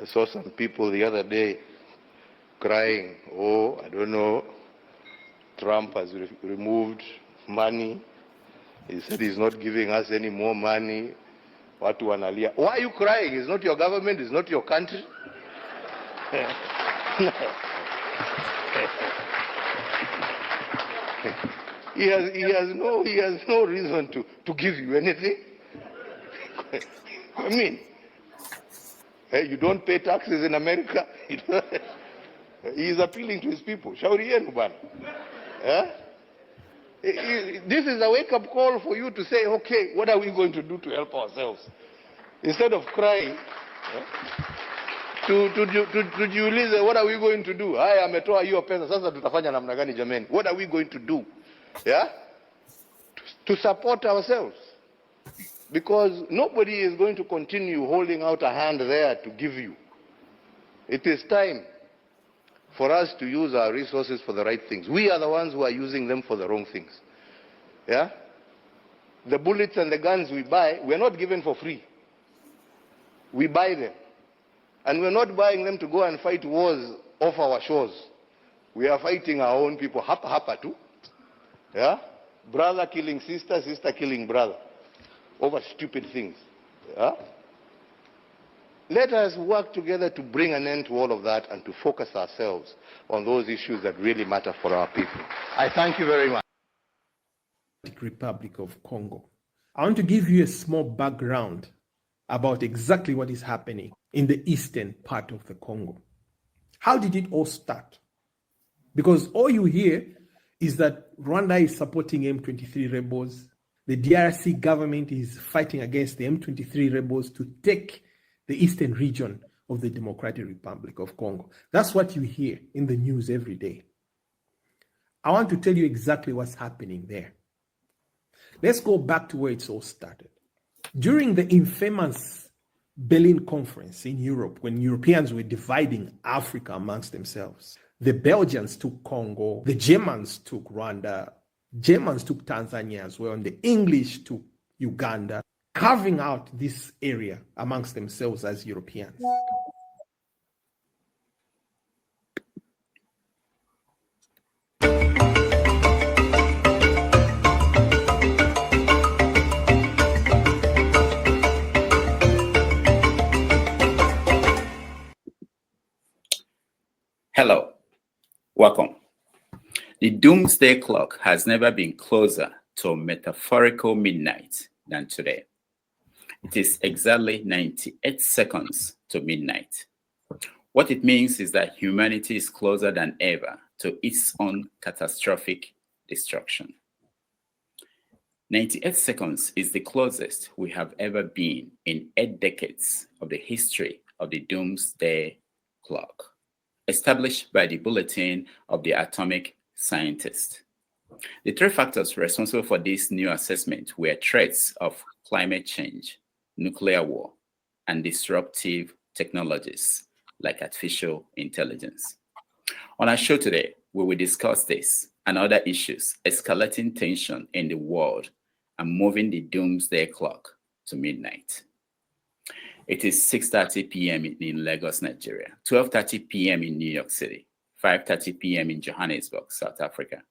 I saw some people the other day crying, oh, I don't know, Trump has removed money. He said he's not giving us any more money. Watu wanalia. Why are you crying? It's not your government, it's not your country. He has no reason to give you anything. I mean, hey, you don't pay taxes in America. He is appealing to his people. Shauri yenu bana. This is a wake-up call for you to say, okay, what are we going to do to help ourselves? Instead of crying, tujiulize, what are we going to do? Haya ametoa hiyo pesa, sasa tutafanya namna gani jameni? What are we going to do? Yeah? To support ourselves. Because nobody is going to continue holding out a hand there to give you. It is time for us to use our resources for the right things. We are the ones who are using them for the wrong things. Yeah? The bullets and the guns we buy, we're not given for free. We buy them. And we're not buying them to go and fight wars off our shores. We are fighting our own people. Hapa hapa too. Yeah? Brother killing sister, sister killing brother. Over stupid things. Yeah? Let us work together to bring an end to all of that and to focus ourselves on those issues that really matter for our people. I thank you very much. Republic of Congo. I want to give you a small background about exactly what is happening in the eastern part of the Congo. How did it all start? Because all you hear is that Rwanda is supporting M23 rebels. The DRC government is fighting against the M23 rebels to take the eastern region of the Democratic Republic of Congo. That's what you hear in the news every day. I want to tell you exactly what's happening there. Let's go back to where it's all started. During the infamous Berlin Conference in Europe, when Europeans were dividing Africa amongst themselves, the Belgians took Congo, the Germans took Rwanda, Germans took Tanzania as well, and the English took Uganda, carving out this area amongst themselves as Europeans. Hello, welcome. The Doomsday Clock has never been closer to a metaphorical midnight than today. It is exactly 98 seconds to midnight. What it means is that humanity is closer than ever to its own catastrophic destruction. 98 seconds is the closest we have ever been in 8 decades of the history of the Doomsday Clock, established by the Bulletin of the Atomic Scientist. The 3 factors responsible for this new assessment were threats of climate change, nuclear war, and disruptive technologies like artificial intelligence. On our show today, we will discuss this and other issues escalating tension in the world and moving the Doomsday Clock to midnight. It is 6:30 p.m. in Lagos, Nigeria, 12:30 p.m. in New York City, 5:30 p.m. in Johannesburg, South Africa,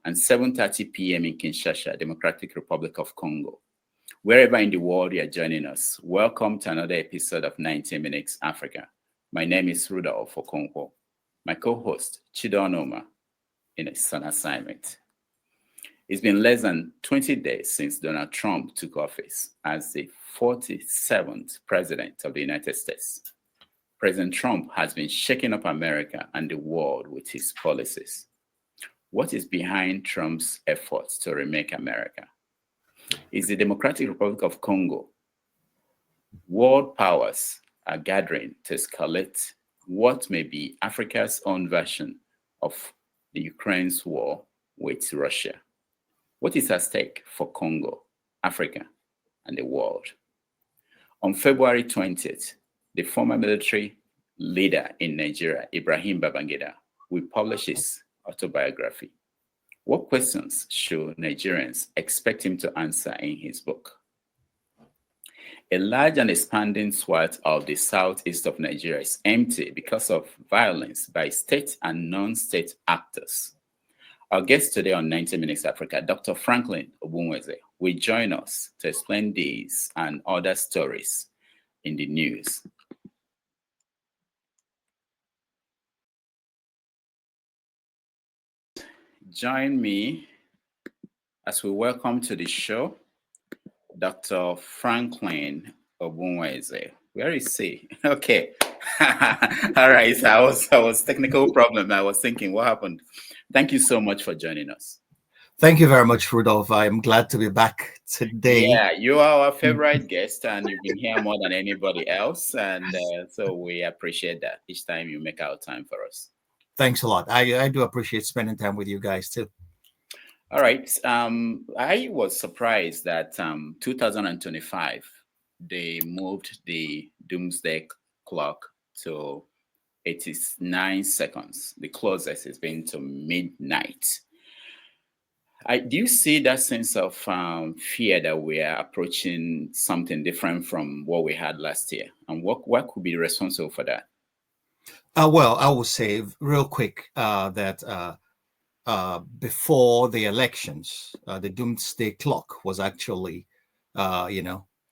and 7:30 p.m. in Kinshasa, Democratic Republic of Congo. Wherever in the world you are joining us, welcome to another episode of 90 Minutes Africa. My name is Rudolf Okonkwo. My co-host, Chidon Oma, is on assignment. It's been less than 20 days since Donald Trump took office as the 47th president of the United States. President Trump has been shaking up America and the world with his policies. What is behind Trump's efforts to remake America? Is the Democratic Republic of Congo? World powers are gathering to escalate what may be Africa's own version of the Ukraine's war with Russia. What is at stake for Congo, Africa, and the world? On February 20th, the former military leader in Nigeria, Ibrahim Babangida, will publish his autobiography. What questions should Nigerians expect him to answer in his book? A large and expanding swath of the southeast of Nigeria is empty because of violence by state and non-state actors. Our guest today on 90 Minutes Africa, Dr. Franklyne Ogbunwezeh, will join us to explain these and other stories in the news. Join me as we welcome to the show Dr. Franklyne Ogbunwezeh. Where is he? Okay. All right. So I was technical problem. I was thinking, what happened? Thank you so much for joining us. Thank you very much, Rudolf. I am glad to be back today. Yeah, you are our favorite guest, and you've been here more than anybody else. And so we appreciate that each time you make out time for us. Thanks a lot. I do appreciate spending time with you guys too. All right. I was surprised that 2025, they moved the Doomsday Clock to 89 seconds. The closest has been to midnight. Do you see that sense of fear that we are approaching something different from what we had last year? And what could be responsible for that? Well, I will say real quick that before the elections, the Doomsday Clock was actually,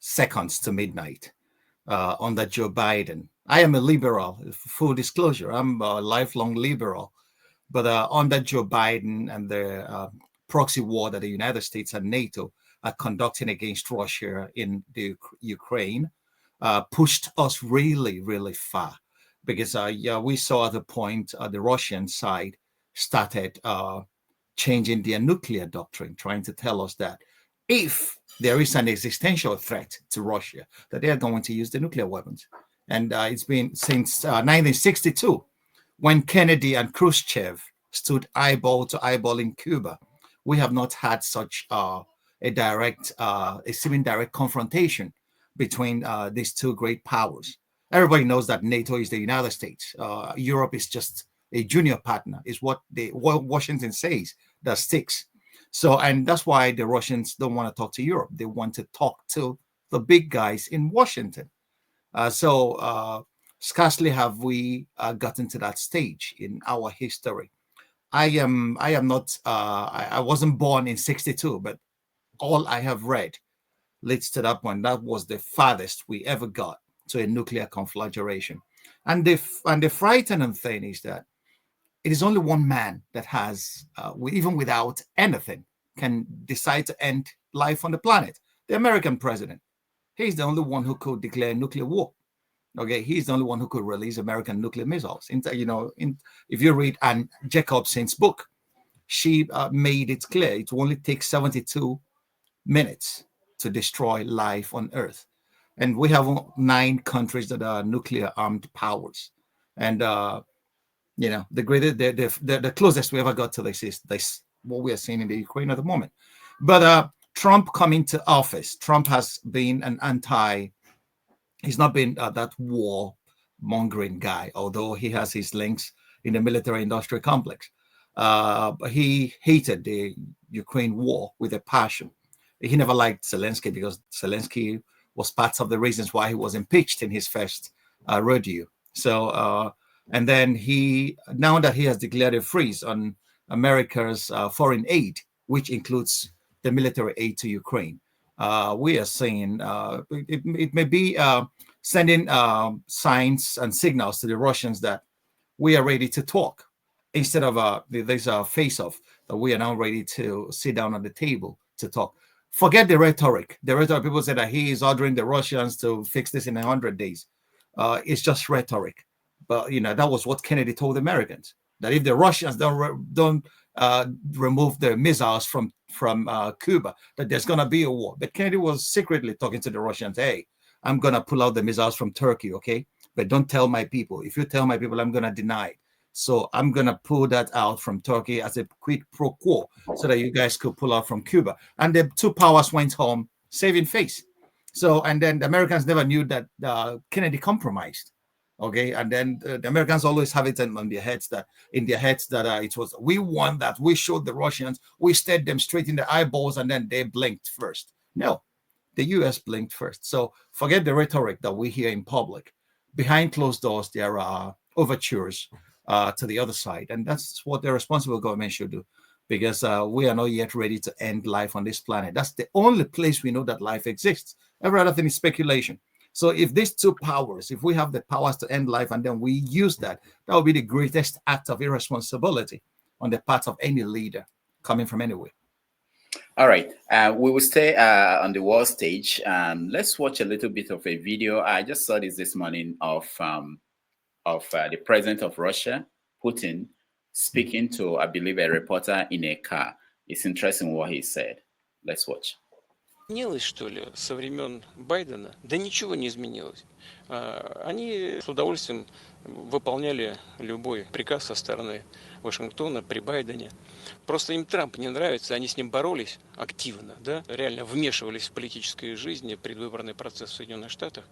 seconds to midnight under Joe Biden. I am a liberal, full disclosure. I'm a lifelong liberal. But under Joe Biden and the proxy war that the United States and NATO are conducting against Russia in the Ukraine, pushed us really, really far. Because we saw at the point the Russian side started changing their nuclear doctrine, trying to tell us that if there is an existential threat to Russia, that they are going to use the nuclear weapons. And it's been since 1962, when Kennedy and Khrushchev stood eyeball to eyeball in Cuba. We have not had such a seeming direct confrontation between these two great powers. Everybody knows that NATO is the United States. Europe is just a junior partner, is what Washington says that sticks. So, and that's why the Russians don't want to talk to Europe. They want to talk to the big guys in Washington. Scarcely have we gotten to that stage in our history. I wasn't born in 62, but all I have read leads to that point. That was the farthest we ever got to a nuclear conflagration. And the frightening thing is that it is only one man that has, even without anything, can decide to end life on the planet. The American president. He's the only one who could declare nuclear war. Okay, he's the only one who could release American nuclear missiles. If you read Anne Jacobson's book, she made it clear it will only take 72 minutes to destroy life on Earth. And we have 9 countries that are nuclear armed powers. And the closest we ever got to this is what we are seeing in the Ukraine at the moment. But Trump coming to office, Trump has been he's not been that war mongering guy, although he has his links in the military industrial complex. But he hated the Ukraine war with a passion. He never liked Zelensky because Zelensky was part of the reasons why he was impeached in his first rodeo. So, and then now that he has declared a freeze on America's foreign aid, which includes the military aid to Ukraine, we are saying it may be sending signs and signals to the Russians that we are ready to talk. Instead of there's a face-off that we are now ready to sit down at the table to talk. Forget the rhetoric. The rhetoric, people say that he is ordering the Russians to fix this in 100 days. It's just rhetoric. But that was what Kennedy told Americans, that if the Russians don't remove the missiles from Cuba, that there's going to be a war. But Kennedy was secretly talking to the Russians. Hey, I'm going to pull out the missiles from Turkey, okay? But don't tell my people. If you tell my people, I'm going to deny it. So I'm going to pull that out from Turkey as a quid pro quo so that you guys could pull out from Cuba. And the two powers went home saving face. So, and then the Americans never knew that Kennedy compromised. Okay, and then the Americans always have it on their heads that it was we won, that we showed the Russians, we stared them straight in the eyeballs, and then they blinked first. No, The US blinked first. So forget the rhetoric that we hear in public. Behind closed doors, there are overtures to the other side. And that's what the responsible government should do, because we are not yet ready to end life on this planet. That's the only place we know that life exists. Every other thing is speculation. So if these two powers, if we have the powers to end life and then we use that, that would be the greatest act of irresponsibility on the part of any leader coming from anywhere. All right, we will stay on the world stage. Let's watch a little bit of a video. I just saw this morning of the president of Russia, Putin, speaking to, I believe, a reporter in a car. It's interesting what he said. Let's watch. Изменилось, что ли, со времен Байдена? Да ничего не изменилось. Они с удовольствием выполняли любой приказ со стороны Вашингтона при Байдене. Просто им Трамп не нравится, они с ним боролись активно, да, реально вмешивались в политическую жизнь, предвыборный процесс в Соединенных Штатах,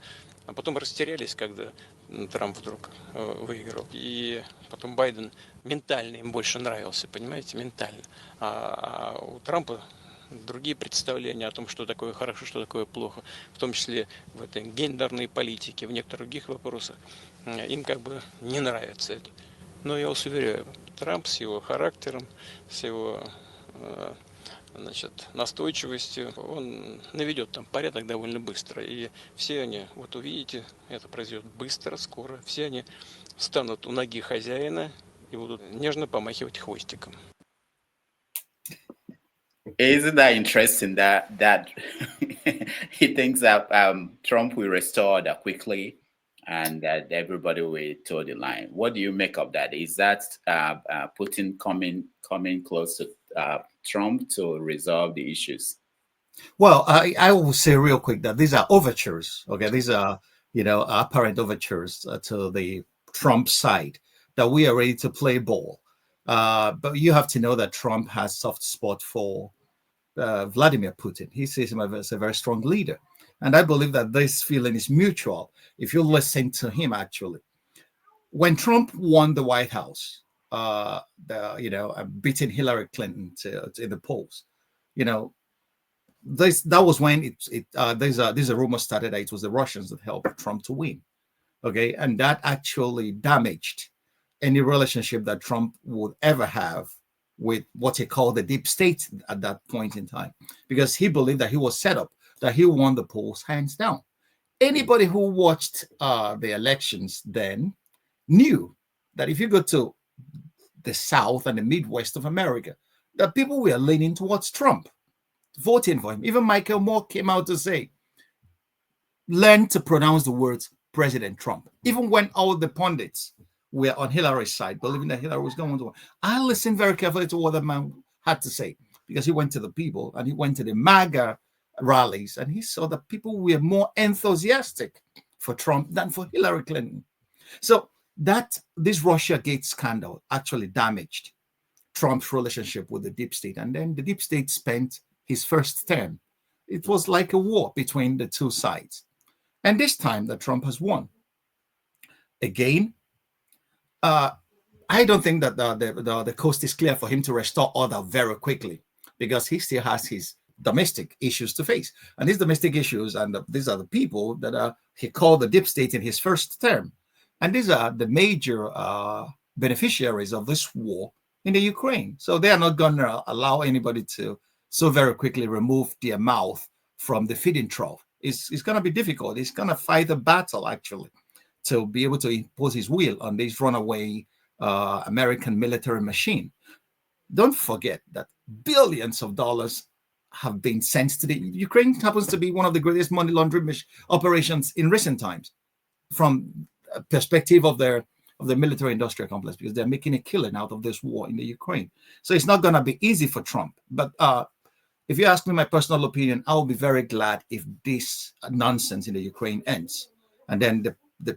а потом растерялись, когда Трамп вдруг выиграл. И потом Байден ментально им больше нравился, понимаете, ментально. А у Трампа другие представления о том, что такое хорошо, что такое плохо, в том числе в этой гендерной политике, в некоторых других вопросах, им как бы не нравится это. Но я вас уверяю, Трамп с его характером, с его настойчивостью, он наведет там порядок довольно быстро. И все они, вот увидите, это произойдет быстро, скоро, все они встанут у ноги хозяина и будут нежно помахивать хвостиком. Isn't that interesting that he thinks that Trump will restore that quickly and that everybody will toe the line? What do you make of that? Is that Putin coming close to Trump to resolve the issues? Well, I will say real quick that these are overtures. Okay, these are apparent overtures to the Trump side that we are ready to play ball. But you have to know that Trump has soft spot for Vladimir Putin. He sees him as a very strong leader. And I believe that this feeling is mutual. If you listen to him, actually, when Trump won the White House, beating Hillary Clinton in the polls, that was when there's a rumor started that it was the Russians that helped Trump to win. Okay, and that actually damaged any relationship that Trump would ever have with what he called the deep state at that point in time, because he believed that he was set up, that he won the polls hands down. Anybody who watched the elections then knew that if you go to the South and the Midwest of America, that people were leaning towards Trump, voting for him. Even Michael Moore came out to say, learn to pronounce the words President Trump. Even when all the pundits were on Hillary's side, believing that Hillary was going to win. I listened very carefully to what the man had to say, because he went to the people and he went to the MAGA rallies and he saw that people were more enthusiastic for Trump than for Hillary Clinton. So this Russiagate scandal actually damaged Trump's relationship with the deep state. And then the deep state spent his first term. It was like a war between the two sides. And this time that Trump has won. Again, I don't think that the coast is clear for him to restore order very quickly, because he still has his domestic issues to face. And these domestic issues, and these are the people that he called the deep state in his first term. And these are the major beneficiaries of this war in the Ukraine. So they are not going to allow anybody to so very quickly remove their mouth from the feeding trough. It's going to be difficult. He's going to fight a battle, actually, to be able to impose his will on this runaway American military machine. Don't forget that billions of dollars have been sent to the Ukraine. Happens to be one of the greatest money laundering operations in recent times, from a perspective of the military industrial complex, because they're making a killing out of this war in the Ukraine. So it's not going to be easy for Trump. But if you ask me my personal opinion, I'll be very glad if this nonsense in the Ukraine ends, and then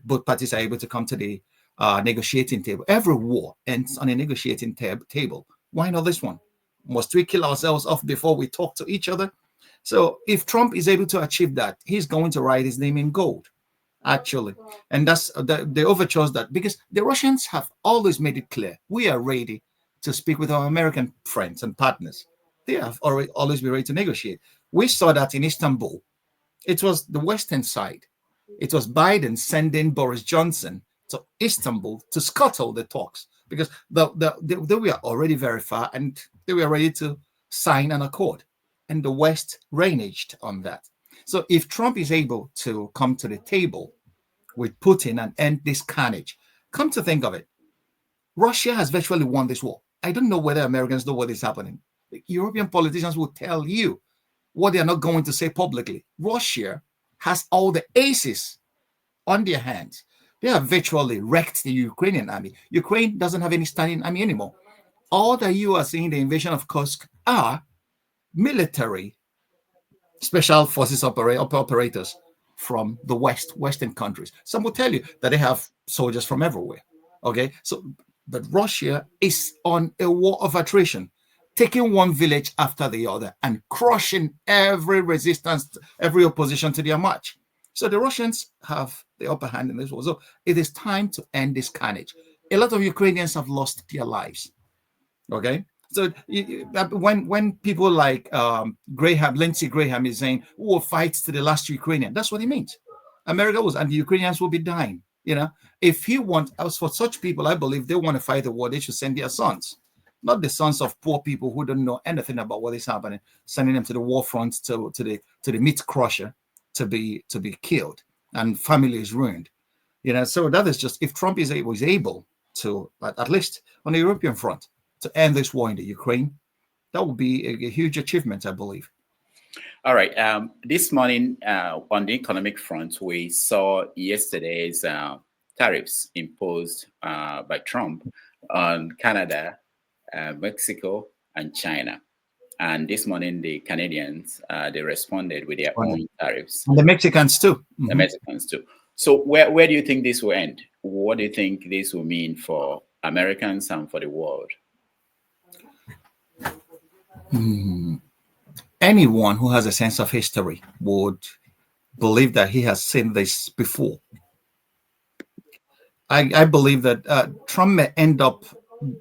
both parties are able to come to the negotiating table. Every war ends on a negotiating table. Why not this one? Must we kill ourselves off before we talk to each other? So if Trump is able to achieve that, he's going to write his name in gold, actually. And that's the overtures that, because the Russians have always made it clear, we are ready to speak with our American friends and partners. They have always been ready to negotiate. We saw that in Istanbul, It was the Western side. It was Biden sending Boris Johnson to Istanbul to scuttle the talks because they were already very far and they were ready to sign an accord. And the West reneged on that. So if Trump is able to come to the table with Putin and end this carnage, come to think of it, Russia has virtually won this war. I don't know whether Americans know what is happening. The European politicians will tell you what they are not going to say publicly. Russia has all the aces on their hands. They have virtually wrecked the Ukrainian army. Ukraine doesn't have any standing army anymore. All that you are seeing, the invasion of Kursk, are military special forces operators from the Western countries. Some will tell you that they have soldiers from everywhere. Okay, so but Russia is on a war of attrition, taking one village after the other and crushing every resistance, every opposition to their march. So the Russians have the upper hand in this war. So it is time to end this carnage. A lot of Ukrainians have lost their lives. Okay, so when people like Lindsey Graham is saying, "We will fight to the last Ukrainian," that's what he means. America was, and the Ukrainians will be dying. You know, if he wants, as for such people, I believe they want to fight the war, they should send their sons, not the sons of poor people who don't know anything about what is happening, sending them to the war front to the meat crusher to be killed and families ruined. You know, so that is just, if Trump is able to, at least on the European front, to end this war in the Ukraine, that would be a huge achievement, I believe. All right. This morning on the economic front, we saw yesterday's tariffs imposed by Trump on Canada, Mexico, and China. And this morning, the Canadians, they responded with their own tariffs. And the Mexicans too. The Mexicans too. So where do you think this will end? What do you think this will mean for Americans and for the world? Anyone who has a sense of history would believe that he has seen this before. I believe that Trump may end up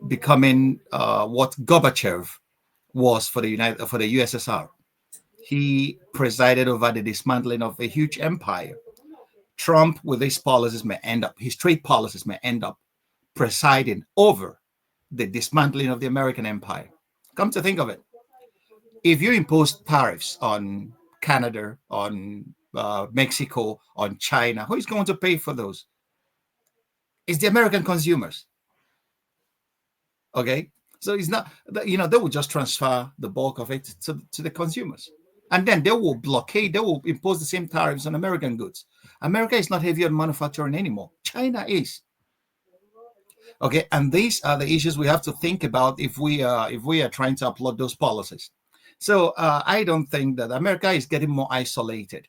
becoming what Gorbachev was for the USSR. He presided over the dismantling of a huge empire. Trump, with his policies, his trade policies may end up presiding over the dismantling of the American empire. Come to think of it, if you impose tariffs on Canada, on Mexico, on China, who is going to pay for those? It's the American consumers. Okay, so it's not, they will just transfer the bulk of it to the consumers, and then they will blockade, they will impose the same tariffs on American goods. America is not heavy on manufacturing anymore. China is. Okay, and these are the issues we have to think about if we are trying to upload those policies. So I don't think that America is getting more isolated.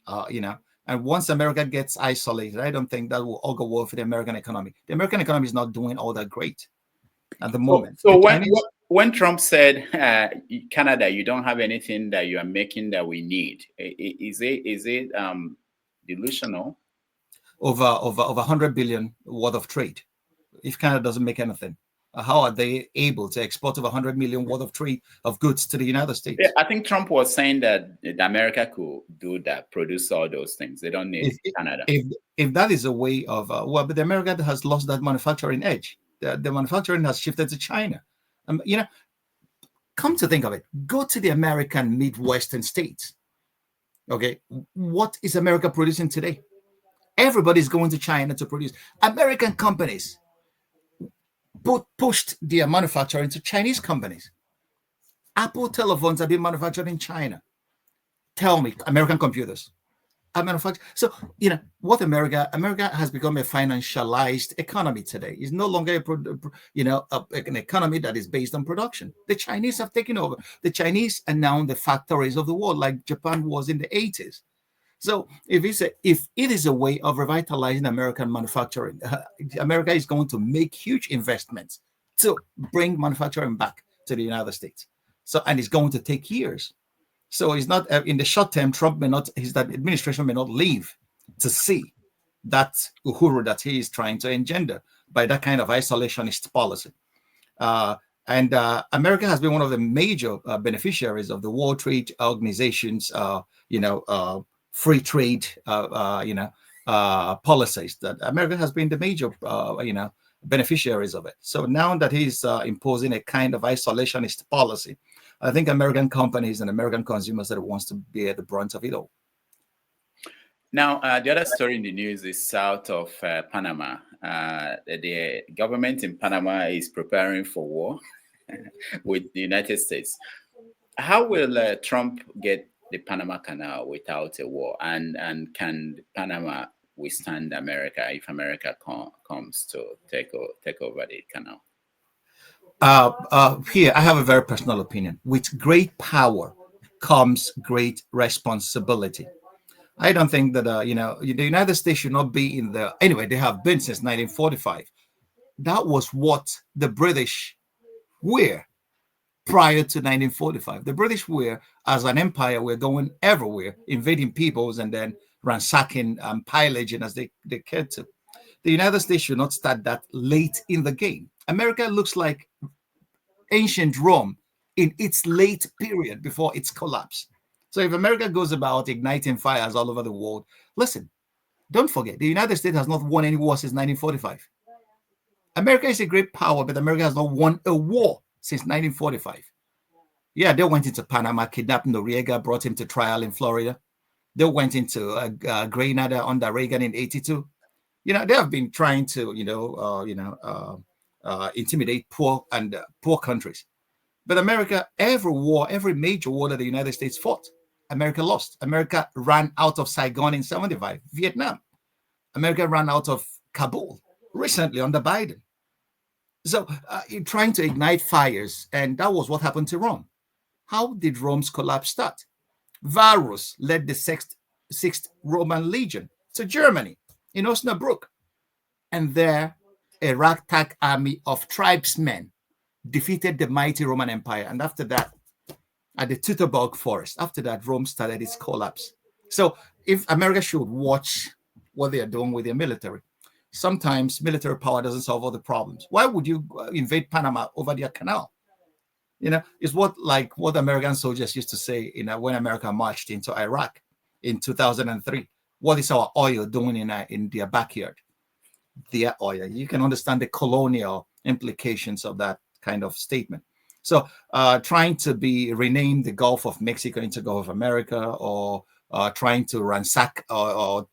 And once America gets isolated, I don't think that will augur well for the American economy. The American economy is not doing all that great at the moment. So when Trump said, Canada, you don't have anything that you are making that we need, is it delusional? Over 100 billion worth of trade. If Canada doesn't make anything, how are they able to export over 100 million worth of trade of goods to the United States? Yeah, I think Trump was saying that America could do that, produce all those things. They don't need Canada. If that is a way of, but America has lost that manufacturing edge. The manufacturing has shifted to China. Come to think of it, go to the American Midwestern states. Okay, what is America producing today? Everybody's going to China to produce. American companies pushed their manufacturing to Chinese companies. Apple telephones are being manufactured in China. Tell me, American computers are manufactured. So, what America has become a financialized economy today. It's no longer an economy that is based on production. The Chinese have taken over. The Chinese are now the factories of the world, like Japan was in the 80s. So if it is a way of revitalizing American manufacturing, America is going to make huge investments to bring manufacturing back to the United States. So, and it's going to take years. So it's not in the short term, his administration may not leave to see that uhuru that he is trying to engender by that kind of isolationist policy. And America has been one of the major beneficiaries of the World Trade Organization's, free trade, policies. That America has been the major, beneficiaries of it. So now that he's imposing a kind of isolationist policy, I think American companies and American consumers that wants to bear the brunt of it all. Now, the other story in the news is south of Panama. The government in Panama is preparing for war with the United States. How will Trump get the Panama Canal without a war? And can Panama withstand America if America comes to take over the canal? Here, I have a very personal opinion. With great power comes great responsibility. I don't think that, the United States should not be in the, anyway, they have been since 1945. That was what the British were prior to 1945. The British were, as an empire, were going everywhere, invading peoples and then ransacking and pillaging as they cared to. The United States should not start that late in the game. America looks like ancient Rome in its late period before its collapse. So if America goes about igniting fires all over the world, listen, don't forget, the United States has not won any war since 1945. America is a great power, but America has not won a war since 1945. Yeah, they went into Panama, kidnapped Noriega, brought him to trial in Florida. They went into Grenada under Reagan in '82. They have been trying to, intimidate poor countries. But America, every major war that the United States fought, America lost. America ran out of Saigon in '75, Vietnam. America ran out of Kabul recently under Biden. So trying to ignite fires, and that was what happened to Rome. How did Rome's collapse start? Varus led the sixth Roman legion to Germany in Osnabrück, and there a ragtag army of tribesmen defeated the mighty Roman Empire. And after that, at the Teutoburg Forest, after that, Rome started its collapse. So if America should watch what they are doing with their military, sometimes military power doesn't solve all the problems. Why would you invade Panama over their canal? It's what American soldiers used to say, when America marched into Iraq in 2003. What is our oil doing in their backyard? Their oil. You can understand the colonial implications of that kind of statement. So trying to rename the Gulf of Mexico into Gulf of America, or trying to ransack or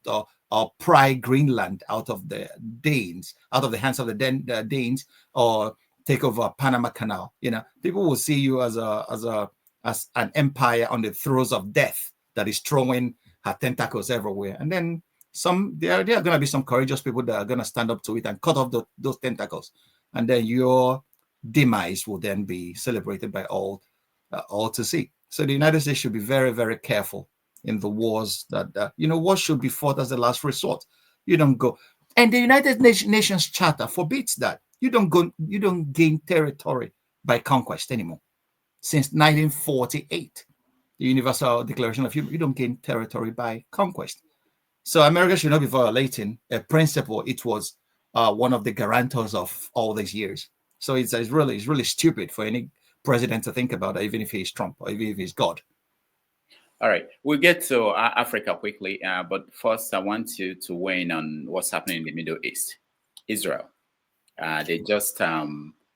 pry Greenland out of the Danes, out of the hands of the Danes, or take over Panama Canal. People will see you as an empire on the throes of death that is throwing her tentacles everywhere. And then there are going to be some courageous people that are going to stand up to it and cut off those tentacles. And then your demise will then be celebrated by all to see. So the United States should be very, very careful in the wars that, war should be fought as a last resort. You don't go. And the United Nations Charter forbids that. You don't gain territory by conquest anymore. Since 1948, the Universal Declaration of Human Rights, you don't gain territory by conquest. So America should not be violating a principle it was one of the guarantors of all these years. So it's really stupid for any president to think about that, even if he's Trump or even if he's God. All right, we'll get to Africa quickly, but first I want you to weigh in on what's happening in the Middle East. Israel.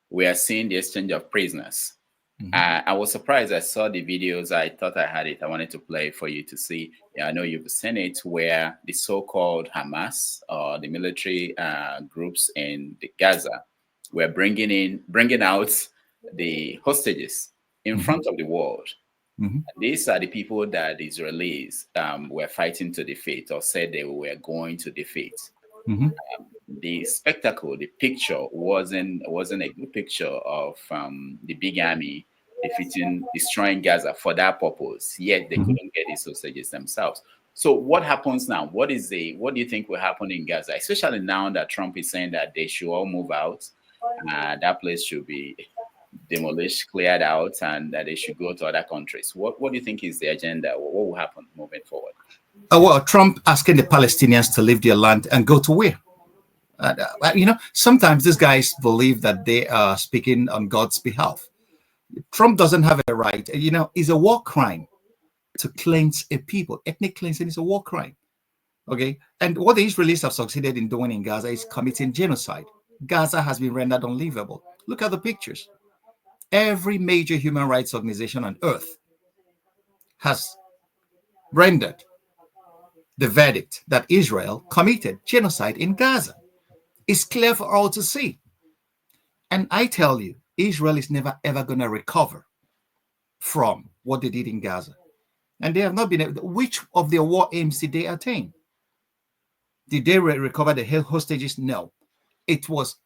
We are seeing the exchange of prisoners. Mm-hmm. I was surprised. I saw the videos. I thought I had it. I wanted to play for you to see. I know you've seen it, where the so-called Hamas, or the military groups in Gaza, were bringing out the hostages in mm-hmm. front of the world. Mm-hmm. These are the people that the Israelis were fighting to defeat, or said they were going to defeat. Mm-hmm. The spectacle, the picture wasn't a good picture of the big army destroying Gaza for that purpose. Yet they mm-hmm. couldn't get these hostages themselves. So what happens now? What do you think will happen in Gaza, especially now that Trump is saying that they should all move out? That place should be demolished, cleared out, and that they should go to other countries. What do you think is the agenda? What will happen moving forward? Well, Trump asking the Palestinians to leave their land and go to where? Sometimes these guys believe that they are speaking on God's behalf. Trump doesn't have a right. It's a war crime to cleanse a people. Ethnic cleansing is a war crime. Okay. And what the Israelis have succeeded in doing in Gaza is committing genocide. Gaza has been rendered unlivable. Look at the pictures. Every major human rights organization on earth has rendered the verdict that Israel committed genocide in Gaza. It's clear for all to see. And I tell you, Israel is never ever going to recover from what they did in Gaza. And they have not been able. Which of their war aims did they attain? Did they recover the hostages? No. It was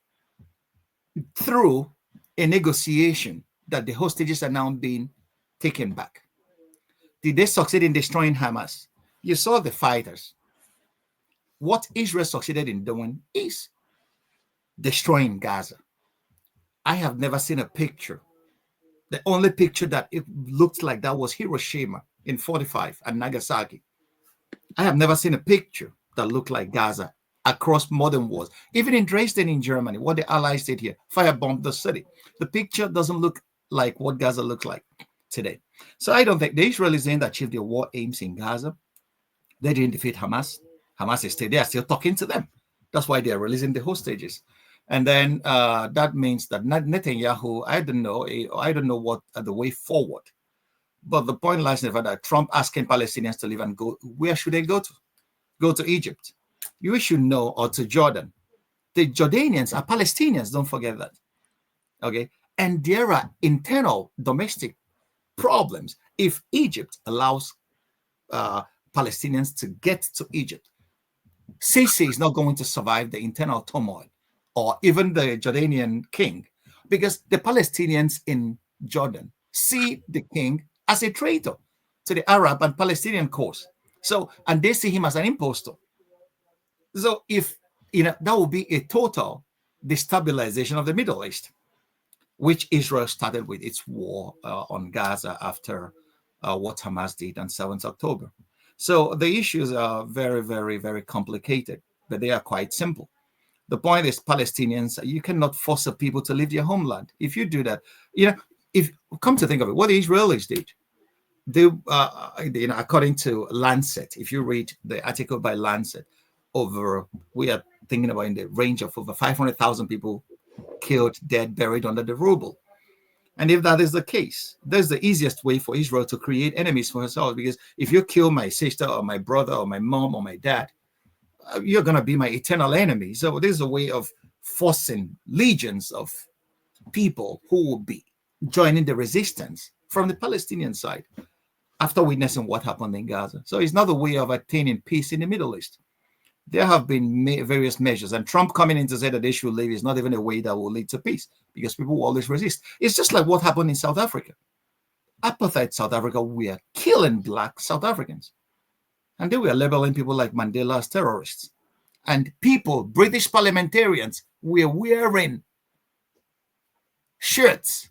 through a negotiation that the hostages are now being taken back. Did they succeed in destroying Hamas? You saw the fighters. What Israel succeeded in doing is destroying Gaza. I have never seen a picture. The only picture that it looked like that was Hiroshima in 45 and Nagasaki. I have never seen a picture that looked like Gaza across modern wars. Even in Dresden in Germany, what the Allies did here, firebombed the city. The picture doesn't look like what Gaza looks like today. So I don't think the Israelis didn't achieve their war aims in Gaza. They didn't defeat Hamas. Hamas is still there, still talking to them. That's why they are releasing the hostages. And then that means that Netanyahu, I don't know what the way forward. But the point lies in the fact that Trump asking Palestinians to leave and go, where should they go to? Go to Egypt. You should know, or to Jordan. The Jordanians are Palestinians, don't forget that. Okay? And there are internal domestic problems if Egypt allows Palestinians to get to Egypt. Sisi is not going to survive the internal turmoil, or even the Jordanian king, because the Palestinians in Jordan see the king as a traitor to the Arab and Palestinian cause. So, and they see him as an impostor. So if, that would be a total destabilization of the Middle East, which Israel started with its war on Gaza after what Hamas did on 7th October. So the issues are very, very, very complicated, but they are quite simple. The point is, Palestinians, you cannot force the people to leave their homeland. If you do that, if come to think of it, what the Israelis did, they, according to Lancet, if you read the article by Lancet, we are thinking about in the range of over 500,000 people killed, dead, buried under the rubble. And if that is the case, that's the easiest way for Israel to create enemies for herself. Because if you kill my sister or my brother or my mom or my dad, you're going to be my eternal enemy. So this is a way of forcing legions of people who will be joining the resistance from the Palestinian side after witnessing what happened in Gaza. So it's not a way of attaining peace in the Middle East. There have been various measures, and Trump coming in to say that they should leave is not even a way that will lead to peace, because people will always resist. It's just like what happened in South Africa. Apartheid South Africa, we are killing Black South Africans. And they were labeling people like Mandela as terrorists. And people, British parliamentarians, were wearing shirts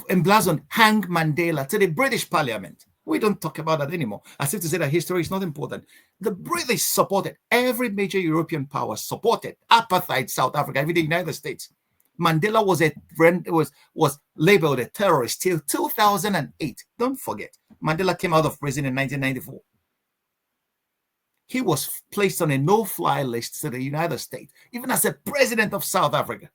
emblazoned "Hang Mandela" to the British Parliament. We don't talk about that anymore, as if to say that history is not important. The British supported, every major European power supported apartheid South Africa, even the United States. Mandela was labeled a terrorist till 2008. Don't forget, Mandela came out of prison in 1994. He was placed on a no-fly list to the United States, even as a president of South Africa.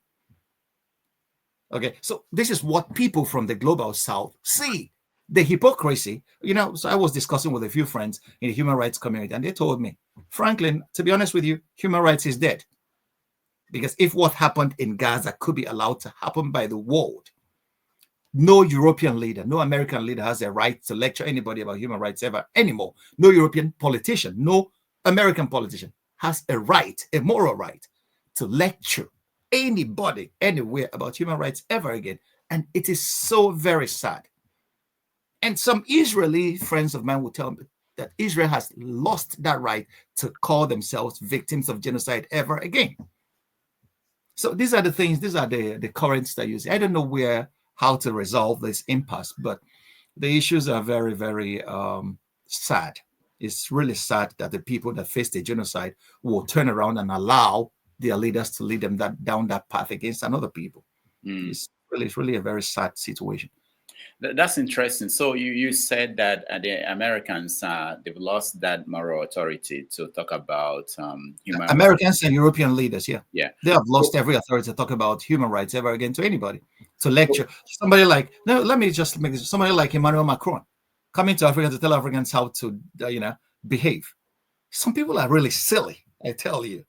Okay, so this is what people from the global South see. The hypocrisy, so I was discussing with a few friends in the human rights community, and they told me, Franklyne, to be honest with you, human rights is dead. Because if what happened in Gaza could be allowed to happen by the world, no European leader, no American leader has a right to lecture anybody about human rights ever anymore. No European politician, no American politician has a right, a moral right, to lecture anybody anywhere about human rights ever again. And it is so very sad. And some Israeli friends of mine will tell me that Israel has lost that right to call themselves victims of genocide ever again. So these are the things, these are the currents that you see. I don't know how to resolve this impasse, but the issues are very, very sad. It's really sad that the people that face the genocide will turn around and allow their leaders to lead them down that path against another people. It's really a very sad situation. That's interesting. So you said that the Americans they've lost that moral authority to talk about human Americans and European leaders, yeah, they have lost every authority to talk about human rights ever again to anybody. To lecture somebody like let me just make this, somebody like Emmanuel Macron coming to Africa to tell Africans how to behave. Some people are really silly, I tell you.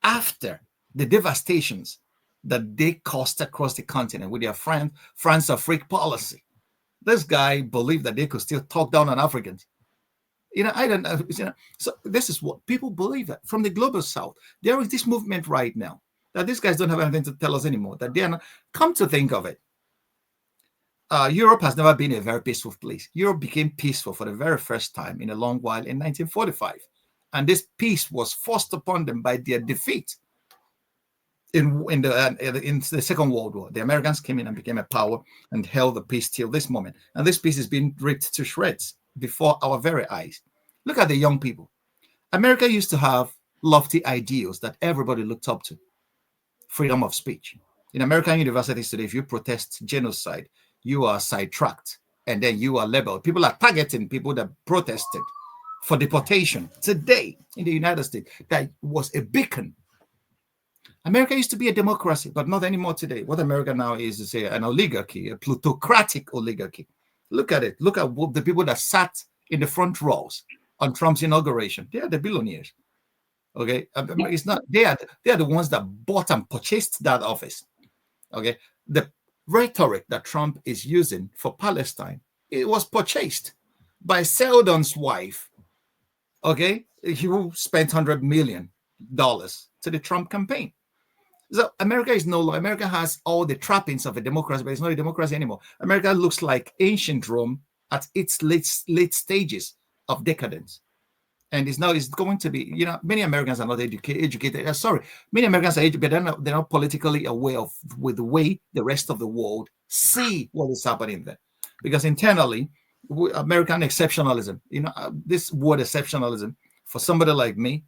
After the devastations that they caused across the continent with their France Afrique policy, this guy believed that they could still talk down on Africans. I don't know. So this is what people believe, that from the global south, there is this movement right now that these guys don't have anything to tell us anymore. That they are not. Come to think of it, Europe has never been a very peaceful place. Europe became peaceful for the very first time in a long while in 1945. And this peace was forced upon them by their defeat in the Second World War. The Americans came in and became a power and held the peace till this moment. And this peace is being ripped to shreds before our very eyes. Look at the young people. America used to have lofty ideals that everybody looked up to. Freedom of speech. In American universities today, if you protest genocide, you are sidetracked and then you are labeled. People are targeting people that protested for deportation. Today in the United States, that was a beacon. America used to be a democracy, but not anymore today. What America now is an oligarchy, a plutocratic oligarchy. Look at it. Look at the people that sat in the front rows on Trump's inauguration. They are the billionaires. Okay, it's not. They are the ones that bought and purchased that office. Okay, the rhetoric that Trump is using for Palestine, it was purchased by Seldon's wife. Okay, who spent $100 million to the Trump campaign. So America is no longer. America has all the trappings of a democracy, but it's not a democracy anymore. America looks like ancient Rome at its late stages of decadence. And it's going to be, many Americans are not educated. Many Americans are educated, but they're not politically aware with the way the rest of the world see what is happening there. Because internally, American exceptionalism, this word exceptionalism, for somebody like me,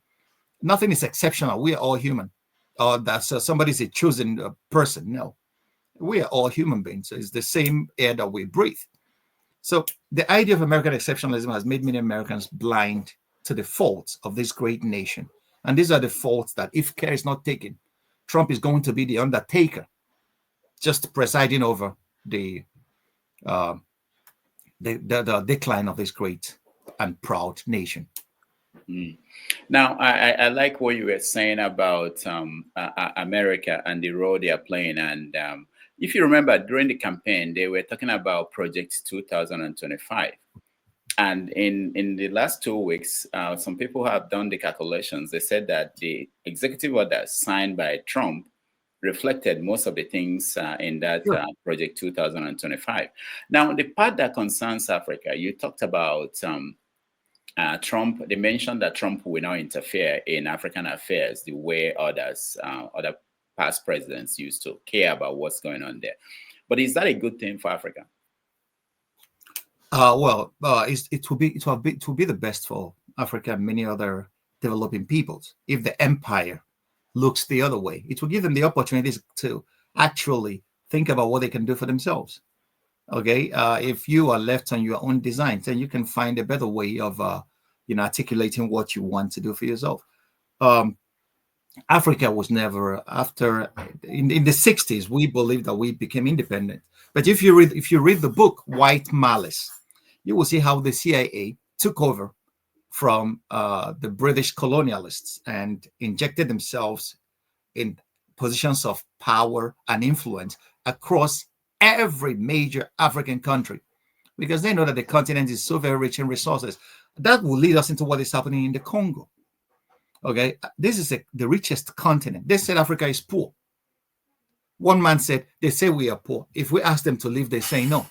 nothing is exceptional. We are all human. That somebody's a chosen person. No, we are all human beings. So it's the same air that we breathe. So the idea of American exceptionalism has made many Americans blind to the faults of this great nation. And these are the faults that, if care is not taken, Trump is going to be the undertaker, just presiding over the decline of this great and proud nation. Now, I like what you were saying about America and the role they are playing. And if you remember, during the campaign, they were talking about Project 2025. And in the last 2 weeks, some people have done the calculations. They said that the executive order signed by Trump reflected most of the things in that Project 2025. Now, the part that concerns Africa, you talked about Trump. They mentioned that Trump will now interfere in African affairs the way other past presidents used to care about what's going on there. But is that a good thing for Africa? It will be the best for Africa and many other developing peoples if the empire looks the other way. It will give them the opportunities to actually think about what they can do for themselves. Okay, if you are left on your own designs, then you can find a better way of articulating what you want to do for yourself. Africa was never in the 60s. We believed that we became independent. But if you read the book White Malice, you will see how the CIA took over from the British colonialists and injected themselves in positions of power and influence across every major African country, because they know that the continent is so very rich in resources. That will lead us into what is happening in the Congo. Okay, this is the richest continent. They said Africa is poor. One man said, they say we are poor. If we ask them to leave, they say no.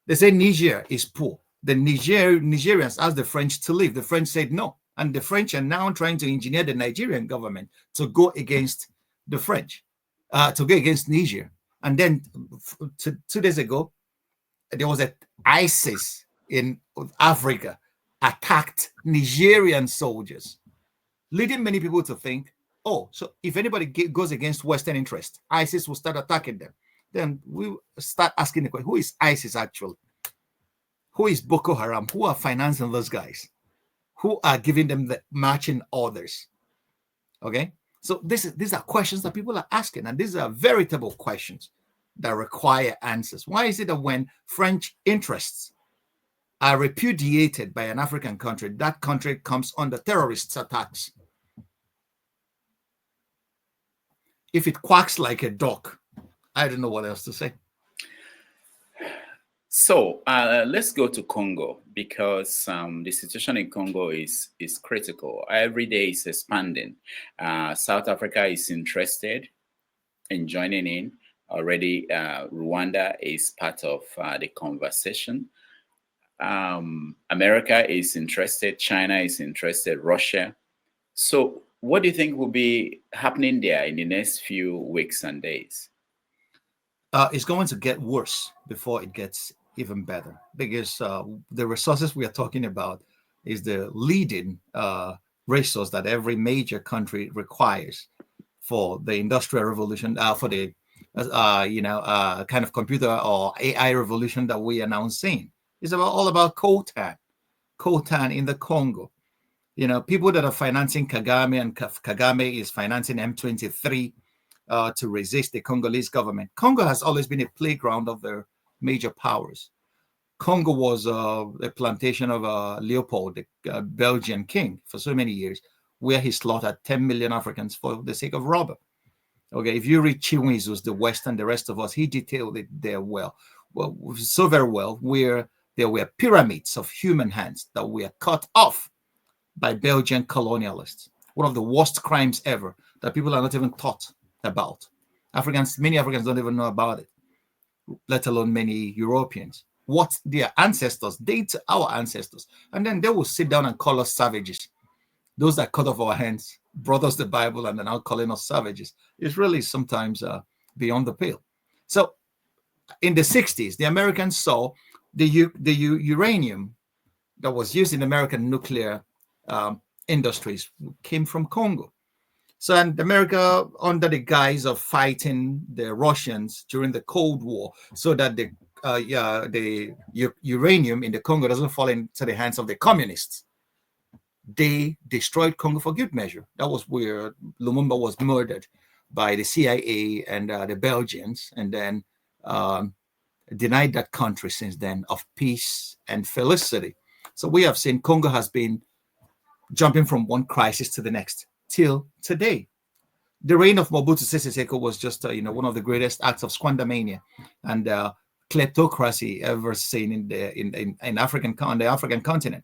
They say Niger is poor. The Nigerians asked the French to leave. The French said no. And the French are now trying to engineer the Nigerian government to go against the French, to go against Niger. And then 2 days ago, there was an ISIS in Africa attacked Nigerian soldiers, leading many people to think, oh, so if anybody goes against Western interests, ISIS will start attacking them. Then we start asking the question, who is ISIS actually? Who is Boko Haram? Who are financing those guys? Who are giving them the marching orders? Okay, so these are questions that people are asking, and these are veritable questions that require answers. Why is it that when French interests are repudiated by an African country, that country comes under terrorist attacks? If it quacks like a duck, I don't know what else to say. So let's go to Congo, because the situation in Congo is critical. Every day it's expanding. South Africa is interested in joining in. Already Rwanda is part of the conversation. America is interested. China is interested. Russia. So what do you think will be happening there in the next few weeks and days? It's going to get worse before it gets even better, because the resources we are talking about is the leading resource that every major country requires for the industrial revolution, for the kind of computer or AI revolution that we are now seeing. It's all about coltan in the Congo. People that are financing Kagame, and Kagame is financing M23 to resist the Congolese government. Congo has always been a playground of the major powers. Congo was a plantation of Leopold, the Belgian king, for so many years, where he slaughtered 10 million Africans for the sake of rubber. Okay, if you read Chiwezu's The West and the Rest of Us, he detailed it there so very well, where there were pyramids of human hands that were cut off by Belgian colonialists. One of the worst crimes ever that people are not even taught about. Many Africans don't even know about it, let alone many Europeans. What their ancestors did to our ancestors. And then they will sit down and call us savages. Those that cut off our hands, brought us the Bible, and are now calling us savages. It's really sometimes beyond the pale. So in the 60s, the Americans saw the uranium that was used in American nuclear industries came from Congo. So, and America, under the guise of fighting the Russians during the Cold War, so that the uranium in the Congo doesn't fall into the hands of the communists, they destroyed Congo for good measure. That was where Lumumba was murdered by the CIA and the Belgians, and then denied that country since then of peace and felicity. So we have seen Congo has been jumping from one crisis to the next till today. The reign of Mobutu Sese Seko was just one of the greatest acts of squandermania and kleptocracy ever seen on the African continent.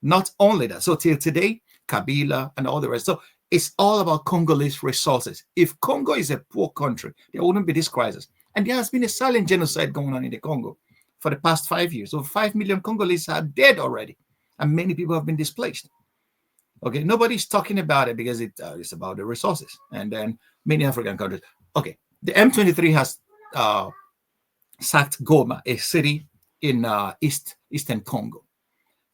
Not only that, so till today, Kabila and all the rest. So it's all about Congolese resources. If Congo is a poor country, there wouldn't be this crisis. And there has been a silent genocide going on in the Congo for the past 5 years. Over 5 million Congolese are dead already, and many people have been displaced. Okay, nobody's talking about it because it's about the resources, and then many African countries. Okay, the M23 has sacked Goma, a city in eastern Congo,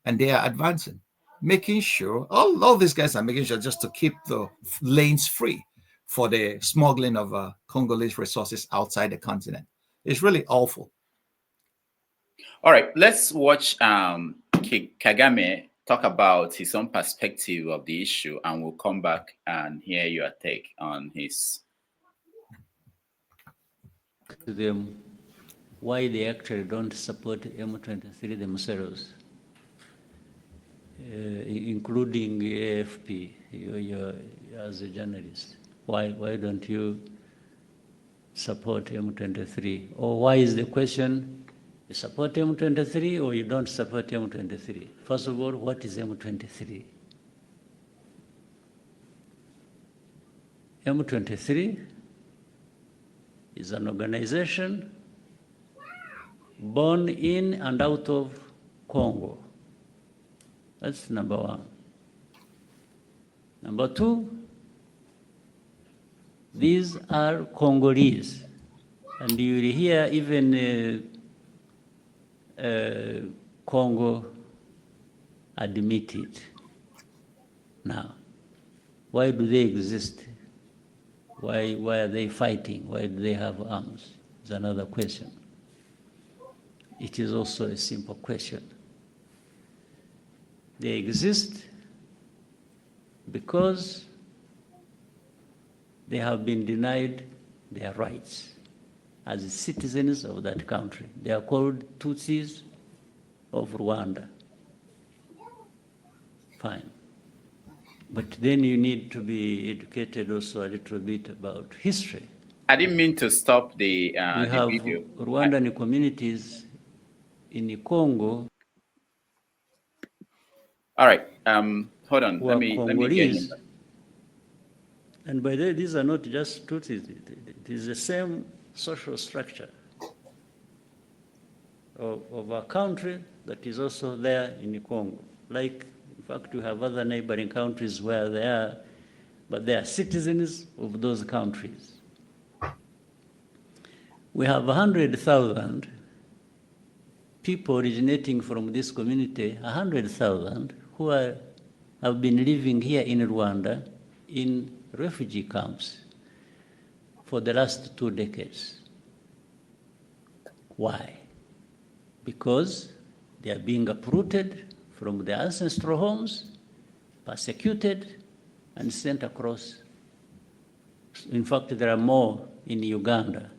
and they are advancing, making sure all these guys are making sure just to keep the lanes free for the smuggling of Congolese resources outside the continent. It's really awful. All right, let's watch Kagame talk about his own perspective of the issue, and we'll come back and hear your take on his. To them, why they actually don't support M23 themselves, including AFP, you as a journalist. Why don't you support M23? Or why is the question, you support M23 or you don't support M23? First of all, what is M23? M23 is an organization born in and out of Congo. That's number one. Number two, these are Congolese. And you will hear even Congo admit it. Now, why do they exist Why are they fighting? Why do they have arms? Is another question. It is also a simple question. They exist because they have been denied their rights as citizens of that country. They are called Tutsis of Rwanda. Fine. But then you need to be educated also a little bit about history. I didn't mean to stop the We have video. Rwandan communities in Congo. All right. Hold on. Who Let are me get Congolese. him. And by the way, these are not just Tutsis. It is the same social structure of a country that is also there in Congo. Like, in fact, we have other neighboring countries where they are, but they are citizens of those countries. We have 100,000 people originating from this community, 100,000 who have been living here in Rwanda in refugee camps for the last 2 decades. Why? Because they are being uprooted from their ancestral homes, persecuted, and sent across. In fact, there are more in Uganda.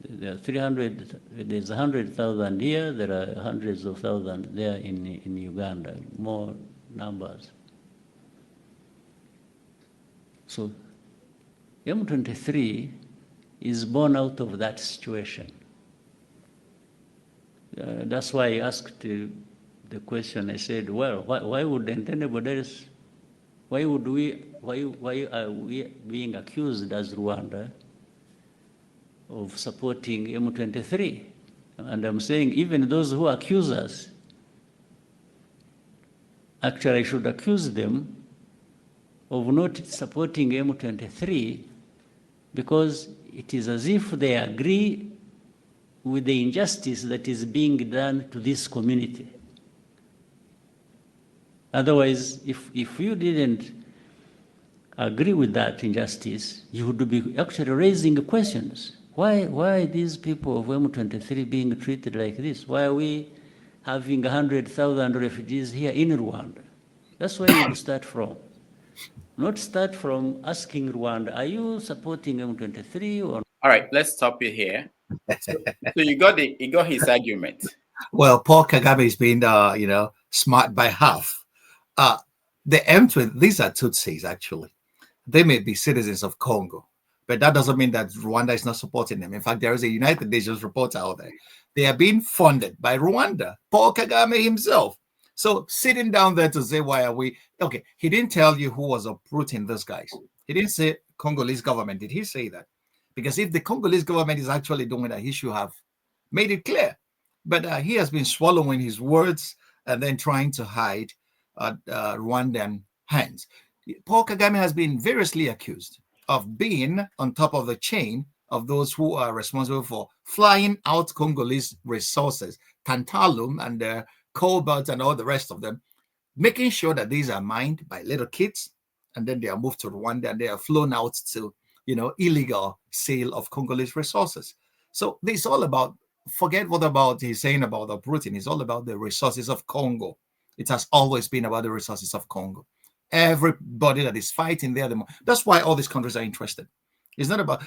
There are 300, there's 100,000 here, there are hundreds of thousands there in Uganda, more numbers. So M23 is born out of that situation. That's why I asked the question. I said, well, why wouldn't anybody else, why are we being accused as Rwanda of supporting M23? And I'm saying even those who accuse us, actually I should accuse them of not supporting M23 because it is as if they agree with the injustice that is being done to this community. Otherwise, if you didn't agree with that injustice, you would be actually raising questions. Why these people of M23 being treated like this? Why are we having 100,000 refugees here in Rwanda? That's where you would start from. Not start from asking Rwanda, are you supporting M23 or? All right, let's stop it here. So you got his argument. Well, Paul Kagame is being, smart by half. The M20, these are Tutsis, actually. They may be citizens of Congo, but that doesn't mean that Rwanda is not supporting them. In fact, there is a United Nations report out there. They are being funded by Rwanda, Paul Kagame himself. So sitting down there to say, why are we? Okay, he didn't tell you who was uprooting these guys. He didn't say Congolese government. Did he say that? Because if the Congolese government is actually doing that, he should have made it clear. But he has been swallowing his words and then trying to hide Rwandan hands. Paul Kagame has been variously accused of being on top of the chain of those who are responsible for flying out Congolese resources, tantalum and cobalt and all the rest of them, making sure that these are mined by little kids, and then they are moved to Rwanda and they are flown out to, illegal sale of Congolese resources. So this is all about, forget what about he's saying about uprooting. It's all about the resources of Congo. It has always been about the resources of Congo. Everybody that is fighting there, that's why all these countries are interested. It's not about,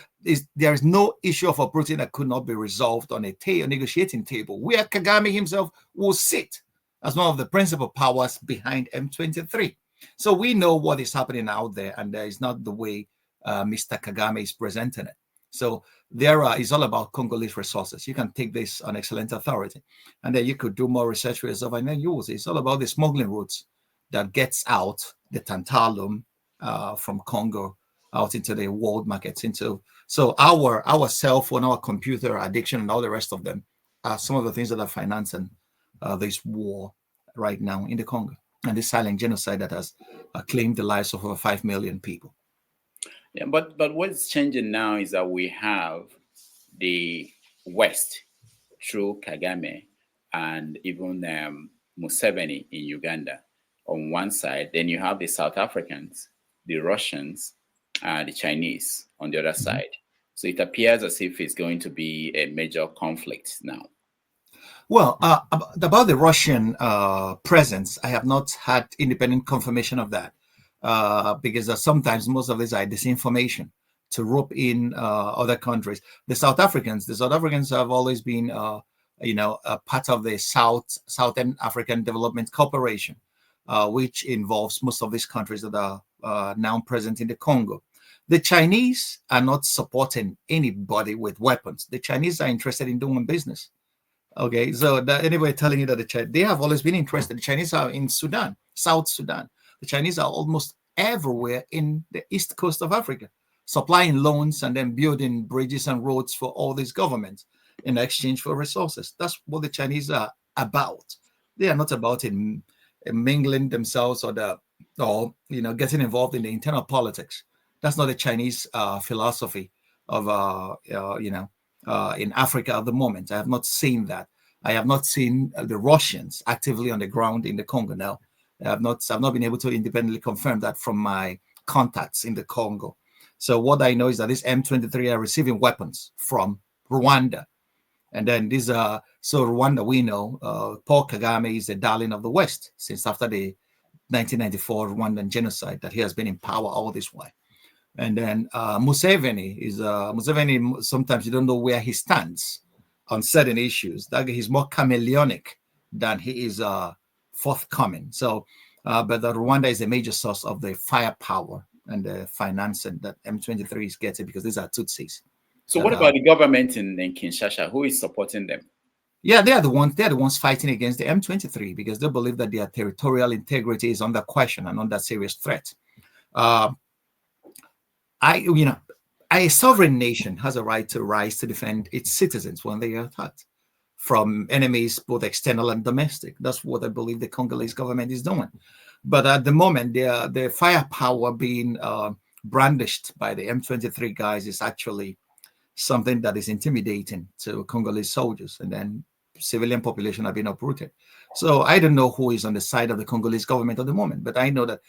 there is no issue of uprooting that could not be resolved on a negotiating table where Kagame himself will sit as one of the principal powers behind M23. So we know what is happening out there, and there is not the way Mr. Kagame is presenting it. So it's all about Congolese resources. You can take this on excellent authority, and then you could do more research for yourself, and then you will see it's all about the smuggling routes that gets out the tantalum from Congo out into the world markets. So our cell phone, our computer addiction, and all the rest of them are some of the things that are financing this war right now in the Congo, and this silent genocide that has claimed the lives of over 5 million people. Yeah, but what's changing now is that we have the West through Kagame and even Museveni in Uganda on one side. Then you have the South Africans, the Russians, the Chinese on the other side. So it appears as if it's going to be a major conflict now. Well, about the Russian presence, I have not had independent confirmation of that because sometimes most of these are disinformation to rope in other countries. The South Africans have always been, a part of the Southern African Development Corporation, which involves most of these countries that are now present in the Congo. The Chinese are not supporting anybody with weapons. The Chinese are interested in doing business. Okay, so anybody telling you that they have always been interested. The Chinese are in Sudan, South Sudan. The Chinese are almost everywhere in the east coast of Africa, supplying loans and then building bridges and roads for all these governments in exchange for resources. That's what the Chinese are about. They are not about mingling themselves or getting involved in the internal politics. That's not the Chinese philosophy of in Africa at the moment. I have not seen that. I have not seen the Russians actively on the ground in the Congo now. I've not been able to independently confirm that from my contacts in the Congo. So what I know is that these M23 are receiving weapons from Rwanda. And then so Rwanda, we know, Paul Kagame is the darling of the West since after the 1994 Rwandan genocide that he has been in power all this while. And then Museveni is Museveni. Sometimes you don't know where he stands on certain issues. That he's more chameleonic than he is forthcoming. So, but Rwanda is a major source of the firepower and the financing that M23 is getting because these are Tutsis. So, what about the government in Kinshasa? Who is supporting them? Yeah, they are the ones fighting against the M23 because they believe that their territorial integrity is under question and under serious threat. A sovereign nation has a right to rise to defend its citizens when they are attacked from enemies, both external and domestic. That's what I believe the Congolese government is doing. But at the moment, the firepower being brandished by the M23 guys is actually something that is intimidating to Congolese soldiers, and then civilian population have been uprooted. So I don't know who is on the side of the Congolese government at the moment, but I know that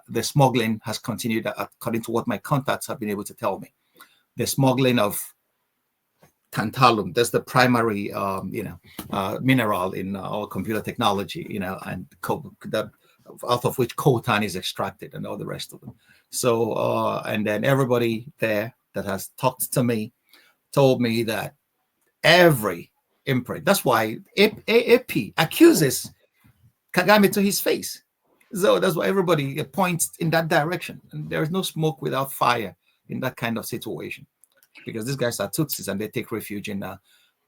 the smuggling has continued according to what my contacts have been able to tell me. The smuggling of tantalum, that's the primary, mineral in our computer technology, and out of which coltan is extracted and all the rest of them. So, and then everybody there that has talked to me told me that every imprint. That's why AP accuses Kagame to his face. So that's why everybody points in that direction. And there is no smoke without fire in that kind of situation, because these guys are Tutsis and they take refuge in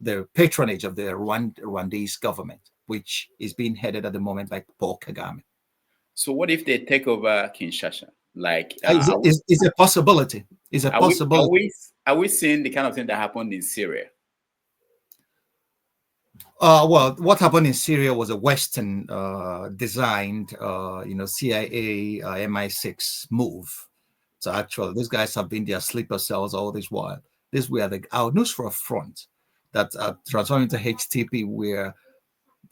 the patronage of the Rwandese government, which is being headed at the moment by Paul Kagame. So what if they take over Kinshasa? Like, is a possibility. Is a possibility. Are we seeing the kind of thing that happened in Syria? Well, what happened in Syria was a Western designed, CIA MI6 move. So actually, these guys have been their sleeper cells all this while. This were our news for a front that transformed into HTP, where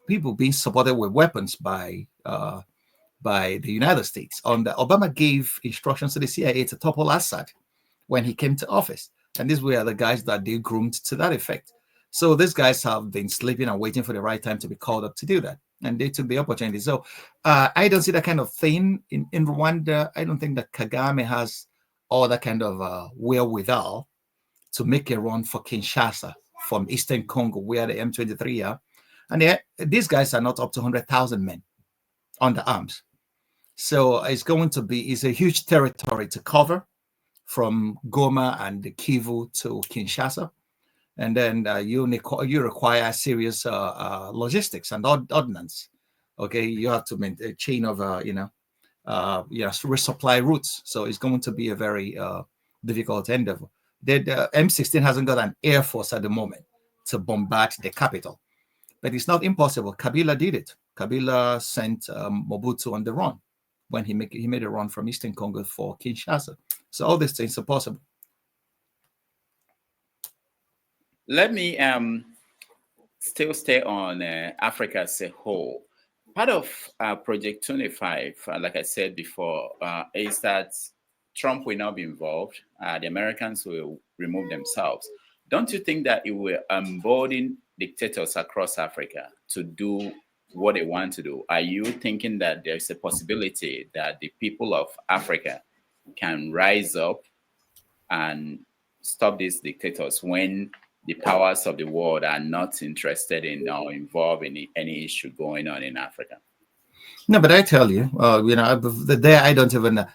people being supported with weapons by the United States. Obama gave instructions to the CIA to topple Assad when he came to office, and these were the guys that they groomed to that effect. So these guys have been sleeping and waiting for the right time to be called up to do that, and they took the opportunity. So I don't see that kind of thing in Rwanda. I don't think that Kagame has all that kind of wherewithal to make a run for Kinshasa from Eastern Congo, where the M23 are. And these guys are not up to 100,000 men under arms. So it's a huge territory to cover from Goma and Kivu to Kinshasa. And then you require serious logistics and ordnance. Okay, you have to maintain a chain of resupply routes. So it's going to be a very difficult endeavor. The M16 hasn't got an air force at the moment to bombard the capital, but it's not impossible. Kabila did it. Kabila sent Mobutu on the run when he made a run from Eastern Congo for Kinshasa. So all these things are possible. Let me still stay on Africa as a whole. Part of Project 25, like I said before, is that Trump will not be involved. The Americans will remove themselves. Don't you think that it will embolden dictators across Africa to do what they want to do? Are you thinking that there's a possibility that the people of Africa can rise up and stop these dictators when the powers of the world are not interested in or involved in any issue going on in Africa? No, but I tell you, the day I don't even know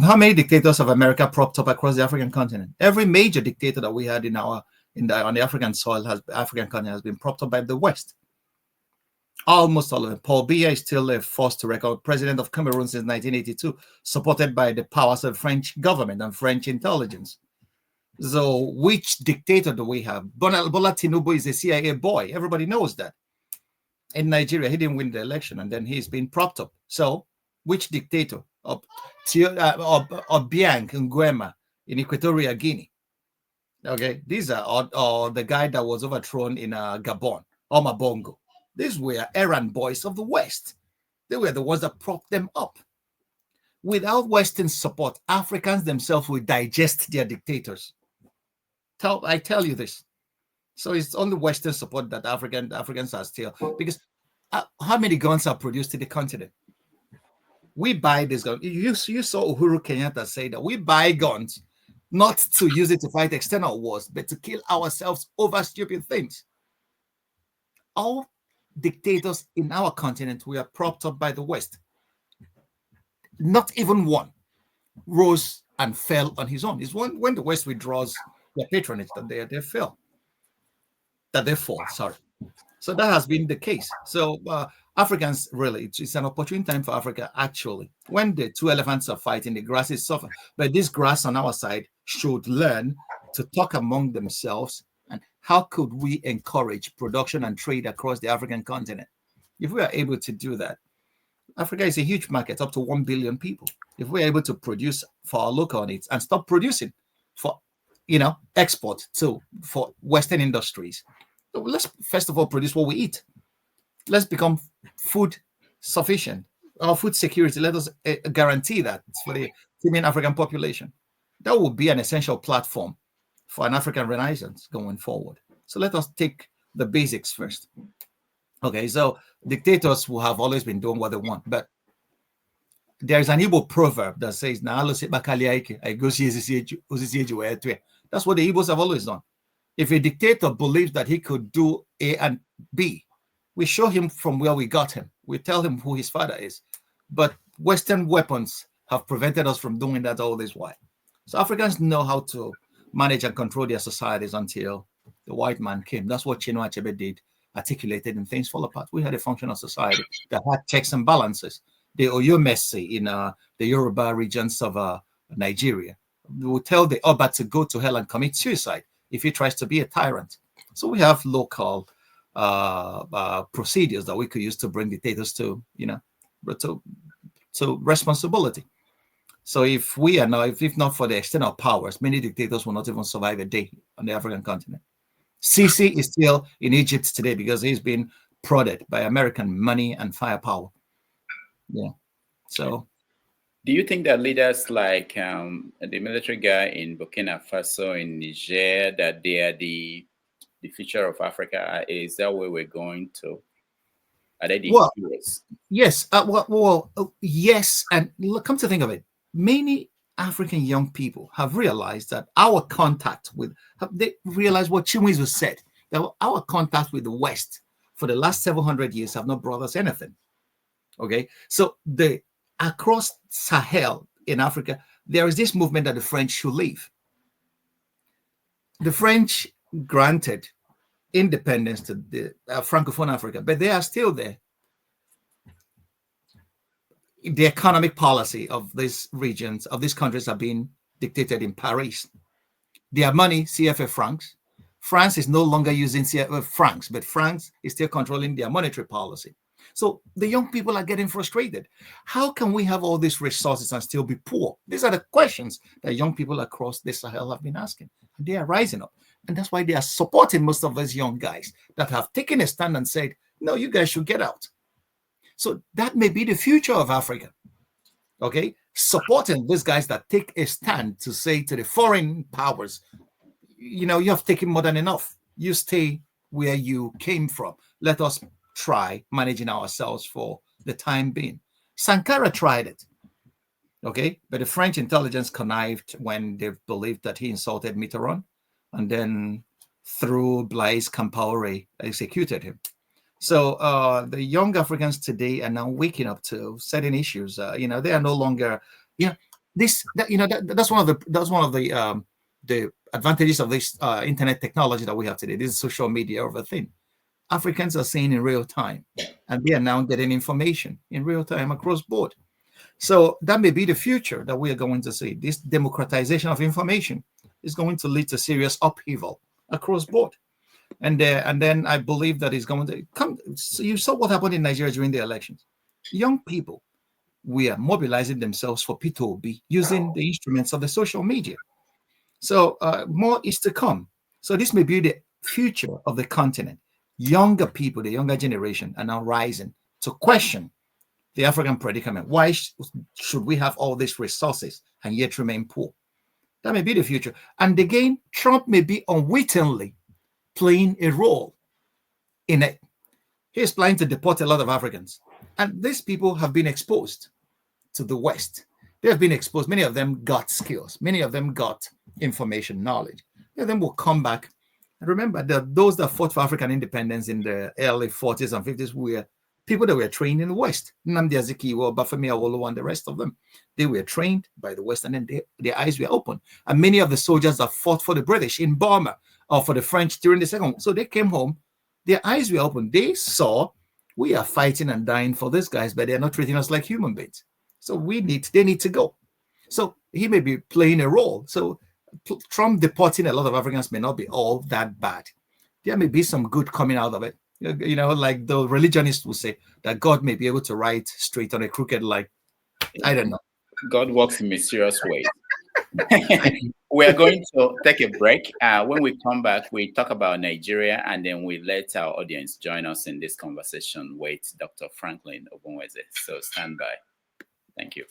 how many dictators of America propped up across the African continent. Every major dictator that we had on the African soil African continent has been propped up by the West. Almost all of them. Paul Biya is still a force to record, president of Cameroon since 1982, supported by the powers of French government and French intelligence. So which dictator do we have? Bola Tinubu is a CIA boy. Everybody knows that. In Nigeria, he didn't win the election, and then he's been propped up. So, which dictator? Obiang Nguema in Equatorial Guinea. Okay, these are or the guy that was overthrown in Gabon, Omar Bongo. These were errand boys of the West. They were the ones that propped them up. Without Western support, Africans themselves will digest their dictators. I tell you this. So it's only Western support that Africans are still, because how many guns are produced in the continent? We buy these guns. You saw Uhuru Kenyatta say that we buy guns not to use it to fight external wars, but to kill ourselves over stupid things. All dictators in our continent were propped up by the West. Not even one rose and fell on his own. It's when the West withdraws their patronage that they fell. That they fall, sorry. So that has been the case. So Africans, really, it's an opportune time for Africa, actually. When the two elephants are fighting, the grass is suffer. But this grass on our side should learn to talk among themselves. And how could we encourage production and trade across the African continent? If we are able to do that, Africa is a huge market, up to 1 billion people. If we're able to produce for our local needs and stop producing for export for Western industries. So let's first of all produce what we eat. Let's become food sufficient. Our food security, let us guarantee that for the Indian African population. That will be an essential platform for an African renaissance going forward. So let us take the basics first. Okay, so dictators will have always been doing what they want, but there's an Igbo proverb that says, that's what the Igbos have always done. If a dictator believes that he could do A and B, we show him from where we got him. We tell him who his father is. But Western weapons have prevented us from doing that all this while. So Africans know how to manage and control their societies until the white man came. That's what Chinua Achebe did, articulated, and things fall apart. We had a functional society that had checks and balances. The Oyomesi in the Yoruba regions of Nigeria will tell the Oba to go to hell and commit suicide if he tries to be a tyrant. So we have local procedures that we could use to bring dictators to responsibility. So if we are now, if not for the external powers, many dictators will not even survive a day on the African continent. Sisi is still in Egypt today because he's been prodded by American money and firepower. Yeah. So, do you think that leaders like the military guy in Burkina Faso, in Niger, that they are the future of Africa? Is that where we're going to? Are they the heroes? Yes. Yes. And look, come to think of it, many African young people have realized that our contact with, they realize what Chinwezu said, that our contact with the West for the last 700 years have not brought us anything. Okay. So across Sahel in Africa, there is this movement that the French should leave. The French granted independence to the Francophone Africa, but they are still there. The economic policy of these regions, of these countries, are being dictated in Paris. Their money, CFA francs. France is no longer using CFA francs, but France is still controlling their monetary policy. So the young people are getting frustrated. How can we have all these resources and still be poor? These are the questions that young people across the Sahel have been asking. And they are rising up. And that's why they are supporting most of those young guys that have taken a stand and said, no, you guys should get out. So that may be the future of Africa. Okay? supporting these guys that take a stand to say to the foreign powers, you know, you have taken more than enough. You stay where you came from. Let us try managing ourselves for the time being. Sankara tried it, okay? But the French intelligence connived when they believed that he insulted Mitterrand, and then through Blaise Compaoré executed him. So the young Africans today are now waking up to certain issues. You know, they are no longer, you know, that's one of the advantages of this internet technology that we have today. This is social media of a thing. Africans are seeing in real time, and they are now getting information in real time across board. So that may be the future that we are going to see. This democratization of information is going to lead to serious upheaval across board. And then I believe that it's going to come. So you saw what happened in Nigeria during the elections. Young people were mobilizing themselves for P2B using the instruments of the social media. So more is to come. So this may be the future of the continent. Younger people, the younger generation, are now rising to question the African predicament. Why should we have all these resources and yet remain poor? That may be the future. And again, Trump may be unwittingly playing a role in it. He's planning to deport a lot of Africans. And these people have been exposed to the West. They have been exposed. Many of them got skills. Many of them got information, knowledge. Many of them will come back. And remember that those that fought for African independence in the early 40s and 50s were people that were trained in the West. Nnamdi Azikiwe, Bafemi Awolowo, and the rest of them. They were trained by the West, and then their eyes were open. And many of the soldiers that fought for the British in Burma or for the French during the Second, so they came home, their eyes were open. They saw, we are fighting and dying for these guys, but they're not treating us like human beings. So they need to go. So he may be playing a role. So Trump deporting a lot of Africans may not be all that bad. There may be some good coming out of it. You know, like the religionists will say that God may be able to write straight on a crooked line. I don't know. God works in mysterious ways. We are going to take a break. When we come back, we talk about Nigeria, and then we let our audience join us in this conversation with Dr. Franklyne Ogbunwezeh. So stand by. Thank you.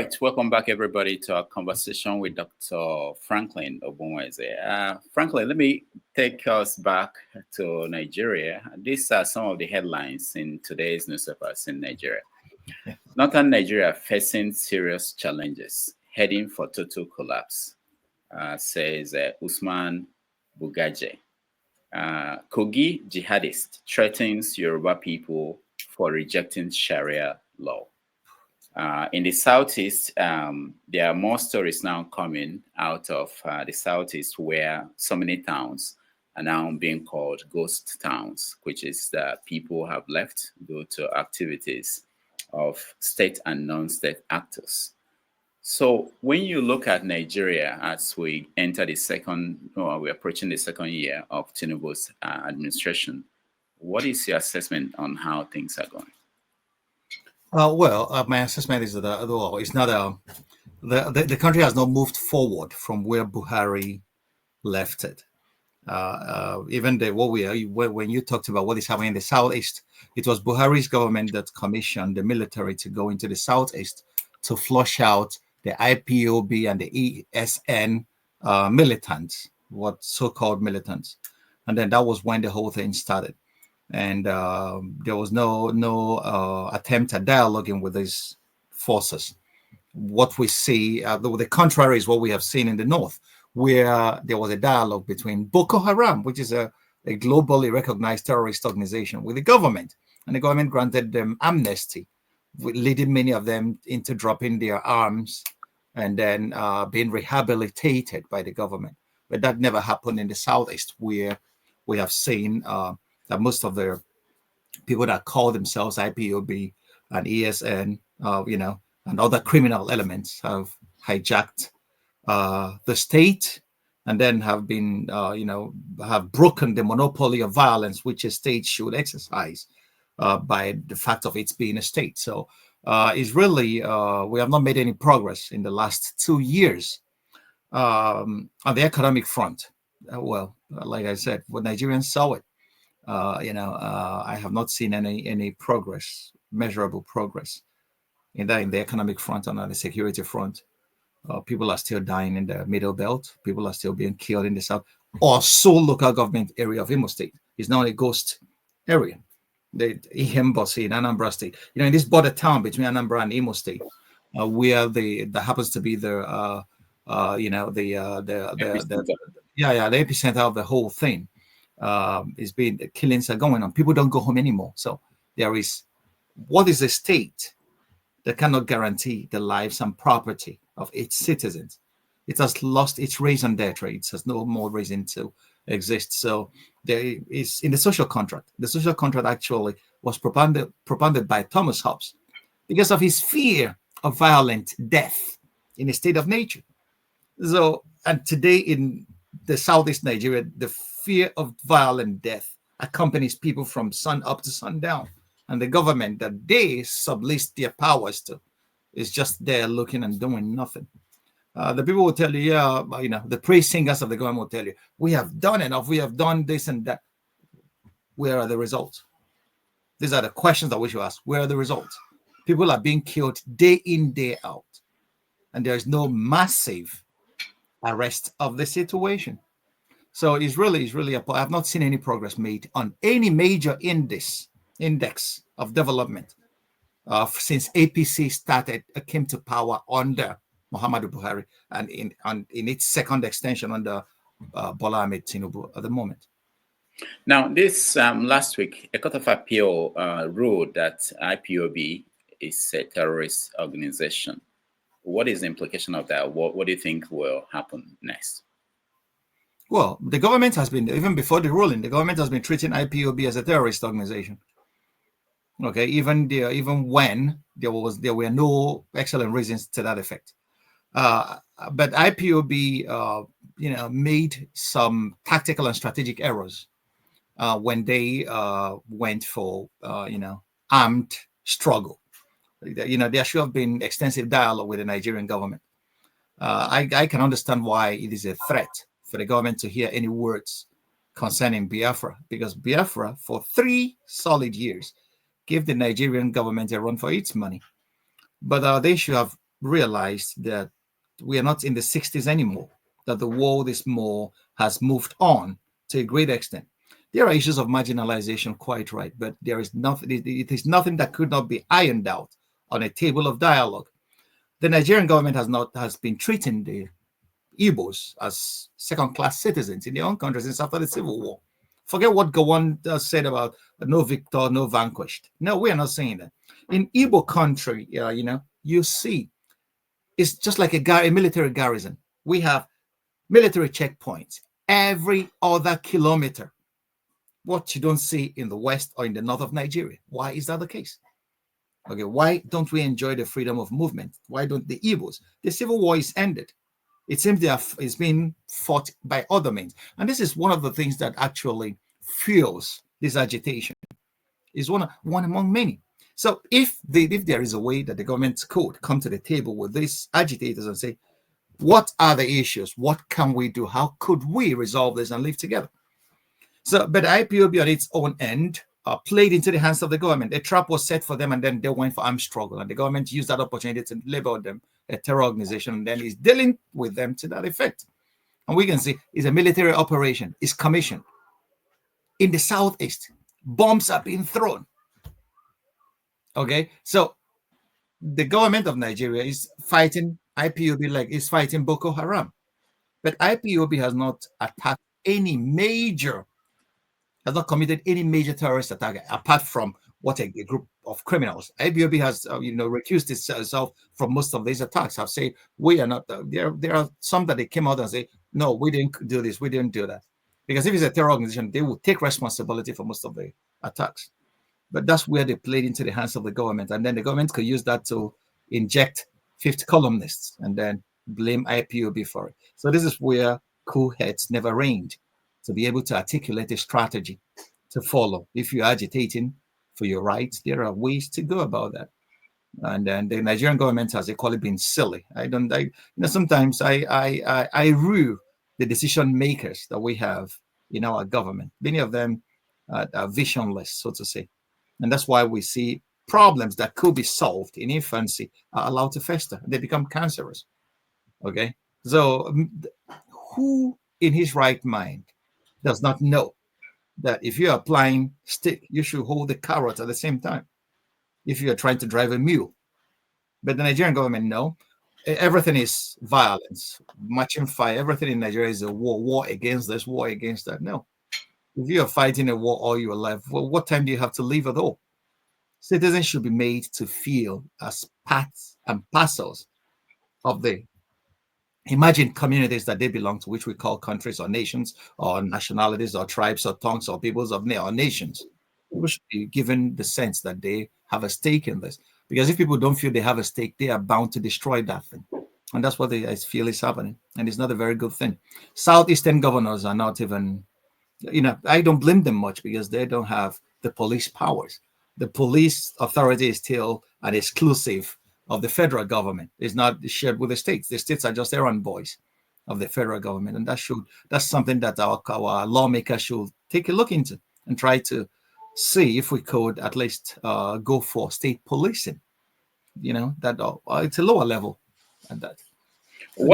right, welcome back everybody to our conversation with Dr. Franklyne Ogbunwezeh. Franklyne, let me take us back to Nigeria. These are some of the headlines in today's newspapers in Nigeria. Northern Nigeria facing serious challenges, heading for total collapse, says Usman Bugaje. Kogi jihadist threatens Yoruba people for rejecting Sharia law. In the Southeast, there are more stories now coming out of the Southeast where so many towns are now being called ghost towns, which is that people have left due to activities of state and non-state actors. So when you look at Nigeria as we enter we're approaching the second year of Tinubu's administration, what is your assessment on how things are going? My assessment is that it's not the country has not moved forward from where Buhari left it. Even when you talked about what is happening in the Southeast, it was Buhari's government that commissioned the military to go into the Southeast to flush out the IPOB and the ESN militants, what so-called militants, and then that was when the whole thing started. And there was no attempt at dialoguing with these forces. What we see, the contrary is what we have seen in the north, where there was a dialogue between Boko Haram, which is a globally recognized terrorist organization, with the government. And the government granted them amnesty, leading many of them into dropping their arms and then being rehabilitated by the government. But that never happened in the Southeast, where we have seen that most of the people that call themselves IPOB and ESN, and other criminal elements have hijacked the state and then have been, have broken the monopoly of violence which a state should exercise by the fact of its being a state. So it's really, we have not made any progress in the last 2 years on the economic front. Like I said, when Nigerians saw it, I have not seen any progress, measurable progress in the economic front and on the security front. People are still dying in the Middle Belt. People are still being killed in the South. Or Seoul local government area of Imo State is now a ghost area. The Ihembosi in Anambra State. In this border town between Anambra and Imo State, where that happens to be the epicenter of the whole thing. The killings are going on. People don't go home anymore. So what is a state that cannot guarantee the lives and property of its citizens? It has lost its raison d'etre. It has no more reason to exist. So there is in the social contract. The social contract actually was propounded by Thomas Hobbes because of his fear of violent death in a state of nature. So, and today in the Southeast Nigeria, the fear of violent death accompanies people from sun up to sundown. And the government that they sublease their powers to is just there looking and doing nothing. The people will tell you, the praise singers of the government will tell you, we have done enough, we have done this and that. Where are the results? These are the questions that we should ask. Where are the results? People are being killed day in, day out. And there is no massive arrest of the situation. So it's really, I have not seen any progress made on any major index of development since APC came to power under Muhammadu Buhari and in its second extension under Bola Ahmed Tinubu at the moment. Now, this last week, a court of appeal ruled that IPOB is a terrorist organization. What is the implication of that? What do you think will happen next? Well, the government has been, even before the ruling, the government has been treating IPOB as a terrorist organization. Okay, even when there were no excellent reasons to that effect. But IPOB, made some tactical and strategic errors when they went for, armed struggle. There should have been extensive dialogue with the Nigerian government. I can understand why it is a threat for the government to hear any words concerning Biafra, because Biafra, for 3 solid years, gave the Nigerian government a run for its money. But they should have realized that we are not in the 60s anymore, that the world has moved on to a great extent. There are issues of marginalization, quite right, but there is nothing, it is nothing that could not be ironed out on a table of dialogue. The Nigerian government has been treating the Igbos as second-class citizens in their own country since after the Civil War. Forget what Gowon said about no victor, no vanquished. No, we are not saying that. In Igbo country, you see, it's just like a military garrison. We have military checkpoints every other kilometer. What you don't see in the west or in the north of Nigeria. Why is that the case? Okay, why don't we enjoy the freedom of movement? Why don't the Igbos? The civil war is ended. It seems it's been fought by other means. And this is one of the things that actually fuels this agitation. Is one among many. So if there is a way that the government could come to the table with these agitators and say, what are the issues? What can we do? How could we resolve this and live together? So, but IPOB on its own end played into the hands of the government. A trap was set for them, and then they went for armed struggle. And the government used that opportunity to label them a terror organization, and then is dealing with them to that effect. And we can see it's a military operation. It's commissioned. In the southeast, bombs are being thrown. Okay, so the government of Nigeria is fighting IPOB like it's fighting Boko Haram. But IPOB has not attacked any major, has not committed any major terrorist attack apart from what a group of criminals. IPOB has, recused itself from most of these attacks. Have said we are not. There are some that they came out and say, no, we didn't do this, we didn't do that, because if it's a terror organization, they will take responsibility for most of the attacks. But that's where they played into the hands of the government, and then the government could use that to inject fifth columnists and then blame IPOB for it. So this is where cool heads never reigned, to be able to articulate a strategy to follow. If you're agitating for your rights, there are ways to go about that. And then the Nigerian government has equally been silly. Sometimes I rue the decision makers that we have in our government. Many of them are visionless, so to say. And that's why we see problems that could be solved in infancy are allowed to fester. They become cancerous. Okay. So who in his right mind does not know that if you're applying stick, you should hold the carrot at the same time if you're trying to drive a mule? But the Nigerian government, no. Everything is violence, matching fire. Everything in Nigeria is a war against this, war against that. No. If you're fighting a war all your life, well, what time do you have to leave at all? Citizens should be made to feel as parts and parcels of the imagined communities that they belong to, which we call countries or nations or nationalities or tribes or tongues or peoples of or nations. People should be given the sense that they have a stake in this. Because if people don't feel they have a stake, they are bound to destroy that thing. And that's what I feel is happening. And it's not a very good thing. Southeastern governors are not even, I don't blame them much because they don't have the police powers. The police authority is still an exclusive of the federal government. It's not shared with the states. The states are just errand boys of the federal government. And that's something that our lawmakers should take a look into and try to see if we could at least go for state policing. That it's a lower level at that. So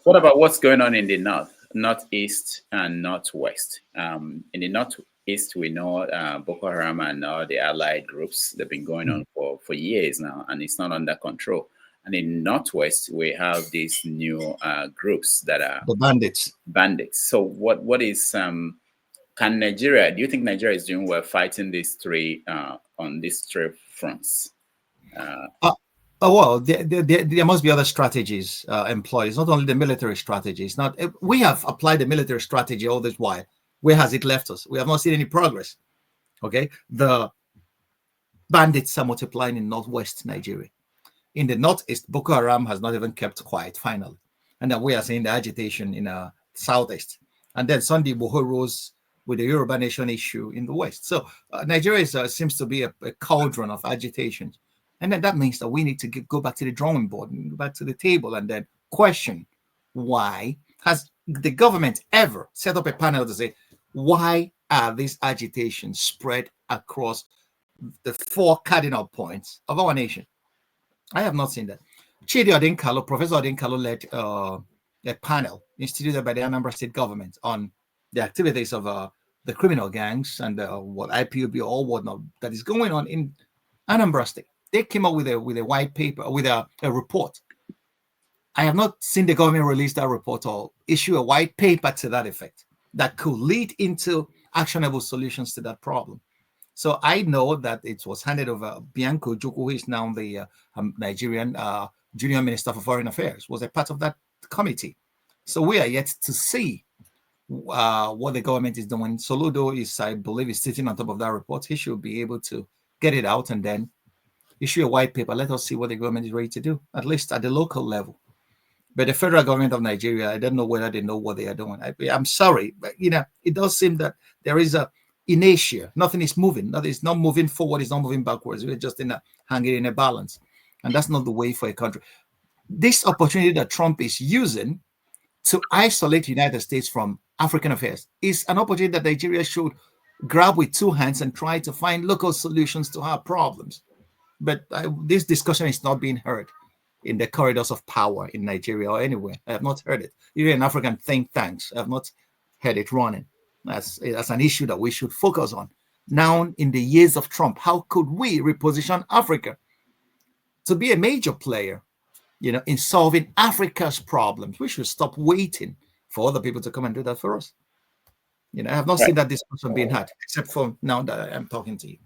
what about what's going on in the northeast and northwest? In the northeast, we know Boko Haram and all the allied groups, they've been going on for years now, and it's not under control. And in northwest, we have these new groups that are the bandits. So what is do you think Nigeria is doing well fighting these three on these three fronts? Well, there must be other strategies employed. It's not only the military strategy. It's not. We have applied the military strategy all this while. Where has it left us? We have not seen any progress. Okay, the bandits are multiplying in northwest Nigeria. In the northeast, Boko Haram has not even kept quiet. Finally, and then we are seeing the agitation in southeast. And then Sunday Igboho rose with the Yoruba nation issue in the west. So Nigeria seems to be a cauldron of agitation. And then that means that we need to go back to the drawing board and go back to the table and then question why has the government ever set up a panel to say, why are these agitations spread across the four cardinal points of our nation? I have not seen that. Chidi Odinkalo, Professor Odinkalo led a panel instituted by the Anambra State government on the activities of the criminal gangs and what IPOB or whatnot that is going on in Anambra State. They came up with a white paper, with a report. I have not seen the government release that report or issue a white paper to that effect that could lead into actionable solutions to that problem. So I know that it was handed over. Bianco Ojukwu, who is now the Nigerian Junior Minister for Foreign Affairs, was a part of that committee. So we are yet to see what the government is doing. Soludo is, I believe, is sitting on top of that report. He should be able to get it out and then issue a white paper. Let us see what the government is ready to do, at least at the local level. But the federal government of Nigeria, I don't know whether they know what they are doing. I'm sorry, but it does seem that there is a inertia. Nothing is moving. It's not moving forward. It's not moving backwards. We're just hanging in a balance, and that's not the way for a country. This opportunity that Trump is using to isolate the United States from African affairs is an opportunity that Nigeria should grab with two hands and try to find local solutions to our problems. But this discussion is not being heard in the corridors of power in Nigeria or anywhere. I have not heard it. Even in African think tanks, I have not heard it running. That's an issue that we should focus on. Now, in the years of Trump, how could we reposition Africa to be a major player, in solving Africa's problems? We should stop waiting for other people to come and do that for us. I have not seen that discussion being had, except for now that I'm talking to you.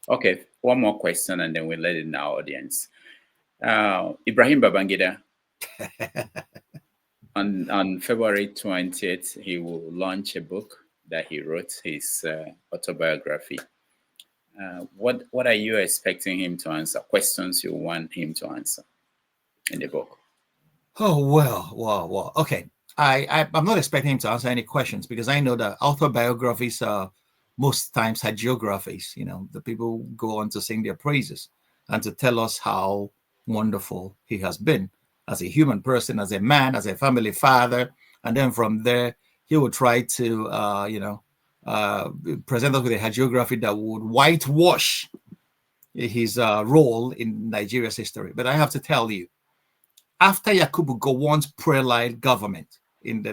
Okay, one more question, and then we'll let it in our audience. Ibrahim Babangida, on February 20th, he will launch a book that he wrote, his autobiography. What are you expecting him to answer? Questions you want him to answer in the book? Oh, well. Okay. I'm not expecting him to answer any questions because I know that autobiographies are most times hagiographies. The people go on to sing their praises and to tell us how wonderful he has been as a human person, as a man, as a family father. And then from there, he will try to, present us with a hagiography that would whitewash his role in Nigeria's history. But I have to tell you, after Yakubu Gowon's pre-allied government in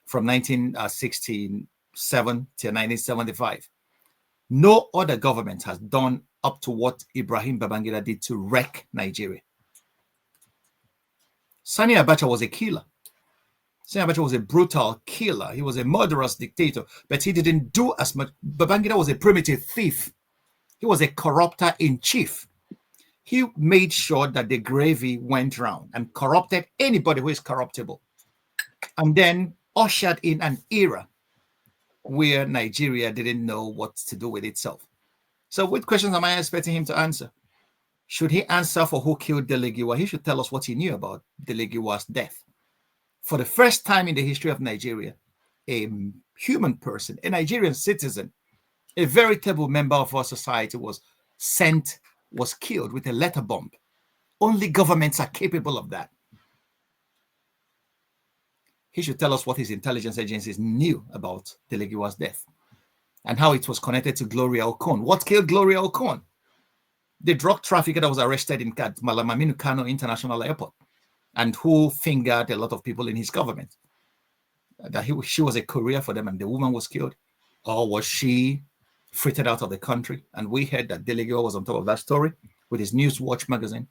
from 1967 to 1975, no other government has done up to what Ibrahim Babangida did to wreck Nigeria. Sani Abacha was a killer. Sani Abacha was a brutal killer. He was a murderous dictator, but he didn't do as much. Babangida was a primitive thief. He was a corrupter in chief. He made sure that the gravy went round and corrupted anybody who is corruptible, and then ushered in an era where Nigeria didn't know what to do with itself. So what questions am I expecting him to answer? Should he answer for who killed Delegiwa? He should tell us what he knew about Delegiwa's death. For the first time in the history of Nigeria, a human person, a Nigerian citizen, a veritable member of our society was killed with a letter bomb. Only governments are capable of that. He should tell us what his intelligence agencies knew about Delegiwa's death and how it was connected to Gloria Okon. What killed Gloria Okon? The drug trafficker that was arrested in Malam Aminu Kano International Airport and who fingered a lot of people in his government. That she was a courier for them and the woman was killed. Or was she frittered out of the country? And we heard that Delegiwa was on top of that story with his Newswatch magazine.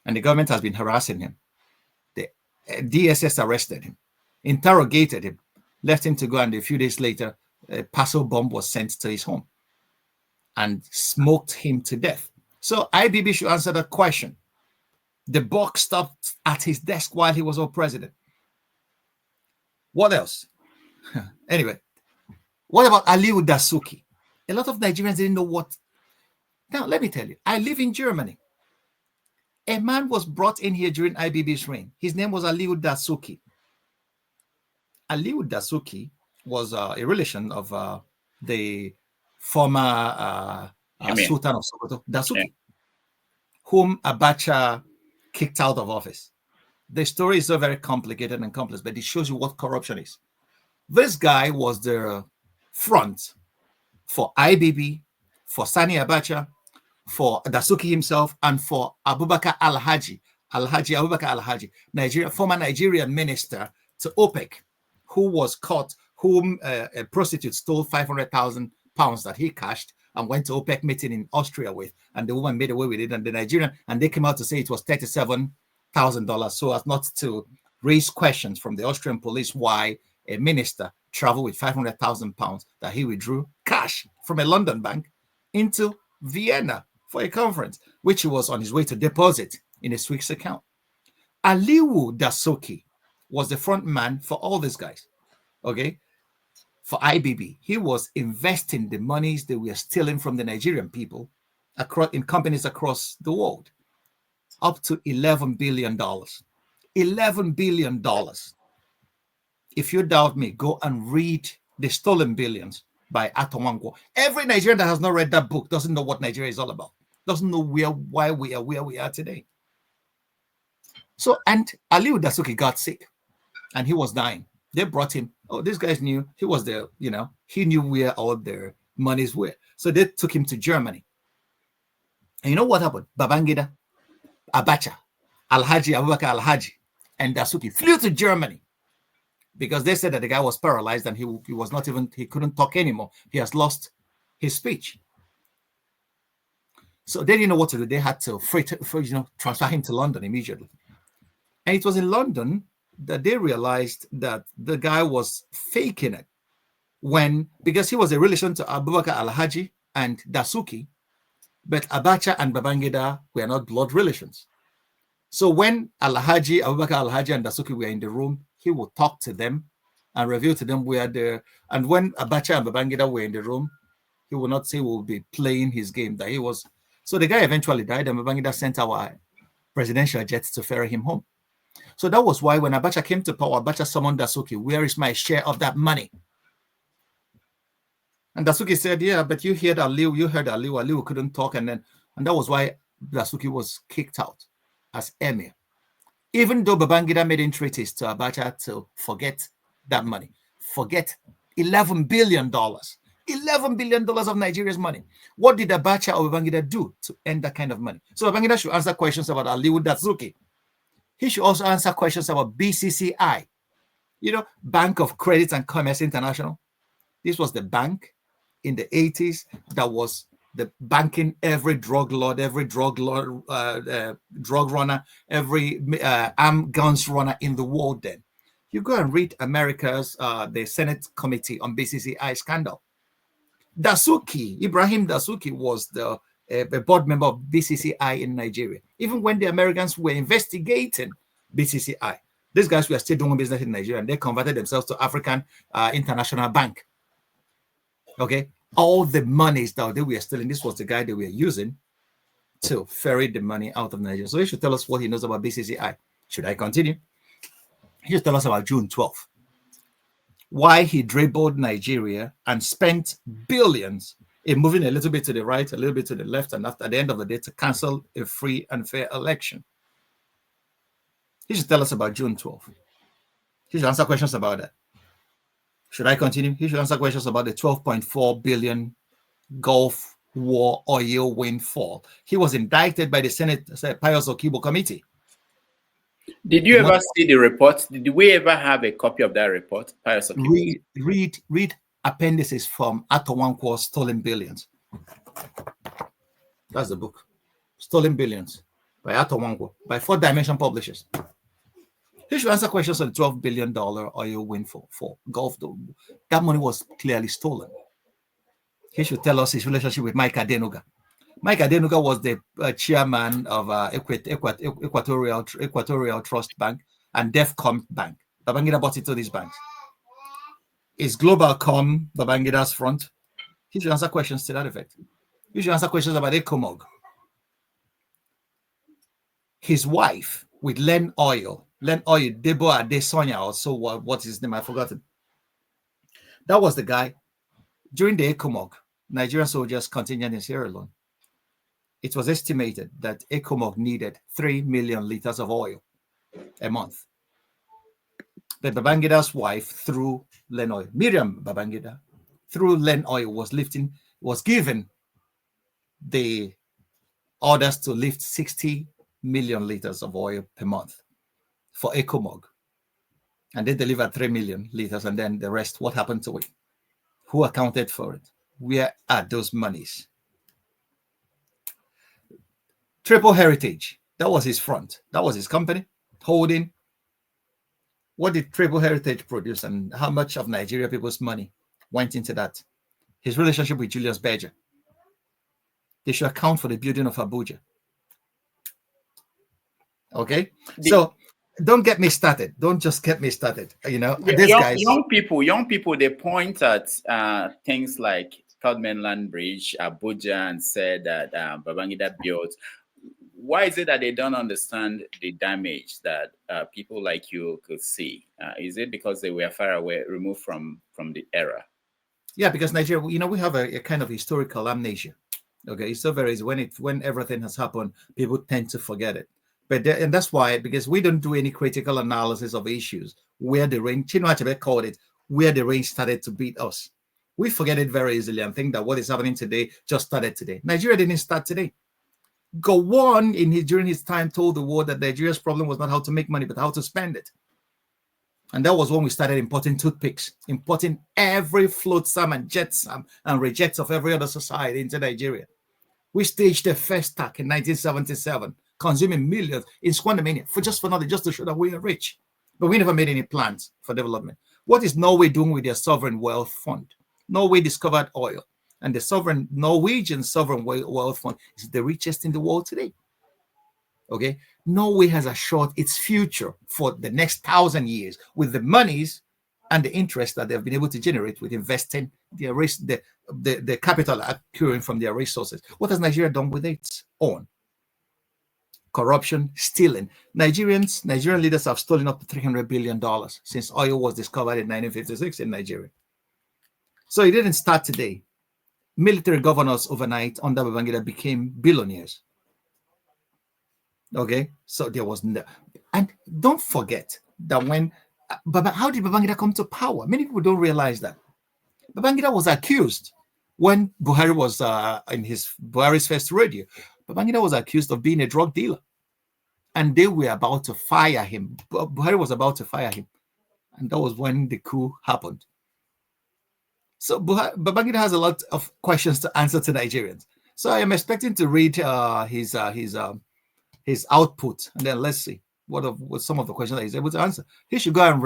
And the government has been harassing him. The DSS arrested him, interrogated him, left him to go, and a few days later, a parcel bomb was sent to his home and smoked him to death. So IBB should answer that question. The buck stopped at his desk while he was our president. What else? Anyway, what about Aliu Dasuki? A lot of Nigerians didn't know what. Now, let me tell you, I live in Germany. A man was brought in here during IBB's reign. His name was Aliu Dasuki. Aliu Dasuki was a relation of the former Sultan of Sokoto, Dasuki, whom Abacha kicked out of office. The story is so very complicated and complex, but it shows you what corruption is. This guy was the front for IBB, for Sani Abacha, for Dasuki himself and for Abubakar Alhaji Abubakar Alhaji, former Nigerian minister to OPEC, who was caught, whom a prostitute stole 500,000 pounds that he cashed and went to OPEC meeting in Austria with, and the woman made away with it, and the Nigerian, and they came out to say it was $37,000, so as not to raise questions from the Austrian police why a minister traveled with 500,000 pounds that he withdrew cash from a London bank into Vienna for a conference, which he was on his way to deposit in a Swiss account. Aliu Dasoki was the front man for all these guys, okay? For IBB, he was investing the monies they were stealing from the Nigerian people in companies across the world, up to $11 billion. $11 billion. If you doubt me, go and read The Stolen Billions by Okonkwo. Every Nigerian that has not read that book doesn't know what Nigeria is all about, doesn't know why we are where we are today. So, and Aliu Dasoki got sick and he was dying. They brought him. Oh, these guys knew he was there, he knew where all their monies were. So they took him to Germany. And you know what happened? Babangida, Abacha, Alhaji, Abubakar Alhaji, and Dasuki flew to Germany because they said that the guy was paralyzed and he was not even, he couldn't talk anymore. He has lost his speech. So they didn't know what to do. They had to transfer him to London immediately. And it was in London that they realized that the guy was faking it because he was a relation to Abubakar Alhaji and Dasuki, but Abacha and Babangida were not blood relations. So when Abubakar Alhaji and Dasuki were in the room, he would talk to them and reveal to them where they're, and when Abacha and Babangida were in the room, he would not say he will be playing his game, that he was. So the guy eventually died and Babangida sent our presidential jet to ferry him home. So that was why when Abacha came to power, Abacha summoned Dasuki, where is my share of that money? And Dasuki said, yeah, but you heard Aliu couldn't talk. And that was why Dasuki was kicked out as emir. Even though Babangida made entreaties to Abacha to forget that money, forget $11 billion. $11 billion of Nigeria's money. What did Abacha or Babangida do to end that kind of money? So Babangida should answer questions about Aliu Dasuki. He should also answer questions about BCCI, Bank of Credit and Commerce International. This was the bank in the 80s that was the banking every drug lord, every drug runner, every armed guns runner in the world then. You go and read America's, the Senate Committee on BCCI scandal. Ibrahim Dasuki was a board member of BCCI in Nigeria. Even when the Americans were investigating BCCI, these guys were still doing business in Nigeria and they converted themselves to African International Bank. Okay, all the monies that they were stealing, this was the guy they were using to ferry the money out of Nigeria. So he should tell us what he knows about BCCI. Should I continue? He should tell us about June 12th. Why he dribbled Nigeria and spent billions in moving a little bit to the right, a little bit to the left, and at the end of the day to cancel a free and fair election. He should tell us about June 12th. He should answer questions about that. Should I continue? He should answer questions about the 12.4 billion Gulf War oil windfall. He was indicted by the Senate Pius Okibo Committee. Did you ever see the report? Did we ever have a copy of that report? Pius Okibo? Read appendices from Okonkwo's Stolen Billions. That's the book. Stolen Billions by Okonkwo, by 4 Dimension Publishers. He should answer questions on the $12 billion oil windfall for Gulf. That money was clearly stolen. He should tell us his relationship with Mike Adenuga. Mike Adenuga was the chairman of Equatorial Trust Bank and DEFCON Bank. Babangida bought into these banks. Is Globalcom Babangida's front? He should answer questions to that effect. He should answer questions about ECOMOG. His wife with Len Oil, Debo Adesanya, also what's his name? I've forgotten. That was the guy. During the ECOMOG, Nigerian soldiers contingent in Sierra Leone, it was estimated that ECOMOG needed 3 million liters of oil a month. But Babangida's wife, through Len Oil, Miriam Babangida, through Len Oil, was given the orders to lift 60 million liters of oil per month for EcoMog. And they delivered 3 million liters, and then the rest, what happened to it? Who accounted for it? Where are those monies? Triple Heritage, that was his front. That was his company, holding. What did Triple Heritage produce, and how much of Nigeria people's money went into that? His relationship with Julius Berger. They should account for the building of Abuja. Okay? So don't get me started. Don't just get me started. You know, young people, they point at things like Third Mainland Bridge, Abuja, and said that Babangida built. Why is it that they don't understand the damage that people like you could see? Is it because they were far away, removed from the era? Yeah, because Nigeria, you know, we have a kind of historical amnesia. Okay, so very easy. When everything has happened, people tend to forget it. But and that's why, because we don't do any critical analysis of issues where the rain, Chinua Achebe called it, where the rain started to beat us. We forget it very easily and think that what is happening today just started today. Nigeria didn't start today. Gowon, during his time, told the world that Nigeria's problem was not how to make money, but how to spend it. And that was when we started importing toothpicks, importing every flotsam and jetsam and rejects of every other society into Nigeria. We staged the first attack in 1977, consuming millions in Squandermania for nothing, just to show that we are rich. But we never made any plans for development. What is Norway doing with their sovereign wealth fund? Norway discovered oil, and the Norwegian sovereign wealth fund is the richest in the world today. Okay, Norway has assured its future for the next 1,000 years with the monies and the interest that they've been able to generate with investing the capital accruing from their resources. What has Nigeria done with its own? Corruption, stealing. Nigerian leaders have stolen up to $300 billion since oil was discovered in 1956 in Nigeria. So it didn't start today. Military governors overnight under Babangida became billionaires. Okay, so there was no, and don't forget that when how did Babangida come to power? Many people don't realize that Babangida was accused when Buhari was in Buhari's first radio. Babangida was accused of being a drug dealer, and they were about to fire him. Buhari was about to fire him, and that was when the coup happened. So Babangida has a lot of questions to answer to Nigerians. So I am expecting to read his output, and then let's see what some of the questions that he's able to answer. He should go and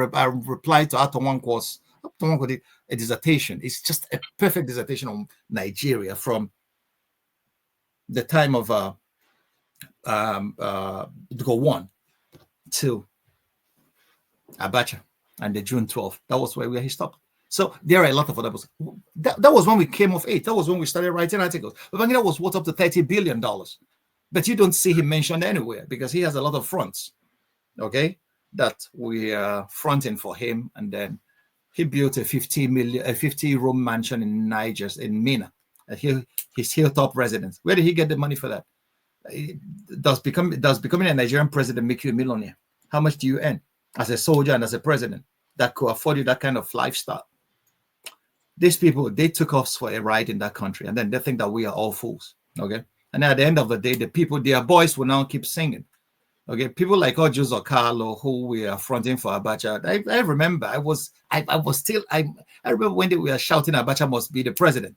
reply to Atowankwo's a dissertation. It's just a perfect dissertation on Nigeria from the time of Gowon to Abacha and the June 12th. That was where he stopped. So there are a lot of other books. That was when we came of age. That was when we started writing articles. Babangida was worth up to $30 billion. But you don't see him mentioned anywhere because he has a lot of fronts, okay, that we are fronting for him. And then he built a 50-room mansion in Niger, in Mina, his hilltop residence. Where did he get the money for that? Does becoming a Nigerian president make you a millionaire? How much do you earn as a soldier and as a president that could afford you that kind of lifestyle? These people, they took us for a ride in that country, and then they think that we are all fools, okay? And at the end of the day, the people, their voice will now keep singing. Okay, people like Ojus Okalo, who we are fronting for Abacha. I remember, I remember when they were shouting Abacha must be the president.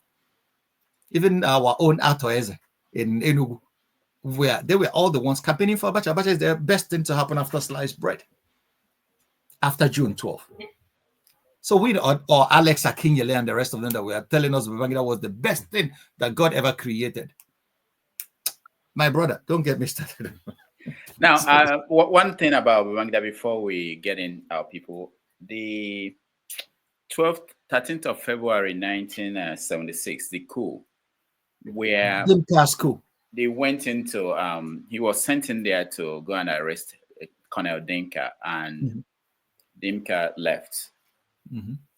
Even our own Atoeze in Enugu, where they were all the ones campaigning for Abacha. Abacha is the best thing to happen after sliced bread, after June 12th. So we, or Alex Akinyele and the rest of them that were telling us Babangida was the best thing that God ever created. My brother, don't get me started. Now, one thing about Babangida before we get in our people, the 13th of February 1976, the coup, where they went into, he was sent in there to go and arrest Colonel Dinka, and Dinka left.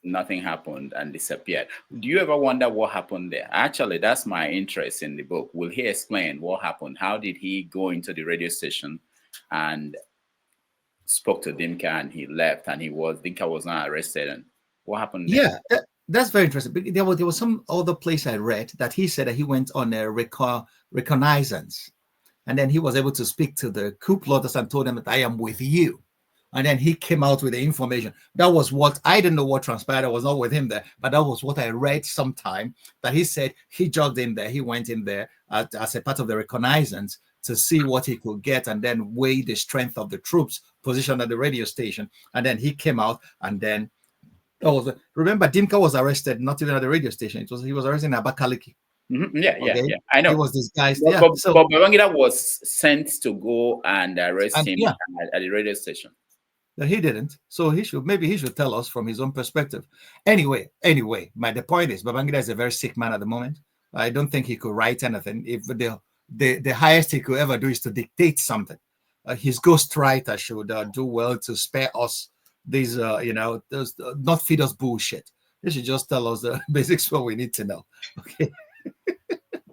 Nothing happened and disappeared. Do you ever wonder what happened there? Actually, that's my interest in the book. Will he explain what happened? How did he go into the radio station and spoke to Dinka and he left and Dinka was not arrested? And what happened there? Yeah, that's very interesting. There was some other place I read that he said that he went on a reconnaissance And then he was able to speak to the coup plotters and told them that I am with you. And then he came out with the information. That was what I didn't know what transpired. I was not with him there, but that was what I read sometime, that he said he jogged in there. He went in there as a part of the reconnaissance to see what he could get and then weigh the strength of the troops positioned at the radio station. And then he came out, and then remember, Dimka was arrested not even at the radio station. He was arrested in Abakaliki. Yeah. I know. He was disguised. But Babangida was sent to go and arrest him at the radio station. He didn't. So maybe he should tell us from his own perspective. Anyway, the point is Babangida is a very sick man at the moment. I don't think he could write anything. If the highest he could ever do is to dictate something. His ghostwriter should do well to spare us these, not feed us bullshit. They should just tell us the basics what we need to know. Okay.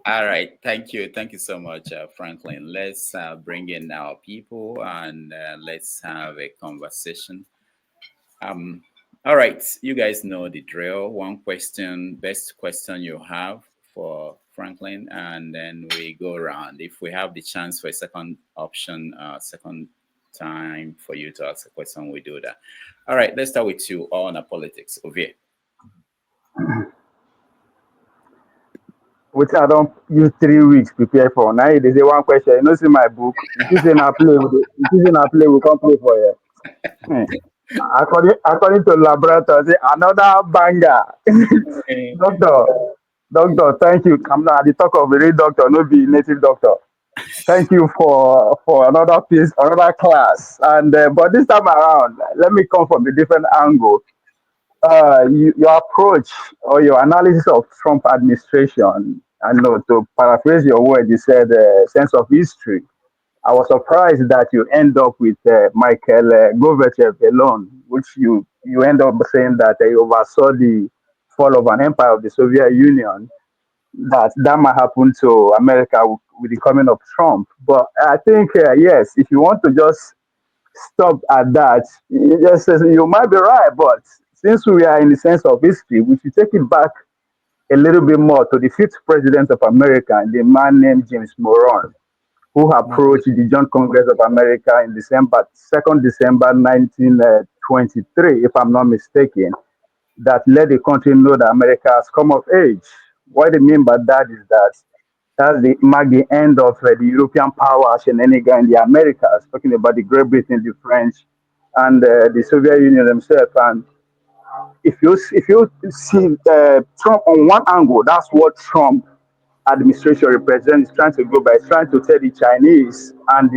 All right. Thank you so much, Franklyne. Let's bring in our people and let's have a conversation. All right. You guys know the drill. One question, best question you have for Franklyne, and then we go around. If we have the chance for a second option, second time for you to ask a question, we do that. All right. Let's start with you on politics. Ovie. Which I don't use 3 weeks prepare for. Now they say one question. You know, see my book. It is in a play. We can't play for you. According to laboratory, another banger. Doctor, thank you. I'm not the talk of a real doctor, no be native doctor. Thank you for another piece, another class. And but this time around, let me come from a different angle. Your approach or your analysis of Trump administration, I know to paraphrase your word, you said sense of history. I was surprised that you end up with Michael Gorbachev alone, which you end up saying that he oversaw the fall of an empire of the Soviet Union. That might happen to America with the coming of Trump. But I think yes, if you want to just stop at that, you might be right, but since we are in the sense of history, we should take it back a little bit more to the 5th president of America, the man named James Moran, who approached the Joint Congress of America in December 1923, if I'm not mistaken, that let the country know that America has come of age. What they mean by that is that mark the end of the European power shenanigan in the Americas, talking about the Great Britain, the French, and the Soviet Union themselves. And if you see Trump on one angle, that's what Trump administration represents. Trying to go by, trying to tell the Chinese and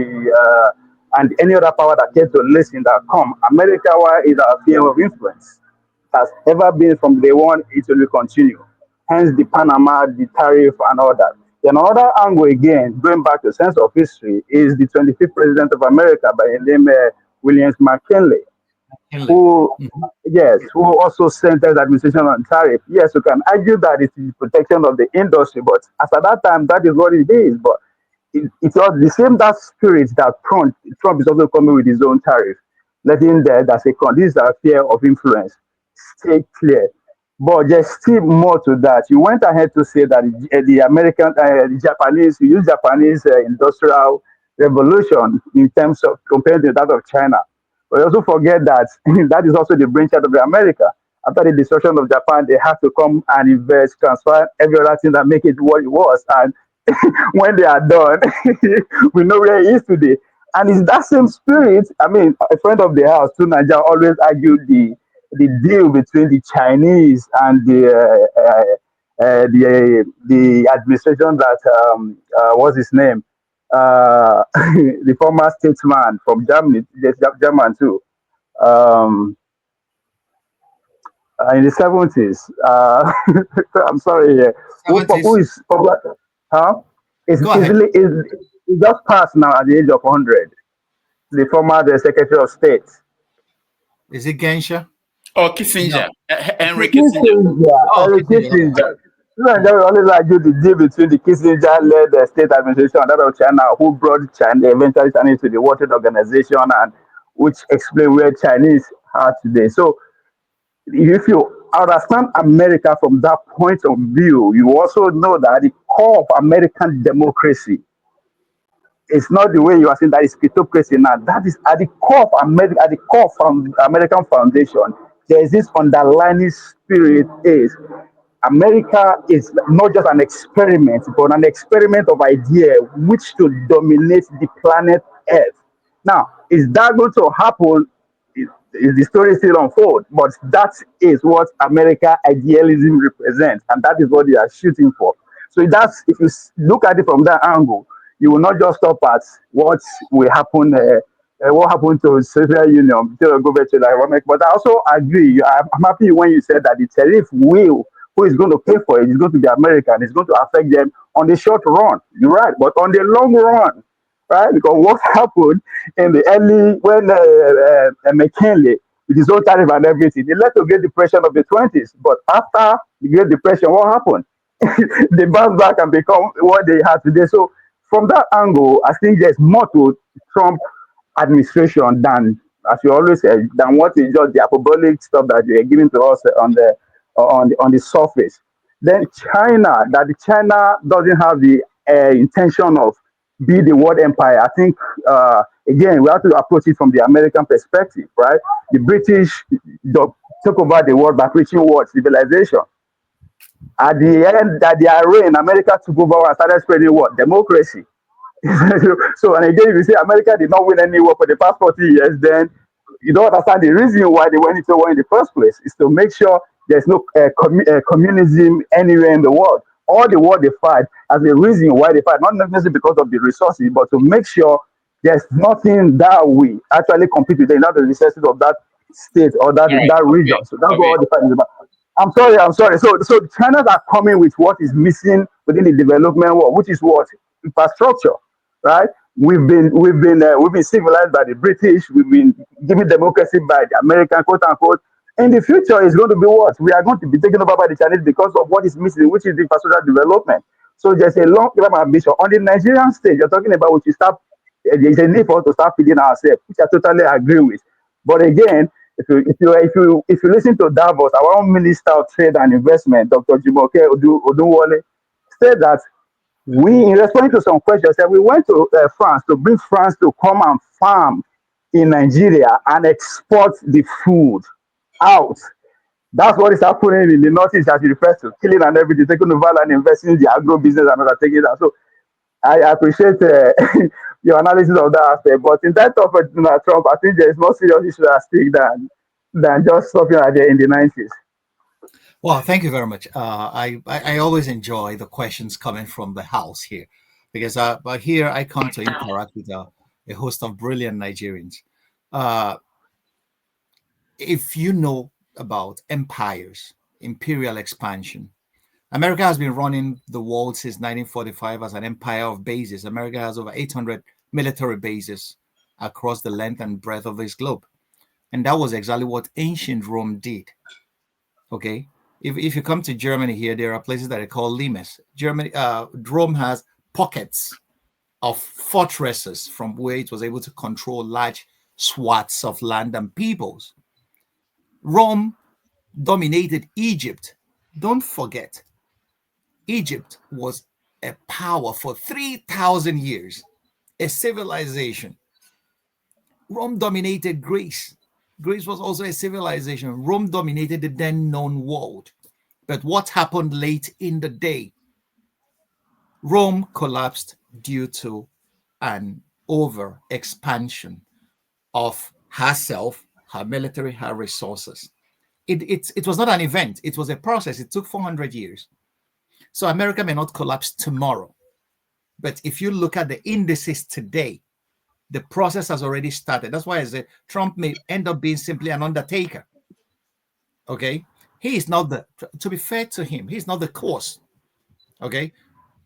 any other power that came to listen that come, America is our sphere of influence. Has ever been from day one, it will continue. Hence the Panama, the tariff, and all that. Then another angle again, going back to sense of history, is the 25th president of America by the name Williams McKinley, who also centered the administration on tariff. Yes, you can argue that it is protection of the industry, but as at that time, that is what it is. But it's all the same that spirit that Trump is also coming with his own tariff, letting that say this is a fear of influence. Stay clear. But there's still more to that. You went ahead to say that the American, the Japanese, you use Japanese industrial revolution in terms of compared to that of China. But you also forget that that is also the brainchild of America. After the destruction of Japan, they have to come and invest, transfer every other thing that make it what it was. And when they are done, we know where it is today. And it's that same spirit. I mean, a friend of the house, too, Nigeria, always argued the deal between the Chinese and the administration that what's his name, the former statesman from Germany, German too, in the 70s. I'm sorry, who is huh? It's just passed now at the age of 100. The former Secretary of State. Is it Genscher? Oh, Kissinger. No. Henry Kissinger. Henry Kissinger. We always argue the deal between the Kissinger-led state administration and that of China, who brought China eventually China into the World Trade Organization, and which explain where Chinese are today. So, if you understand America from that point of view, you also know that the core of American democracy It's not the way you are saying that is kleptocracy now. That is at the core of America, at the core from American foundation. There is this underlying spirit is America is not just an experiment, but an experiment of idea which to dominate the planet Earth. Now, is that going to happen? Is the story still unfold? But that is what America idealism represents, and that is what they are shooting for. So that's if you look at it from that angle, you will not just stop at what will happen. What happened to Soviet Union? To go back to the economic, but I also agree. I'm happy when you said that the tariff will, who is going to pay for it, is going to be American. It's going to affect them on the short run. You're right, but on the long run, right? Because what happened in the early when McKinley with his own tariff and everything, it led to Great Depression of the 20s. But after the Great Depression, what happened? They bounce back and become what they have today. So from that angle, I think there's more to Trump administration than, as you always say, than what is just the hyperbolic stuff that they are giving to us on the surface. Then China, that the China doesn't have the intention of be the world empire. I think again we have to approach it from the American perspective, right? The British took over the world by preaching what civilization. At the end, that their reign, America took over and started spreading what democracy. So, and again, if you say America did not win any war for the past 40 years, then you don't understand the reason why they went into war in the first place. Is to make sure there's no communism anywhere in the world. All the war they fight as a reason why they fight, not necessarily because of the resources, but to make sure there's nothing that we actually compete with, not the resources of that state or that All right. that region. Okay. So that's what Okay. all the fight is about. I'm sorry. So China's are coming with what is missing within the development world, which is what infrastructure, right? We've been civilized by the British. We've been given democracy by the American, quote unquote. In the future, it's going to be what we are going to be taken over by the Chinese because of what is missing, which is the infrastructure development. So there's a long-term ambition on the Nigerian stage. You're talking about which you start. There's a need for us to start feeding ourselves, which I totally agree with. But again, if you listen to Davos, our own Minister of Trade and Investment, Dr. Jumoke Odunwole, said that we, in responding to some questions, said we went to France to bring France to come and farm in Nigeria and export the food out. That's what is happening in the Northeast as you refer to killing and everything, taking over and investing in the agro business and other taking that. So I appreciate your analysis of that aspect. But in that of Donald Trump, I think there is more serious issue at stake than just something like that in the 90s. Well, thank you very much. I always enjoy the questions coming from the house here, because but here I come to interact with a host of brilliant Nigerians. If you know about empires, imperial expansion, America has been running the world since 1945 as an empire of bases. America has over 800 military bases across the length and breadth of this globe. And that was exactly what ancient Rome did. Okay. If you come to Germany here, there are places that are called limes. Rome has pockets of fortresses from where it was able to control large swaths of land and peoples. Rome dominated Egypt. Don't forget, Egypt was a power for 3,000 years, a civilization. Rome dominated Greece. Greece was also a civilization. Rome dominated the then known world. But what happened late in the day? Rome collapsed due to an over expansion of herself, her military, her resources. It was not an event, it was a process. It took 400 years. So America may not collapse tomorrow. But if you look at the indices today, the process has already started. That's why I say Trump may end up being simply an undertaker. Okay? He is not to be fair to him, he's not the cause. Okay?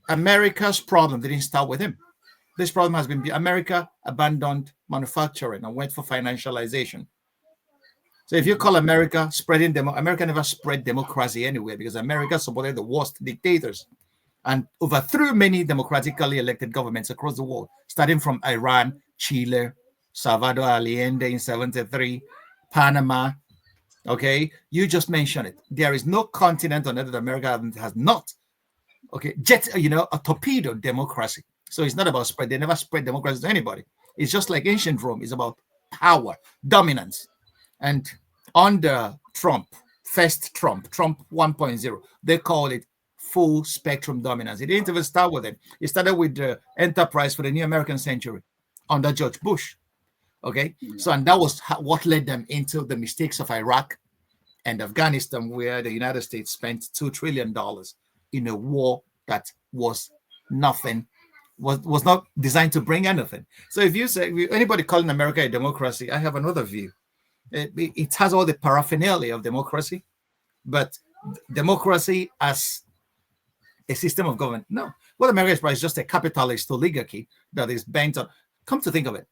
America's problem didn't start with him. This problem has been America abandoned manufacturing and went for financialization. So if you call America spreading America never spread democracy anywhere, because America supported the worst dictators and overthrew many democratically elected governments across the world, starting from Iran, Chile, Salvador Allende in 73, Panama. Okay, you just mentioned it. There is no continent on earth that America has not, a torpedo democracy. So it's not about spread. They never spread democracy to anybody. It's just like ancient Rome. It's about power, dominance. And under Trump, Trump 1.0, they call it full spectrum dominance. It didn't even start with it. It started with the enterprise for the new American century under George Bush. Okay. So, and that was what led them into the mistakes of Iraq and Afghanistan, where the United States spent $2 trillion in a war that was nothing, was not designed to bring anything. So if you say, anybody calling America a democracy, I have another view. It has all the paraphernalia of democracy, but democracy as a system of government, no. What America is just a capitalist oligarchy that is bent on. Come to think of it,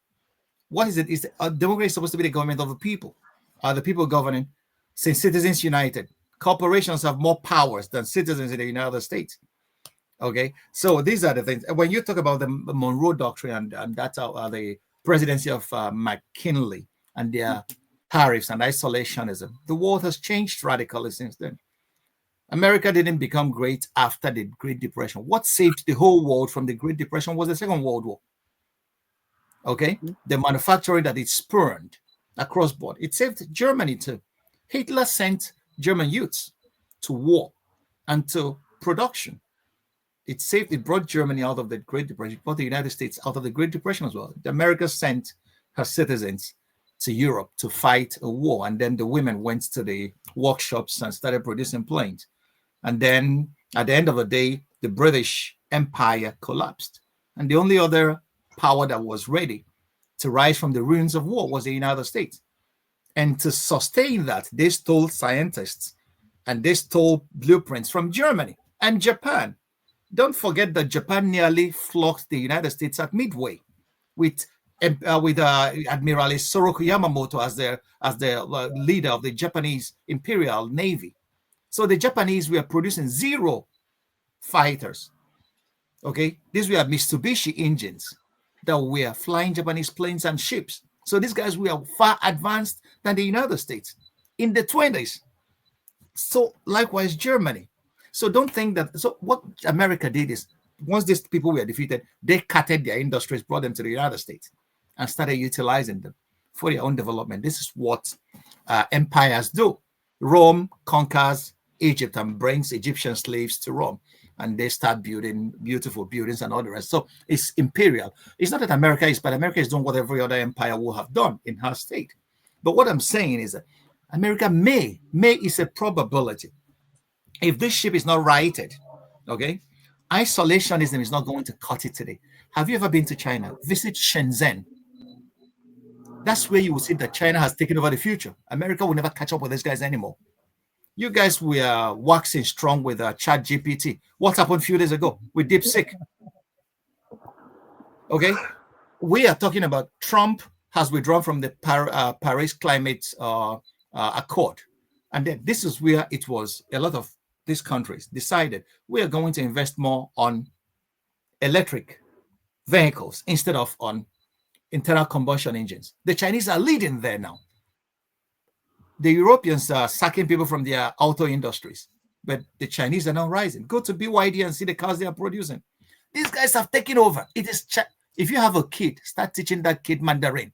what is it? Is democracy supposed to be the government of the people? Are the people governing? Since Citizens United, corporations have more powers than citizens in the United States. Okay, so these are the things. When you talk about the Monroe Doctrine and that's the presidency of McKinley and their tariffs and isolationism, the world has changed radically since then. America didn't become great after the Great Depression. What saved the whole world from the Great Depression was the Second World War. Okay, the manufacturing that it spurned across board. It saved Germany too. Hitler sent German youths to war and to production. It brought Germany out of the Great Depression, it brought the United States out of the Great Depression as well. America sent her citizens to Europe to fight a war, and then the women went to the workshops and started producing planes. And then at the end of the day, the British Empire collapsed. And the only other power that was ready to rise from the ruins of war was the United States. And to sustain that, they stole scientists and they stole blueprints from Germany and Japan. Don't forget that Japan nearly flogged the United States at Midway with Admiral Isoroku Yamamoto as the leader of the Japanese Imperial Navy. So the Japanese were producing 0 fighters. Okay, these were Mitsubishi engines that were flying Japanese planes and ships. So these guys were far advanced than the United States in the 20s. So likewise, Germany. So don't think that. So what America did is, once these people were defeated, they cutted their industries, brought them to the United States, and started utilizing them for their own development. This is what empires do. Rome conquers Egypt and brings Egyptian slaves to Rome, and they start building beautiful buildings and all the rest. So it's imperial. It's not that America is, but America is doing what every other empire would have done in her state. But what I'm saying is that America may is a probability. If this ship is not righted, okay, isolationism is not going to cut it today. Have you ever been to China? Visit Shenzhen. That's where you will see that China has taken over the future. America will never catch up with these guys anymore. You guys were waxing strong with ChatGPT. What happened a few days ago with DeepSeek? Okay, we are talking about Trump has withdrawn from the Paris Climate Accord. And then this is where it was a lot of these countries decided we are going to invest more on electric vehicles instead of on internal combustion engines. The Chinese are leading there now. The Europeans are sacking people from their auto industries, but the Chinese are now rising. Go to BYD and see the cars they are producing. These guys have taken over. It is if you have a kid, start teaching that kid Mandarin.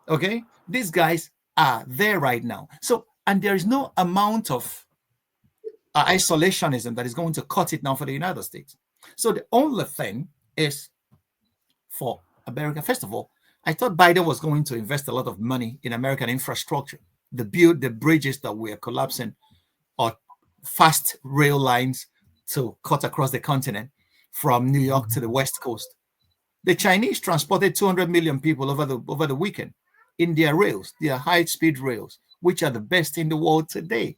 Okay, these guys are there right now. So, and there is no amount of isolationism that is going to cut it now for the United States. So the only thing is for America. First of all, I thought Biden was going to invest a lot of money in American infrastructure, build the bridges that we are collapsing, or fast rail lines to cut across the continent from New York to the West Coast. The Chinese transported 200 million people over the weekend in their rails, their high-speed rails, which are the best in the world today.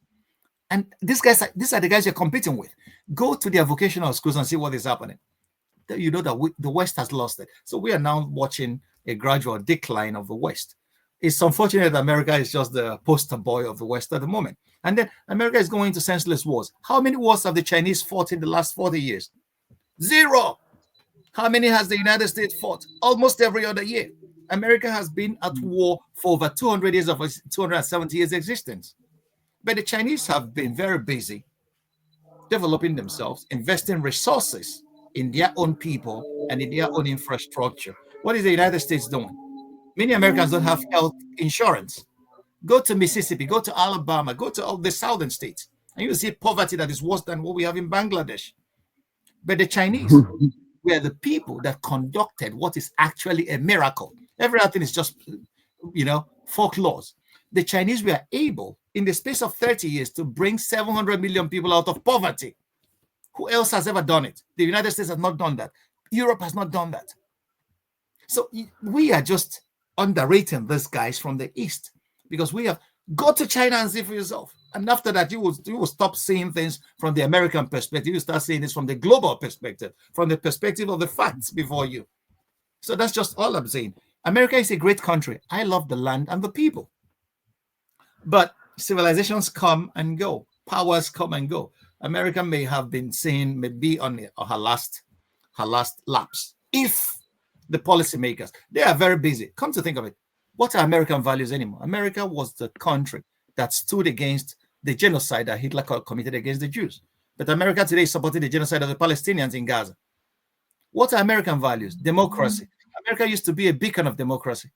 And these are the guys you're competing with. Go to their vocational schools and see what is happening. You know that the West has lost it. So we are now watching a gradual decline of the West. It's unfortunate that America is just the poster boy of the West at the moment. And then America is going into senseless wars. How many wars have the Chinese fought in the last 40 years? 0. How many has the United States fought? Almost every other year. America has been at war for over 200 years of its 270 years existence. But the Chinese have been very busy developing themselves, investing resources in their own people and in their own infrastructure. What is the United States doing? Many Americans don't have health insurance. Go to Mississippi, go to Alabama, go to all the southern states, and you see poverty that is worse than what we have in Bangladesh. But the Chinese were the people that conducted what is actually a miracle. Everything is just, folklore. The Chinese were able, in the space of 30 years, to bring 700 million people out of poverty. Who else has ever done it? The United States has not done that. Europe has not done that. So we are just underrating these guys from the East, because we have go to China and see for yourself. And after that, you will stop seeing things from the American perspective. You start seeing this from the global perspective, from the perspective of the facts before you. So that's just all I'm saying. America is a great country. I love the land and the people. But civilizations come and go. Powers come and go. America may have been seen, maybe on her last lapse. If the policymakers, they are very busy. Come to think of it, what are American values anymore? America was the country that stood against the genocide that Hitler committed against the Jews. But America today is supporting the genocide of the Palestinians in Gaza. What are American values? Democracy. America used to be a beacon of democracy.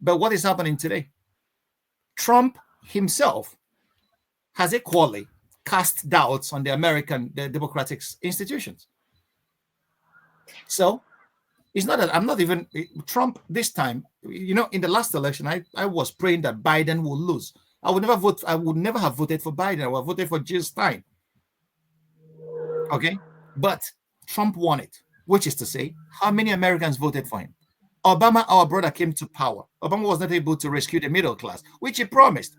But what is happening today? Trump himself has equally cast doubts on the democratic institutions. So it's not that I'm not even Trump this time. In the last election, I was praying that Biden will lose. I would never have voted for Biden. I would have voted for Jill Stein. Okay, but Trump won it, which is to say, how many Americans voted for him? Obama, our brother, came to power. Obama was not able to rescue the middle class, which he promised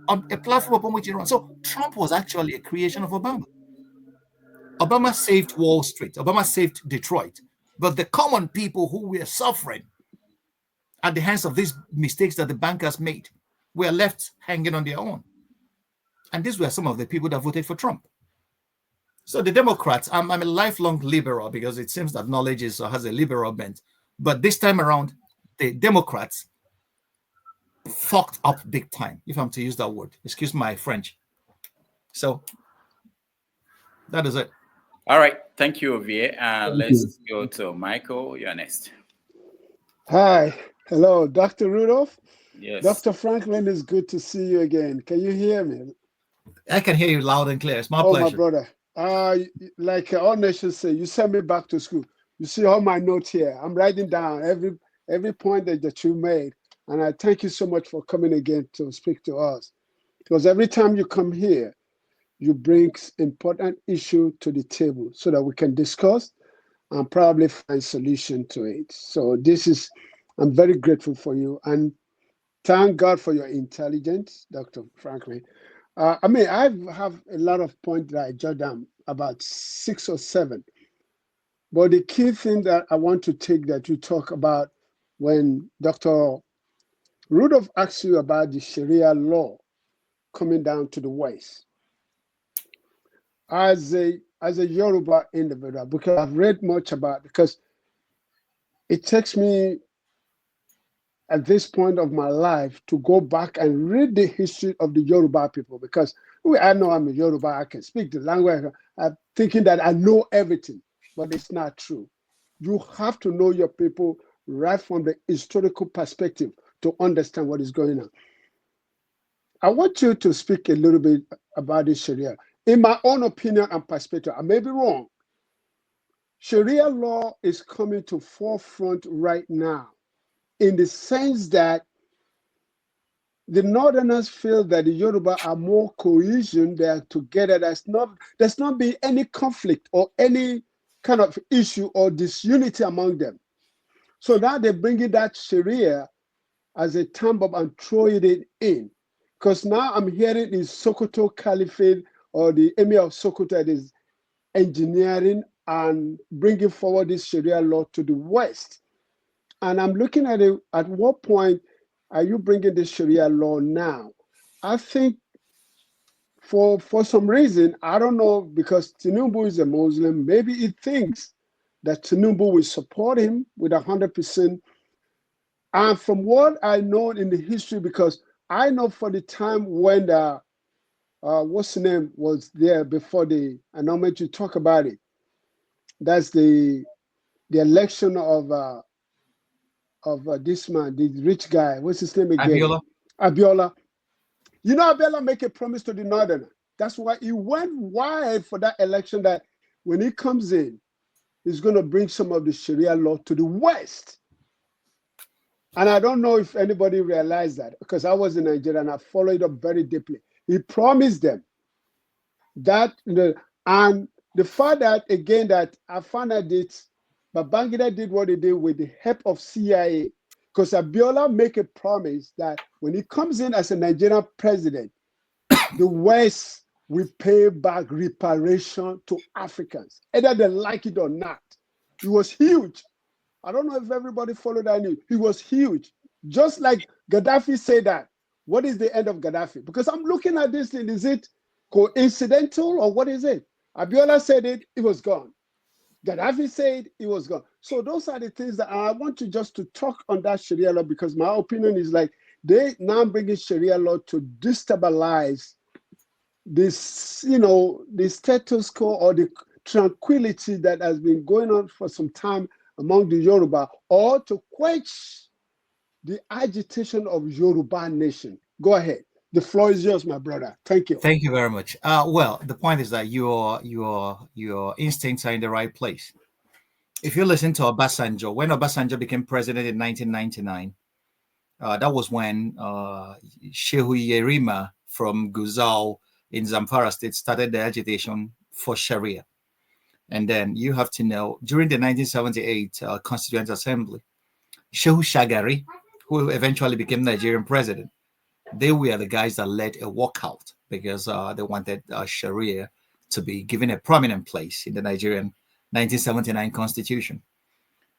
on a platform upon which he ran. So Trump was actually a creation of Obama. Obama saved Wall Street. Obama saved Detroit. But the common people who were suffering at the hands of these mistakes that the bankers made were left hanging on their own. And these were some of the people that voted for Trump. So the Democrats, I'm a lifelong liberal because it seems that knowledge has a liberal bent. But this time around, the Democrats fucked up big time, if I'm to use that word. Excuse my French. So that is it. All right. Thank you, Ovie. Let's go to Michael. You're next. Hi. Hello, Dr. Rudolph. Yes. Dr. Franklyne, it's good to see you again. Can you hear me? I can hear you loud and clear. It's my pleasure. My brother. Like all nations say, you send me back to school. You see all my notes here. I'm writing down every point that you made. And I thank you so much for coming again to speak to us. Because every time you come here, you bring important issue to the table so that we can discuss and probably find solution to it. So I'm very grateful for you. And thank God for your intelligence, Dr. Franklyne. I have a lot of points that I jot down, about 6 or 7. But the key thing that I want to take that you talk about when Dr. Rudolph asked you about the Sharia law coming down to the West. As a Yoruba individual, because I've read much about it, because it takes me at this point of my life to go back and read the history of the Yoruba people, because I know I'm a Yoruba, I can speak the language, I'm thinking that I know everything, but it's not true. You have to know your people right from the historical perspective to understand what is going on. I want you to speak a little bit about this Sharia. In my own opinion and perspective, I may be wrong. Sharia law is coming to forefront right now in the sense that the Northerners feel that the Yoruba are more cohesion, they are together. There's not been any conflict or any kind of issue or disunity among them. So now they're bringing that Sharia as a thumb up and throwing it in. Because now I'm hearing the Sokoto Caliphate or the Emir of Sokoto that is engineering and bringing forward this Sharia law to the West. And I'm looking at it, at what point are you bringing the Sharia law now? I think for some reason, I don't know, because Tinubu is a Muslim, maybe he thinks that Tinubu will support him with 100%. And from what I know in the history, because I know for the time when what's the name was there before the announcement, you talk about it. That's the election of this man, the rich guy. What's his name again? Abiola. Abiola. You know, Abiola make a promise to the Northern. That's why he went wide for that election, that when he comes in, he's going to bring some of the Sharia law to the West. And I don't know if anybody realized that, because I was in Nigeria and I followed up very deeply. He promised them that, and the fact that, again, that I found out that Babangida did what he did with the help of CIA, because Abiola make a promise that when he comes in as a Nigerian president, the West will pay back reparation to Africans, either they like it or not. It was huge. I don't know if everybody followed that news. It was huge. Just like Gaddafi said that. What is the end of Gaddafi? Because I'm looking at this thing. Is it coincidental or what is it? Abiola said it, it was gone. Gaddafi said it was gone. So those are the things that I want to just to talk on that Sharia law, because my opinion is like they now bringing Sharia law to destabilize this, the status quo or the tranquility that has been going on for some time among the Yoruba, or to quench the agitation of Yoruba nation. Go ahead. The floor is yours, my brother. Thank you. Thank you very much. Well, the point is that your instincts are in the right place. If you listen to Obasanjo, when Obasanjo became president in 1999, that was when Shehu Yerima from Guzau in Zamfara state started the agitation for Sharia. And then you have to know, during the 1978 Constituent Assembly, Shehu Shagari, who eventually became Nigerian president, they were the guys that led a walkout because they wanted Sharia to be given a prominent place in the Nigerian 1979 Constitution.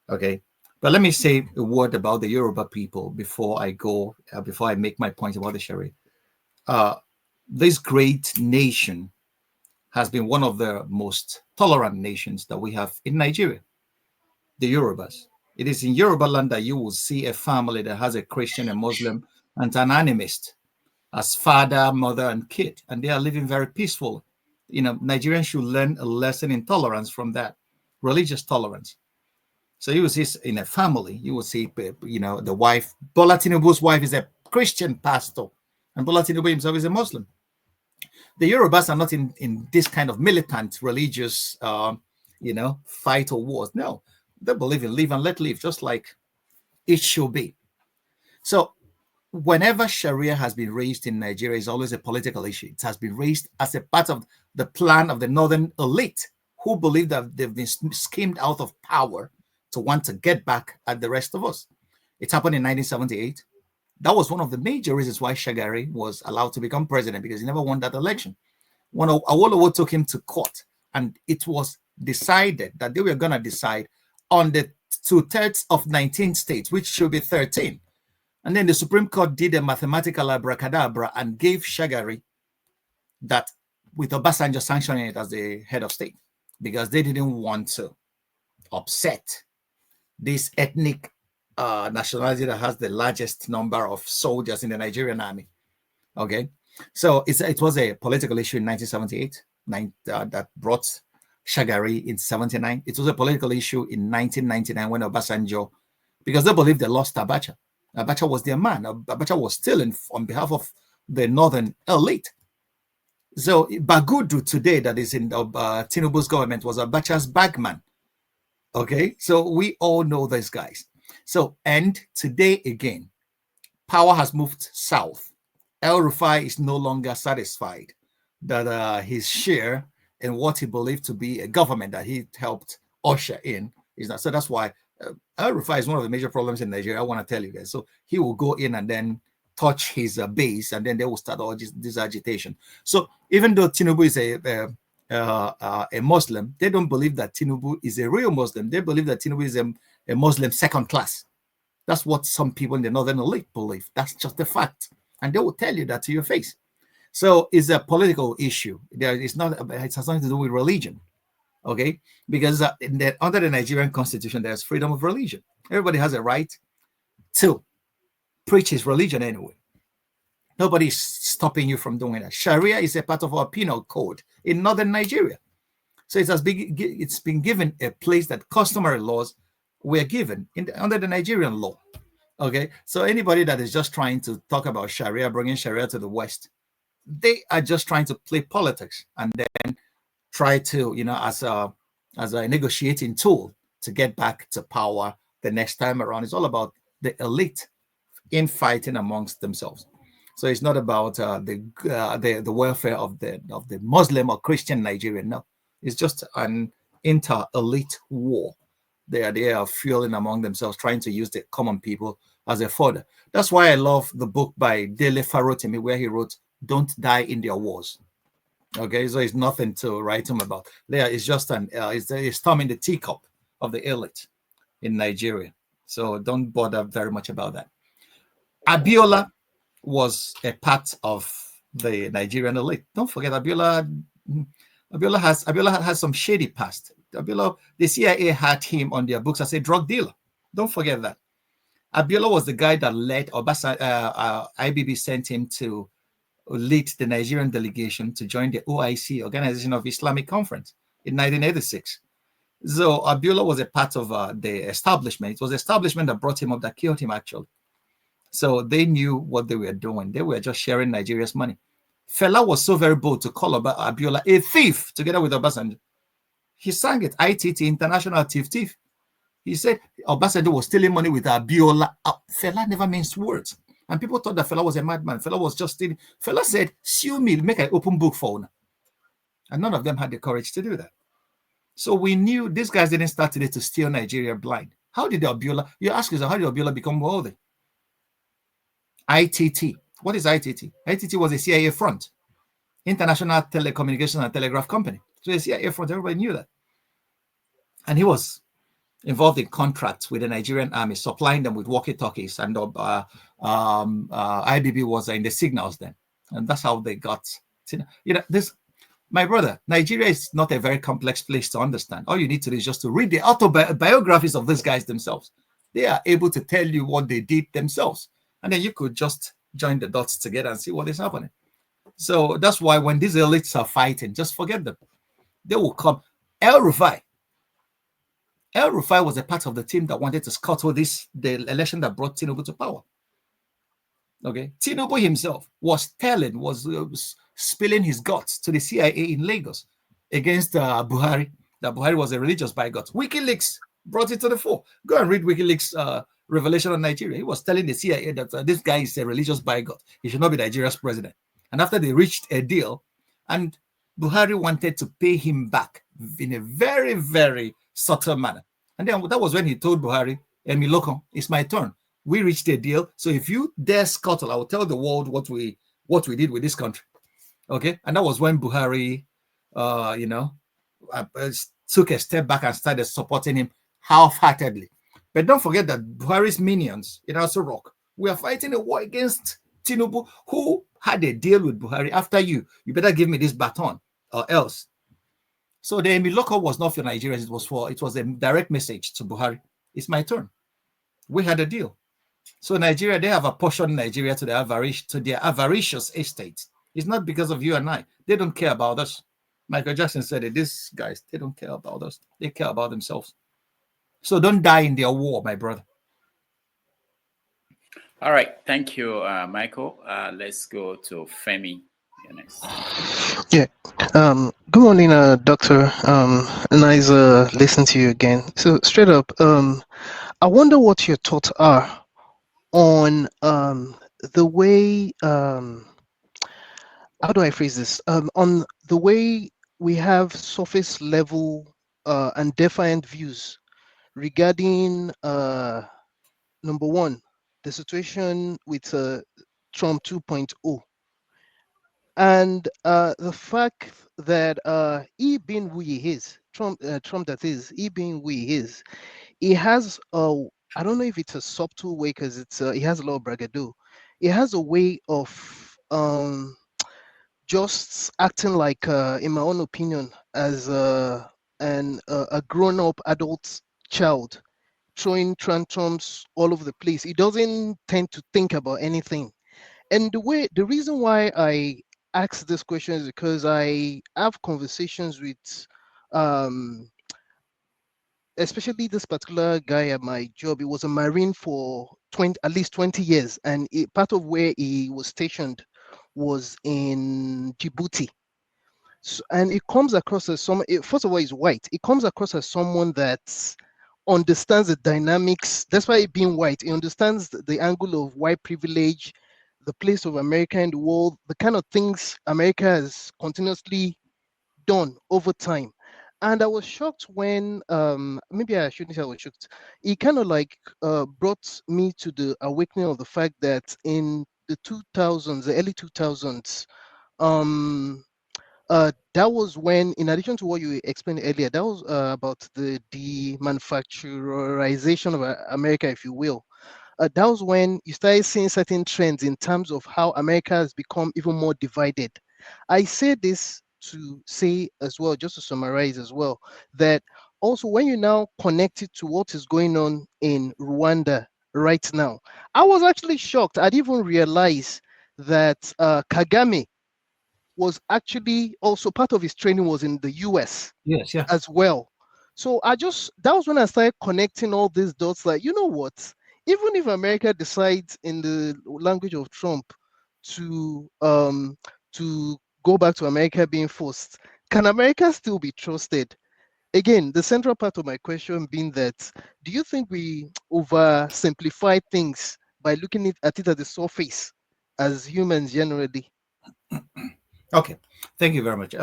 Okay, but let me say a word about the Yoruba people before I go, before I make my point about the Sharia. This great nation has been one of the most tolerant nations that we have in Nigeria, the Yorubas. It is in Yoruba land that you will see a family that has a Christian, a Muslim, and an animist as father, mother, and kid, and they are living very peacefully. Nigerians should learn a lesson in tolerance from that, religious tolerance. So you will see in a family, you will see, the wife, Bola Tinubu's wife is a Christian pastor, and Bola Tinubu himself is a Muslim. The Yorubas are not in this kind of militant religious, fight or wars. No, they believe in live and let live, just like it should be. So whenever Sharia has been raised in Nigeria, it's always a political issue. It has been raised as a part of the plan of the northern elite who believe that they've been schemed out of power to want to get back at the rest of us. It happened in 1978. That was one of the major reasons why Shagari was allowed to become president, because he never won that election. When Awolowo took him to court, and it was decided that they were going to decide on the 2/3 of 19 states, which should be 13. And then the Supreme Court did a mathematical abracadabra and gave Shagari that, with Obasanjo sanctioning it as the head of state, because they didn't want to upset this ethnic nationality that has the largest number of soldiers in the Nigerian army. Okay, so it was a political issue in 1978 that brought Shagari in 79. It was a political issue in 1999 when Obasanjo, because they believed they lost Abacha. Abacha was their man. Abacha was still on behalf of the northern elite. So Bagudu today, that is in Tinubu's government, was Abacha's bagman. Okay, so we all know these guys. So, and today again, power has moved south. El Rufai is no longer satisfied that his share in what he believed to be a government that he helped usher in is not. So that's why El Rufai is one of the major problems in Nigeria. I want to tell you guys. So he will go in and then touch his base, and then they will start all this agitation. So even though Tinubu is a Muslim, they don't believe that Tinubu is a real Muslim. They believe that Tinubu is a Muslim second class. That's what some people in the northern elite believe. That's just the fact. And they will tell you that to your face. So it's a political issue. It has nothing to do with religion. Okay? Because under the Nigerian constitution, there's freedom of religion. Everybody has a right to preach his religion anyway. Nobody's stopping you from doing that. Sharia is a part of our penal code in northern Nigeria. So it's been given a place that customary laws were given under the Nigerian law. Okay, so anybody that is just trying to talk about Sharia, bringing Sharia to the West, they are just trying to play politics and then try to, as a negotiating tool to get back to power the next time around. It's all about the elite infighting amongst themselves. So it's not about the welfare of the Muslim or Christian Nigerian. No, it's just an inter-elite war. They are fueling among themselves, trying to use the common people as a fodder. That's why I love the book by Dele Farotimi, where he wrote, "Don't die in their wars." Okay, so it's nothing to write him about. There is just it's a storm in the teacup of the elite in Nigeria. So don't bother very much about that. Abiola was a part of the Nigerian elite. Don't forget, Abiola has some shady past. Abiola, the CIA had him on their books as a drug dealer. Don't forget that. Abiola was the guy that led IBB sent him to lead the Nigerian delegation to join the OIC, Organization of Islamic Conference, in 1986. So Abiola was a part of the establishment. It was the establishment that brought him up, that killed him, actually. So they knew what they were doing. They were just sharing Nigeria's money. Fela was so very bold to call Abiola a thief together with Obasanjo. He sang it, ITT, International Thief. He said Obasanjo was stealing money with Abiola. Fela never minced words. And people thought that Fela was a madman. Fela was just stealing. Fela said, sue me, make an open book for owner. And none of them had the courage to do that. So we knew these guys didn't start today to steal Nigeria blind. How did Abiola, you ask yourself, how did Abiola become wealthy? ITT. What is ITT? ITT was a CIA front, International Telecommunications and Telegraph Company. So a CIA front, everybody knew that. And he was involved in contracts with the Nigerian army, supplying them with walkie-talkies, and IBB was in the signals then. And that's how they got, this, my brother, Nigeria is not a very complex place to understand. All you need to do is just to read the autobiographies of these guys themselves. They are able to tell you what they did themselves. And then you could just join the dots together and see what is happening. So that's why when these elites are fighting, just forget them. They will come. El Rufai was a part of the team that wanted to scuttle the election that brought Tinubu to power. Okay, Tinubu himself was spilling his guts to the CIA in Lagos against Buhari. That Buhari was a religious bigot. WikiLeaks brought it to the fore. Go and read WikiLeaks' revelation on Nigeria. He was telling the CIA that this guy is a religious bigot. He should not be Nigeria's president. And after they reached a deal, and Buhari wanted to pay him back in a very, very subtle manner. And then that was when he told Buhari, Emiloko, it's my turn. We reached a deal. So if you dare scuttle, I will tell the world what we did with this country. Okay. And that was when Buhari, took a step back and started supporting him half-heartedly. But don't forget that Buhari's minions in Aso Rock, we are fighting a war against Tinubu, who had a deal with Buhari. After you better give me this baton or else. So the Emiloko was not for Nigerians. It was a direct message to Buhari. It's my turn. We had a deal. So Nigeria, they have apportioned Nigeria to their avaricious estates. It's not because of you and I. They don't care about us. Michael Jackson said it. These guys, they don't care about us. They care about themselves. So don't die in their war, my brother. All right. Thank you, Michael. Let's go to Femi. You're next. Yeah. Good morning, Doctor. Nice listening to you again. So straight up, I wonder what your thoughts are on the way, how do I phrase this? On the way we have surface level and defiant views regarding number one, the situation with Trump 2.0, and the fact that he being who he is, Trump that is, he being who he is, he has I don't know if it's a subtle way, because he has a lot of braggadocio. He has a way of just acting like, in my own opinion, as a grown-up adult child, throwing tantrums all over the place. He doesn't tend to think about anything. And the reason why I ask this question is because I have conversations with especially this particular guy at my job, he was a Marine for at least 20 years. And part of where he was stationed was in Djibouti. So, and it comes across as first of all, he's white. It comes across as someone that understands the dynamics. That's why being white, he understands the angle of white privilege, the place of America in the world, the kind of things America has continuously done over time. And I was shocked when, maybe I shouldn't say I was shocked. It kind of like brought me to the awakening of the fact that in the 2000s, the early 2000s, that was when, in addition to what you explained earlier, that was about the demanufacturization of America, if you will. That was when you started seeing certain trends in terms of how America has become even more divided. I say this to say as well, just to summarize as well, that also when you now connect it to what is going on in Rwanda right now, I was actually shocked. I didn't even realize that Kagame was actually also part of his training was in the US Yes, yeah. as well. So that was when I started connecting all these dots. Like, you know what? Even if America decides, in the language of Trump, to go back to America being forced, can America still be trusted? Again, the central part of my question being that, do you think we oversimplify things by looking at it at the surface as humans generally? Okay, thank you very much.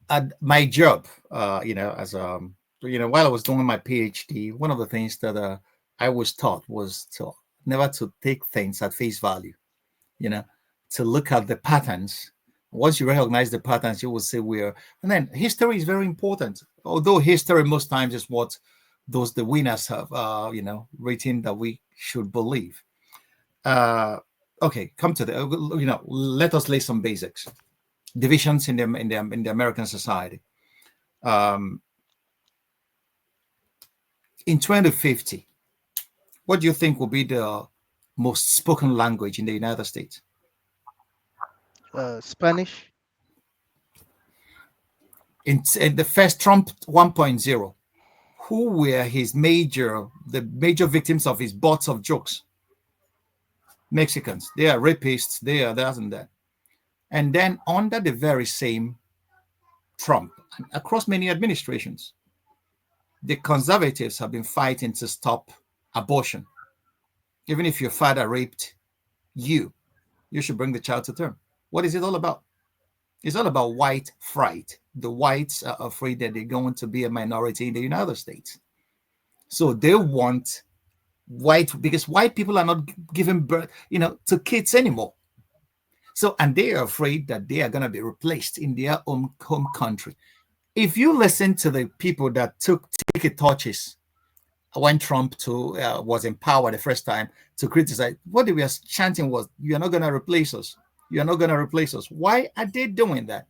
At my job, as while I was doing my PhD, one of the things that I was taught was to never to take things at face value. To look at the patterns. Once you recognize the patterns, you will say where. And then history is very important. Although history most times is what the winners have, written that we should believe. Okay, come to let us lay some basics. Divisions in the American society. In 2050, what do you think will be the most spoken language in the United States? Spanish. In the first Trump 1.0, who were the major victims of his bots of jokes? Mexicans. They are rapists. They are that and that. And then under the very same Trump, across many administrations, the conservatives have been fighting to stop abortion. Even if your father raped you, you should bring the child to term. What is it all about? It's all about white fright. The whites are afraid that they're going to be a minority in the United States. So they want because white people are not giving birth, to kids anymore. So, and they are afraid that they are going to be replaced in their own home country. If you listen to the people that took ticket torches when Trump was in power the first time to criticize, what they were chanting was, "You are not going to replace us. You are not going to replace us." Why are they doing that?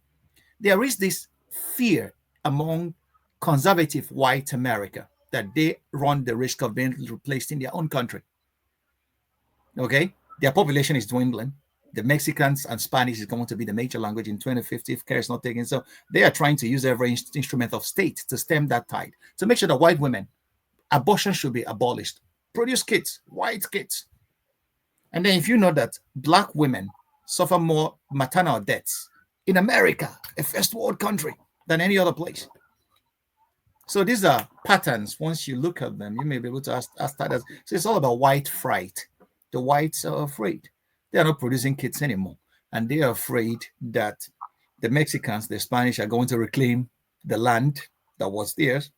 There is this fear among conservative white America that they run the risk of being replaced in their own country. Okay? Their population is dwindling. The Mexicans and Spanish is going to be the major language in 2050 if care is not taken. So they are trying to use every instrument of state to stem that tide, to make sure that white women, abortion should be abolished. Produce kids, white kids. And then if you know that black women suffer more maternal deaths in America, a first world country, than any other place. So these are patterns. Once you look at them, you may be able to ask that. So it's all about white fright. The whites are afraid. They are not producing kids anymore. And they are afraid that the Mexicans, the Spanish are going to reclaim the land that was theirs.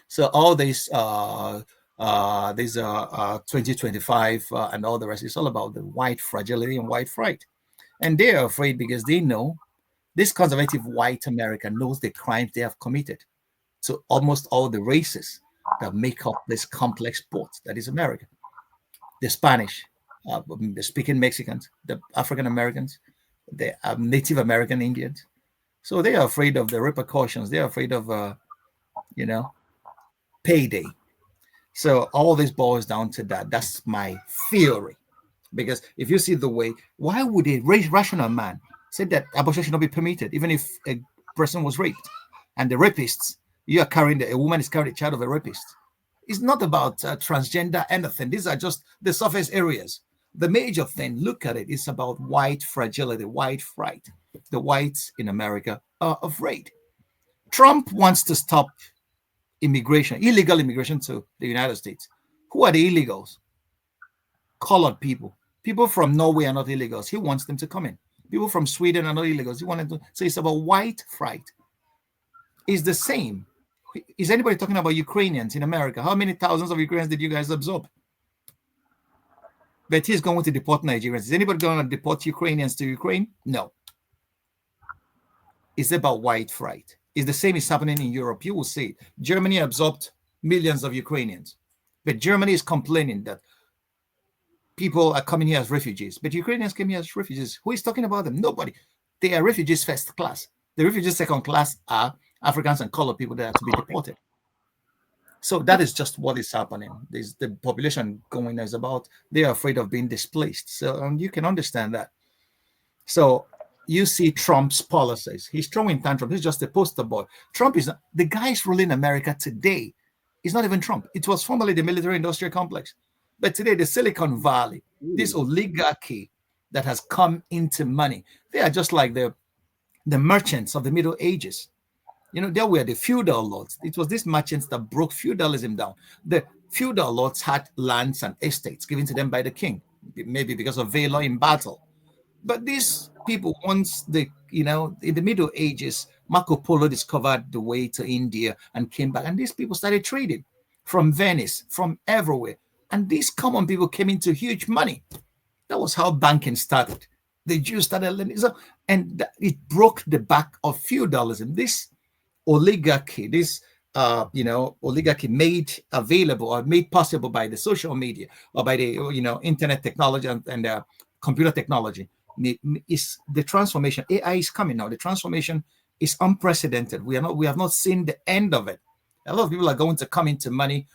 So all these 2025 and all the rest, it's all about the white fragility and white fright. And they are afraid because they know this conservative white America knows the crimes they have committed to almost all the races that make up this complex sport that is America. The Spanish, the speaking Mexicans, the African Americans, the Native American Indians. So they are afraid of the repercussions. They are afraid of, payday. So all this boils down to that. That's my theory. Because if you see the way, why would a rational man say that abortion should not be permitted, even if a person was raped. And the rapists, a woman is carrying a child of a rapist. It's not about transgender anything. These are just the surface areas. The major thing, look at it, is about white fragility, white fright. The whites in America are afraid. Trump wants to stop immigration, illegal immigration to the United States. Who are the illegals? Colored people. People from Norway are not illegals. He wants them to come in. People from Sweden are not illegals. He wanted to. So it's about white fright. It's the same. Is anybody talking about Ukrainians in America? How many thousands of Ukrainians did you guys absorb? But he's going to deport Nigerians. Is anybody going to deport Ukrainians to Ukraine? No. It's about white fright. It's the same is happening in Europe. You will see Germany absorbed millions of Ukrainians. But Germany is complaining that people are coming here as refugees. But Ukrainians came here as refugees. Who is talking about them? Nobody. They are refugees first class. The refugees second class are Africans and colored people that are to be deported. So that is just what is happening. There's the population going is about, they are afraid of being displaced. So you can understand that. So you see Trump's policies. He's throwing tantrums. He's just a poster boy. Trump is not, the guys ruling America today. It's not even Trump. It was formerly the military-industrial complex. But today, the Silicon Valley, this oligarchy that has come into money, they are just like the merchants of the Middle Ages. You know, they were the feudal lords. It was these merchants that broke feudalism down. The feudal lords had lands and estates given to them by the king, maybe because of valor in battle. But these people, once in the Middle Ages, Marco Polo discovered the way to India and came back. And these people started trading from Venice, from everywhere. And these common people came into huge money. That was how banking started. The Jews started lending. And it broke the back of feudalism. This oligarchy, oligarchy made available or made possible by the social media or by the internet technology and computer technology is the transformation. AI is coming now. The transformation is unprecedented. We have not seen the end of it. A lot of people are going to come into money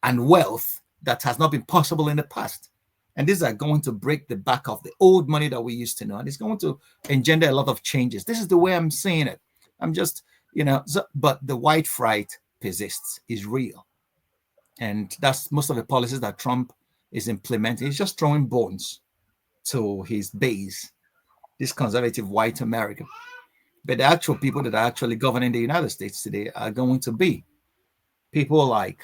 and wealth that has not been possible in the past. And these are going to break the back of the old money that we used to know. And it's going to engender a lot of changes. This is the way I'm seeing it. I'm just, but the white fright persists, is real. And that's most of the policies that Trump is implementing. He's just throwing bones to his base, this conservative white America. But the actual people that are actually governing the United States today are going to be people like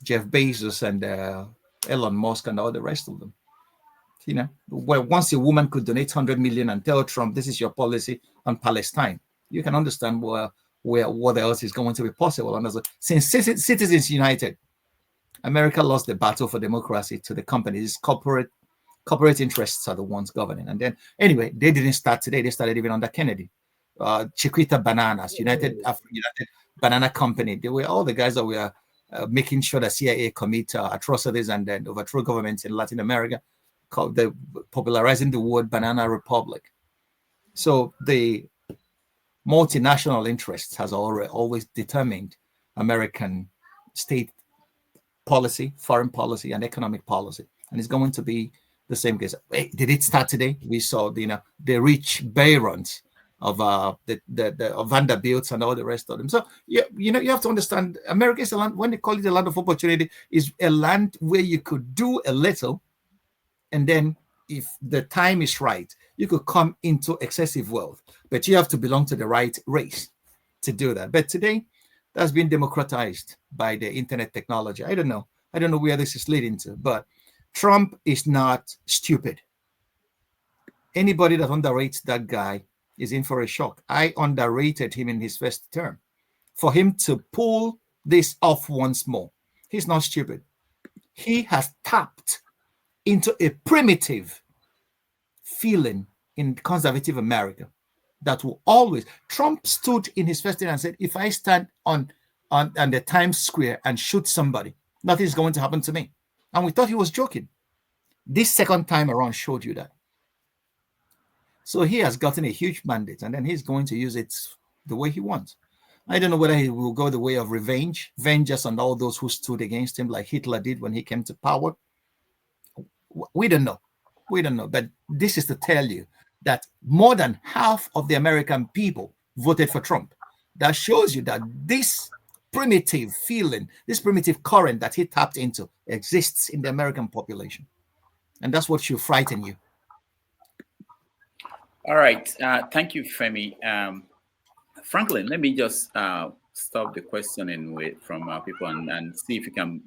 Jeff Bezos and Elon Musk and all the rest of them. Where once a woman could donate 100 million and tell Trump, this is your policy on Palestine, you can understand what else is going to be possible. And since Citizens United, America lost the battle for democracy to the companies. Corporate interests are the ones governing. And then, anyway, they didn't start today. They started even under Kennedy. Chiquita Bananas, United Banana Company. They were all the guys that were making sure that CIA commit atrocities and then overthrow governments in Latin America, popularizing the word banana republic. So the multinational interests has always determined American state policy, foreign policy, and economic policy. And it's going to be the same case. Did it start today? We saw the rich barons of of Vanderbilts and all the rest of them. So you have to understand, America is a land, when they call it a land of opportunity, is a land where you could do a little, and then if the time is right, you could come into excessive wealth. But you have to belong to the right race to do that. But today, that's been democratized by the internet technology. I don't know where this is leading to, but Trump is not stupid. Anybody that underrates that guy is in for a shock. I underrated him in his first term. For him to pull this off once more, he's not stupid. He has tapped into a primitive feeling in conservative America that will always. Trump stood in his first term and said, if I stand on the Times Square and shoot somebody, nothing's going to happen to me. And we thought he was joking. This second time around showed you that. So he has gotten a huge mandate, and then he's going to use it the way he wants. I don't know whether he will go the way of revenge, vengeance on all those who stood against him like Hitler did when he came to power. We don't know. But this is to tell you that more than half of the American people voted for Trump. That shows you that this primitive feeling, this primitive current that he tapped into exists in the American population. And that's what should frighten you. All right. Thank you, Femi. Franklin, let me just stop the questioning from people and see if you can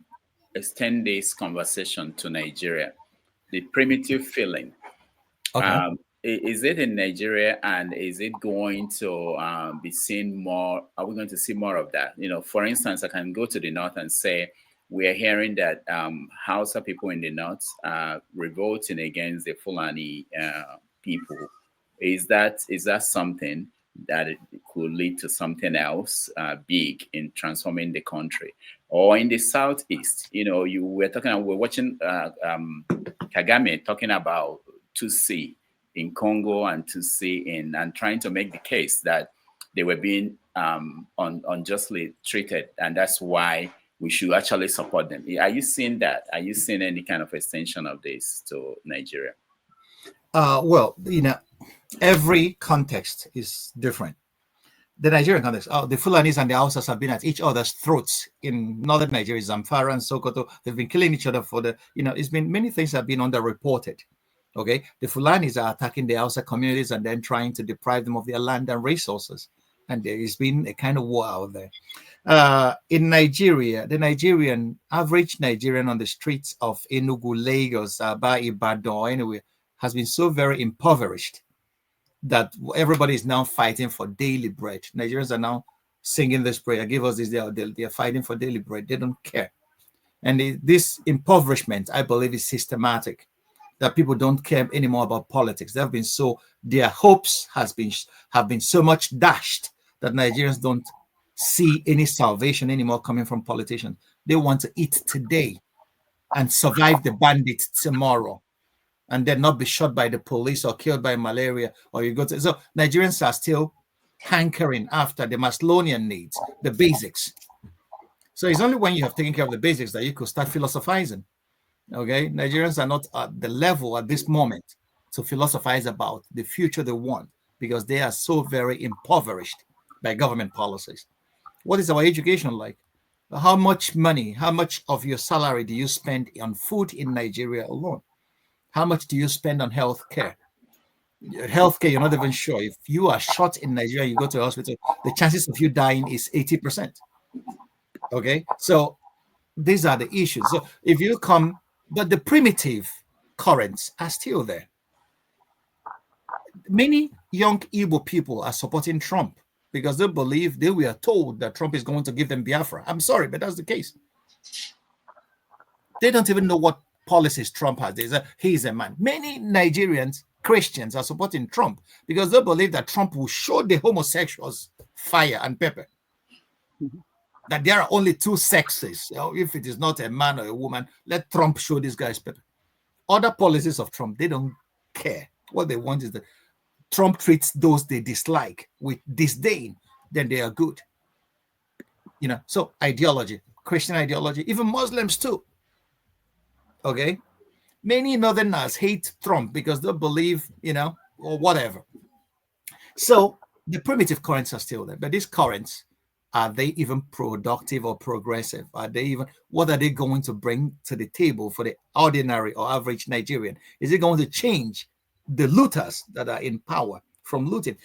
extend this conversation to Nigeria. The primitive feeling. Okay. Is it in Nigeria, and is it going to be seen more? Are we going to see more of that? For instance, I can go to the north and say we are hearing that Hausa people in the north are revolting against the Fulani people. Is that something that it could lead to something else big in transforming the country? Or in the southeast, we're watching Kagame talking about Tutsi in Congo and Tutsi and trying to make the case that they were being unjustly treated, and that's why we should actually support them. Are you seeing that? Are you seeing any kind of extension of this to Nigeria? Well, every context is different. The Nigerian context, the Fulanis and the Hausas have been at each other's throats in northern Nigeria, Zamfara and Sokoto. They've been killing each other for it's been, many things have been underreported. Okay, the Fulanis are attacking the Hausa communities and then trying to deprive them of their land and resources. And there has been a kind of war out there. In Nigeria, the average Nigerian on the streets of Enugu, Lagos, Aba, Ibadan, anyway, has been so very impoverished that everybody is now fighting for daily bread. Nigerians are now singing this prayer, give us this, they are fighting for daily bread. They don't care. And this impoverishment, I believe, is systematic, that people don't care anymore about politics. Their hopes have been so much dashed that Nigerians don't see any salvation anymore coming from politicians. They want to eat today and survive the bandits tomorrow, and then not be shot by the police or killed by malaria. So Nigerians are still hankering after the Maslow'ian needs, the basics. So it's only when you have taken care of the basics that you could start philosophizing. Okay, Nigerians are not at the level at this moment to philosophize about the future they want, because they are so very impoverished by government policies. What is our education like? How much money, how much of your salary do you spend on food in Nigeria alone? How much do you spend on healthcare? Healthcare, you're not even sure. If you are shot in Nigeria, you go to the hospital, the chances of you dying is 80%. Okay, so these are the issues. So if you come, but the primitive currents are still there. Many young Igbo people are supporting Trump because they believe they were told that Trump is going to give them Biafra. I'm sorry, but that's the case. They don't even know what policies Trump has. He's a man. Many Nigerians, Christians, are supporting Trump because they believe that Trump will show the homosexuals fire and pepper. That there are only two sexes. If it is not a man or a woman, let Trump show these guys pepper. Other policies of Trump, they don't care. What they want is that Trump treats those they dislike with disdain, then they are good. So ideology, Christian ideology, even Muslims too. Okay, many Northerners hate Trump because they believe, or whatever. So the primitive currents are still there, but these currents, are they even productive or progressive? What are they going to bring to the table for the ordinary or average Nigerian? Is it going to change the looters that are in power from looting?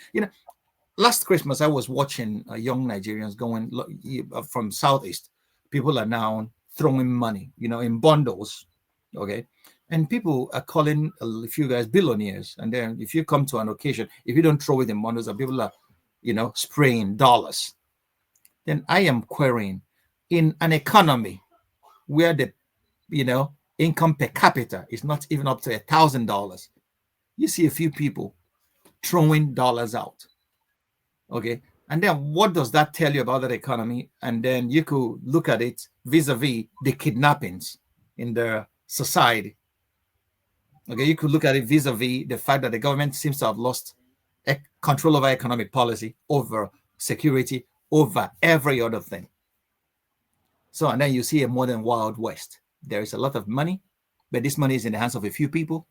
Last Christmas, I was watching young Nigerians going from Southeast. People are now throwing money, in bundles. Okay. And people are calling a few guys billionaires. And then if you come to an occasion, if you don't throw it in bundles and people are, spraying dollars, then I am querying, in an economy where the, income per capita is not even up to $1,000, you see a few people throwing dollars out. Okay. And then what does that tell you about that economy? And then you could look at it vis-a-vis the kidnappings in the society. Okay, you could look at it vis-a-vis the fact that the government seems to have lost control over economic policy, over security, over every other thing. So, and then you see a modern Wild West. There is a lot of money, but this money is in the hands of a few people.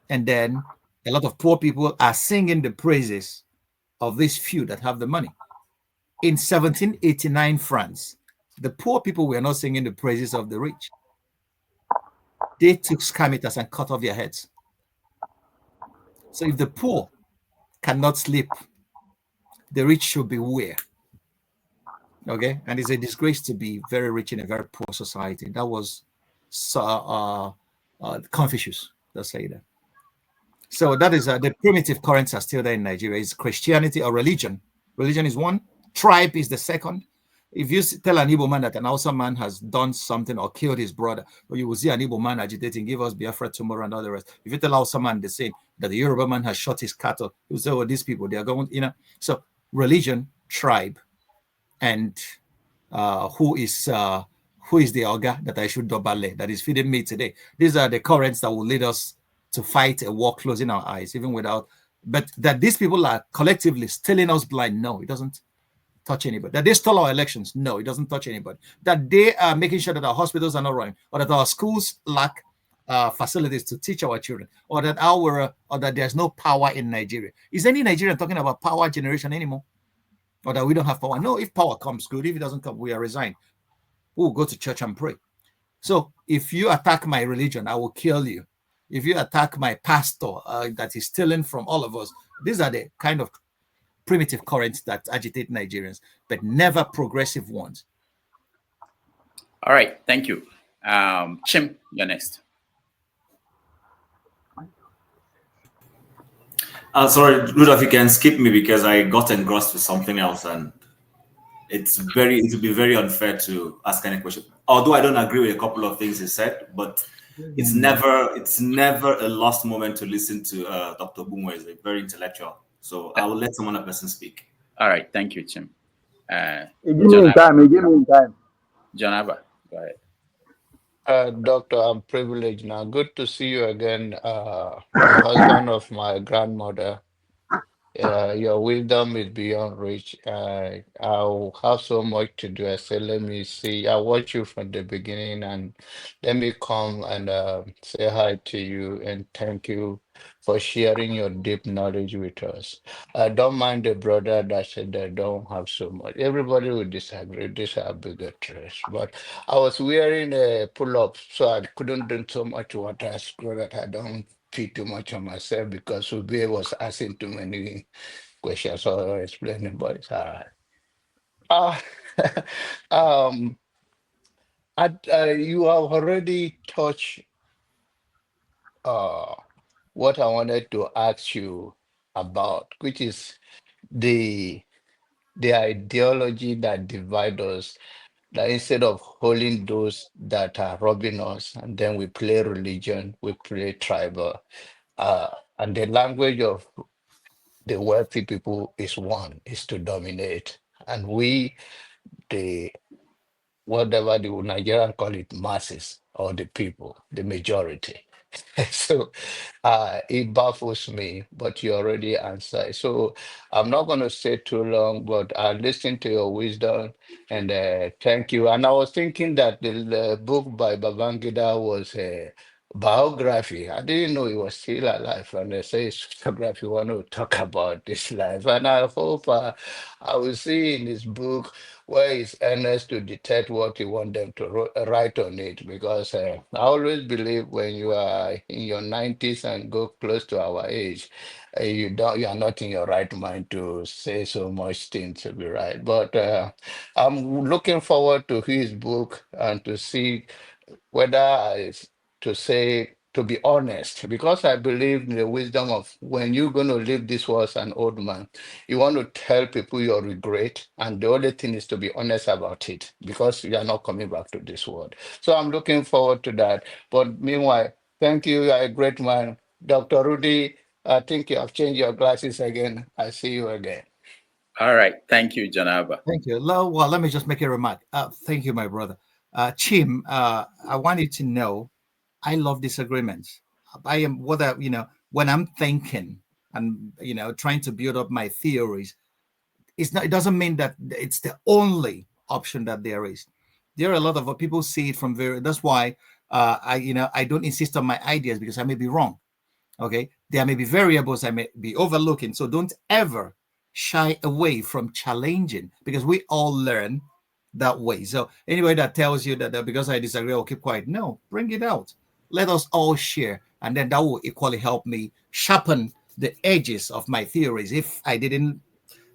And then a lot of poor people are singing the praises of these few that have the money. In 1789 France, the poor people were not singing the praises of the rich. They took scamiters and cut off their heads. So if the poor cannot sleep, the rich should beware. Okay, and it's a disgrace to be very rich in a very poor society. That was Confucius that say that. So that is the primitive currents are still there in Nigeria. Is Christianity or religion? Religion is one. Tribe is the second. If you tell an Igbo man that an Hausa man has done something or killed his brother, or you will see an Igbo man agitating, give us Biafra tomorrow and all the rest. If you tell Hausa man the same, that the Yoruba man has shot his cattle, you say, oh, these people, they are going, you know. So religion, tribe, and who is the Oga that I should dobale, that is feeding me today. These are the currents that will lead us to fight a war closing our eyes, even without, but that these people are collectively stealing us blind, no, it doesn't touch anybody. That they stole our elections, no, it doesn't touch anybody. That they are making sure that our hospitals are not running, or that our schools lack facilities to teach our children, or that or that there's no power in Nigeria. Is any Nigerian talking about power generation anymore? Or that we don't have power? No, if power comes, good. If it doesn't come, we are resigned. We'll go to church and pray. So if you attack my religion, I will kill you. If you attack my pastor that is stealing from all of us, these are the kind of primitive currents that agitate Nigerians, but never progressive ones. All right, thank you. Chim, you're next. Sorry, Rudolf, you can skip me because I got engrossed with something else, and it would be very unfair to ask any question. Although I don't agree with a couple of things he said, but it's never a lost moment to listen to Dr. Ogbunwezeh, very intellectual. So I will let someone person speak. All right, thank you, Chim. Give me time. John Abba, go ahead. Doctor, I'm privileged now. Good to see you again. The husband of my grandmother. Your wisdom is beyond reach. I'll have so much to do. I said, let me see. I watched you from the beginning, and let me come and say hi to you and thank you for sharing your deep knowledge with us. I don't mind the brother that said they don't have so much. Everybody will disagree. These are bigger trash. But I was wearing a pull-up, so I couldn't do so much water. I screwed that I don't feed too much on myself because Ube was asking too many questions, so I explaining, but it's all right. Um, you have already touched what I wanted to ask you about, which is the ideology that divides us. That instead of holding those that are robbing us, and then we play religion, we play tribal, and the language of the wealthy people is one, is to dominate. And we, the whatever the Nigerian call it, masses or the people, the majority. So it baffles me, but you already answered. So I'm not going to stay too long, but I listened to your wisdom and thank you. And I was thinking that the book by Babangida was a biography. I didn't know he was still alive. And they say it's biography, want to talk about this life. And I hope I will see in his book where he's earnest to detect what you want them to write on it. Because I always believe when you are in your 90s and go close to our age, you are not in your right mind to say so much things to be right. But I'm looking forward to his book and to see whether to be honest, because I believe in the wisdom of when you're going to leave this world as an old man, you want to tell people your regret, and the only thing is to be honest about it, because you are not coming back to this world. So I'm looking forward to that. But meanwhile, thank you, you're a great man. Dr. Rudy, I think you have changed your glasses again. I see you again. All right, thank you, John Abba. Thank you. Well, let me just make a remark. Thank you, my brother. Chim, I wanted to know, I love disagreements. I am when I'm thinking and trying to build up my theories, it doesn't mean that it's the only option that there is. There are a lot of people see it from that's why I don't insist on my ideas, because I may be wrong. Okay, there may be variables I may be overlooking. So don't ever shy away from challenging because we all learn that way. So anybody that tells you that because I disagree, I'll keep quiet. No, bring it out. Let us all share. And then that will equally help me sharpen the edges of my theories if I didn't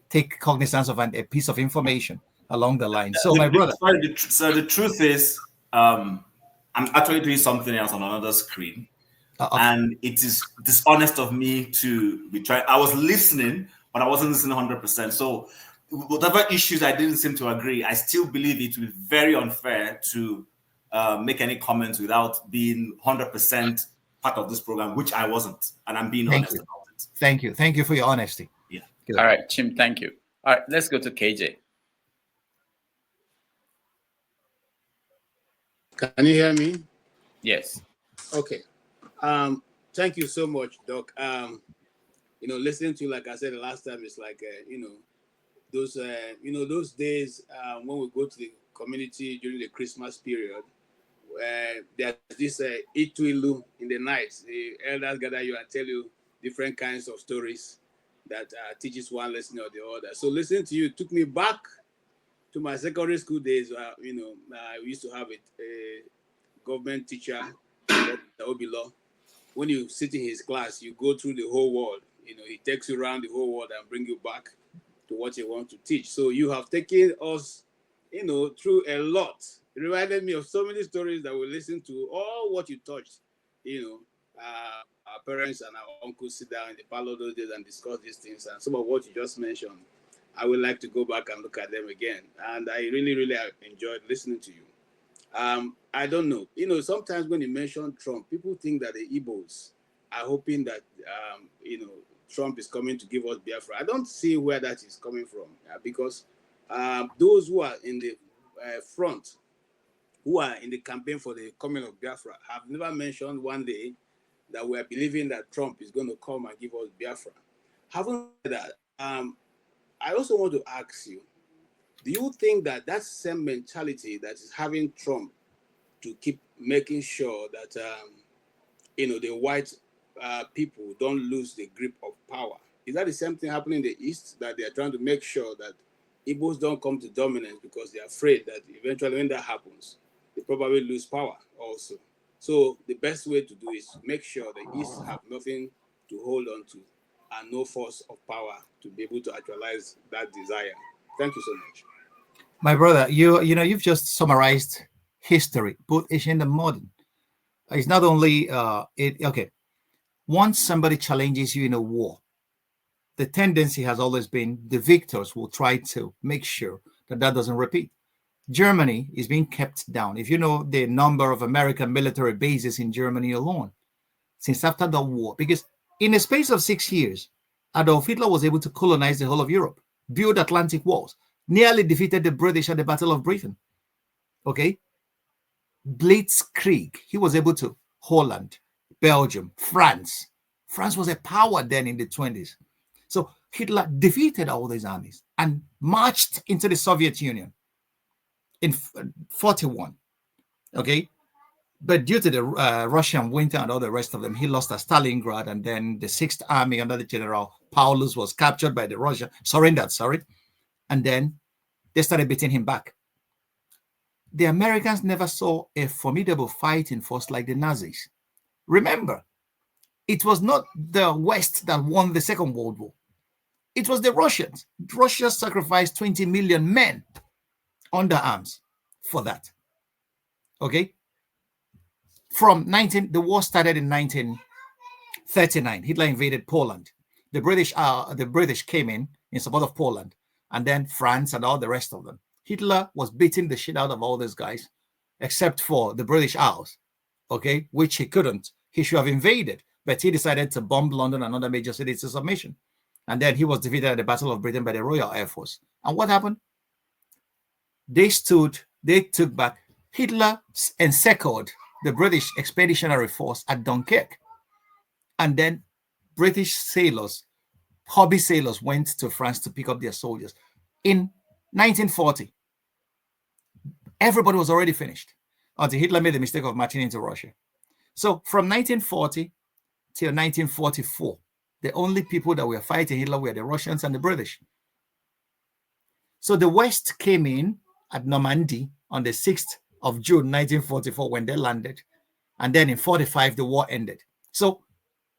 take cognizance of a piece of information along the line. So my brother. So the truth is, I'm actually doing something else on another screen. Okay. And it is dishonest of me to be trying. I was listening, but I wasn't listening 100%. So whatever issues I didn't seem to agree, I still believe it would be very unfair to make any comments without being 100% part of this program, which I wasn't. And I'm being honest about it. Thank you. Thank you for your honesty. Yeah. Good. All right, Chim, thank you. All right, let's go to KJ. Can you hear me? Yes. Okay. Thank you so much, Doc. Listening to you, like I said the last time, it's like those days when we go to the community during the Christmas period, there's this Ituilu in the night. The elders gather you and tell you different kinds of stories that teaches one lesson or the other. So listening to you took me back to my secondary school days. We used to have a government teacher, Obilo. When you sit in his class, you go through the whole world. He takes you around the whole world and bring you back to what you want to teach. So you have taken us, through a lot. It reminded me of so many stories that we listened to, all what you touched. Our parents and our uncles sit down in the parlor those days and discuss these things. And some of what you just mentioned, I would like to go back and look at them again. And I really, really enjoyed listening to you. I don't know. Sometimes when you mention Trump, people think that the Igbos are hoping that, Trump is coming to give us Biafra. I don't see where that is coming from because those who are in the front, who are in the campaign for the coming of Biafra, have never mentioned one day that we are believing that Trump is going to come and give us Biafra. Having said that, I also want to ask you, do you think that that same mentality that is having Trump to keep making sure that, the white people don't lose the grip of power, is that the same thing happening in the East, that they are trying to make sure that Igbos don't come to dominance because they're afraid that eventually when that happens, they probably lose power also? So the best way to do is to make sure the East have nothing to hold on to and no force of power to be able to actualize that desire. Thank you so much. My brother, you've just summarized history, both ancient and modern. It's not only okay. Once somebody challenges you in a war, the tendency has always been the victors will try to make sure that doesn't repeat. Germany is being kept down. If you know the number of American military bases in Germany alone since after the war, because in a space of 6 years, Adolf Hitler was able to colonize the whole of Europe, build Atlantic walls, nearly defeated the British at the Battle of Britain. Okay? Blitzkrieg. He was able to Holland, Belgium, France. France was a power then in the 20s. So Hitler defeated all these armies and marched into the Soviet Union in 41. Okay? But due to the Russian winter and all the rest of them, he lost at Stalingrad, and then the 6th Army under the General Paulus was captured by the Russians, surrendered, and then they started beating him back. The Americans never saw a formidable fighting force like the Nazis. Remember, it was not the West that won the Second World War. It was the Russians. Russia sacrificed 20 million men under arms for that. Okay? The war started in 1939. Hitler invaded Poland. The British came in support of Poland, and then France and all the rest of them. Hitler was beating the shit out of all these guys, except for the British Isles, okay, which he couldn't. He should have invaded, but he decided to bomb London and other major cities to submission. And then he was defeated at the Battle of Britain by the Royal Air Force. And what happened? They took back. Hitler encircled the British Expeditionary Force at Dunkirk. And then British sailors, hobby sailors, went to France to pick up their soldiers. In 1940, everybody was already finished until Hitler made the mistake of marching into Russia. So from 1940 till 1944, The only people that were fighting Hitler were the Russians and the British. So the West came in at Normandy on the 6th of June, 1944, when they landed. And then in 45, the war ended. So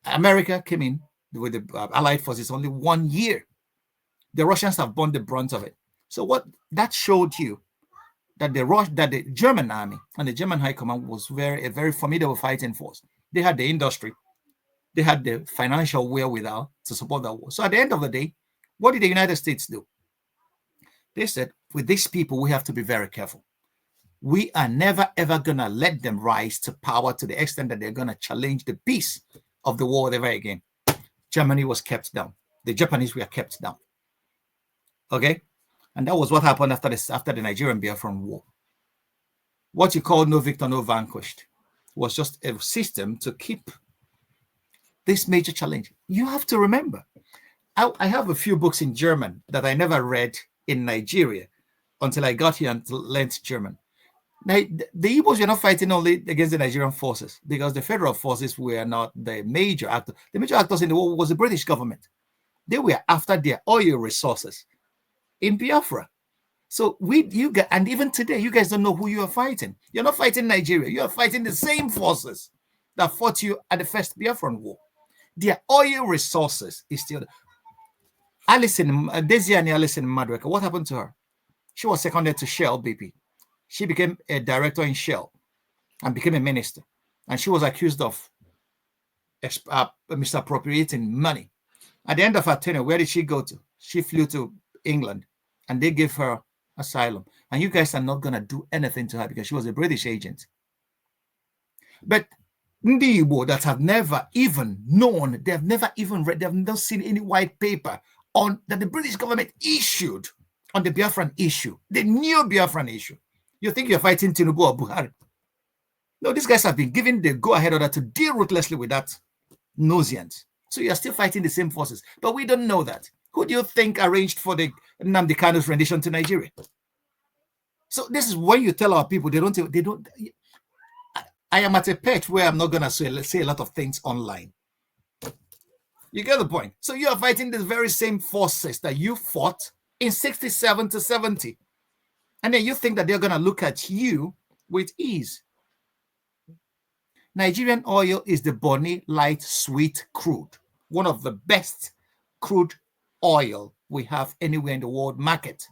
America came in with the Allied forces only 1 year. The Russians have borne the brunt of it. So what that showed you that the German army and the German high command was a very formidable fighting force. They had the industry, they had the financial wherewithal to support that war. So at the end of the day, what did the United States do? They said, with these people, we have to be very careful. We are never, ever going to let them rise to power to the extent that they're going to challenge the peace of the world ever again. Germany was kept down. The Japanese were kept down. Okay? And that was what happened after the Nigerian Biafran War. What you call no victor, no vanquished was just a system to keep this major challenge. You have to remember, I have a few books in German that I never read in Nigeria until I got here and learned German. Now, the Igbos were not fighting only against the Nigerian forces because the federal forces were not the major actor. The major actors in the war was the British government. They were after their oil resources in Biafra. So and even today, you guys don't know who you are fighting. You're not fighting Nigeria. You are fighting the same forces that fought you at the first Biafran war. Their oil resources is still. Desiani Alison Madweka, what happened to her? She was seconded to Shell BP. She became a director in Shell and became a minister. And she was accused of misappropriating money. At the end of her tenure, where did she go to? She flew to England and they gave her asylum. And you guys are not going to do anything to her because she was a British agent. But Ndi Igbo that have never even known, they have never even read, they have not seen any white paper on that the British government issued on the Biafran issue, the new Biafran issue. You think you're fighting Tinubu or Buhari? No, these guys have been given the go-ahead order to deal ruthlessly with that nonsense. So you're still fighting the same forces. But we don't know that. Who do you think arranged for the Nnamdi Kanu's rendition to Nigeria? So this is when you tell our people, they don't. I am at a pitch where I'm not going to say a lot of things online. You get the point? So you are fighting the very same forces that you fought in 67 to 70. And then you think that they're going to look at you with ease. Nigerian oil is the Bonny Light Sweet crude, one of the best crude oil we have anywhere in the world market.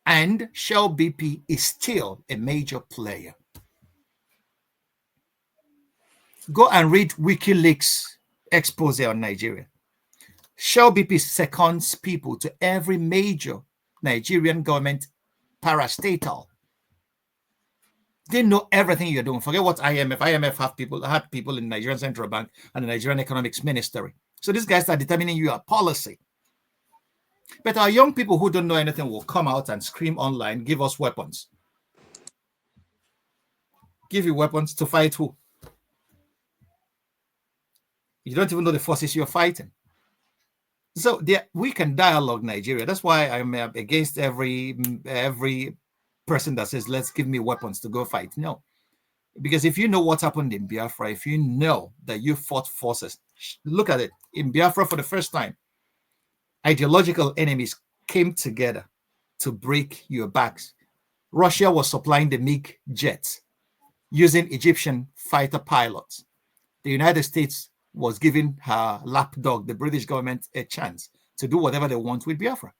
And Shell BP is still a major player. Go and read WikiLeaks expose on Nigeria. Shell BP seconds people to every major Nigerian government parastatal. They know everything you're doing. Forget what IMF. IMF had people in Nigerian Central Bank and the Nigerian Economics Ministry. So these guys are determining your policy. But our young people who don't know anything will come out and scream online, give us weapons. Give you weapons to fight who? You don't even know the forces you're fighting. So we can dialogue Nigeria. That's why I'm against every person that says, let's give me weapons to go fight. No. Because if you know what happened in Biafra, if you know that you fought forces, look at it. In Biafra for the first time, ideological enemies came together to break your backs. Russia was supplying the MiG jets using Egyptian fighter pilots. The United States was giving her lapdog, the British government, a chance to do whatever they want with Biafra.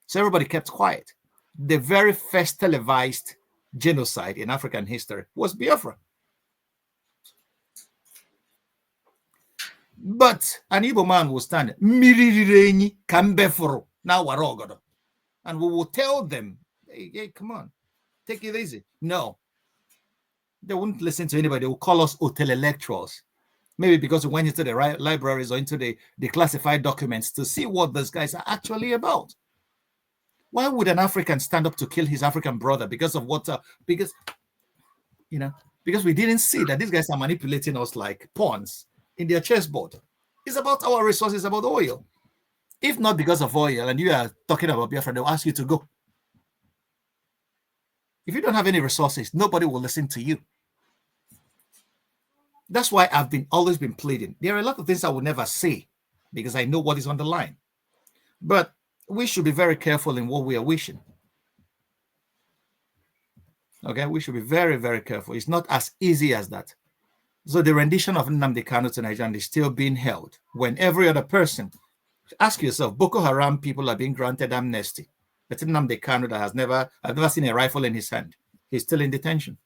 So everybody kept quiet. The very first televised genocide in African history was Biafra. But an Igbo man will stand, and we will tell them, hey, come on, take it easy. No, they wouldn't listen to anybody. They will call us hotel-electorals. Maybe because we went into the libraries or into the classified documents to see what those guys are actually about. Why would an African stand up to kill his African brother because of what? Because we didn't see that these guys are manipulating us like pawns in their chessboard. It's about our resources, about oil. If not because of oil, and you are talking about Biafra, they'll ask you to go. If you don't have any resources, nobody will listen to you. That's why I've always been pleading. There are a lot of things I will never say because I know what is on the line. But we should be very careful in what we are wishing. Okay, we should be very, very careful. It's not as easy as that. So the rendition of Nnamdi Kanu to Nigeria is still being held when every other person, ask yourself, Boko Haram people are being granted amnesty. But Nnamdi Kanu that I've never seen a rifle in his hand. He's still in detention.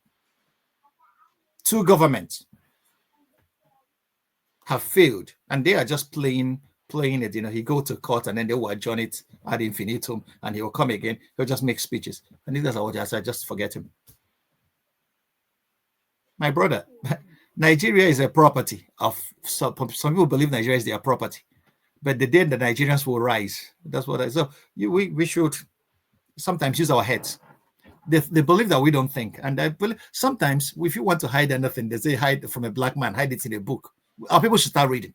Two governments have failed and they are just playing it. He go to court and then they will adjourn it ad infinitum and he will come again. He'll just make speeches. And that's what I just forget him. My brother, Nigeria is a property of some people believe Nigeria is their property, but the day the Nigerians will rise. That's what we should sometimes use our heads. They believe that we don't think, and I believe sometimes if you want to hide anything, they say hide from a black man, hide it in a book. Our people should start reading.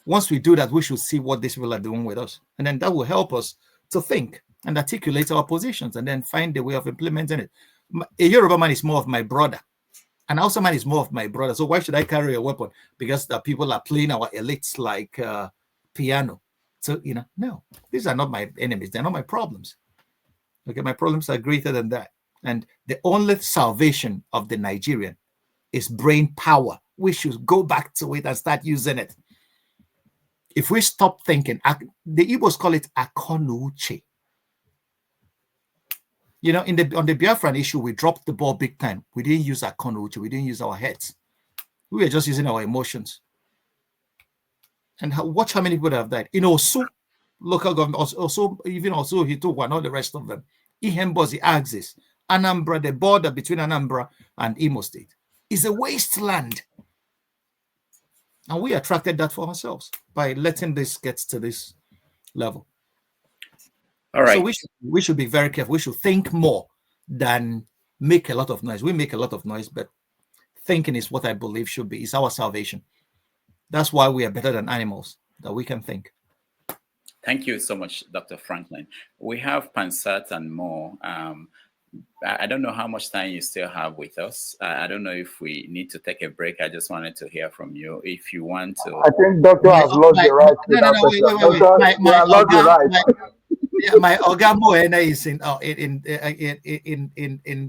Once we do that, we should see what these people are doing with us, and then that will help us to think and articulate our positions, and then find a way of implementing it. A Yoruba man is more of my brother. An Hausa man is more of my brother. So why should I carry a weapon? Because the people are playing our elites like piano. So, no, these are not my enemies. They're not my problems. Okay, my problems are greater than that. And the only salvation of the Nigerian is brain power. We should go back to it and start using it. If we stop thinking, the Igbos call it akonuche. On the Biafran issue, we dropped the ball big time. We didn't use our konuche. We didn't use our heads. We were just using our emotions. And watch how many people have died. In Osu, local government, also he took one, all the rest of them. Ihembozi axis, Anambra, the border between Anambra and Imo State, is a wasteland. And we attracted that for ourselves by letting this get to this level. All right. So we should be very careful. We should think more than make a lot of noise. We make a lot of noise, but thinking is what I believe should be. It's our salvation. That's why we are better than animals, that we can think. Thank you so much, Dr. Franklyne. We have Pansat and more. I don't know how much time you still have with us. I don't know if we need to take a break. I just wanted to hear from you. If you want to. I think Doctor has lost the right to that question. Doctor, you have lost the right. My Ogamo is in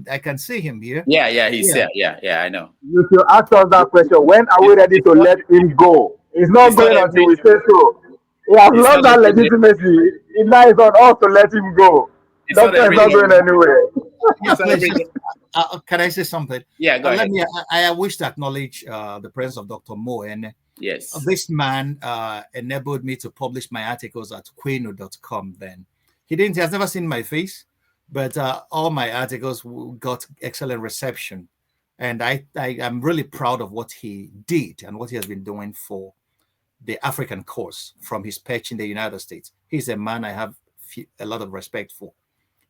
I can see him here. Yeah, he's here. Yeah, I know. You should ask us that question. When are we ready to let him go? It's not going until we say so. He has lost that legitimacy. It lies on us to let him go. Doctor is not going anywhere. Yeah, please. Can I say something? Yeah, go ahead. I wish to acknowledge the presence of Dr. Mo. And yes, this man enabled me to publish my articles at queno.com. Then he has never seen my face, but all my articles got excellent reception. And I'm really proud of what he did and what he has been doing for the African cause from his perch in the United States. He's a man I have a lot of respect for.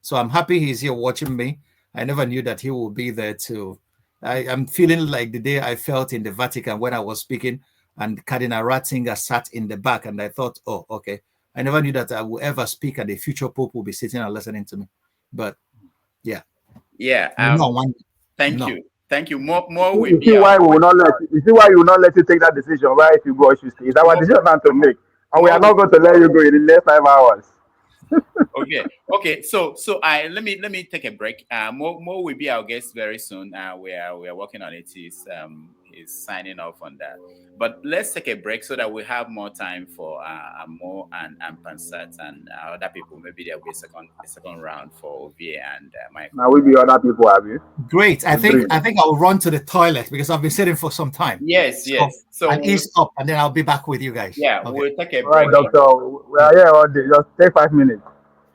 So I'm happy he's here watching me. I never knew that he would be there too. I'm feeling like the day I felt in the Vatican when I was speaking and Cardinal Ratzinger sat in the back, and I thought, oh, okay. I never knew that I would ever speak and the future Pope will be sitting and listening to me. But yeah. Yeah. Thank you. Thank you. More will be. You see why we will not let you take that decision, right? If you go, you stay. It's our decision not to make. And we are not going to let you go in the next 5 hours. Okay. So let me take a break. Mo will be our guest very soon. We are working on it. He's signing off on that. But let's take a break so that we have more time for Mo and Pansat and other people. Maybe there'll be a second round for Ovie and Michael. Now we be other people, have you? Great. I think I'll run to the toilet because I've been sitting for some time. Yes. So I'll ease up and then I'll be back with you guys. Yeah, okay. We'll take a break. All right, Doctor. We are here all day. Just take 5 minutes.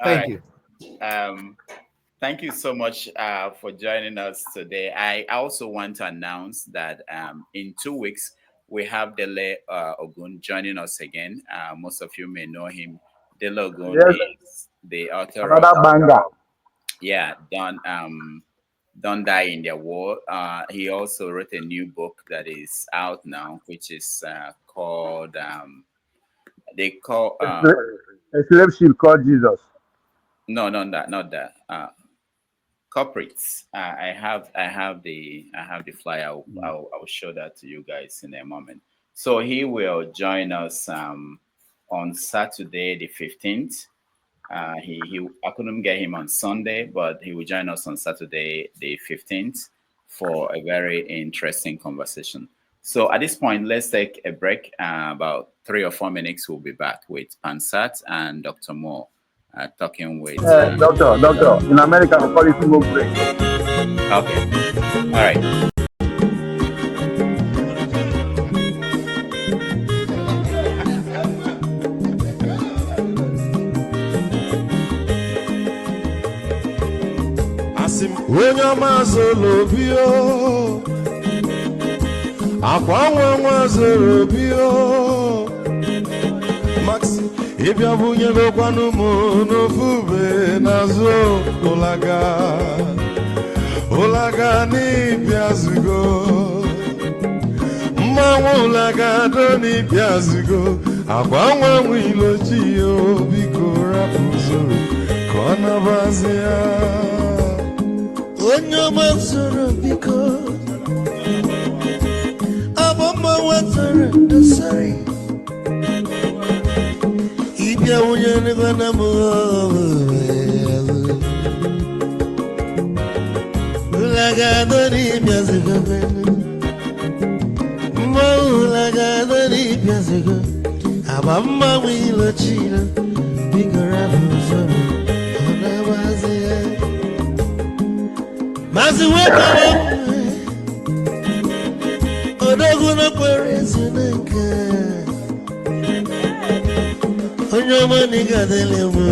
Thank you. Thank you so much for joining us today. I also want to announce that in 2 weeks, we have Dele Ogun joining us again. Most of you may know him. Dele Ogun is the author of banger. Yeah, Don't Die in Their War. He also wrote a new book that is out now, which is called a slave ship called Jesus. No, not that. culprits. I have the flyer. I'll show that to you guys in a moment. So he will join us on Saturday the 15th. I couldn't get him on Sunday, but he will join us on Saturday the 15th for a very interesting conversation. So at this point, let's take a break. About 3 or 4 minutes, we'll be back with Pansat and Dr. Moore talking with... Doctor, in America, we call it smoke break. Okay. All right. When your mazolo bio, akwa mazolo bio, Max, if you have no quanumo no fube nazo olaga ni piazugo, ulaga doni piazugo, akwa wilo chio bikora puzoro, kona bazia. Onyo mazuru biko aboma wazuru dosari ibya unyane bana mo ulaga doni byazigo mo ulaga doni byazigo abama wilo chira bigora buzuru ona wazia Mazi weka odogu na kwerezi neka onyoma nigadele mo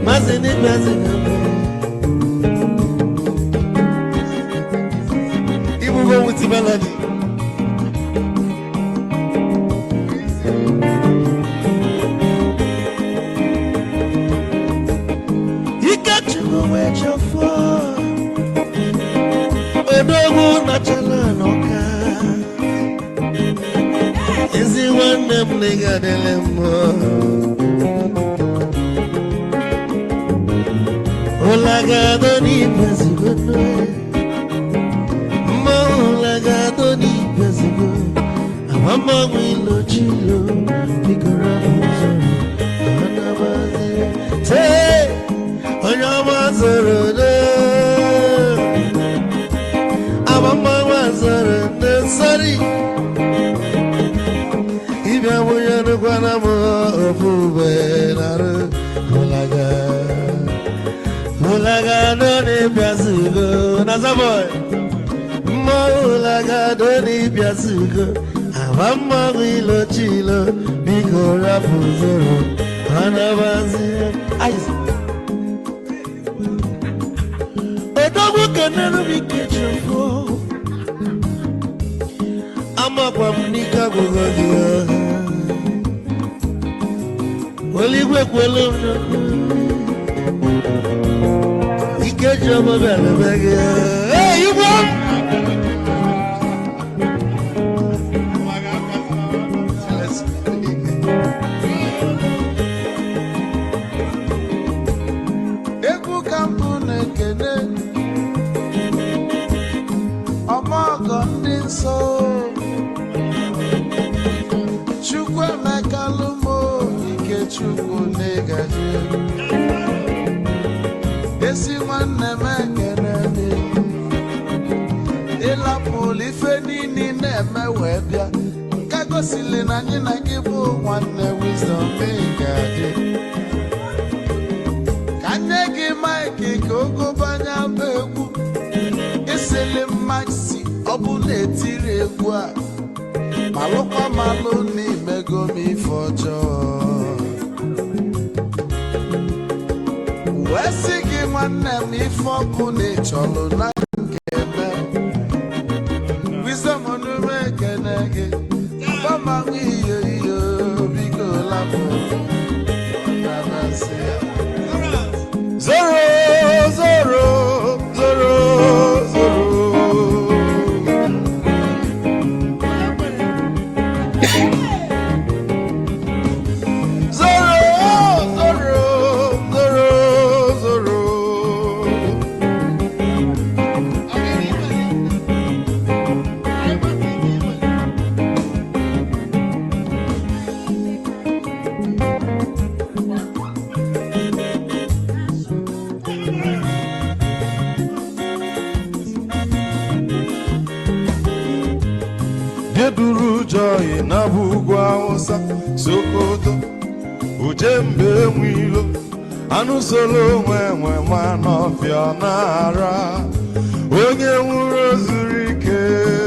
Mazi ni bazi kama Ibugo mutibaladi Odogu na chalanoka Izi wane mliga delemo Olaga doni pezigo Olaga doni pezigo Amama wilo chilo Bigora muzoro Anabazi Te Onyama zoro Abama wazara nesari Ibya muyanu kwana mo ofube naru Mulaga doni piazugo Nazaboy Mulaga doni piazugo Abama wilo chilo Biko rapuzoro Anabazi Ayes Odogu kanenu bikechofo Ama kwa mnika kugodia Waligwe kwelo Ikecho mabele bege Hey, you want? Eku kampu nekene Omogo ndi nso Chukwu emeka lumo Ike chukwu negaji Esi nwanne mekene ni Ịlapụl ife nini na-eme wee bịa Ka gosili na anyị na gị bụ nwanne wisdom ịgaji Ka nye gị maịkị ka ogobanya bụ egwu Isili maxi ọ bụ na-etiri egwu a Malụkwa malụ n'imego m ife ọjọọ Wee sị gị nwanne m ife ọkụ na-echọlụ na nke eme Wisdom onume ekene gị Abamanwụ iyo biko lapụ Zoro Hausa, Sokoto, Ujembe Mwilo, Anusolo Mwe Manofia Nara, Onye Wuro Zurike.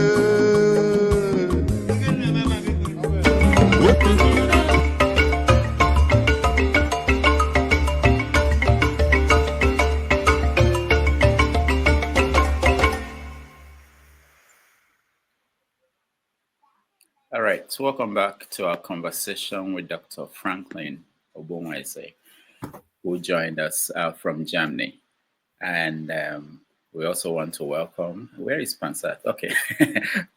All right, so welcome back to our conversation with Dr. Franklyne Ogbunwezeh, who joined us from Germany. And we also want to welcome, where is Pansat? Okay,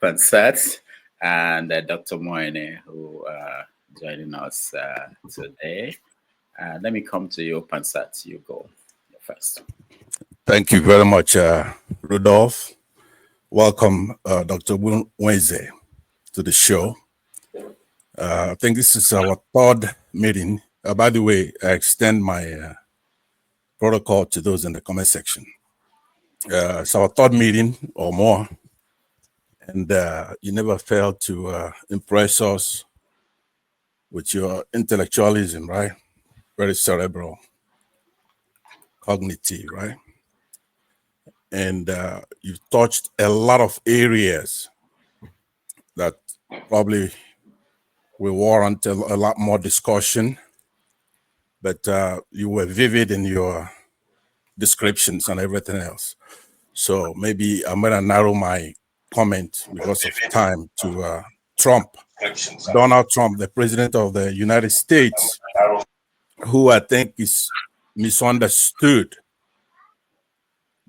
Pansat and Dr. Moine, who are joining us today. Let me come to you, Pansat. You go first. Thank you very much, Rudolf. Welcome, Dr. Ogbunwezeh, to the show. I think this is our third meeting. By the way, I extend my protocol to those in the comment section. It's our third meeting or more, and you never fail to impress us with your intellectualism, right? Very cerebral, cognitive, right? And you've touched a lot of areas that probably will warrant a lot more discussion, but you were vivid in your descriptions and everything else. So maybe I'm gonna narrow my comment because of time to Trump, Donald Trump, the president of the United States, who I think is misunderstood.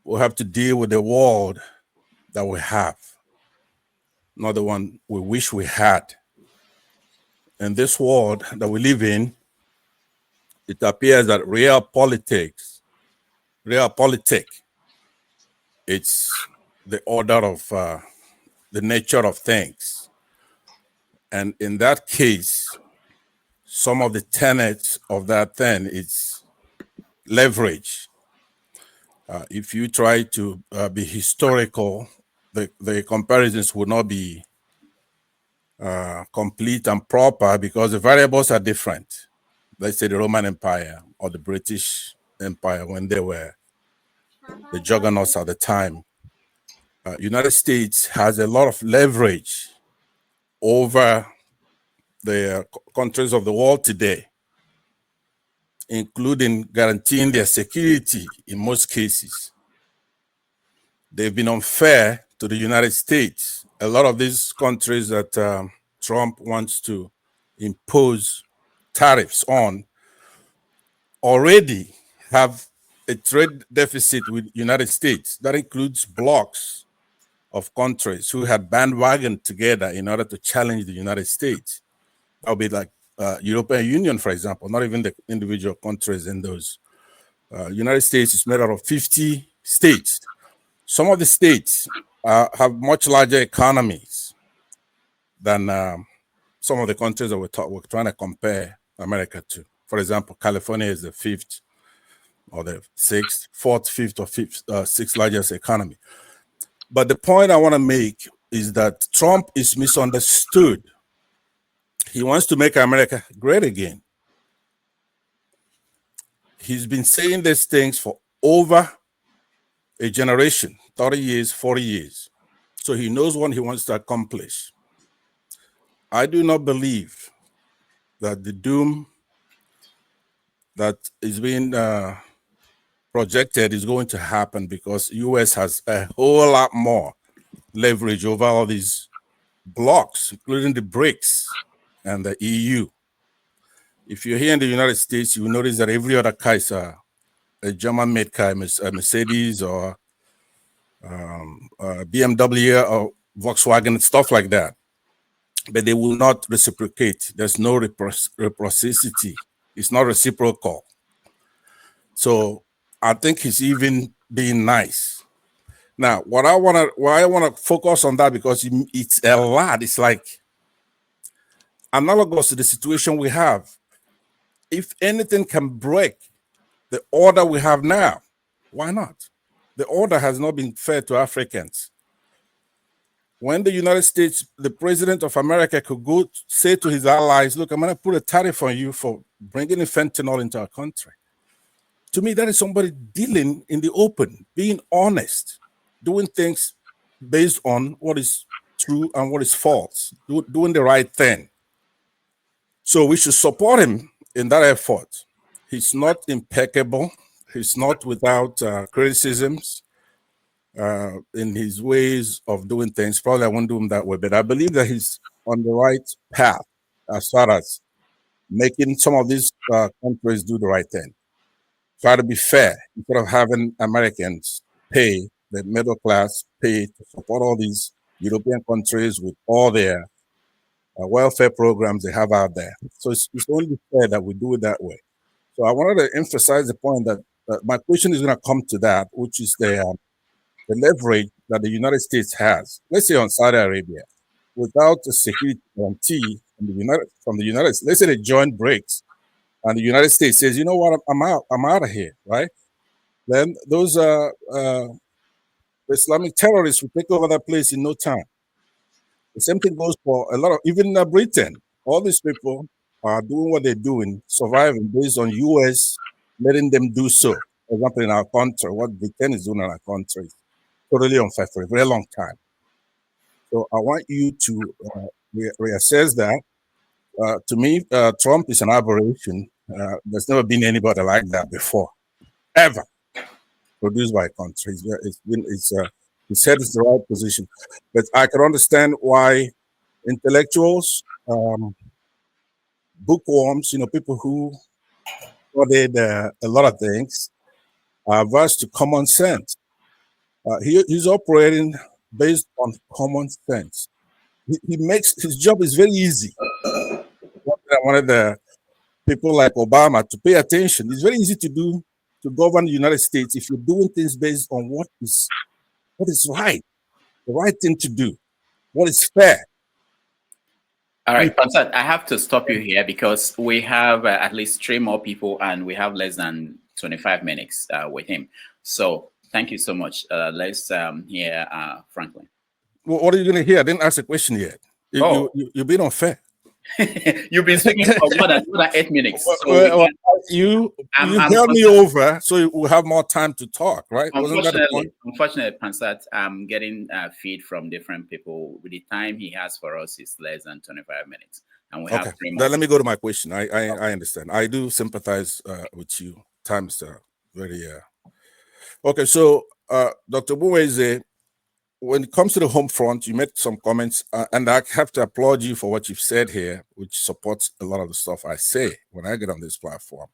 We'll have to deal with the world that we have, not the one we wish we had. In this world that we live in, it appears that realpolitik, it's the order of the nature of things. And in that case, some of the tenets of that thing is leverage. If you try to be historical, the comparisons would not be complete and proper because the variables are different. Let's say the Roman Empire or the British Empire when they were the juggernauts at the time. United States has a lot of leverage over the countries of the world today, including guaranteeing their security in most cases. They've been unfair to the United States. A lot of these countries that Trump wants to impose tariffs on already have a trade deficit with United States. That includes blocks of countries who had bandwagoned together in order to challenge the United States. That would be like European Union, for example, not even the individual countries in those. United States is made out of 50 states. Some of the states have much larger economies than some of the countries that we're trying to compare America to. For example, California is the fifth or the fourth, fifth, or sixth largest economy. But the point I want to make is that Trump is misunderstood. He wants to make America great again. He's been saying these things for over a generation, 30 years, 40 years. So he knows what he wants to accomplish. I do not believe that the doom that is being projected is going to happen because US has a whole lot more leverage over all these blocks, including the BRICS and the EU. If you're here in the United States, you will notice that every other car is a German-made car, a Mercedes or BMW or Volkswagen, stuff like that. But they will not reciprocate. There's no reciprocity. It's not reciprocal. So I think he's even being nice. Now, why I want to focus on that because it's a lot. It's like analogous to the situation we have. If anything can break the order we have now, why not? The order has not been fair to Africans. when the United States, the president of America could go say to his allies, look, I'm going to put a tariff on you for bringing in fentanyl into our country. To me, that is somebody dealing in the open, being honest, doing things based on what is true and what is false, doing the right thing. So we should support him in that effort. He's not impeccable. He's not without criticisms in his ways of doing things. Probably I won't do him that way, but I believe that he's on the right path as far as making some of these countries do the right thing. Try to be fair instead of having Americans pay, the middle class pay to support all these European countries with all their welfare programs they have out there. So it's only fair that we do it that way. So I wanted to emphasize the point that my question is going to come to that, which is the leverage that the United States has. Let's say on Saudi Arabia, without a security guarantee from the United States, let's say the joint breaks, and the United States says, you know what, I'm out of here, right? Then those Islamic terrorists will take over that place in no time. The same thing goes for a lot of, even Britain. All these people are doing what they're doing, surviving based on US letting them do so. For example, in our country, what Britain is doing in our country is totally unfair for a very long time. So I want you to reassess that. To me, Trump is an aberration. There's never been anybody like that before, ever, produced by a country. His head is the right position. But I can understand why intellectuals, bookworms, people who studied a lot of things, are averse to common sense. He's operating based on common sense. He makes his job is very easy. I wanted the people like Obama to pay attention. It's very easy to govern the United States if you're doing things based on what is right, the right thing to do, what is fair. All right, Pansat, I have to stop you here because we have at least 3 more people and we have less than 25 minutes with him. So thank you so much. Let's hear Franklyne. Well, what are you going to hear? I didn't ask a question yet. You've been unfair. You've been speaking for more than 8 minutes. So you held me over, so we'll have more time to talk, right? Unfortunately, Pansat, I'm getting feed from different people. The time he has for us is less than 25 minutes, and we have 3 more. Then let me go to my question. I understand. I do sympathize with you. Times very. Okay, so Dr. Ogbunwezeh, when it comes to the home front, you made some comments, and I have to applaud you for what you've said here, which supports a lot of the stuff I say when I get on this platform,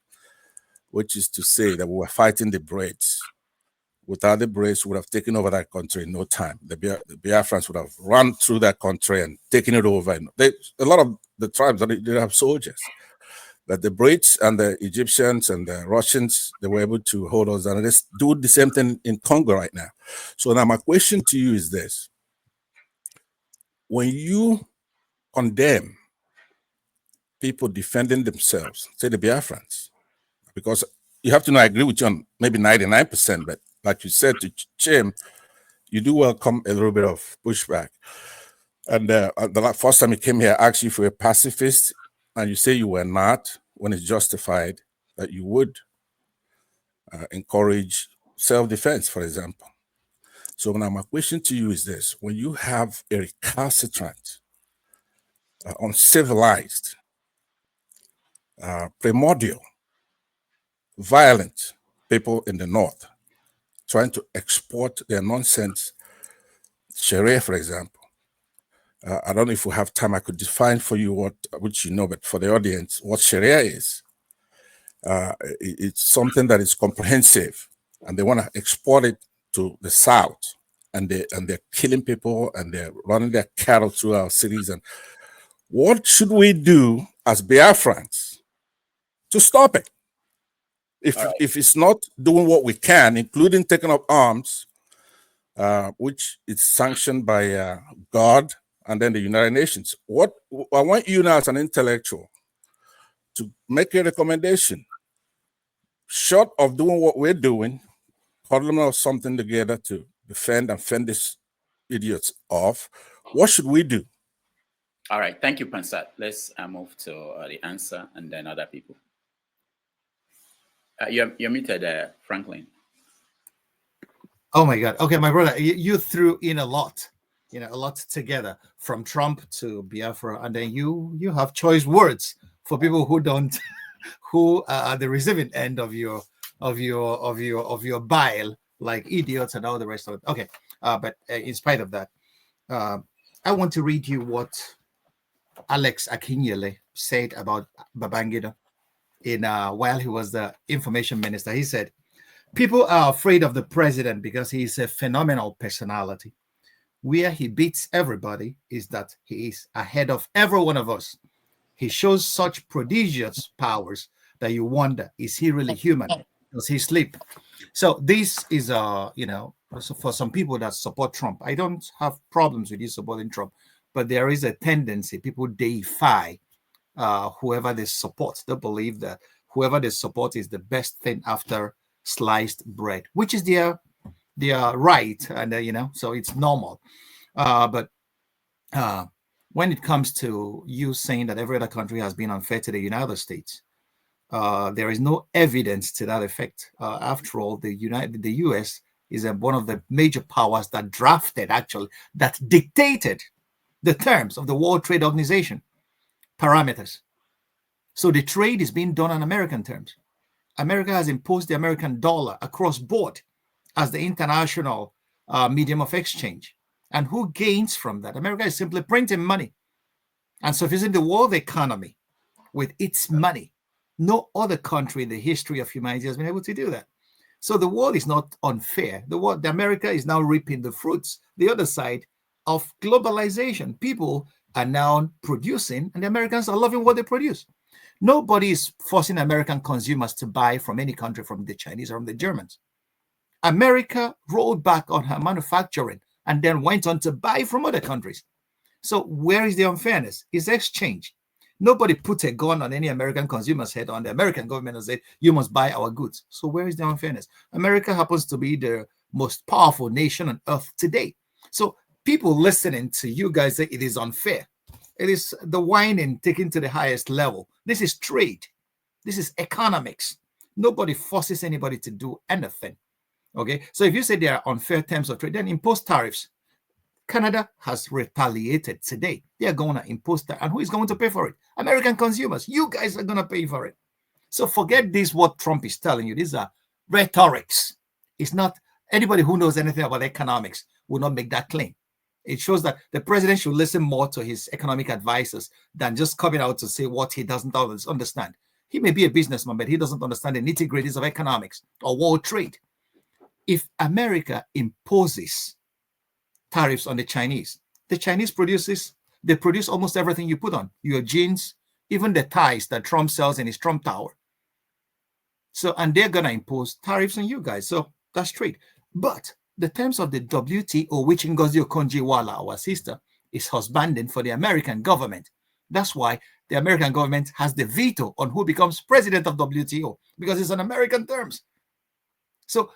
which is to say that we were fighting the Brits. Without the Brits, we would have taken over that country in no time. The Biafrans would have run through that country and taken it over. And a lot of the tribes, they have soldiers. But the Brits and the Egyptians and the Russians, they were able to hold us down. And they do the same thing in Congo right now. So now my question to you is this. When you condemn people defending themselves, say the Biafrans, because you have to know, I agree with you on maybe 99%, but like you said to Chim, you do welcome a little bit of pushback. And the first time you came here, I asked you if you were a pacifist, and you say you were not, when it's justified that you would encourage self-defense, for example. So now my question to you is this. When you have a recalcitrant, uncivilized, primordial, violent people in the north trying to export their nonsense, Sharia, for example, I don't know if we have time. I could define for you which you know, but for the audience, what Sharia is. It's something that is comprehensive, and they want to export it to the south, and they're killing people, and they're running their cattle through our cities. And what should we do as Biafrans to stop it? If it's not doing what we can, including taking up arms, which is sanctioned by God and then the United Nations. What I want you now as an intellectual to make a recommendation, short of doing what we're doing, huddling up something together to defend and fend these idiots off. What should we do? All right, thank you, Pansat. Let's move to the answer and then other people. You're muted, Franklyne. Oh my God. Okay, my brother, you threw in a lot, a lot together, from Trump to Biafra, and then you have choice words for people who don't, who are the receiving end of your bile, like idiots and all the rest of it. Okay, but in spite of that, I want to read you what Alex Akinyele said about Babangida while he was the information minister. He said, "People are afraid of the president because he is a phenomenal personality. Where he beats everybody is that he is ahead of every one of us. He shows such prodigious powers that you wonder, is he really human? Does he sleep?" So this is, so for some people that support Trump, I don't have problems with you supporting Trump, but there is a tendency, people deify whoever they support. They believe that whoever they support is the best thing after sliced bread, which is their right, and so it's normal. But when it comes to you saying that every other country has been unfair to the United States, there is no evidence to that effect. After all, the U.S. is one of the major powers that that dictated the terms of the World Trade Organization parameters. So the trade is being done on American terms. America has imposed the American dollar across board as the international medium of exchange. And who gains from that? America is simply printing money and sufficing the world economy with its money. No other country in the history of humanity has been able to do that. So the world is not unfair. The America is now reaping the fruits, the other side of globalization. People are now producing, and the Americans are loving what they produce. Nobody is forcing American consumers to buy from any country, from the Chinese or from the Germans. America rolled back on her manufacturing and then went on to buy from other countries. So where is the unfairness? It's exchange. Nobody put a gun on any American consumer's head, on the American government, and said, you must buy our goods. So where is the unfairness? America happens to be the most powerful nation on earth today. So people listening to you guys say it is unfair. It is the whining taken to the highest level. This is trade. This is economics. Nobody forces anybody to do anything. Okay, so if you say there are unfair terms of trade, then impose tariffs. Canada has retaliated today. They are going to impose that. And who is going to pay for it? American consumers. You guys are going to pay for it. So forget this, what Trump is telling you. These are rhetorics. It's not, anybody who knows anything about economics will not make that claim. It shows that the president should listen more to his economic advisors than just coming out to say what he doesn't understand. He may be a businessman, but he doesn't understand the nitty-gritties of economics or world trade. If America imposes tariffs on the Chinese produce almost everything you put on, your jeans, even the ties that Trump sells in his Trump Tower. So, and they're going to impose tariffs on you guys. So that's trade. But the terms of the WTO, which Ngozi Okonjo-Iweala, our sister, is husbanding for the American government. That's why the American government has the veto on who becomes president of WTO, because it's on American terms. So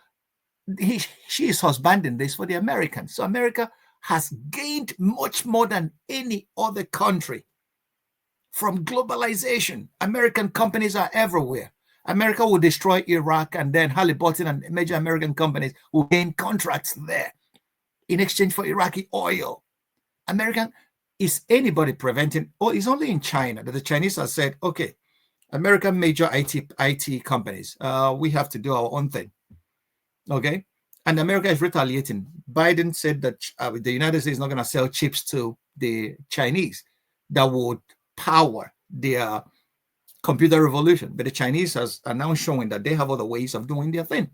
she is husbanding this for the Americans. So America has gained much more than any other country from globalization. American companies are everywhere. America will destroy Iraq, and then Halliburton and major American companies will gain contracts there in exchange for Iraqi oil. American, is anybody preventing? Oh, it's only in China that the Chinese have said, okay, American major IT companies, we have to do our own thing. Okay, and America is retaliating. Biden said that the United States is not going to sell chips to the Chinese that would power their computer revolution. But the Chinese are now showing that they have other ways of doing their thing.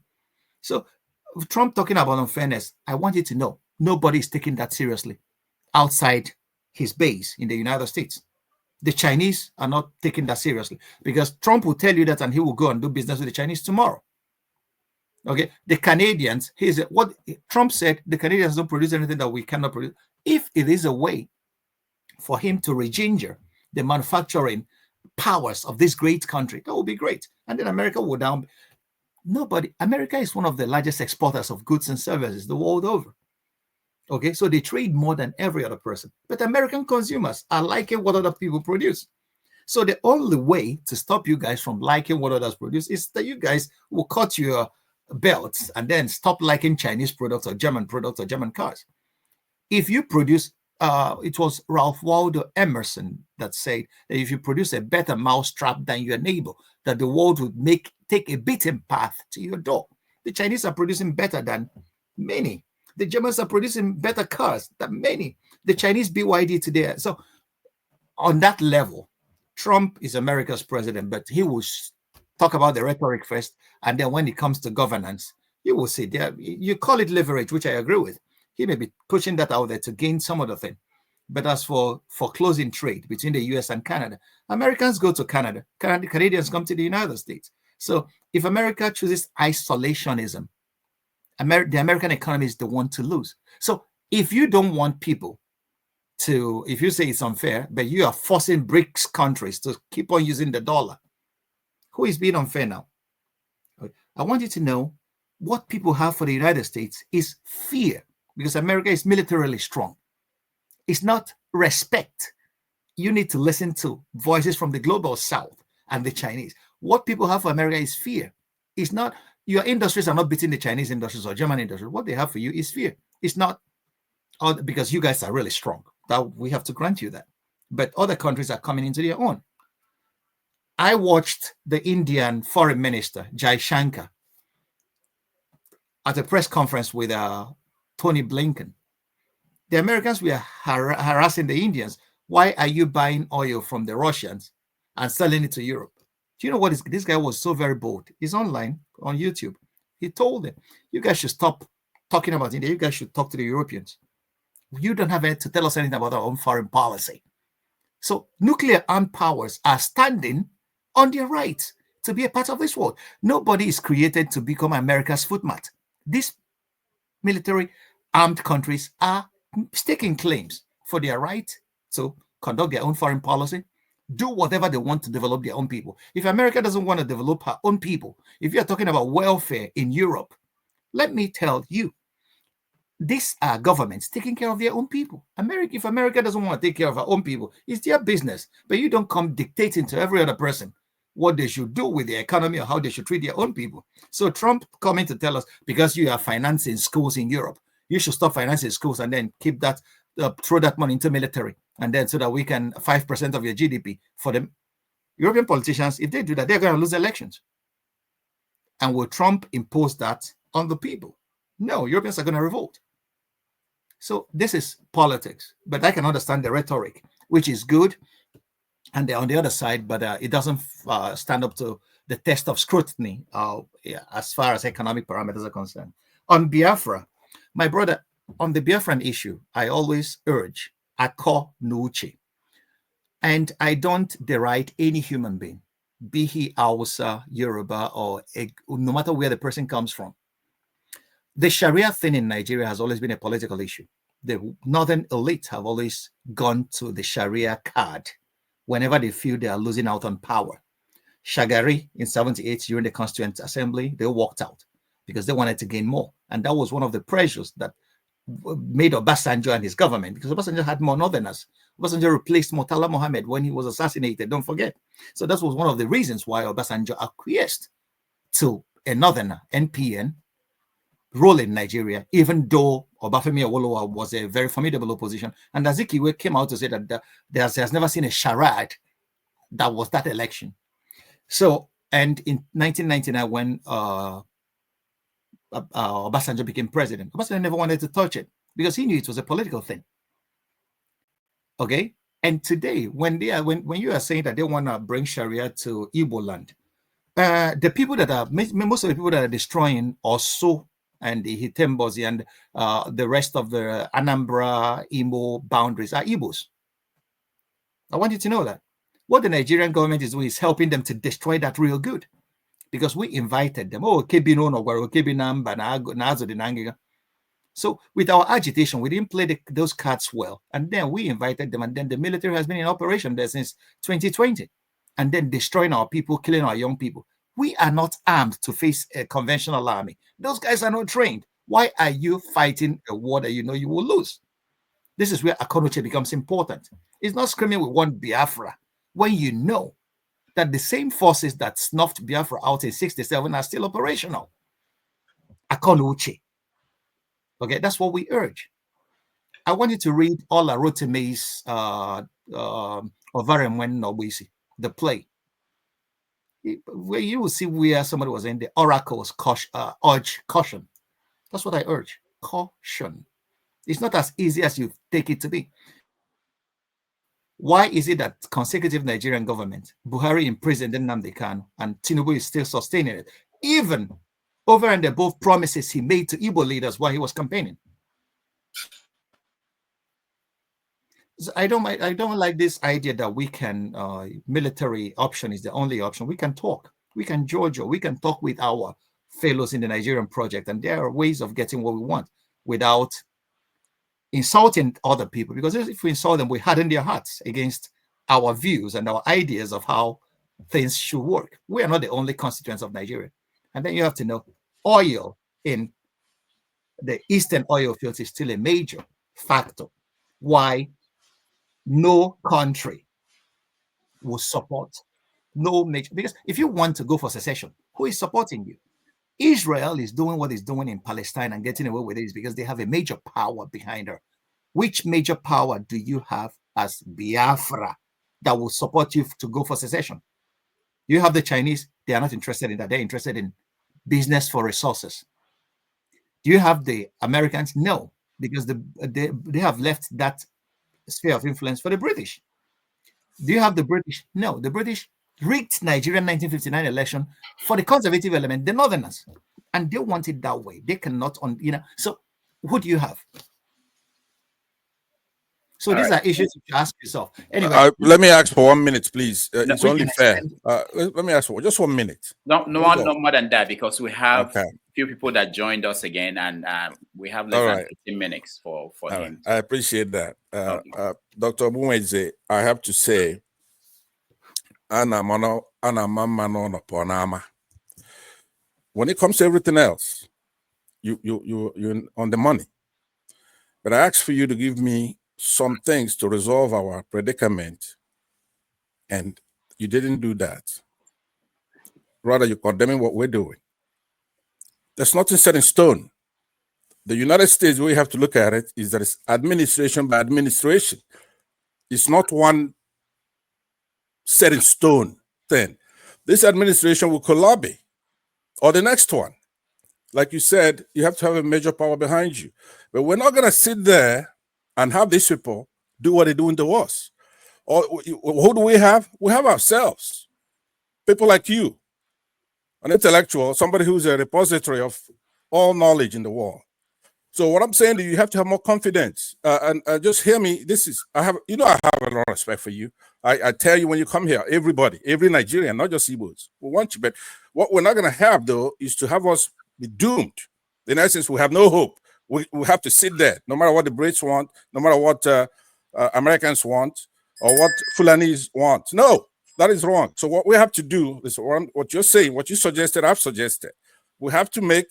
So Trump talking about unfairness, I want you to know, nobody is taking that seriously outside his base in the United States. The Chinese are not taking that seriously, because Trump will tell you that and he will go and do business with the Chinese tomorrow. Okay, the Canadians, what Trump said, the Canadians don't produce anything that we cannot produce. If it is a way for him to reginger the manufacturing powers of this great country, that would be great. And then America will down. America is one of the largest exporters of goods and services the world over. Okay, so they trade more than every other person. But American consumers are liking what other people produce. So the only way to stop you guys from liking what others produce is that you guys will cut your belts and then stop liking Chinese products or German cars. If you produce, it was Ralph Waldo Emerson that said that if you produce a better mousetrap than your neighbor, that the world would take a beaten path to your door. The Chinese are producing better than many. The Germans are producing better cars than many. The Chinese BYD today. So on that level, Trump is America's president, but he will talk about the rhetoric first. And then when it comes to governance, you will see there, you call it leverage, which I agree with. He may be pushing that out there to gain some other thing. But as for closing trade between the US and Canada, Americans go to Canada. Canadians come to the United States. So if America chooses isolationism, the American economy is the one to lose. So if you don't want people to, if you say it's unfair, but you are forcing BRICS countries to keep on using the dollar, who is being unfair now? I want you to know what people have for the United States is fear, because America is militarily strong. It's not respect. You need to listen to voices from the global South and the Chinese. What people have for America is fear. It's not, your industries are not beating the Chinese industries or German industries. What they have for you is fear. It's not because you guys are really strong. That we have to grant you that. But other countries are coming into their own. I watched the Indian foreign minister, Jai Shankar, at a press conference with Tony Blinken. The Americans were harassing the Indians. Why are you buying oil from the Russians and selling it to Europe? Do you know what this guy was so very bold? He's online on YouTube. He told them, you guys should stop talking about India. You guys should talk to the Europeans. You don't have to tell us anything about our own foreign policy. So nuclear armed powers are standing on their right to be a part of this world. Nobody is created to become America's footmat. These military armed countries are staking claims for their right to conduct their own foreign policy, do whatever they want to develop their own people. If America doesn't want to develop her own people, if you're talking about welfare in Europe, let me tell you, these are governments taking care of their own people. If America doesn't want to take care of her own people, it's their business. But you don't come dictating to every other person what they should do with the economy or how they should treat their own people. So Trump coming to tell us, because you are financing schools in Europe, you should stop financing schools and then keep that, throw that money into military, and then so that we can 5% of your GDP for them. European politicians, if they do that, they're going to lose elections. And will Trump impose that on the people? No, Europeans are going to revolt. So this is politics, but I can understand the rhetoric, which is good. And they're on the other side, but it doesn't stand up to the test of scrutiny as far as economic parameters are concerned. On Biafra, my brother, on the Biafran issue, I always urge Akko Nuche. And I don't deride any human being, be he Hausa, Yoruba, or no matter where the person comes from. The Sharia thing in Nigeria has always been a political issue. The northern elite have always gone to the Sharia card whenever they feel they are losing out on power. Shagari in 78 during the Constituent Assembly, they walked out because they wanted to gain more. And that was one of the pressures that made Obasanjo and his government, because Obasanjo had more northerners. Obasanjo replaced Murtala Mohammed when he was assassinated, don't forget. So that was one of the reasons why Obasanjo acquiesced to a northerner, NPN, role in Nigeria, even though Obafemi Awolowo was a very formidable opposition. And Azikiwe came out to say that there has never seen a charade that was that election. So, and in 1999, when Obasanjo became president, Obasanjo never wanted to touch it because he knew it was a political thing. Okay? And today, when you are saying that they want to bring Sharia to Igbo land, the people that are, most of the people that are destroying Osu and the Hitembozi and the rest of the Anambra, Imo boundaries are Igbos. I want you to know that. What the Nigerian government is doing is helping them to destroy that real good. Because we invited them. Oh, so with our agitation, we didn't play those cards well. And then we invited them. And then the military has been in operation there since 2020. And then destroying our people, killing our young people. We are not armed to face a conventional army. Those guys are not trained. Why are you fighting a war that you know you will lose? This is where Akonoche becomes important. It's not screaming we want Biafra when you know that the same forces that snuffed Biafra out in 67 are still operational. Akonoche. Okay, that's what we urge. I want you to read Ola Roteme's Overemwen Nobisi, the play. Where you will see where somebody was in the oracles urge caution. That's what I urge. Caution. It's not as easy as you take it to be. Why is it that consecutive Nigerian government, Buhari imprisoned Nnamdi Kanu, and Tinubu is still sustaining it, even over and above promises he made to Igbo leaders while he was campaigning? So I don't like this idea that we can military option is the only option. We can talk. We can Georgia. We can talk with our fellows in the Nigerian project, and there are ways of getting what we want without insulting other people, because if we insult them, we harden their hearts against our views and our ideas of how things should work. We are not the only constituents of Nigeria. And then you have to know oil in the eastern oil fields is still a major factor why no country will support no major, because if you want to go for secession, who is supporting you? Israel is doing what it's doing in Palestine and getting away with it is because they have a major power behind her. Which major power do you have as Biafra that will support you to go for secession? You have the Chinese. They are not interested in that. They're interested in business for resources. Do you have the Americans? No, because they have left that sphere of influence for the British. Do you have the British? No, the British rigged Nigerian 1959 election for the conservative element, the Northerners, and they want it that way. They cannot, so who do you have? So these are issues you ask yourself. Anyway, let me ask for 1 minute, please. It's only fair. Let me ask for just 1 minute. No more than that, because we have a few people that joined us again, and we have less than 15 minutes for him. I appreciate that. Dr. Ogbunwezeh, I have to say, when it comes to everything else, you're on the money. But I asked for you to give me some things to resolve our predicament, and you didn't do that. Rather, you're condemning what we're doing. There's nothing set in stone. The United States, the way you have to look at it is that it's administration by administration. It's not one set in stone thing. This administration will lobby, or the next one. Like you said, you have to have a major power behind you. But we're not going to sit there and have these people do what they're doing to us. Or who do we have? We have ourselves. People like you, an intellectual, somebody who's a repository of all knowledge in the world. So what I'm saying to you, you have to have more confidence. And just hear me. I have a lot of respect for you. I tell you when you come here, everybody, every Nigerian, not just Igbos, we want you. But what we're not going to have, though, is to have us be doomed. In essence, we have no hope. We have to sit there, no matter what the Brits want, no matter what Americans want, or what Fulanis want. No, that is wrong. So what we have to do is what you're saying, what you suggested, I've suggested. We have to make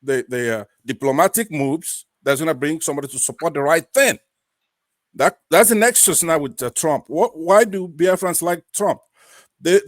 the diplomatic moves that's going to bring somebody to support the right thing. That's the nexus now with Trump. Why do Biafrans like Trump? They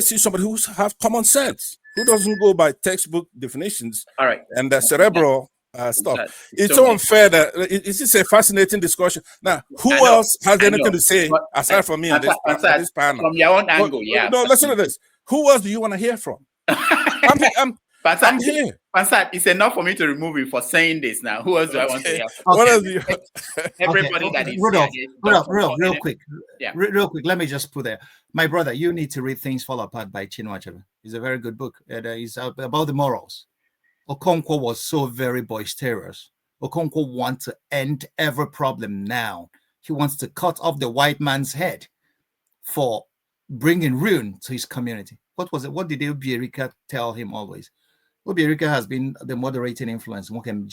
see somebody who has common sense, who doesn't go by textbook definitions. All right. And the cerebral stuff. It's so unfair that it's just a fascinating discussion. Now, who else has anything to say aside from me on this panel? From your own angle, yeah. No, listen to this. Who else do you want to hear from? I'm here. Pansat, it's enough for me to remove you for saying this now. Who else do I want to hear? What else do you? Everybody that is Rudolf, real quick. Let me just put there. My brother, you need to read Things Fall Apart by Chinua Achebe. It's a very good book. It's about the morals. Okonkwo was so very boisterous. Okonkwo wants to end every problem now. He wants to cut off the white man's head for bringing ruin to his community. What was it? What did Obiorika tell him always? Obiorika has been the moderating influence. And what happened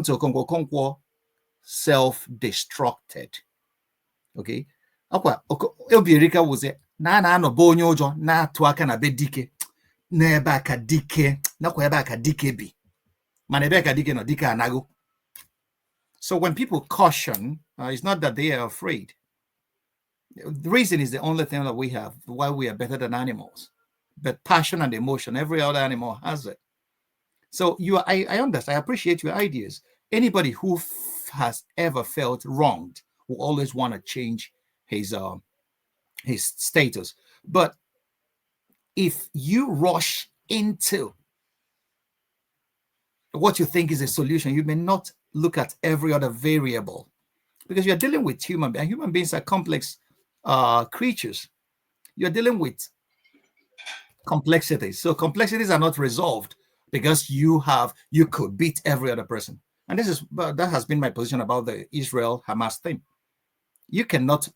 to Okonkwo? Okonkwo self-destructed. Okay? Obiorika was it. Na no bonyo jo na tuaka na bedike. Nebaka dike. So when people caution, it's not that they are afraid. The reason is the only thing that we have, why we are better than animals. But passion and emotion, every other animal has it. So I understand, I appreciate your ideas. Anybody who has ever felt wronged will always want to change his status. But if you rush into what you think is a solution, you may not look at every other variable, because you're dealing with human beings are complex creatures. You're dealing with complexities. So complexities are not resolved because you could beat every other person. And that has been my position about the Israel-Hamas thing. You cannot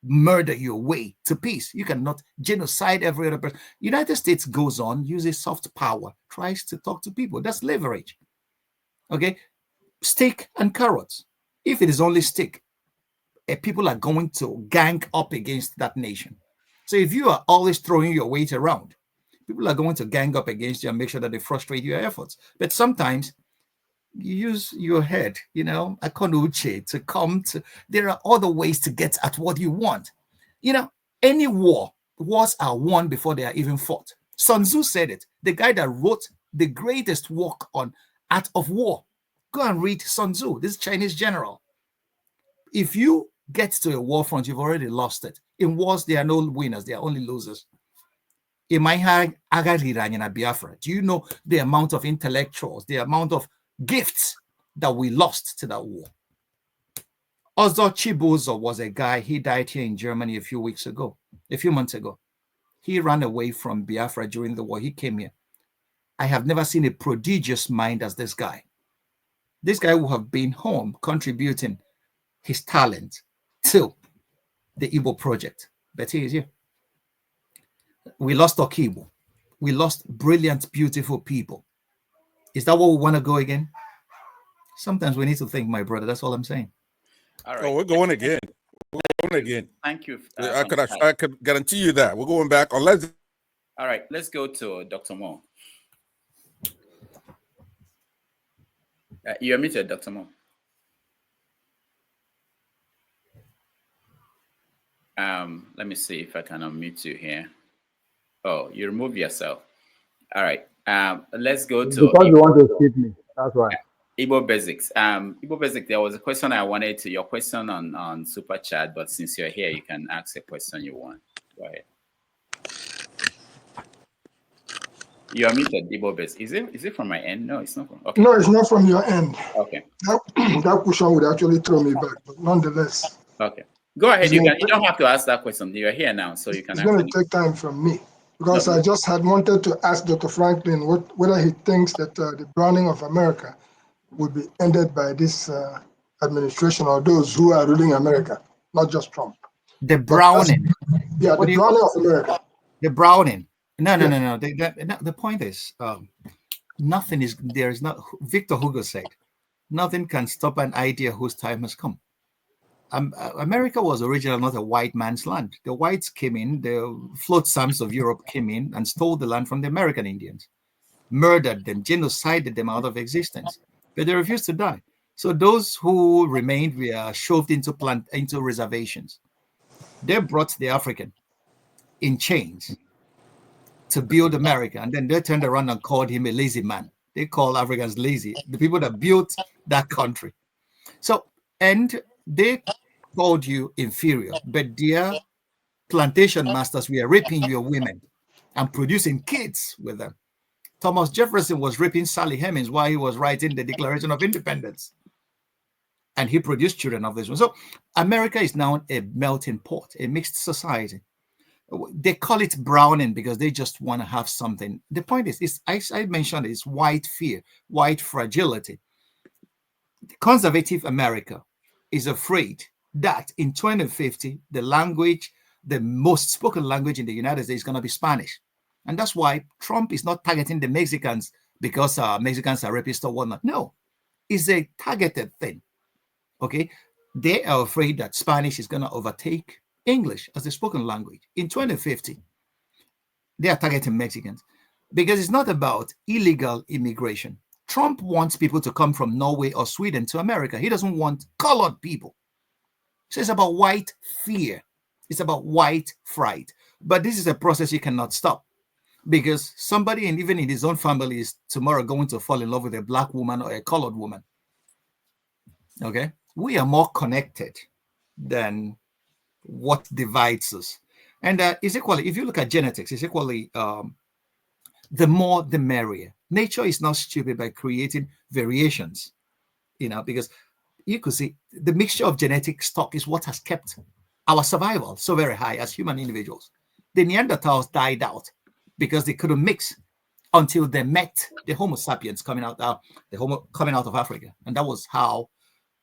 murder your way to peace. You cannot genocide every other person. United States goes on, uses soft power, tries to talk to people. That's leverage. Okay? Stick and carrots. If it is only stick, people are going to gang up against that nation. So if you are always throwing your weight around, people are going to gang up against you and make sure that they frustrate your efforts. But sometimes you use your head, akonuche, to come to. There are other ways to get at what you want. Any wars are won before they are even fought. Sun Tzu said it. The guy that wrote the greatest work on art of war. Go and read Sun Tzu, this Chinese general. If you get to a war front, you've already lost it. In wars, there are no winners, there are only losers. In my Biafra, do you know the amount of intellectuals, the amount of gifts that we lost to that war? Ozo Chibuzo was a guy, he died here in Germany a few months ago. He ran away from Biafra during the war. He came here. I have never seen a prodigious mind as this guy. This guy will have been home contributing his talent to the Igbo project. But he is here. We lost Okibo. We lost brilliant, beautiful people. Is that what we want to go again? Sometimes we need to think, my brother. That's all I'm saying. All right. Oh, we're going again. We're going again. Thank you. I could guarantee you that. We're going back. Unless. All right. Let's go to Dr. Mo. You're muted, Dr. Mo. Let me see if I can unmute you here. Oh, you remove yourself. All right. Let's go to because you want to skip me. That's why. Igbo Basics. Igbo Basics, there was a question I wanted to your question on Super Chat, but since you're here, you can ask a question you want. Go ahead. You are muted, Igbo Basics. Is it from my end? No, it's not from. Okay. No, it's not from your end. Okay. That question would actually throw me back, but nonetheless. Okay. Go ahead. You don't have to ask that question. You're here now, so you can. It's going to take time from me because I just had wanted to ask Dr. Franklin whether he thinks that the browning of America would be ended by this administration or those who are ruling America, not just Trump. The browning. Yeah, the browning of America. The browning. No. The point is, nothing is. There is not. Victor Hugo said, "Nothing can stop an idea whose time has come." America was originally not a white man's land. The whites came in, the flotsams of Europe came in and stole the land from the American Indians, murdered them, genocided them out of existence. But they refused to die. So those who remained were shoved into reservations. They brought the African in chains to build America, and then they turned around and called him a lazy man. They call Africans lazy, the people that built that country. So, and they called you inferior, but their plantation masters were raping your women and producing kids with them. Thomas Jefferson was raping Sally Hemings while he was writing the Declaration of Independence. And he produced children of this one. So America is now a melting pot, a mixed society. They call it browning because they just want to have something. The point is I mentioned it's white fear, white fragility. Conservative America is afraid that in 2050, the most spoken language in the United States is going to be Spanish. And that's why Trump is not targeting the Mexicans because Mexicans are rapists or whatnot. No, it's a targeted thing. Okay. They are afraid that Spanish is going to overtake English as the spoken language. In 2050, they are targeting Mexicans. because it's not about illegal immigration. Trump wants people to come from Norway or Sweden to America. He doesn't want colored people. So it's about white fear. It's about white fright. But this is a process you cannot stop, because somebody, and even in his own family, is tomorrow going to fall in love with a black woman or a colored woman. Okay? We are more connected than what divides us. And it's equally, if you look at genetics, it's equally the more the merrier. Nature is not stupid by creating variations, because you could see the mixture of genetic stock is what has kept our survival so very high as human individuals. The Neanderthals died out because they couldn't mix until they met the Homo sapiens coming out of Africa, and that was how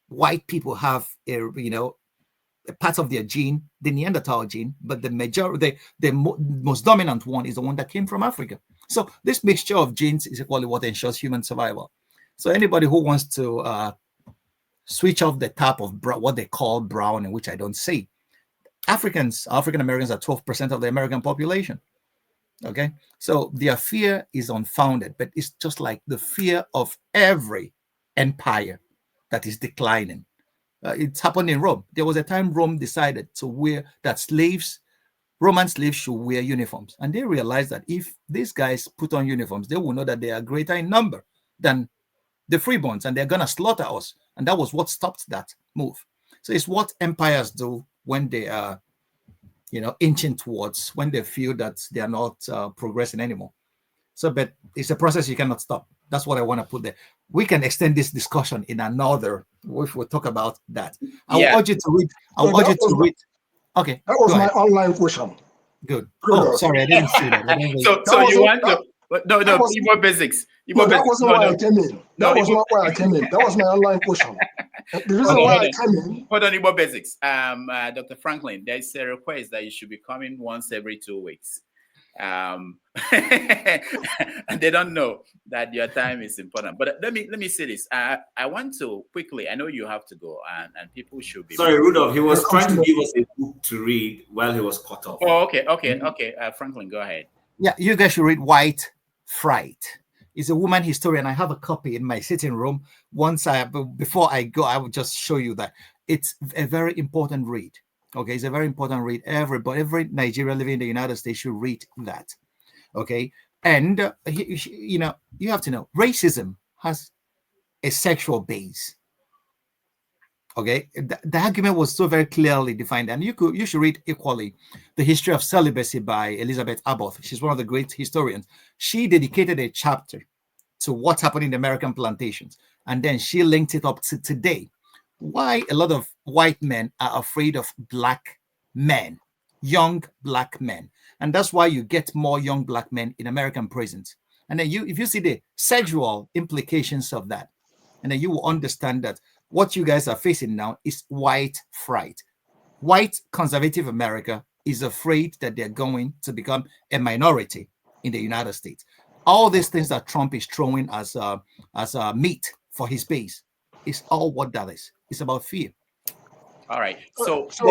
white people have a part of their gene, the Neanderthal gene, but the most dominant one is the one that came from Africa. So this mixture of genes is equally what ensures human survival. So anybody who wants to switch off the tap of what they call brown, and which I don't see, African Americans are 12% of the American population. Okay, so their fear is unfounded, but it's just like the fear of every empire that is declining. It's happened in Rome. There was a time Rome decided that Roman slaves should wear uniforms. And they realized that if these guys put on uniforms, they will know that they are greater in number than the freeborns, and they're going to slaughter us. And that was what stopped that move. So it's what empires do when they are, inching towards, when they feel that they are not progressing anymore. So, but it's a process you cannot stop. That's what I want to put there. We can extend this discussion in another, if we'll talk about that. I will urge you to read. Okay. That was my online question. Good. Oh, sorry, I didn't see that. So you want to... No, Igbo basics. That wasn't why I came in. That was not why I came in. That was my online question. The reason why I came in... Hold on, Igbo basics. Dr. Franklyne, there is a request that you should be coming once every 2 weeks. And they don't know that your time is important. But let me say this. I want to quickly, I know you have to go, and people should be... Sorry, Rudolf, he was trying to give us a book to read while he was cut off. Oh, okay. Franklyne, go ahead. Yeah, you guys should read White Fright. It's a woman historian. I have a copy in my sitting room. Before I go, I will just show you that. It's a very important read. Okay, it's a very important read. Every Nigerian living in the United States should read that. Okay, and you have to know racism has a sexual base. Okay, the argument was so very clearly defined, and you should read equally The History of Celibacy by Elizabeth Abbott. She's one of the great historians. She dedicated a chapter to what happened in the American plantations, and then she linked it up to today. Why a lot of white men are afraid of black men, young black men. And that's why you get more young black men in American prisons. And then if you see the sexual implications of that, and then you will understand that what you guys are facing now is white fright. White conservative America is afraid that they're going to become a minority in the United States. All these things that Trump is throwing as meat for his base is all what that is. It's about fear. All right. Doctor,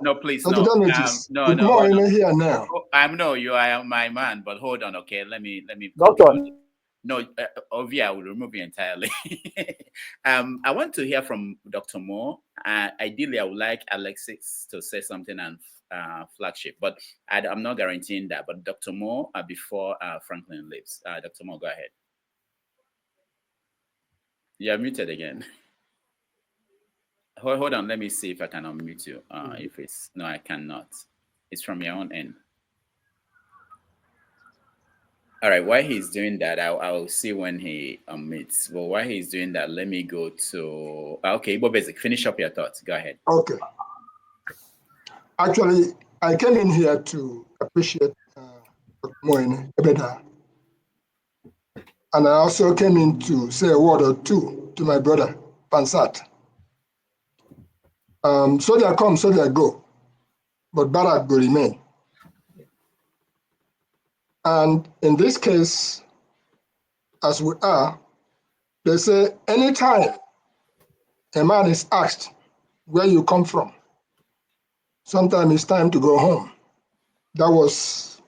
no, please, no. No. Here now. I know you are my man, but hold on. Okay, let me. Doctor. No, Ovia, I will remove you entirely. I want to hear from Dr. Moore. Ideally, I would like Alexis to say something and Flagship, but I'm not guaranteeing that. But Dr. Moore, before Franklyne leaves. Dr. Moore, go ahead. You're muted again. Hold on, let me see if I can unmute you. If it's... No, I cannot. It's from your own end. All right, while he's doing that, I'll see when he unmutes. But while he's doing that, let me go to... Okay, Igbo Basic, finish up your thoughts. Go ahead. Okay. Actually, I came in here to appreciate Moine Ebeda. And I also came in to say a word or two to my brother, Pansat. Soldier come, soldier go, but Barak will remain. And in this case, as we are, they say anytime a man is asked where you come from, sometimes it's time to go home. That was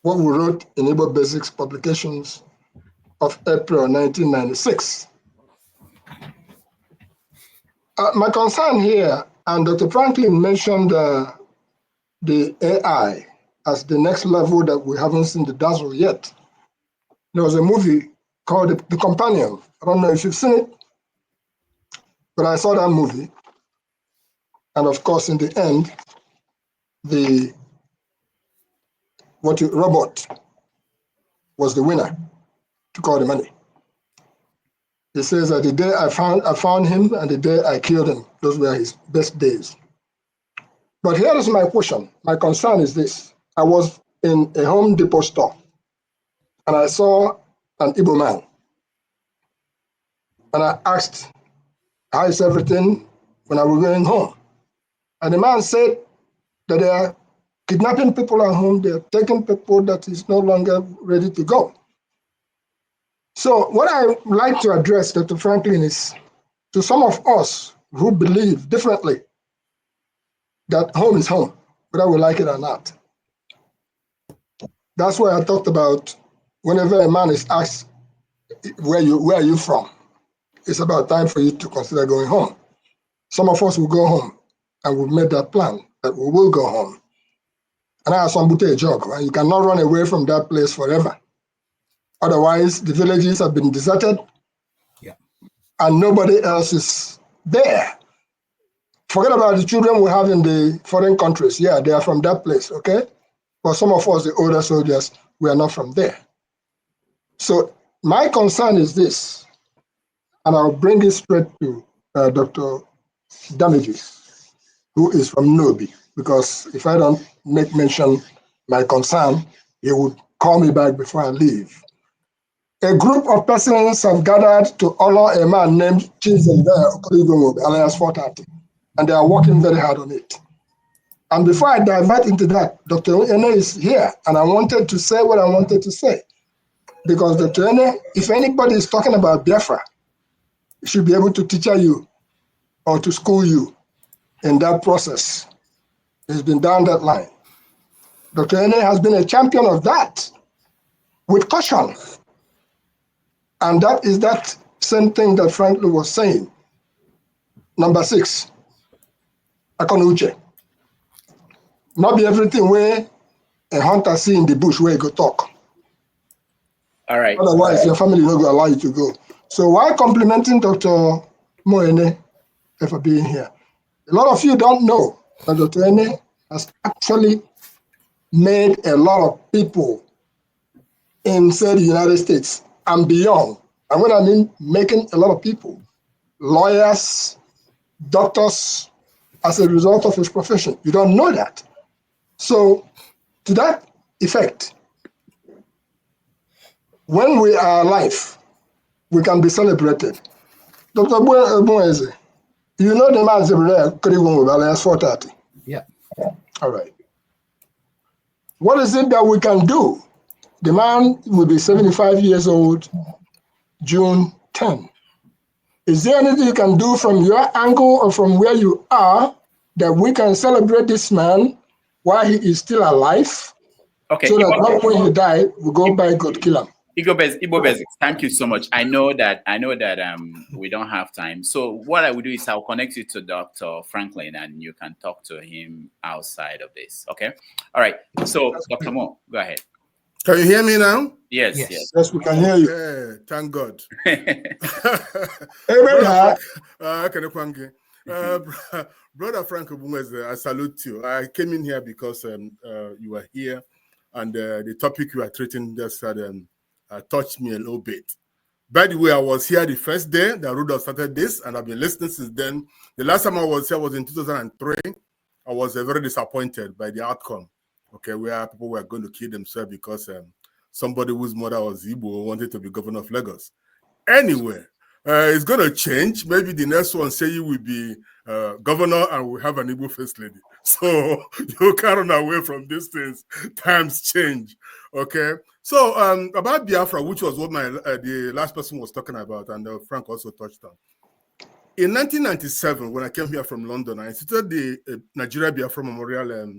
what we wrote in Igbo Basics publications of April 1996. My concern here, and Dr. Franklyne mentioned the AI as the next level that we haven't seen the dazzle yet. There was a movie called The Companion. I don't know if you've seen it, but I saw that movie. And of course, in the end, the robot was the winner, took all the money. He says that the day I found him and the day I killed him, those were his best days. But here is my question. My concern is this. I was in a Home Depot store and I saw an Igbo man. And I asked, how is everything when I was going home? And the man said that they are kidnapping people at home, they are taking people that is no longer ready to go. So what I would like to address, Dr. Franklyne, is to some of us who believe differently that home is home, whether we like it or not. That's why I talked about whenever a man is asked, where are you from? It's about time for you to consider going home. Some of us will go home, and we've made that plan that we will go home. And I have some a joke, right? You cannot run away from that place forever. Otherwise, the villages have been deserted, and nobody else is there. Forget about the children we have in the foreign countries. Yeah, they are from that place, okay? But some of us, the older soldiers, we are not from there. So my concern is this, and I'll bring it straight to Dr. Damages, who is from Nobi, because if I don't make mention my concern, he would call me back before I leave. A group of persons have gathered to honor a man named Chizembe Okonkwo, alias 430, and they are working very hard on it. And before I divert into that, Dr. Ene is here, and I wanted to say what I wanted to say. Because Dr. Ene, if anybody is talking about Biafra, he should be able to teach you or to school you in that process. He's been down that line. Dr. Ene has been a champion of that with caution. And that is that same thing that Franklyne was saying. Number 6, Akonuche. Not be everything where a hunter see in the bush where he go talk. All right. Otherwise, your family will not allow you to go. So while complimenting Dr. Moene for being here, a lot of you don't know that Dr. Ene has actually made a lot of people in, say, the United States and beyond. And when I mean making a lot of people, lawyers, doctors, as a result of his profession. You don't know that. So to that effect, when we are alive, we can be celebrated. Dr. Ogbunwezeh, you know the man is 430. Yeah. All right. What is it that we can do? The man will be 75 years old, June 10. Is there anything you can do from your angle or from where you are that we can celebrate this man while he is still alive? Okay. So that when he died, we go by God kill him. Igbo Basics, thank you so much. I know that we don't have time. So what I will do is I'll connect you to Dr. Franklyne and you can talk to him outside of this. Okay. All right. So Dr. Mo, go ahead. Can you hear me now? Yes. Yes, we can hear you. Yeah, thank God. Brother Frank Ogbunwezeh, I salute you. I came in here because you were here, and the topic you are treating just touched me a little bit. By the way, I was here the first day that Rudolf started this, and I've been listening since then. The last time I was here was in 2003. I was very disappointed by the outcome. Okay, where people were going to kill themselves because somebody whose mother was Igbo wanted to be governor of Lagos. Anyway, it's going to change. Maybe the next one say you will be governor and we'll have an Igbo first lady. So you can't run away from these things. Times change. Okay. So about Biafra, which was what the last person was talking about, and Frank also touched on. In 1997, when I came here from London, I instituted the Nigeria Biafra Memorial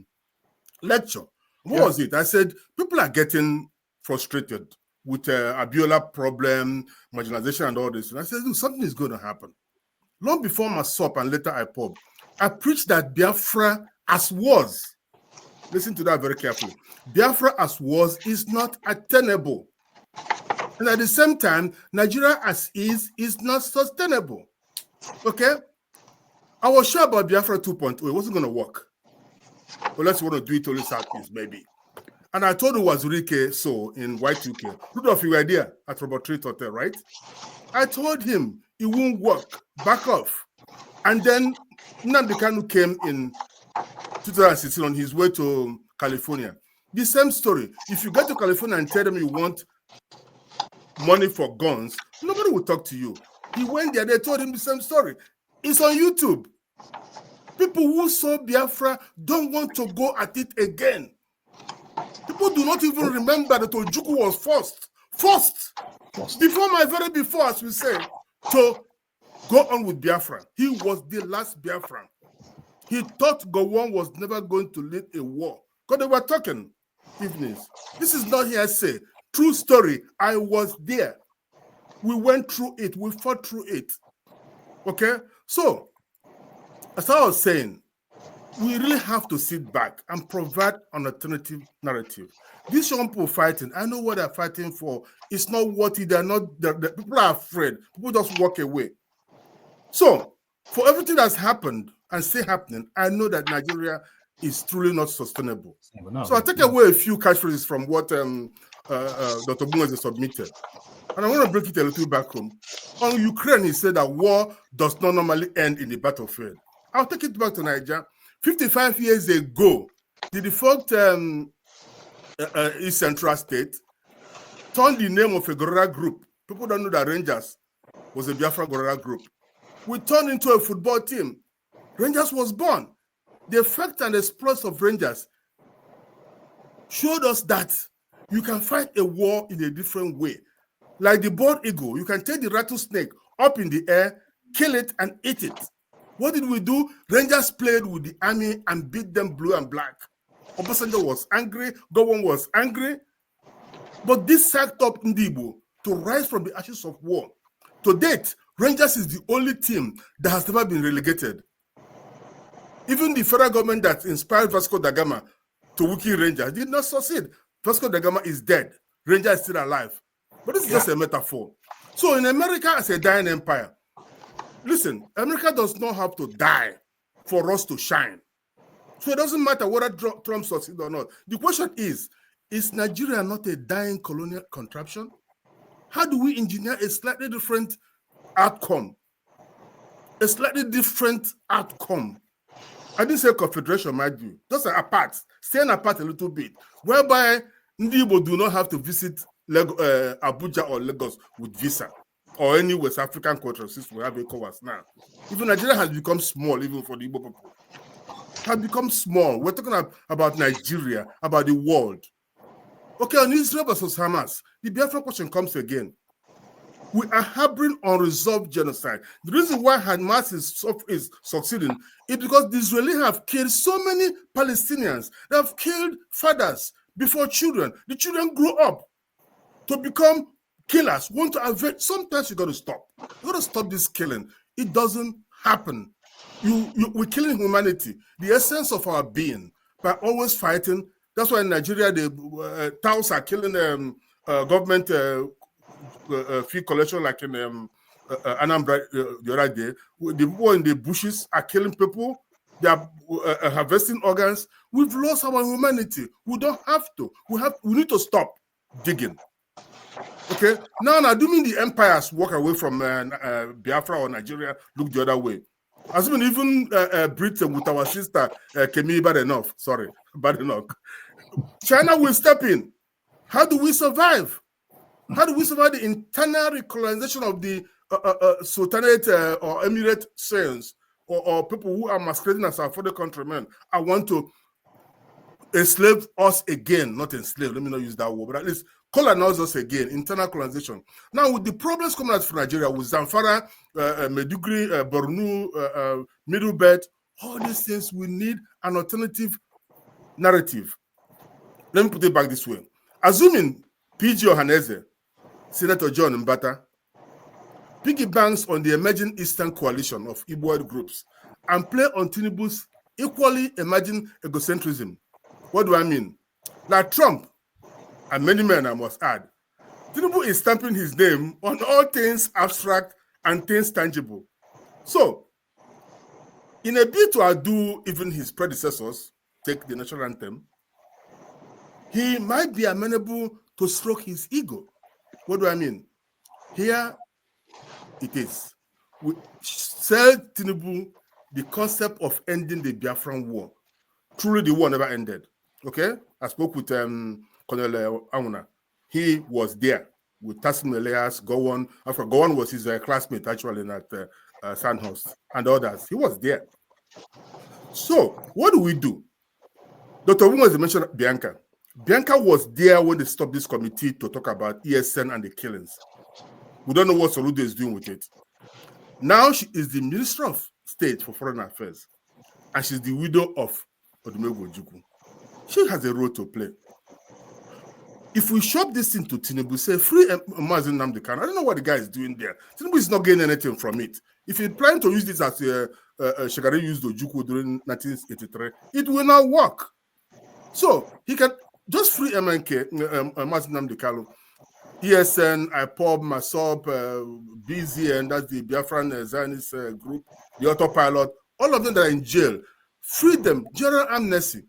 lecture What was it? I said, people are getting frustrated with Abiola problem, marginalization and all this. And I said, look, something is going to happen. Long before my SOP and later IPOB, I preached that Biafra as was, listen to that very carefully, Biafra as was is not attainable. And at the same time, Nigeria as is not sustainable. Okay? I was sure about Biafra 2.0. It wasn't going to work. Unless you want to do it only Southeast, maybe. And I told Wazurike so in Y2K. Rudolf, you were there at Robert Treat Hotel, right? I told him it won't work. Back off. And then Nnamdi Kanu came in 2016 on his way to California. The same story. If you get to California and tell them you want money for guns, nobody will talk to you. He went there, they told him the same story. It's on YouTube. People who saw Biafra don't want to go at it again. People do not even remember that Ojukwu was forced, before, as we say, to go on with Biafra. He was the last Biafran. He thought Gowon was never going to lead a war. Because they were talking evenings. This is not hearsay. True story. I was there. We went through it. We fought through it. Okay? So, as I was saying, we really have to sit back and provide an alternative narrative. These young people fighting, I know what they're fighting for. It's not what it, they're not, the people are afraid. People just walk away. So, for everything that's happened and still happening, I know that Nigeria is truly not sustainable. So I take away a few catchphrases from what Dr. Ogbunwezeh submitted. And I want to break it a little back home. On Ukraine, he said that war does not normally end in the battlefield. I'll take it back to Nigeria. 55 years ago, the defunct East Central State turned the name of a guerrilla group. People don't know that Rangers was a Biafra guerrilla group. We turned into a football team. Rangers was born. The effect and exploits of Rangers showed us that you can fight a war in a different way. Like the bald eagle, you can take the rattlesnake up in the air, kill it, and eat it. What did we do? Rangers played with the army and beat them blue and black. Obasanjo was angry, Gowon was angry. But this sacked up Ndibo to rise from the ashes of war. To date, Rangers is the only team that has never been relegated. Even the federal government that inspired Vasco da Gama to weaken Rangers did not succeed. Vasco da Gama is dead. Rangers is still alive. But this is just a metaphor. So in America, as a dying empire, listen, America does not have to die for us to shine. So it doesn't matter whether Trump succeeds or not. The question is Nigeria not a dying colonial contraption? How do we engineer a slightly different outcome? A slightly different outcome. I didn't say confederation, mind you. Just apart, staying apart a little bit, whereby Ndibo do not have to visit Abuja or Lagos with visa, or any West African country since we have ECOWAS now. Even Nigeria has become small, even for the Igbo people. Has become small. We're talking about Nigeria, about the world. Okay, on Israel versus Hamas, the Biafra question comes again. We are harboring unresolved genocide. The reason why Hamas is succeeding is because the Israelis have killed so many Palestinians. They have killed fathers before children. The children grow up to become killers, want to avenge. Sometimes you got to stop. You got to stop this killing. It doesn't happen. We're killing humanity, the essence of our being, by always fighting. That's why in Nigeria, the Taos are killing government fee collection, like in Anambra the other day. The people in the bushes are killing people. They are harvesting organs. We've lost our humanity. We don't have to. We need to stop digging. Okay. Now, assuming the empires walk away from Biafra or Nigeria, look the other way. Assuming even Britain with our sister Kemi bad enough. China will step in. How do we survive? How do we survive the internal recolonization of the Sultanate or Emirate saints or people who are masquerading as our further countrymen? I want to enslave us again, not enslave, let me not use that word, but at least colonize us again, internal colonization. Now, with the problems coming out from Nigeria, with Zamfara, Maiduguri, Borno, Middle Belt, all these things, we need an alternative narrative. Let me put it back this way. Assuming PG Ohaneze, Senator John Mbata, piggy banks on the emerging Eastern coalition of Igbo groups and play on Tinubu's equally emerging egocentrism. What do I mean? Like Trump and many men, I must add, Tinubu is stamping his name on all things abstract and things tangible. So, in a bid to outdo even his predecessors, take the national anthem, he might be amenable to stroke his ego. What do I mean? Here it is. We sell Tinubu the concept of ending the Biafran war. Truly, the war never ended. Okay? I spoke with Colonel Amuna. He was there with Tassim Elias, Gowon. Gowon was his classmate actually at Sandhurst and others. He was there. So, what do? Dr. Ogbunwezeh mentioned Bianca. Bianca was there when they stopped this committee to talk about ESN and the killings. We don't know what Soludo is doing with it. Now she is the Minister of State for Foreign Affairs, and she's the widow of Odumegwu Ojukwu. She has a role to play. If we shove this into Tinubu, say free Mazi Nnamdi Kanu, I don't know what the guy is doing there. Tinubu is not getting anything from it. If he planned to use this as Shagari used Ojukwu during 1983, it will not work. So he can just free MNK, Mazi Nnamdi Kanu, ESN, IPOB, MASOP, BZ, and that's the Biafran Zionist group, the autopilot, all of them that are in jail. Free them, general amnesty.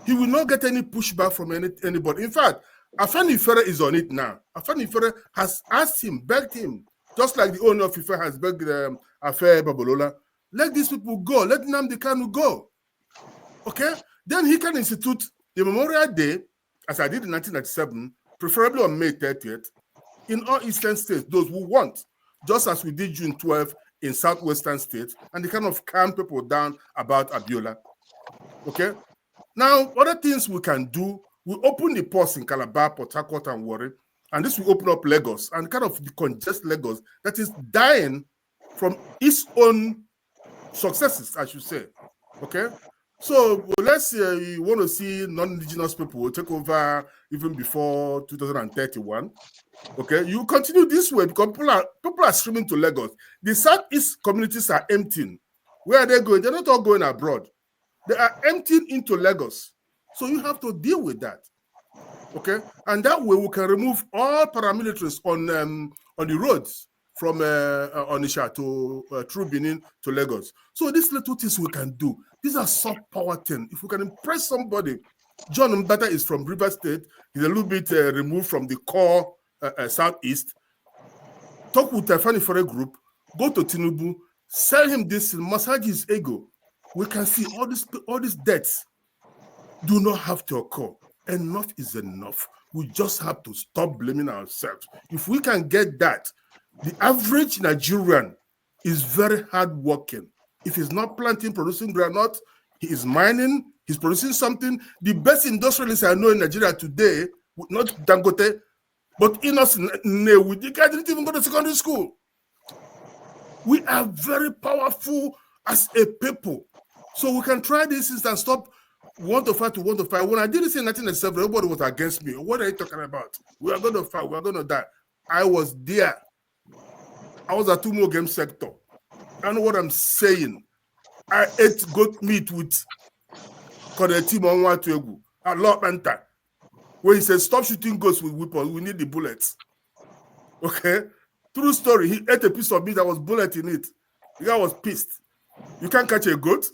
He will not get any pushback from anybody. In fact, Afeni Fere is on it now. Afeni Fere has asked him, begged him, just like the owner of Ife has begged Afe Babalola, let these people go, let Nnamdi Kanu go. Okay? Then he can institute the Memorial Day, as I did in 1997, preferably on May 30th, in all eastern states, those who want, just as we did June 12th in southwestern states, and they kind of calm people down about Abiola. Okay? Now, other things we can do, we open the ports in Calabar, Port Harcourt, and Warri, and this will open up Lagos and kind of decongest Lagos that is dying from its own successes, I should say. Okay? So let's say you want to see non-indigenous people take over even before 2031. Okay, you continue this way because people are streaming to Lagos. The Southeast communities are emptying. Where are they going? They're not all going abroad. They are emptying into Lagos. So you have to deal with that. Okay, and that way we can remove all paramilitaries on the roads from Onitsha to through Benin to Lagos. So these little things we can do. These are soft power things. If we can impress somebody, John Mbata is from River State. He's a little bit removed from the core Southeast. Talk with the Afeni Fere group. Go to Tinubu. Sell him this. Massage his ego. We can see all these deaths do not have to occur. Enough is enough. We just have to stop blaming ourselves. If we can get that, the average Nigerian is very hardworking. If he's not planting, producing granite, he is mining, he's producing something. The best industrialists I know in Nigeria today, not Dangote, but Inos Nnewi, the guy didn't even go to secondary school. We are very powerful as a people. So we can try this and stop want to fight. When I did this in 1997, everybody was against me. What are you talking about? We are going to fight. We are going to die. I was there. I was at Tumo game sector. I know what I'm saying. I ate goat meat with Konetim Onwatuegu at Lord Manta, where he said, stop shooting goats with weapons. We need the bullets. Okay? True story. He ate a piece of meat that was bullet in it. The guy was pissed. You can't catch a goat.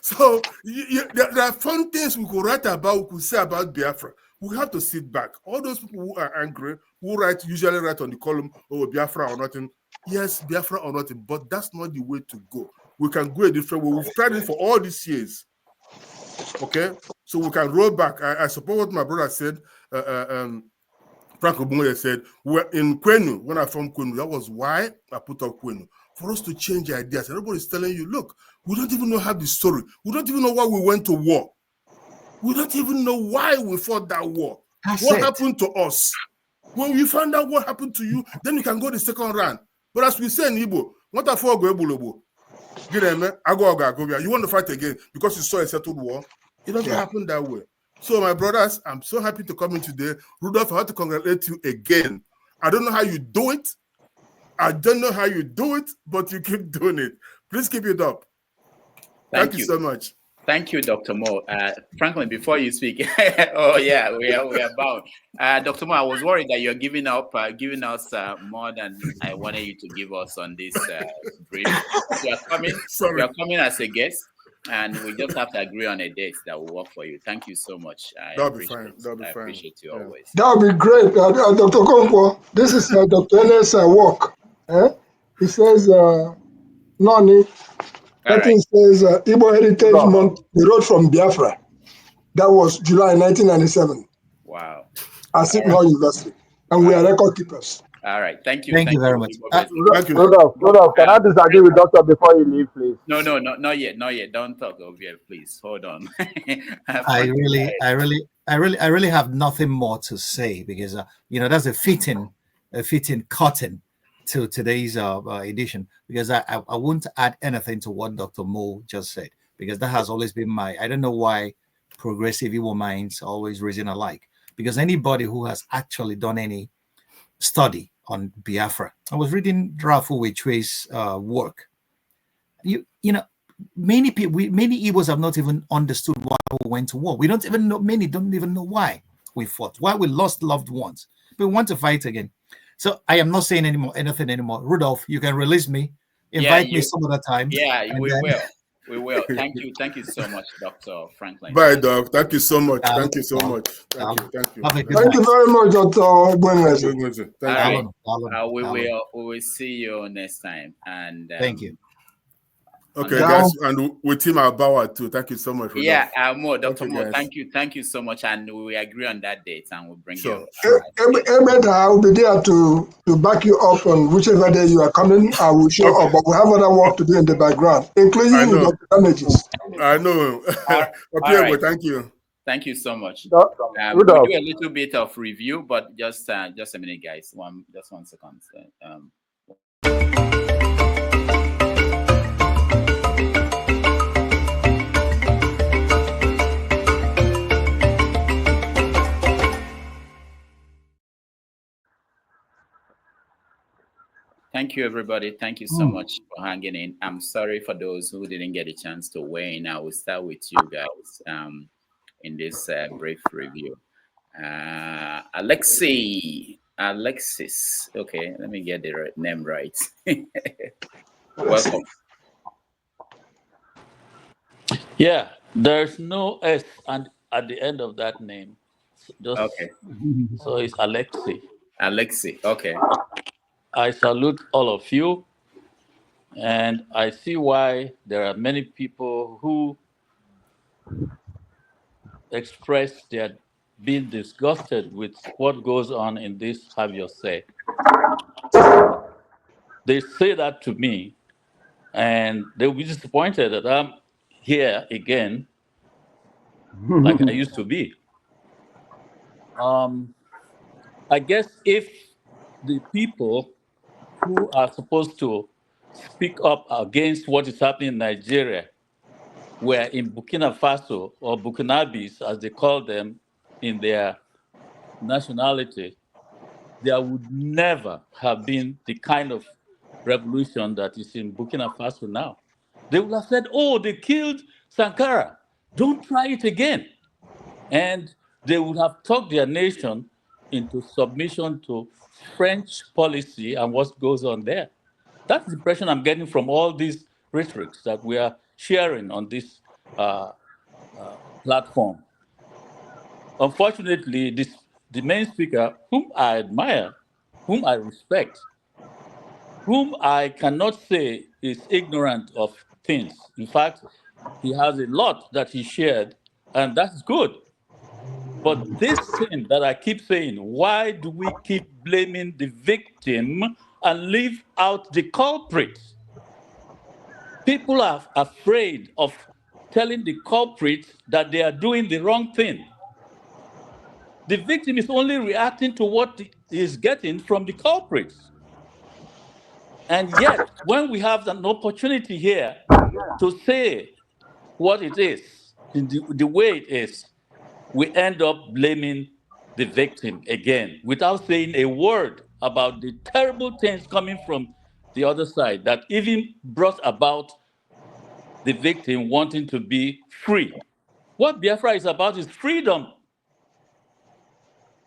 So there are fun things we could write about, we could say about Biafra. We have to sit back. All those people who are angry, who usually write on the column, oh, Biafra or nothing. Yes, Biafra or nothing, but that's not the way to go. We can go a different way. We've tried it for all these years. Okay? So we can roll back. I support what my brother said. Franklyne Ogbunwezeh said, we're in Kwenu, when I formed Kwenu, that was why I put up Kwenu. For us to change ideas. Everybody's telling you, look, we don't even know how the story. We don't even know why we went to war. We don't even know why we fought that war. What happened to us? When you find out what happened to you, then you can go the second round. But as we say in Igbo, what if you want to fight again because you saw a settled war? It doesn't happen that way. So, my brothers, I'm so happy to come in today. Rudolf, I want to congratulate you again. I don't know how you do it. But you keep doing it. Please keep it up. Thank you so much. Thank you, Dr. Mo. Frankly, before you speak, oh yeah, we are bound. Dr. Mo, I was worried that you're giving us more than I wanted you to give us on this brief. You are coming as a guest, and we just have to agree on a date that will work for you. Thank you so much. That'll be fine. I appreciate you always. That would be great, Dr. Okonkwo. This is Dr. N's work. He says, Nani. That thing says Igbo Heritage Month, the road from Biafra. That was July 1997. Wow. At Signal University. And we are record keepers. All right. Thank you. Thank you very much. Rudolf, can I disagree with Doctor before you leave, please? No, not yet. Don't talk over here, please. Hold on. I really have nothing more to say because that's a fitting cutting to today's edition, because I won't add anything to what Dr. Mo just said, because that has always been I don't know why progressive Igbo minds always reason alike, because anybody who has actually done any study on Biafra, I was reading Rafo Wechue's work. Many Igbos have not even understood why we went to war. Many don't even know why we fought, why we lost loved ones, but we want to fight again. So I am not saying anything anymore. Rudolf, you can release me. Invite me some other time. Yeah, we will. Thank you so much, Dr. Franklyne. Bye, Doc. Thank you so much. Thank you so much. Thank you. Thank you very much, Dr. Ogbunwezeh. Thank you. We will see you next time. And thank you. Okay, guys, and with Team Albawa too. Thank you so much. Rudolf. Yeah, Dr. Mo, thank you so much, and we agree on that date, and we'll bring you. I will be there to back you up on whichever day you are coming. I will show up, but we have other work to do in the background, including the damages. I know. Right. Thank you. Thank you so much. We'll do a little bit of review, but just a minute, guys. Just 1 second. Thank you, everybody. Thank you so much for hanging in. I'm sorry for those who didn't get a chance to weigh in. I will start with you guys in this brief review. Alexis. Okay, let me get the name right. Welcome. Yeah, there's no S at the end of that name. Okay. So it's Alexis. Alexis, okay. I salute all of you, and I see why there are many people who express their being disgusted with what goes on in this Have Your Say. They say that to me, and they'll be disappointed that I'm here again, like I used to be. I guess if the people who are supposed to speak up against what is happening in Nigeria were in Burkina Faso, or Burkinabes, as they call them in their nationality, there would never have been the kind of revolution that is in Burkina Faso now. They would have said, oh, they killed Sankara. Don't try it again. And they would have talked their nation into submission to French policy and what goes on there. That's the impression I'm getting from all these rhetorics that we are sharing on this platform. Unfortunately, the main speaker, whom I admire, whom I respect, whom I cannot say is ignorant of things. In fact, he has a lot that he shared, and that's good. But this thing that I keep saying, why do we keep blaming the victim and leave out the culprit? People are afraid of telling the culprit that they are doing the wrong thing. The victim is only reacting to what he is getting from the culprits. And yet, when we have an opportunity here to say what it is, the way it is, we end up blaming the victim again without saying a word about the terrible things coming from the other side that even brought about the victim wanting to be free. What Biafra is about is freedom.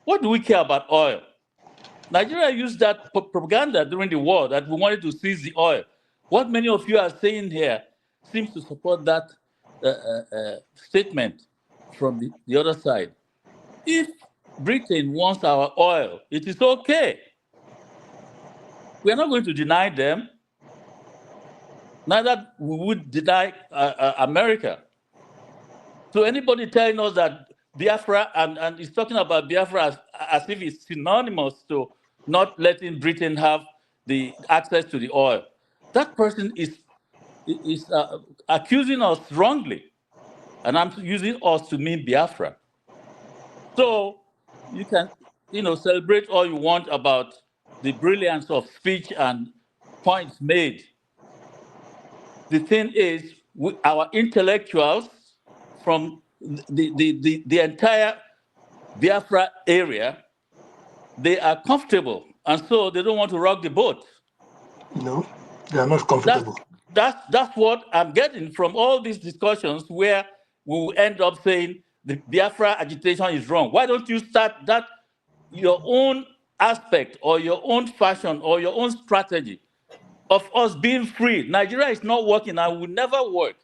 What do we care about oil? Nigeria used that propaganda during the war that we wanted to seize the oil. What many of you are saying here seems to support that statement from the other side. If Britain wants our oil, it is okay. We are not going to deny them. Neither we would deny America. So anybody telling us that Biafra, and is talking about Biafra as if it's synonymous to not letting Britain have the access to the oil, that person is accusing us wrongly. And I'm using us to mean Biafra. So you can, celebrate all you want about the brilliance of speech and points made. The thing is, our intellectuals from the entire Biafra area, they are comfortable, and so they don't want to rock the boat. No, they are not comfortable. That's what I'm getting from all these discussions where we will end up saying the Biafra agitation is wrong. Why don't you start that your own aspect or your own fashion or your own strategy of us being free? Nigeria is not working and will never work.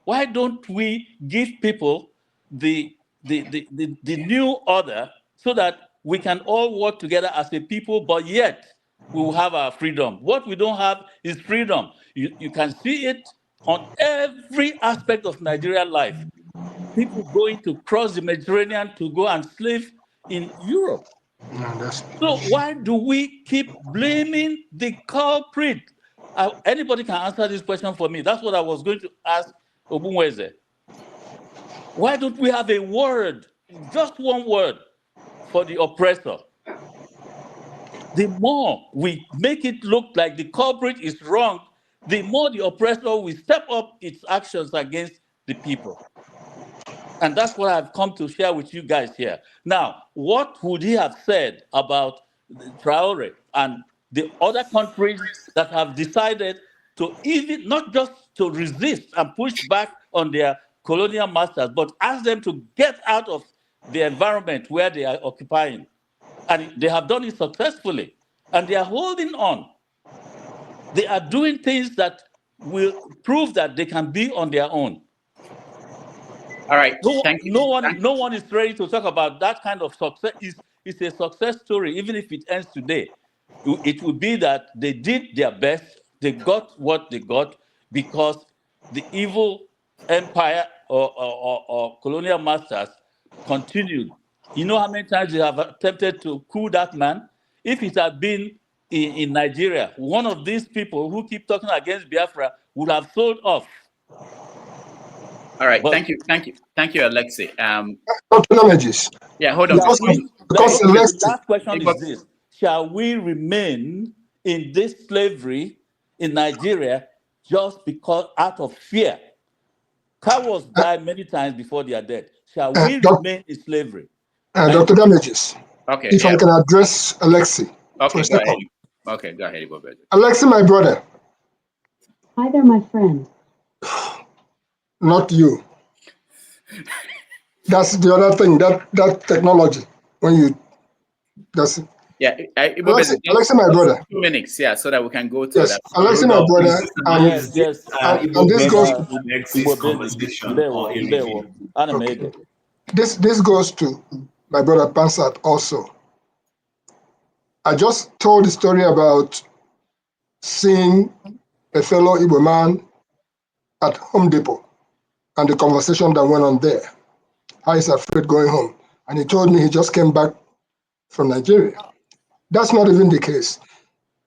Why don't we give people the new order so that we can all work together as a people, but yet we will have our freedom? What we don't have is freedom. You can see it on every aspect of Nigerian life. People going to cross the Mediterranean to go and slave in Europe. No, so why do we keep blaming the culprit? Anybody can answer this question for me. That's what I was going to ask Ogbunwezeh. Why don't we have a word, just one word, for the oppressor? The more we make it look like the culprit is wrong, the more the oppressor will step up its actions against the people. And that's what I've come to share with you guys here. Now, what would he have said about Traore and the other countries that have decided to even not just to resist and push back on their colonial masters, but ask them to get out of the environment where they are occupying? And they have done it successfully. And they are holding on. They are doing things that will prove that they can be on their own. All right, thank you. No one is ready to talk about that kind of success. It's a success story, even if it ends today. It will be that they did their best, they got what they got because the evil empire or colonial masters continued. You know how many times they have attempted to coup that man? If it had been in Nigeria, one of these people who keep talking against Biafra would have sold off. All right, thank you, Alexei. Yeah, hold on. The last question is this: shall we remain in this slavery in Nigeria just because out of fear? Cowards die many times before they are dead. Shall we remain in slavery? Dr. Damages. Okay. If I can address Alexei. Okay, go ahead. Okay, go ahead, Bob. Alexei, my brother. Hi there, my friend. Not you. That's the other thing. That technology. When you that's it. Yeah, Alexei, my brother. 2 minutes, yeah, so that we can go to that. Alexei, my brother. And this goes to this goes to my brother Pansat also. I just told the story about seeing a fellow Igbo man at Home Depot and the conversation that went on there. How he's afraid going home. And he told me he just came back from Nigeria. That's not even the case.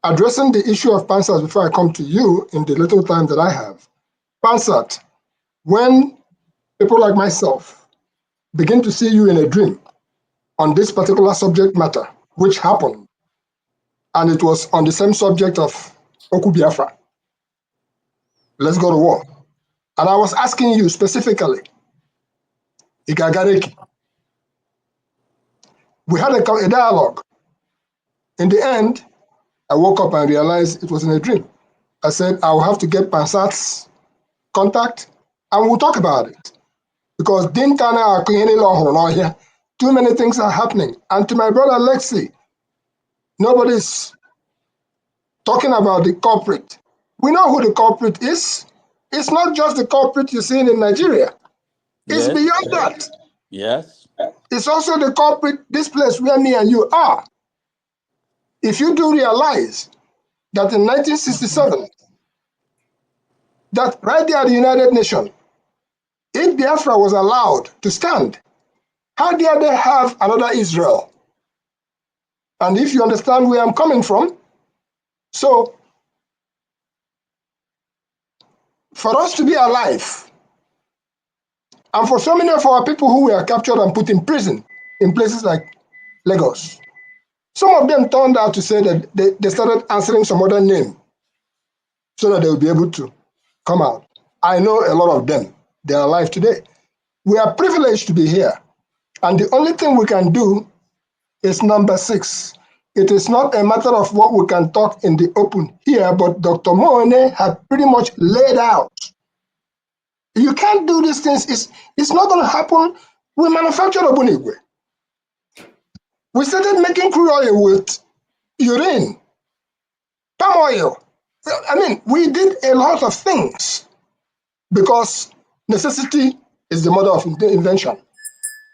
Addressing the issue of Pansat before I come to you in the little time that I have. Pansat, when people like myself begin to see you in a dream on this particular subject matter, which happened, and it was on the same subject of Oku Biafra, let's go to war. And I was asking you specifically, Igagareki, We had a dialogue. In the end, I woke up and realized it was in a dream. I said, I will have to get Pansat's contact and we'll talk about it. Because too many things are happening. And to my brother Lexi, nobody's talking about the culprit. We know who the culprit is. It's not just the culprit you see in Nigeria. It's beyond that. Yes. It's also the culprit, this place where me and you are. If you do realize that in 1967, that right there at the United Nations, if Biafra was allowed to stand, how dare they have another Israel? And if you understand where I'm coming from, so for us to be alive, and for so many of our people who were captured and put in prison in places like Lagos, some of them turned out to say that they started answering some other name so that they will be able to come out. I know a lot of them. They are alive today. We are privileged to be here. And the only thing we can do is number 6. It is not a matter of what we can talk in the open here, but Dr. Moene had pretty much laid out. You can't do these things. It's not going to happen. We manufactured Obunigwe. We started making crude oil with urine, palm oil. I mean, we did a lot of things because necessity is the mother of invention.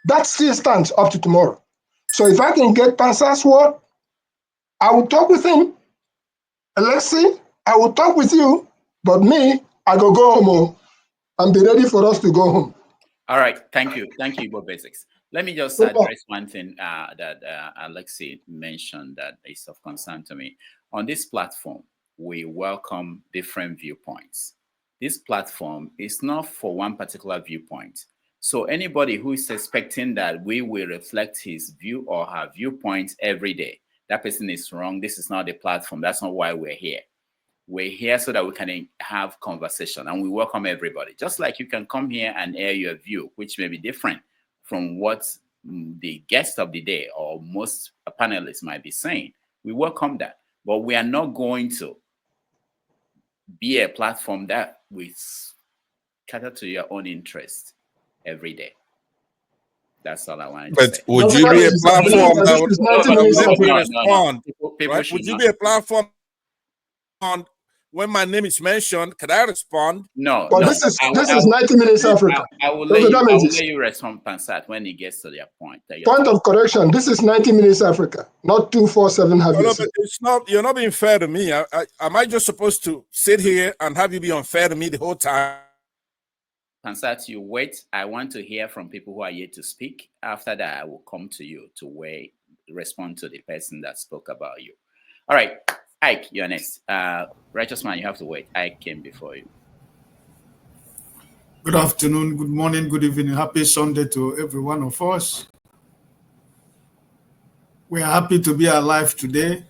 That still stands up to tomorrow. So if I can get Pansa's word, I will talk with him. Alexi, I will talk with you, but me, I go home and be ready for us to go home. All right, thank you, Igbo Basics. Let me just address one thing that Alexi mentioned that is of concern to me. On this platform, we welcome different viewpoints. This platform is not for one particular viewpoint. So anybody who is expecting that we will reflect his view or her viewpoint every day, that person is wrong. This is not the platform. That's not why we're here. We're here so that we can have conversation, and we welcome everybody. Just like you can come here and air your view, which may be different from what the guest of the day or most panelists might be saying. We welcome that, but we are not going to be a platform that we cater to your own interest every day. That's all I wanted to say. But would you be a platform that would respond? Right? Would you be a platform on when my name is mentioned? Can I respond? No. But this is 90 Minutes Africa. I will let you respond, Pansat, when it gets to their point. Point of correction. This is 90 Minutes Africa, not 247. No, but it's not. You're not being fair to me. Am I just supposed to sit here and have you be unfair to me the whole time? Pansat, you wait. I want to hear from people who are yet to speak. After that, I will come to you to respond to the person that spoke about you. All right, Ike, you're next. Righteous man, you have to wait. Ike came before you. Good afternoon, good morning, good evening. Happy Sunday to every one of us. We are happy to be alive today.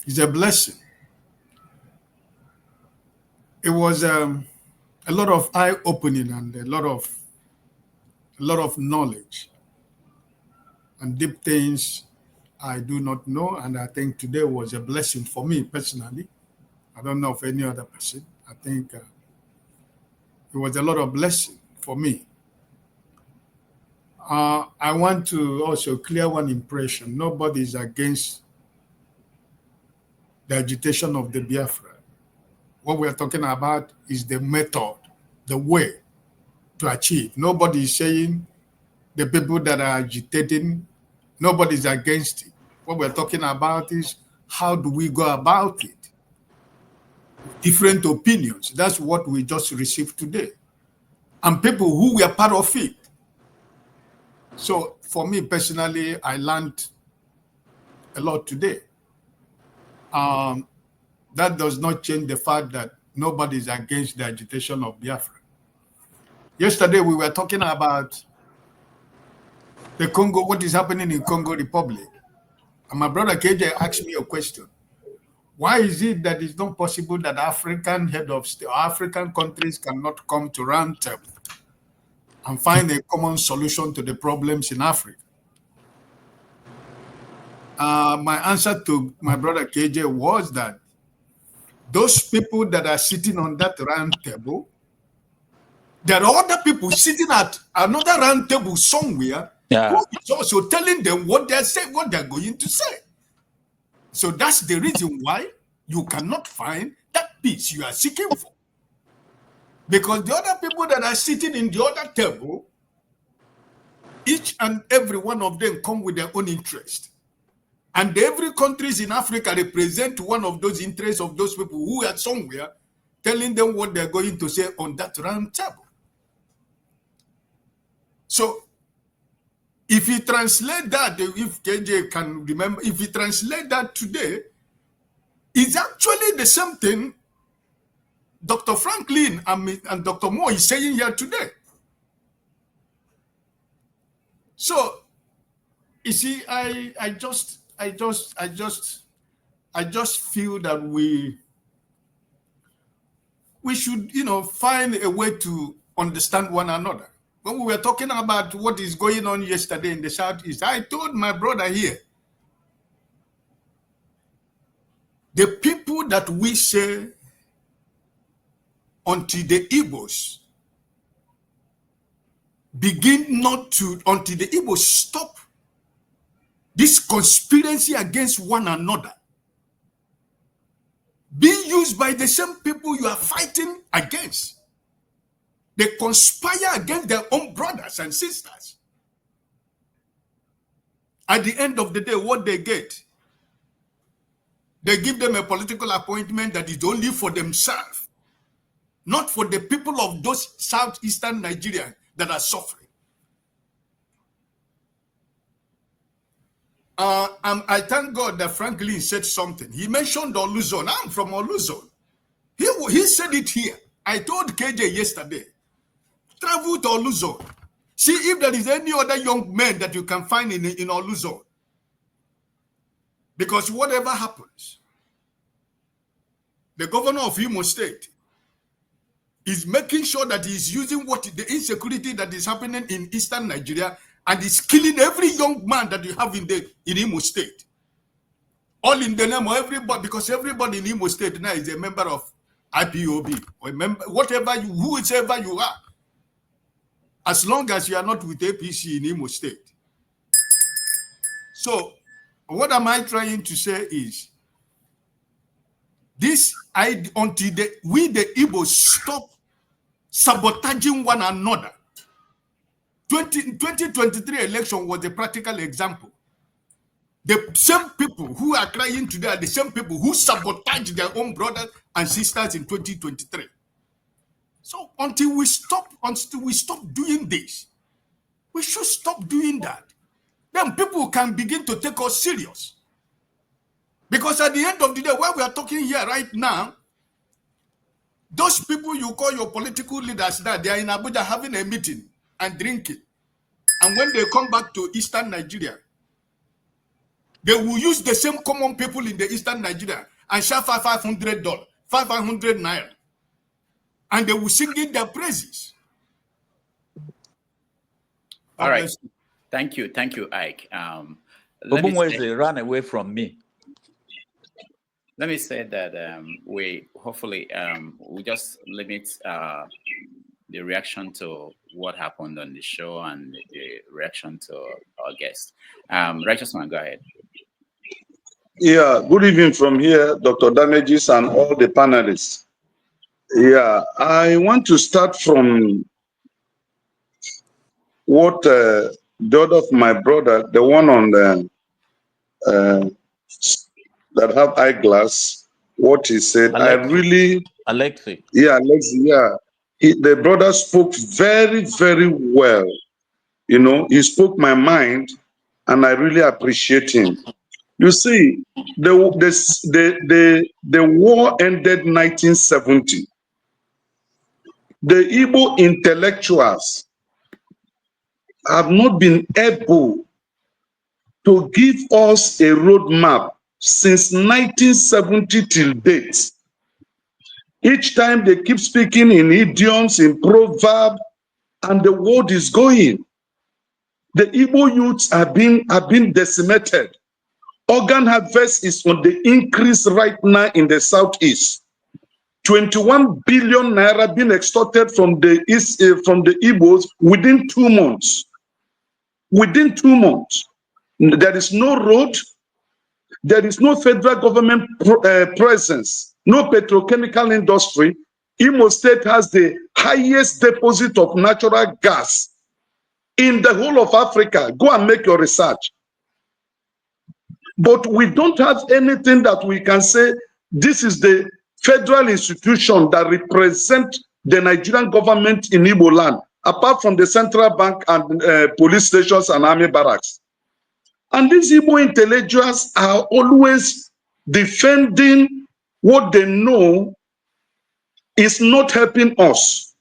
It's a blessing. It was a lot of eye-opening and a lot of knowledge and deep things I do not know, and I think today was a blessing for me personally. I don't know of any other person. I think it was a lot of blessing for me. I want to also clear one impression. Nobody is against the agitation of the Biafra. What we are talking about is the method, the way to achieve. Nobody is saying the people that are agitating, nobody is against it. What we're talking about is how do we go about it? Different opinions. That's what we just received today. And people who were part of it. So for me personally, I learned a lot today. That does not change the fact that nobody is against the agitation of Biafra. Yesterday, we were talking about the Congo, what is happening in Congo Republic. And my brother KJ asked me a question. Why is it that it's not possible that African head of state, African countries cannot come to round table and find a common solution to the problems in Africa? my answer to my brother KJ was that those people that are sitting on that round table, there are other people sitting at another round table somewhere who is also telling them what they're saying, what they're going to say. So that's the reason why you cannot find that peace you are seeking for. Because the other people that are sitting in the other table, each and every one of them come with their own interest. And every countries in Africa represent one of those interests of those people who are somewhere telling them what they're going to say on that round table. So if you translate that, if KJ can remember, if you translate that today, it's actually the same thing Dr. Franklyne and Dr. Moore is saying here today. So you see, I just feel that we should, find a way to understand one another. When we were talking about what is going on yesterday in the Southeast, I told my brother here, the people that we say until the Igbos begin not to, until the Igbos stop this conspiracy against one another, being used by the same people you are fighting against. They conspire against their own brothers and sisters. At the end of the day, what they get, they give them a political appointment that is only for themselves, not for the people of those southeastern Nigerians that are suffering. I thank God that Franklyne said something. He mentioned Oluzon. I'm from Oluzon. He said it here. I told KJ yesterday, travel to Oluzon. See if there is any other young man that you can find in Oluzon. Because whatever happens, the governor of Imo State is making sure that he is using the insecurity that is happening in eastern Nigeria and is killing every young man that you have in Imo State. All in the name of everybody, because everybody in Imo State now is a member of IPOB, or a member, whoever you are, as long as you are not with APC in Imo State. So, what am I trying to say is, until we the Igbos stop sabotaging one another. 2023 election was a practical example. The same people who are crying today are the same people who sabotaged their own brothers and sisters in 2023. So until we stop doing this, we should stop doing that. Then people can begin to take us serious. Because at the end of the day, while we are talking here right now, those people you call your political leaders, that they are in Abuja having a meeting and drinking. And when they come back to Eastern Nigeria, they will use the same common people in the Eastern Nigeria and share $500, 500 naira. And they will sing in their praises. All right. Thank you, Ike. Ogbunwezeh ran away from me. Let me say that we hopefully we just limit the reaction to what happened on the show and the reaction to our guest. Righteous Man, go ahead. Yeah, good evening from here, Dr. Damages and all the panelists. Yeah, I want to start from what the other of my brother, the one on the that have eyeglass, what he said. Alexi. I really, Alexi. Yeah, Alexi. Yeah, the brother spoke very, very well. You know, he spoke my mind, and I really appreciate him. You see, the war ended 1970. The Igbo intellectuals have not been able to give us a roadmap since 1970 till date. Each time they keep speaking in idioms, in proverbs, and the world is going. The Igbo youths have been decimated. Organ harvest is on the increase right now in the southeast. 21 billion naira being extorted from the East, from the Igbos within 2 months. Within 2 months. There is no road, there is no federal government presence, no petrochemical industry. Imo State has the highest deposit of natural gas in the whole of Africa. Go and make your research. But we don't have anything that we can say this is the federal institution that represent the Nigerian government in Igbo land, apart from the central bank and police stations and army barracks. And these Igbo intellectuals are always defending what they know is not helping us.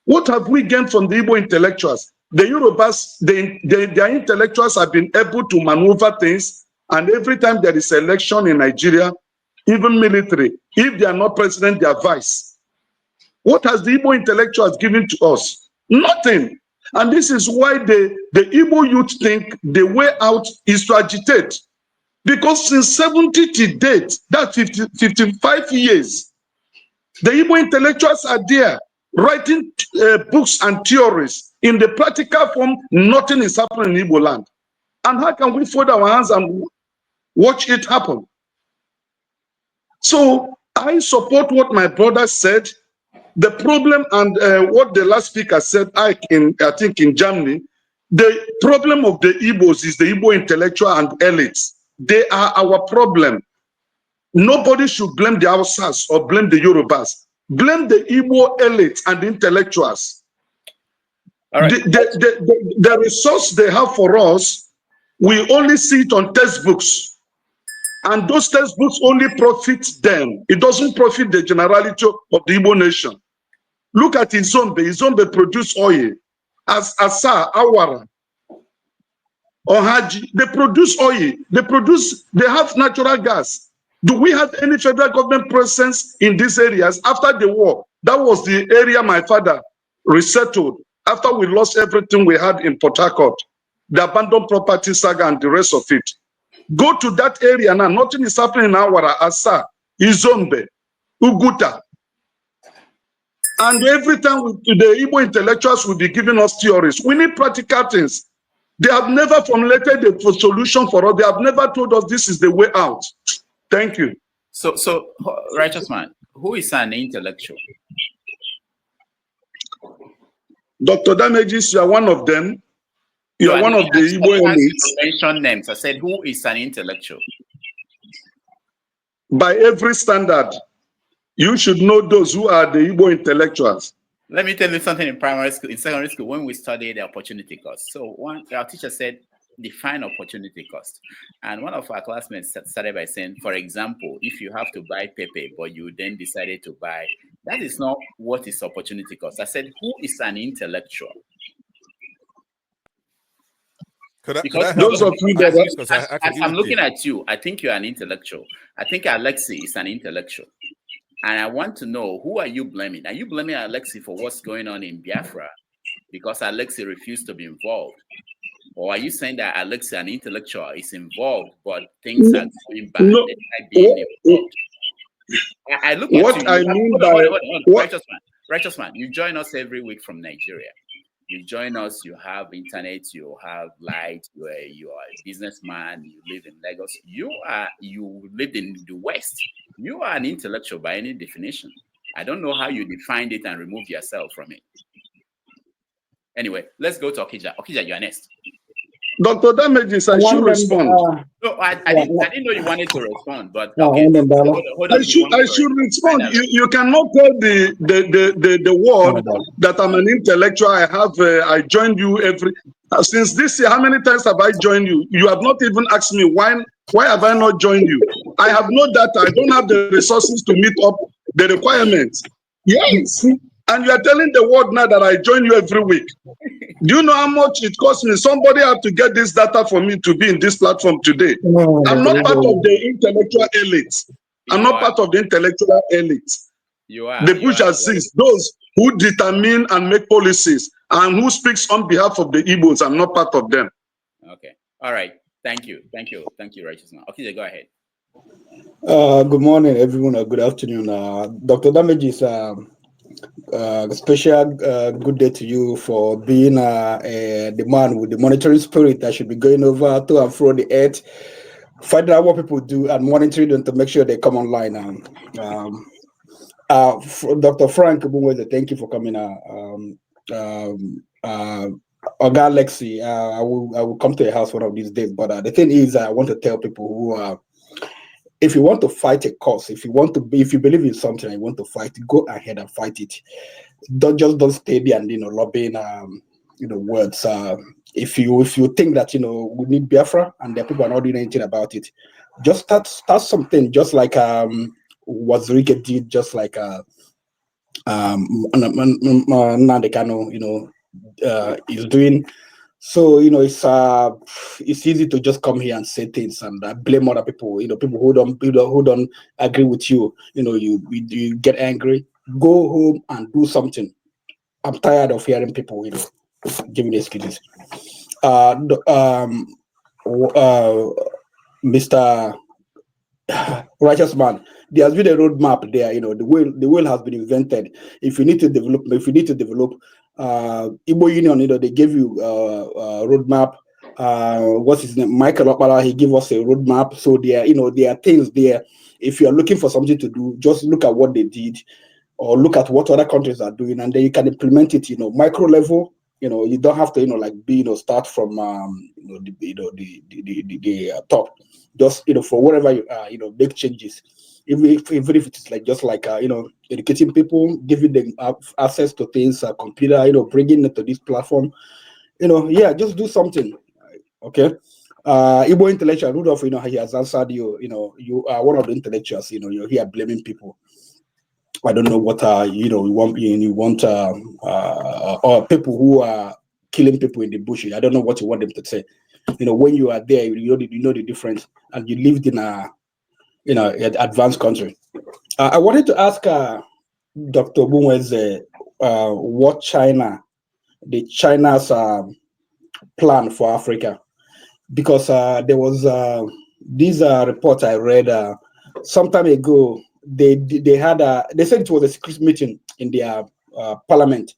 What have we gained from the Igbo intellectuals? The Yorubas, their intellectuals have been able to maneuver things, and every time there is election in Nigeria, even military, if they are not president, they are vice. What has the Igbo intellectuals given to us? Nothing. And this is why the Igbo youth think the way out is to agitate. Because since 70 to date, that's 55 years, the Igbo intellectuals are there writing books and theories. In the practical form, nothing is happening in Igbo land. And how can we fold our hands and watch it happen? So I support what my brother said. The problem and what the last speaker said, I think in Germany, the problem of the Igbos is the Igbo intellectual and elites. They are our problem. Nobody should blame the Hausas or blame the Yorubas. Blame the Igbo elites and the intellectuals. All right. The resource they have for us, we only see it on textbooks. And those textbooks only profit them. It doesn't profit the generality of the Igbo nation. Look at Izombe. Izombe produce oil. As Asa, Awara, Ohaji, they produce oil. They have natural gas. Do we have any federal government presence in these areas? After the war, that was the area my father resettled. After we lost everything we had in Port Harcourt, the abandoned property saga and the rest of it. Go to that area now. Nothing is happening in Awara, Asa, Izombe, Uguta. And every time the Igbo intellectuals will be giving us theories. We need practical things. They have never formulated a solution for us. They have never told us this is the way out. Thank you. So righteous man, who is an intellectual? Dr. Damages, you are one of them. You are one of the Igbo elites. Mention names. I said, who is an intellectual? By every standard, you should know those who are the Igbo intellectuals. Let me tell you something. In primary school, in secondary school, when we studied the opportunity cost. So our teacher said, define opportunity cost. And one of our classmates started by saying, for example, if you have to buy Pepe, but you then decided to buy, that is not what is opportunity cost. I said, who is an intellectual? Those of you that I'm looking at you, I think you're an intellectual. I think Alexi is an intellectual. And I want to know, who are you blaming? Are you blaming Alexi for what's going on in Biafra because Alexi refused to be involved? Or are you saying that Alexi, an intellectual, is involved, but things are going bad? No. I look at what you. I mean by Righteous man, you join us every week from Nigeria. You join us, you have internet, you have light, you are a businessman, you live in Lagos. You live in the West. You are an intellectual by any definition. I don't know how you defined it and remove yourself from it. Anyway, let's go to Okija. Okija, you are next. Dr. Damages, I should respond. No, I didn't know you wanted to respond, but okay. Hold on, I should respond. You cannot tell the world that I'm an intellectual. I joined you since this year. How many times have I joined you? You have not even asked me why have I not joined you? I have no data. I don't have the resources to meet up the requirements. Yes. And you are telling the world now that I join you every week. Do you know how much it costs me? Somebody had to get this data for me to be in this platform today. I'm not part of the intellectual elite. I'm not part of the intellectual elite. You are. The bourgeoisie, those who determine and make policies and who speaks on behalf of the Igbos. I'm not part of them. Okay. All right. Thank you, Righteous Man. Okay, go ahead. Good morning, everyone, or good afternoon. Dr. Damage is special good day to you for being the man with the monitoring spirit that should be going over to and fro the earth, finding out what people do and monitoring them to make sure they come online. Dr. Frank Ogbunwezeh, thank you for coming. Oga Lexi, I will come to your house one of these days. But the thing is, I want to tell people who if you want to fight a cause, if you believe in something and you want to fight, go ahead and fight it. Don't stay there and lobbying words. If you think that we need Biafra and the people are not doing anything about it, just start something. Just like Wazirike did, just like Nandekano, is doing. So it's easy to just come here and say things and blame other people. People who don't agree with you. You get angry. Go home and do something. I'm tired of hearing people giving excuses. Mr. Righteous Man, there has been a roadmap there. The wheel has been invented. If you need to develop Igbo Union, they gave you a roadmap. What's his name? Michael Okpala, he gave us a roadmap. So there are things there. If you are looking for something to do, just look at what they did, or look at what other countries are doing, and then you can implement it. Micro level. You don't have to start from the top. Just for wherever you are, make changes. Even if it's educating people, giving them access to things, computer, bringing it to this platform, just do something. Okay. Igbo intellectual Rudolf, he has answered you. You are one of the intellectuals. You're here blaming people. I don't know what you want or people who are killing people in the bush. I don't know what you want them to say. When you are there, you know the difference, and you lived in an advanced country. I wanted to ask Dr. Ogbunwezeh what China's plan for Africa, because there was this report I read some time ago. They said it was a secret meeting in their parliament.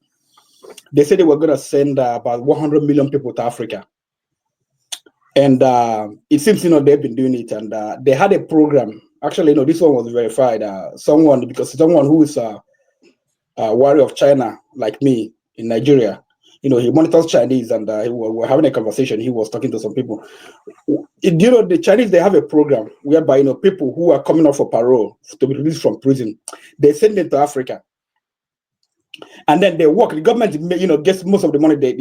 They said they were going to send about 100 million people to Africa. And it seems, they've been doing it, and they had a program. Actually, this one was verified. Someone who is a warrior of China, like me, in Nigeria, he monitors Chinese, and we were having a conversation. He was talking to some people. The Chinese, they have a program whereby, people who are coming off for parole to be released from prison, they send them to Africa. And then they work. The government, gets most of the money. They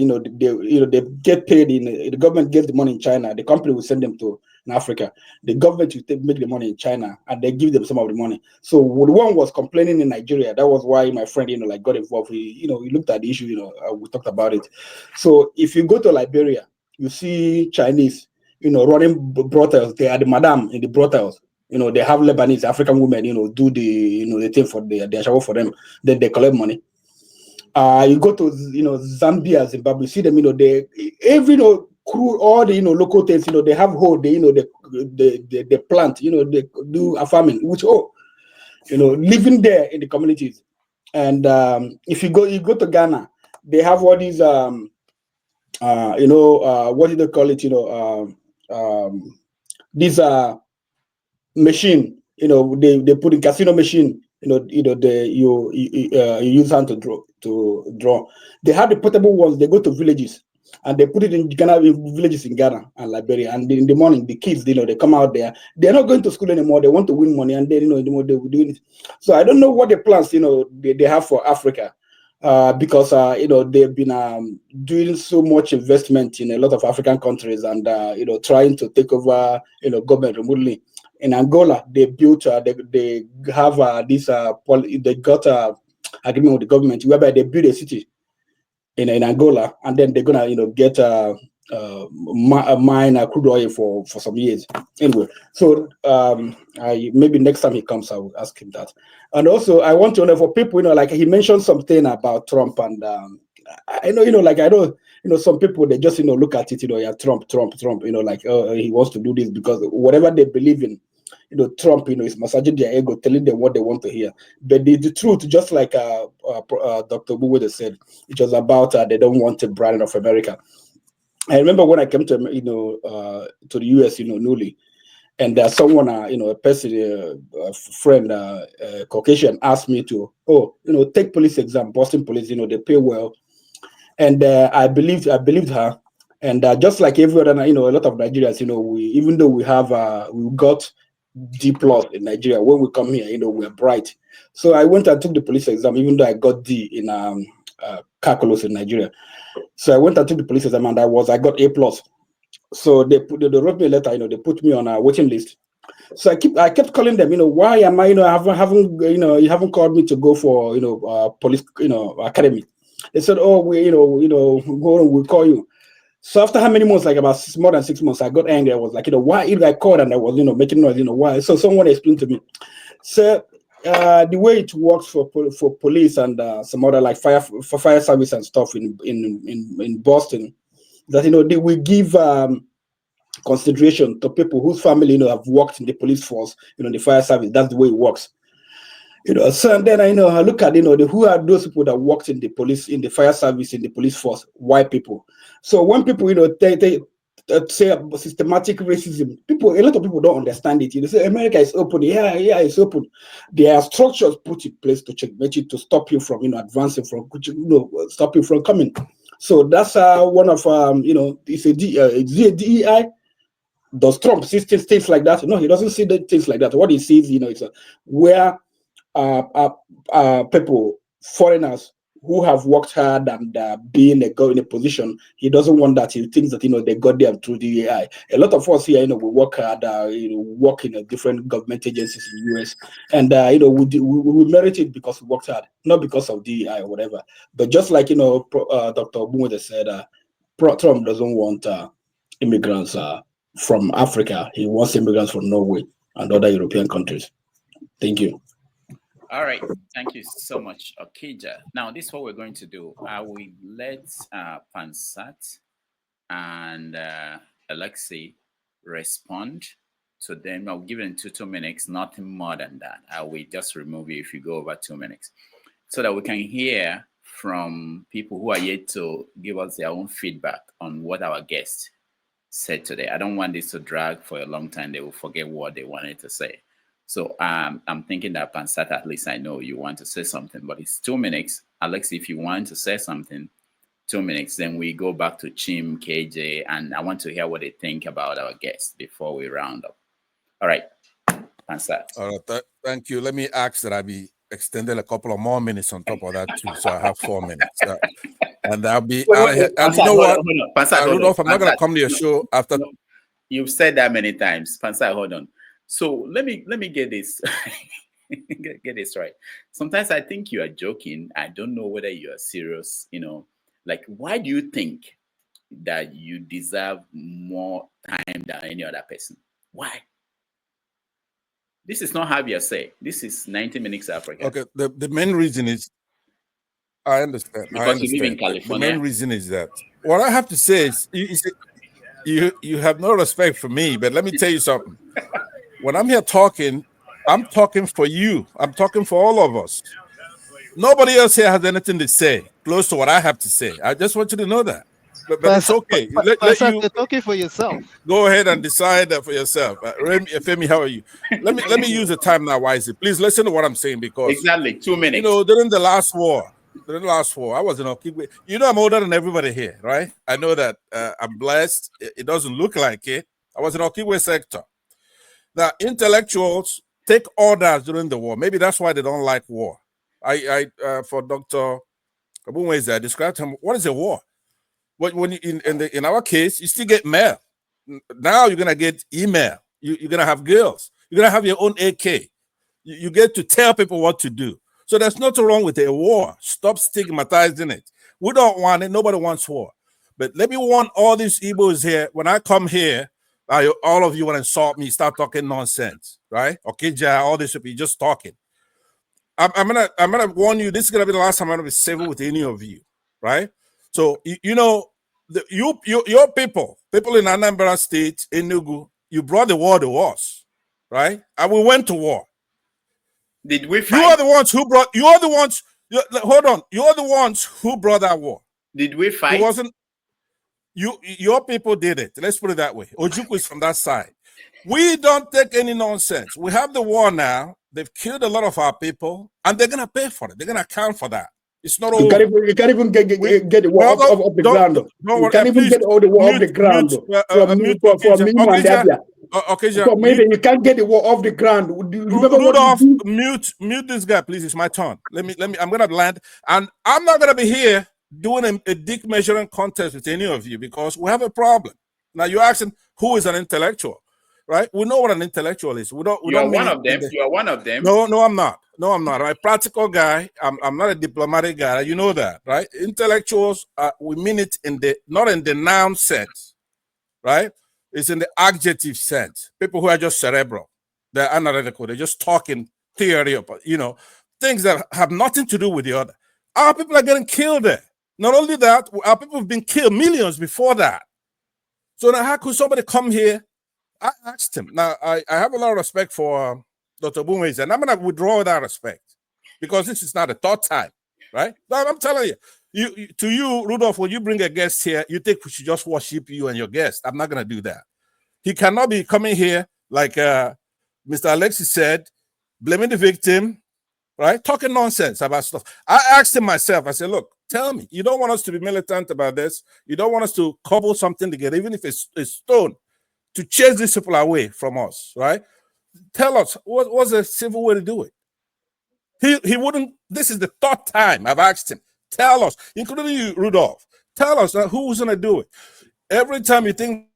get paid the government gets the money in China. The company will send them to Africa. The government will make the money in China, and they give them some of the money. So the one was complaining in Nigeria. That was why my friend, got involved. He looked at the issue. We talked about it. So if you go to Liberia, you see Chinese, running brothels. They are the madam in the brothels. They have Lebanese African women, do the thing for their shower for them. Then they collect money. You go to Zambia, Zimbabwe, you see them, they every crew, all the local things, they have whole, they plant, they do a farming, which living there in the communities. And if you go to Ghana, they have all these what do they call it, these machine, they put in casino machine. You use hand to draw. They have the portable ones. They go to villages and they put it in villages in Ghana and Liberia. And in the morning, the kids, they come out there. They're not going to school anymore. They want to win money, and then they will do it. So I don't know what the plans they have for Africa, because they've been doing so much investment in a lot of African countries, and trying to take over government remotely. In Angola, they built, they have this, they got agreement with the government whereby they build a city in Angola, and then they're gonna, get mine crude oil for some years. Anyway, so maybe next time he comes, I will ask him that. And also, I want to know for people, like he mentioned something about Trump, and I know, some people, they just, look at it, yeah, Trump, like, he wants to do this because whatever they believe in, Trump, is massaging their ego, telling them what they want to hear. But the truth, just like Dr. Ogbunwezeh said, it was about they don't want a brand of America. I remember when I came to, to the US, newly, and someone, a person, a friend, Caucasian, asked me to, take police exam, Boston police, they pay well. And I believed her. And just like every other, a lot of Nigerians, even though we have, we got D+ in Nigeria, when we come here, we're bright. So I went and took the police exam, even though I got D in calculus in Nigeria. So I went and took the police exam, and I got A+. So they wrote me a letter, they put me on a waiting list. So I kept calling them, why am I, you haven't called me to go for, police, academy. They said, oh, we'll call you. So after how many months, like about more than 6 months, I got angry. I was like, why if I called and I was, making noise, why? So someone explained to me. So the way it works for police and some other like fire service and stuff in Boston, that they will give consideration to people whose family have worked in the police force, the fire service. That's the way it works. So and then I look at who are those people that worked in the police, in the fire service, in the police force, white people. So when people they say systematic racism, a lot of people don't understand it. They say America is open. Yeah, it's open. There are structures put in place to checkmate it, to stop you from advancing, from stop you from coming. So that's one of it's a DEI. Does Trump see things like that? No, he doesn't see things like that. What he sees, is where people, foreigners who have worked hard and been in a position, he doesn't want that. He thinks that they got them through the AI. A lot of us here, we work hard, work in different government agencies in the US, and we merit it because we worked hard, not because of DEI or whatever. But just like Dr. Ogbunwezeh said, Trump doesn't want immigrants from Africa. He wants immigrants from Norway and other European countries. Thank you. All right, thank you so much, Okija. Now, this is what we're going to do. I will let Pansat and Alexei respond to them. I'll give them 2 minutes, nothing more than that. I will just remove you if you go over 2 minutes, so that we can hear from people who are yet to give us their own feedback on what our guest said today. I don't want this to drag for a long time. They will forget what they wanted to say. So I'm thinking that Pansat, at least I know you want to say something, but it's 2 minutes. Alex, if you want to say something, 2 minutes, then we go back to Chim, KJ, and I want to hear what they think about our guests before we round up. All right, Pansat. All right, thank you. Let me ask that I be extended a couple of more minutes on top of that too, so I have 4 minutes. And I'll be out of here. And Pansat, you know what, Pansat, Rudolph, I'm not going to come to your show after. No, you've said that many times. Pansat, hold on. So let me get this get this right. Sometimes I think you are joking. I don't know whether you are serious. Like, why do you think that you deserve more time than any other person? Why? This is not have your say. This is 90 Minutes Africa. Okay, the main reason is, I understand. Because you live in California. The main reason is that what I have to say is you have no respect for me, but let me tell you something. When I'm here talking, I'm talking for you. I'm talking for all of us. Nobody else here has anything to say close to what I have to say. I just want you to know that. But it's okay. But you're talking for yourself. Go ahead and decide that for yourself. Femi, how are you? Let me use the time now wisely. Please listen to what I'm saying, because exactly 2 minutes. During the last war, I was in Okigwe. I'm older than everybody here, right? I know that. I'm blessed. It doesn't look like it. I was in Okigwe sector. Now, intellectuals take orders during the war. Maybe that's why they don't like war. For Dr. Ogbunwezeh, I described him. What is a war? When in our case, you still get mail. Now you're gonna get email. You're gonna have girls. You're gonna have your own AK. You get to tell people what to do. So there's nothing wrong with a war. Stop stigmatizing it. We don't want it. Nobody wants war. But let me warn all these Igbos here. When I come here, all of you want to insult me, start talking nonsense, right? Okay, all this should be just talking. I'm gonna warn you. This is gonna be the last time I'm gonna be civil with any of you, right? So your people in Anambra State, Enugu, you brought the war to us, right? And we went to war. Did we fight? You are the ones who brought. You are the ones. Hold on. You are the ones who brought that war. Did we fight? It wasn't. Your people did it. Let's put it that way. Ojukwu is from that side. We don't take any nonsense. We have the war now. They've killed a lot of our people, and they're gonna pay for it. They're gonna account for that. It's not over. You can't even get the war off the ground. You can't even get all the war off the ground from me and Abia. Okay, so maybe you can't get the war off the ground. Rudolf, mute this guy, please. It's my turn. Let me. I'm gonna land, and I'm not gonna be here doing a dick measuring contest with any of you because we have a problem. Now you're asking who is an intellectual, right? We know what an intellectual is. You are one of them. You are one of them. No, I'm not. No, I'm not. I'm a practical guy. I'm not a diplomatic guy. You know that, right? Intellectuals, we mean it not in the noun sense, right? It's in the adjective sense. People who are just cerebral, they're analytical. They're just talking theory about, things that have nothing to do with the other. Our people are getting killed there. Not only that, our people have been killed millions before that. So now how could somebody come here? I asked him. Now, I have a lot of respect for Dr. Ogbunwezeh, and I'm going to withdraw that respect because this is not a third time, right? No, I'm telling you, to you, Rudolph, when you bring a guest here, you think we should just worship you and your guest. I'm not going to do that. He cannot be coming here like Mr. Alexis said, blaming the victim, right? Talking nonsense about stuff. I asked him myself, I said, look, tell me, you don't want us to be militant about this. You don't want us to cobble something together, even if it's a stone, to chase these people away from us, right? Tell us, what's a civil way to do it? He wouldn't. This is the third time I've asked him. Tell us, including you, Rudolph. Tell us who's going to do it. Every time you think.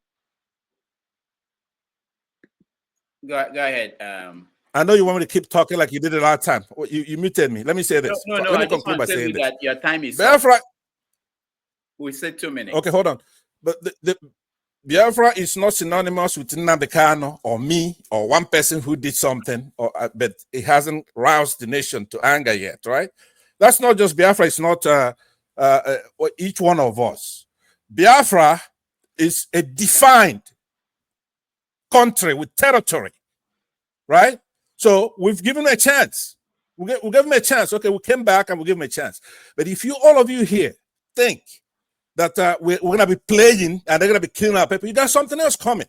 Go ahead. I know you want me to keep talking like you did it last time. You muted me. Let me say this. No. Let me I just conclude want by to tell you saying that your time is Biafra. up. We said 2 minutes. Okay, hold on. But the Biafra is not synonymous with Nnamdi Kanu or me or one person who did something, but it hasn't roused the nation to anger yet, right? That's not just Biafra. It's not each one of us. Biafra is a defined country with territory, right? So we've given him a chance. We'll give him a chance. Okay, we came back and we'll give him a chance. But if all of you here think that we're going to be playing and they're going to be killing our people, you got something else coming.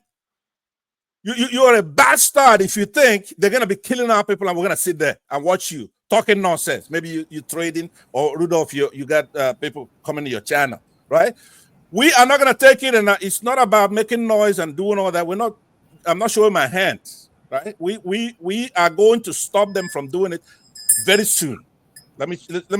You are a bastard if you think they're going to be killing our people and we're going to sit there and watch you talking nonsense. Maybe you're trading, or Rudolph, you got people coming to your channel, right? We are not going to take it, and it's not about making noise and doing all that. I'm not showing my hands, right? We are going to stop them from doing it very soon. Let me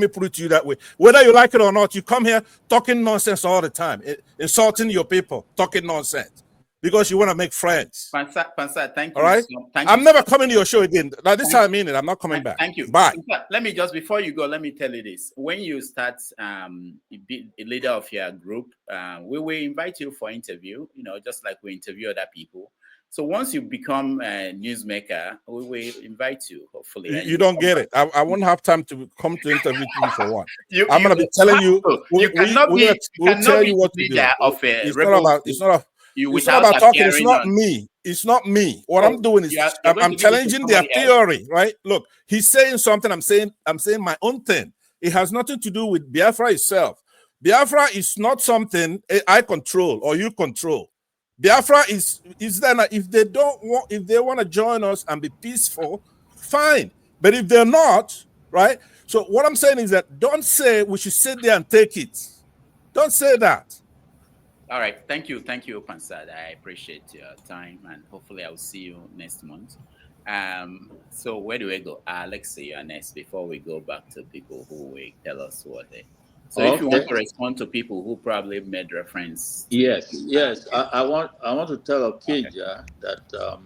put it to you that way. Whether you like it or not, you come here talking nonsense all the time, insulting your people, talking nonsense because you want to make friends. Pansa, thank you. All right. I'm never coming to your show again. Like this time I mean it. I'm not coming back. Thank you. Bye. Let me just, before you go, let me tell you this. When you start be a leader of your group, we will invite you for interview. Just like we interview other people. So once you become a newsmaker, we will invite you, hopefully. You don't get it. I won't have time to come to interview you for one. I'm going to be telling you. You cannot be tell you what to do. It's not about talking. It's not me. It's not me. What I'm doing is I'm challenging their theory, right? Look, he's saying something. I'm saying my own thing. It has nothing to do with Biafra itself. Biafra is not something I control or you control. Biafra is there. If they want to join us and be peaceful, fine. But if they're not, right? So what I'm saying is that don't say we should sit there and take it. Don't say that. All right. Thank you, Pansad. I appreciate your time, and hopefully I'll see you next month. So where do we go? Alexei, you're next before we go back to people who will tell us what they. So if you want to respond to people who probably made reference. Yes. I want to tell Okija that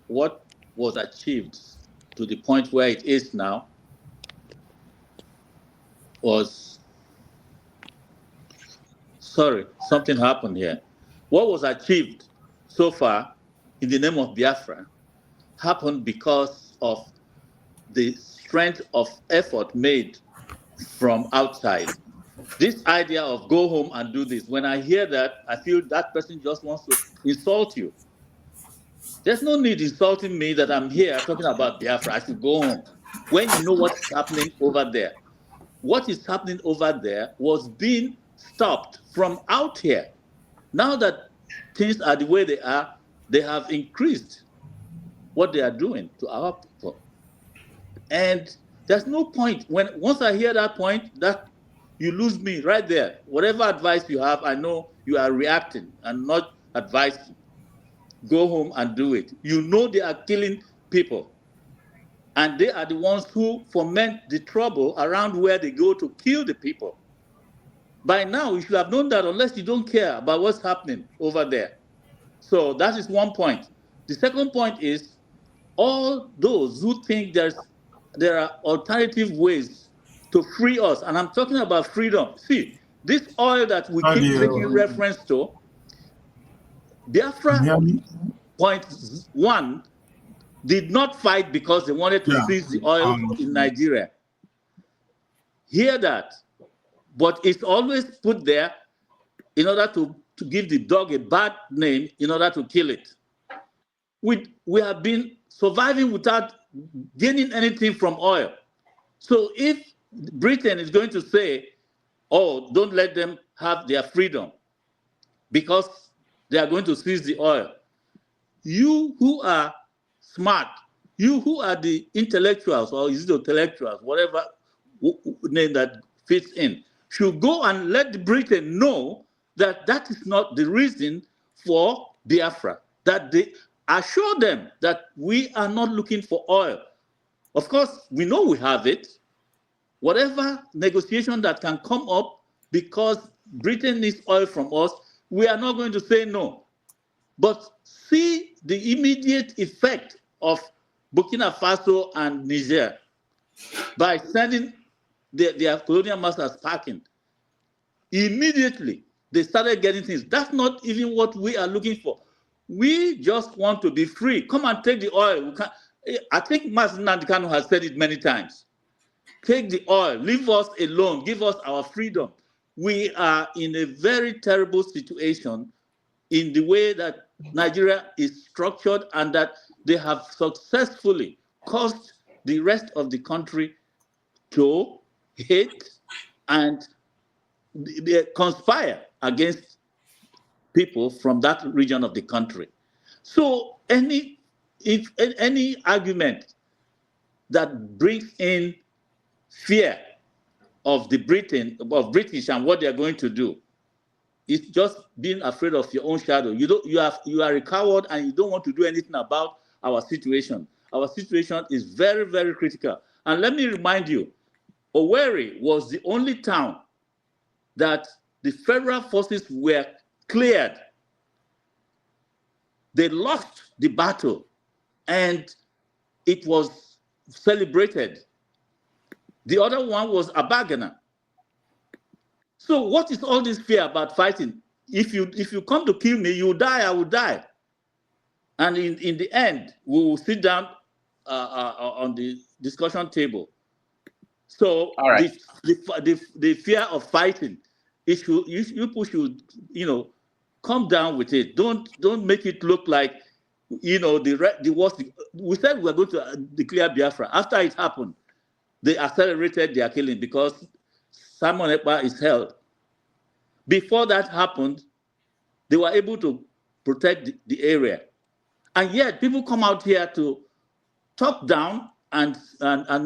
what was achieved to the point where it is now was, sorry, something happened here. What was achieved so far in the name of Biafra happened because of the strength of effort made from outside. This idea of go home and do this, when I hear that, I feel that person just wants to insult you. There's no need insulting me that I'm here talking about Biafra. I should go home. When you know what's happening over there. What is happening over there was being stopped from out here. Now that things are the way they are, they have increased what they are doing to our people. And there's no point. Once I hear that point, that you lose me right there. Whatever advice you have, I know you are reacting and not advising. Go home and do it. You know they are killing people. And they are the ones who foment the trouble around where they go to kill the people. By now, you should have known that unless you don't care about what's happening over there. So that is one point. The second point is all those who think there are alternative ways to free us, and I'm talking about freedom. See, this oil that we keep making reference to, Biafra point one did not fight because they wanted to seize the oil in Nigeria. Hear that. But it's always put there in order to give the dog a bad name in order to kill it. We have been surviving without gaining anything from oil. So if Britain is going to say, oh, don't let them have their freedom because they are going to seize the oil, you who are smart, you who are the intellectuals, or is it intellectuals, whatever name that fits in, should go and let Britain know that that is not the reason for Biafra, that they assure them that we are not looking for oil. Of course, we know we have it. Whatever negotiation that can come up because Britain needs oil from us, we are not going to say no. But see the immediate effect of Burkina Faso and Niger by sending their colonial masters packing. Immediately, they started getting things. That's not even what we are looking for. We just want to be free. Come and take the oil. I think Mazen Nandikano has said it many times. Take the oil, leave us alone, give us our freedom. We are in a very terrible situation in the way that Nigeria is structured and that they have successfully caused the rest of the country to hate and they conspire against people from that region of the country. So any argument that brings in fear of British and what they are going to do, it's just being afraid of your own shadow. You are a coward and you don't want to do anything about our situation. Our situation is very, very critical. And let me remind you, Owerri was the only town that the federal forces were cleared. They lost the battle and it was celebrated. The other one was Abagana. So what is all this fear about fighting? If you come to kill me, you die, I will die. And in the end, we will sit down on the discussion table. So the fear of fighting, you should come down with it. Don't make it look like the worst. We said we were going to declare Biafra. After it happened, they accelerated their killing because Simon Ekpa is held. Before that happened, they were able to protect the area. And yet people come out here to talk down and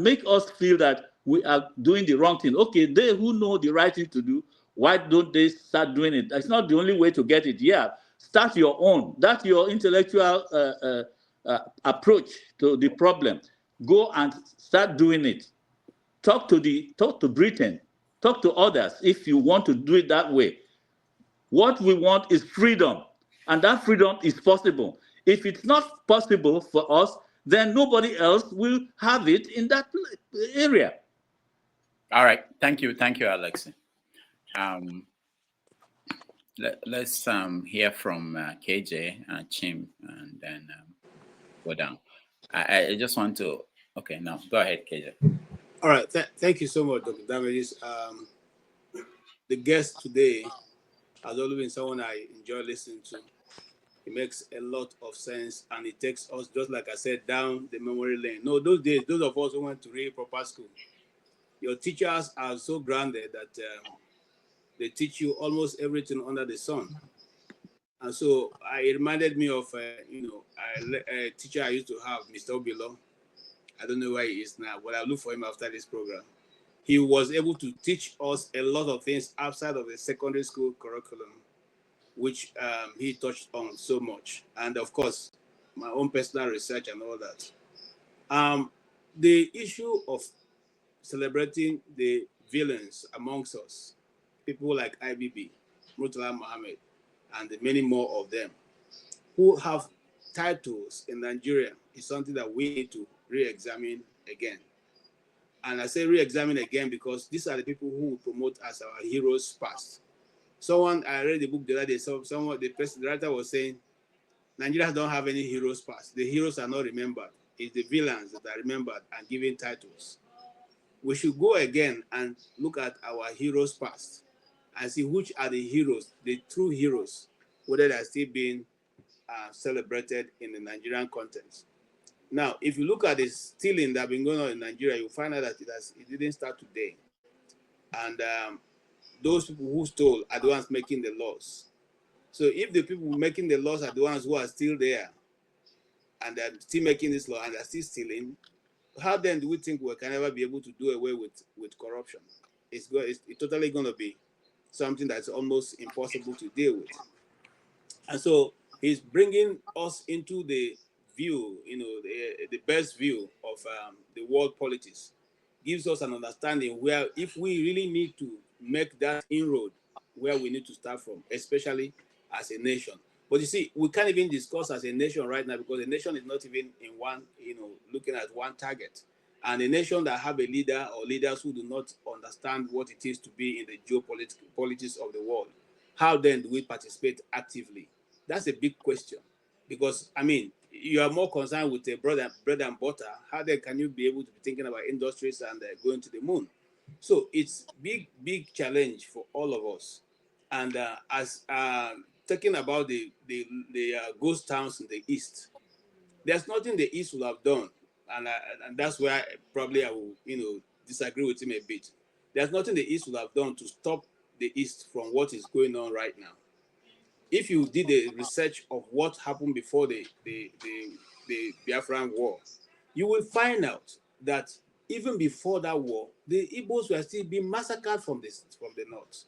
make us feel that we are doing the wrong thing. Okay, they who know the right thing to do, why don't they start doing it? It's not the only way to get it. Yeah, start your own. That's your intellectual approach to the problem. Go and start doing it. Talk to Britain. Talk to others if you want to do it that way. What we want is freedom, and that freedom is possible. If it's not possible for us, then nobody else will have it in that area. All right. Thank you, Alexi. Let's hear from KJ and Chim, and then go down. I just want to. Okay, now go ahead, KJ. All right. Thank you so much, Dr. Damages. the guest today has always been someone I enjoy listening to. It makes a lot of sense, and it takes us, just like I said, down the memory lane. No, those days, those of us who went to really proper school, your teachers are so grounded that they teach you almost everything under the sun. And so it reminded me of, a teacher I used to have, Mr. Obilo. I don't know where he is now, but I'll look for him after this program. He was able to teach us a lot of things outside of the secondary school curriculum, which he touched on so much. And of course, my own personal research and all that. The issue of celebrating the villains amongst us, people like IBB, Murtala Mohammed, and the many more of them who have titles in Nigeria, is something that we need to re-examine again. And I say re-examine again because these are the people who promote as our heroes past. I read the book the other day, the writer was saying, Nigeria don't have any heroes past. The heroes are not remembered. It's the villains that are remembered and given titles. We should go again and look at our heroes past and see which are the heroes, the true heroes, whether they are still being celebrated in the Nigerian context. Now, if you look at the stealing that has been going on in Nigeria, you'll find out that it didn't start today. And those people who stole are the ones making the laws. So if the people making the laws are the ones who are still there and they're still making this law and they're still stealing, how then do we think we can ever be able to do away with corruption? It's totally going to be something that's almost impossible to deal with. And so he's bringing us into the view, the best view of the world politics, gives us an understanding where if we really need to make that inroad, where we need to start from, especially as a nation. But you see, we can't even discuss as a nation right now because the nation is not even in one, looking at one target. And a nation that have a leader or leaders who do not understand what it is to be in the geopolitics of the world, how then do we participate actively? That's a big question. Because, you are more concerned with the bread and butter. How then can you be able to be thinking about industries and going to the moon? So it's big challenge for all of us. And as talking about the ghost towns in the East, there's nothing the East will have done. And that's where probably I will, disagree with him a bit. There's nothing the East will have done to stop the East from what is going on right now. If you did a research of what happened before the Biafran war, you will find out that even before that war, the Igbos were still being massacred from the north.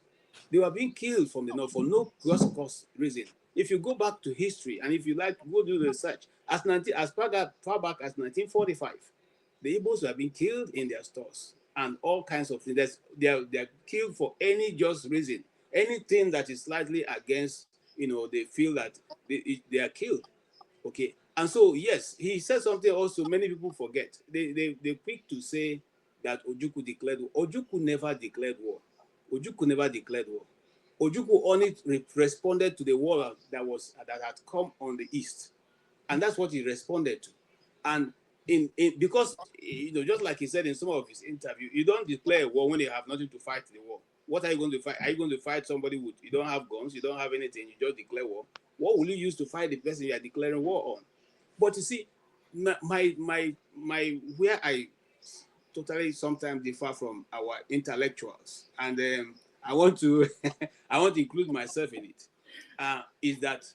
They were being killed from the north for no cause reason. If you go back to history, and if you like to go do the research, as far back as 1945, the Igbos were being killed in their stores and all kinds of things. They are killed for any just reason, anything that is slightly against. They feel that they are killed. Okay. And so, yes, he said something also many people forget. They quick to say that Ojukwu declared war. Ojukwu never declared war. Ojukwu never declared war. Ojukwu only responded to the war that had come on the East. And that's what he responded to. And because, just like he said in some of his interviews, you don't declare a war when you have nothing to fight the war. What are you going to fight? Are you going to fight somebody you don't have guns, you don't have anything, you just declare war? What will you use to fight the person you are declaring war on? But you see, where I totally sometimes differ from our intellectuals, and I want to include myself in it, is that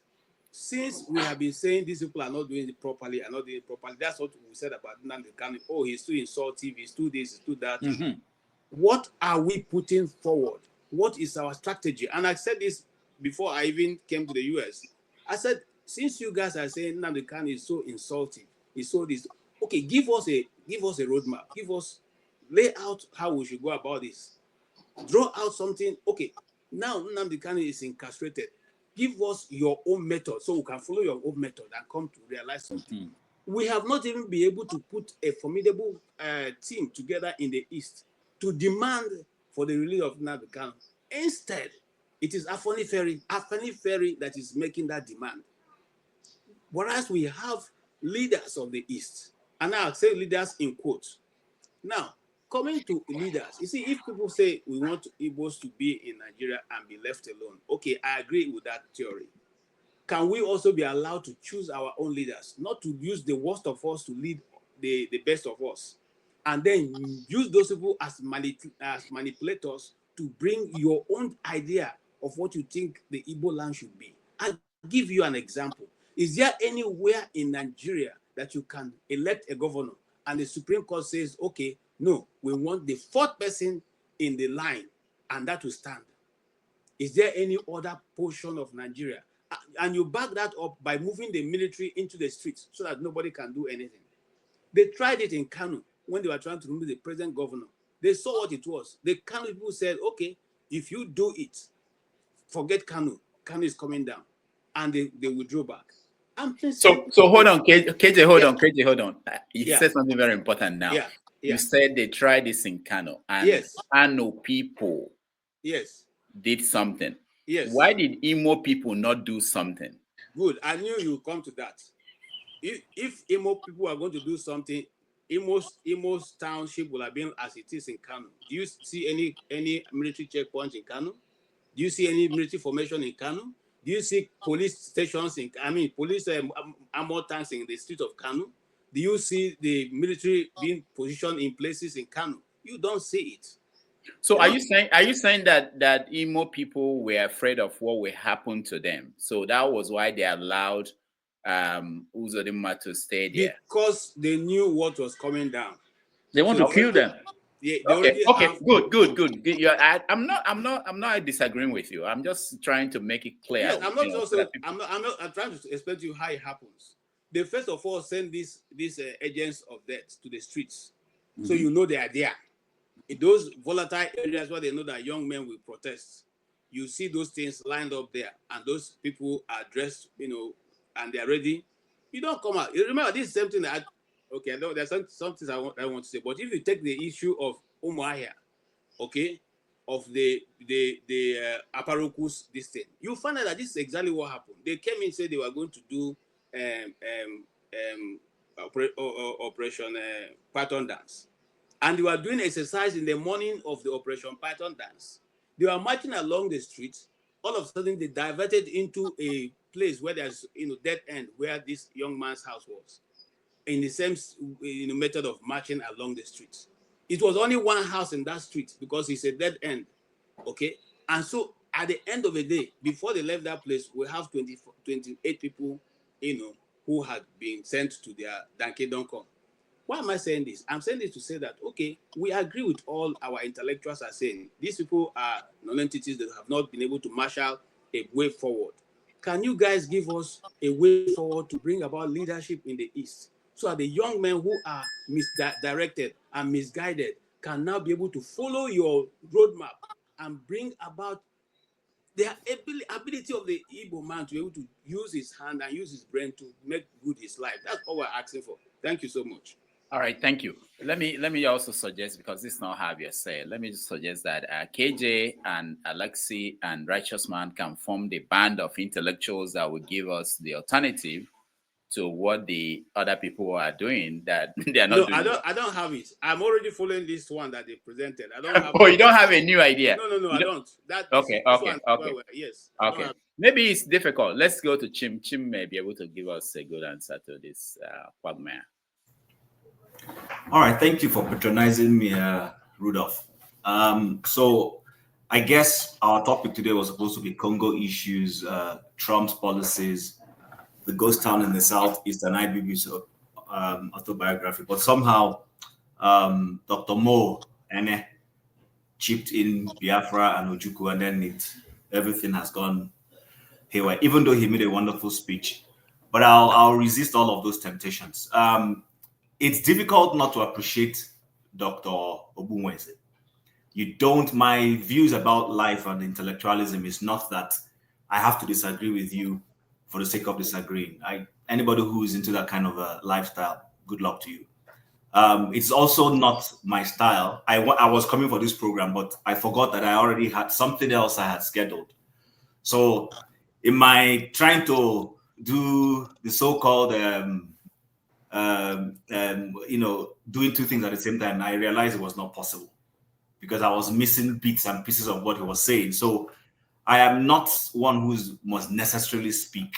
since we have been saying these people are not doing it properly, that's what we said about Nnamdi Kanu. Oh, he's too insultive, he's too this, he's too that. Mm-hmm. What are we putting forward? What is our strategy? And I said this before I even came to the US. I said, since you guys are saying Nnamdi Kanu is so insulting, he's so this, okay, give us a roadmap. Lay out how we should go about this. Draw out something. Okay, now Nnamdi Kanu is incarcerated. Give us your own method so we can follow your own method and come to realize something. Mm-hmm. We have not even been able to put a formidable team together in the East to demand for the release of Nnamdi Kanu. Instead, it is Afeni Ferry that is making that demand. Whereas we have leaders of the East, and I'll say leaders in quotes. Now, coming to leaders, you see, if people say we want Igbos to be in Nigeria and be left alone, okay, I agree with that theory. Can we also be allowed to choose our own leaders, not to use the worst of us to lead the best of us, and then use those people as manipulators to bring your own idea of what you think the Igbo land should be? I'll give you an example. Is there anywhere in Nigeria that you can elect a governor and the Supreme Court says, okay, no, we want the fourth person in the line and that will stand? Is there any other portion of Nigeria? And you back that up by moving the military into the streets so that nobody can do anything. They tried it in Kano when they were trying to remove the present governor. They saw what it was. The Kano people said, okay, if you do it, forget Kano. Kano is coming down. And they withdrew back. So hold on, KJ, hold on. You said something very important now. You said they tried this in Kano, and Kano people did something. Why did Imo people not do something? Good. I knew you would come to that. If Imo people are going to do something, Imo's township will have been as it is in Kano. Do you see any military checkpoints in Kano? Do you see any military formation in Kano? Do you see police stations police armor tanks in the street of Kano? Do you see the military being positioned in places in Kano? You don't see it. So are you saying that Imo people were afraid of what will happen to them? So that was why they allowed Uzodinma to stay there? Because they knew what was coming down. They want to kill them. Okay, good. I'm not disagreeing with you. I'm just trying to make it clear. Yes, I'm trying to explain to you how it happens. They first of all send these agents of death to the streets, so you know they are there. In those volatile areas where they know that young men will protest, you see those things lined up there, and those people are dressed, and they are ready. You don't come out. You remember this same thing that. Okay, I know there's some things I want to say, but if you take the issue of Umuahia, okay, of the Aparokus, this thing, you find out that this is exactly what happened. They came in and said they were going to do Operation Python Dance, and they were doing exercise in the morning of the Operation Python Dance. They were marching along the streets. All of a sudden, they diverted into a place where there's dead end where this young man's house was. In the same method of marching along the streets. It was only one house in that street because it's a dead end, okay? And so at the end of the day, before they left that place, we have 28 people, who had been sent to their Danke Donkon. Why am I saying this? I'm saying this to say that, okay, we agree with all our intellectuals are saying. These people are non-entities that have not been able to marshal a way forward. Can you guys give us a way forward to bring about leadership in the East? So that the young men who are misdirected and misguided can now be able to follow your roadmap and bring about the ability of the Igbo man to be able to use his hand and use his brain to make good his life. That's all we're asking for. Thank you so much. All right, thank you. Let me also suggest, because this is not how you say, let me just suggest that KJ and Alexi and Righteous Man can form the band of intellectuals that will give us the alternative to what the other people are doing that they are not doing. I don't have it. I'm already following this one that they presented. I don't have. Oh, you don't have a new idea? No, I don't. Okay. Yes. Okay. Maybe it's difficult. Let's go to Chim. Chim may be able to give us a good answer to this quagmire. All right. Thank you for patronizing me, Rudolph. So I guess our topic today was supposed to be Congo issues, Trump's policies, the ghost town in the southeast, and IBB's autobiography. But somehow Dr. Mo chipped in Biafra and Ojukwu, and then everything has gone haywire, even though he made a wonderful speech. But I'll resist all of those temptations. It's difficult not to appreciate Dr. Ogbunwezeh. My views about life and intellectualism is not that I have to disagree with you for the sake of disagreeing. Anybody who is into that kind of a lifestyle, good luck to you. It's also not my style. I was coming for this program, but I forgot that I already had something else I had scheduled. So in my trying to do the so-called doing two things at the same time, I realized it was not possible because I was missing bits and pieces of what he was saying. So I am not one who must necessarily speak,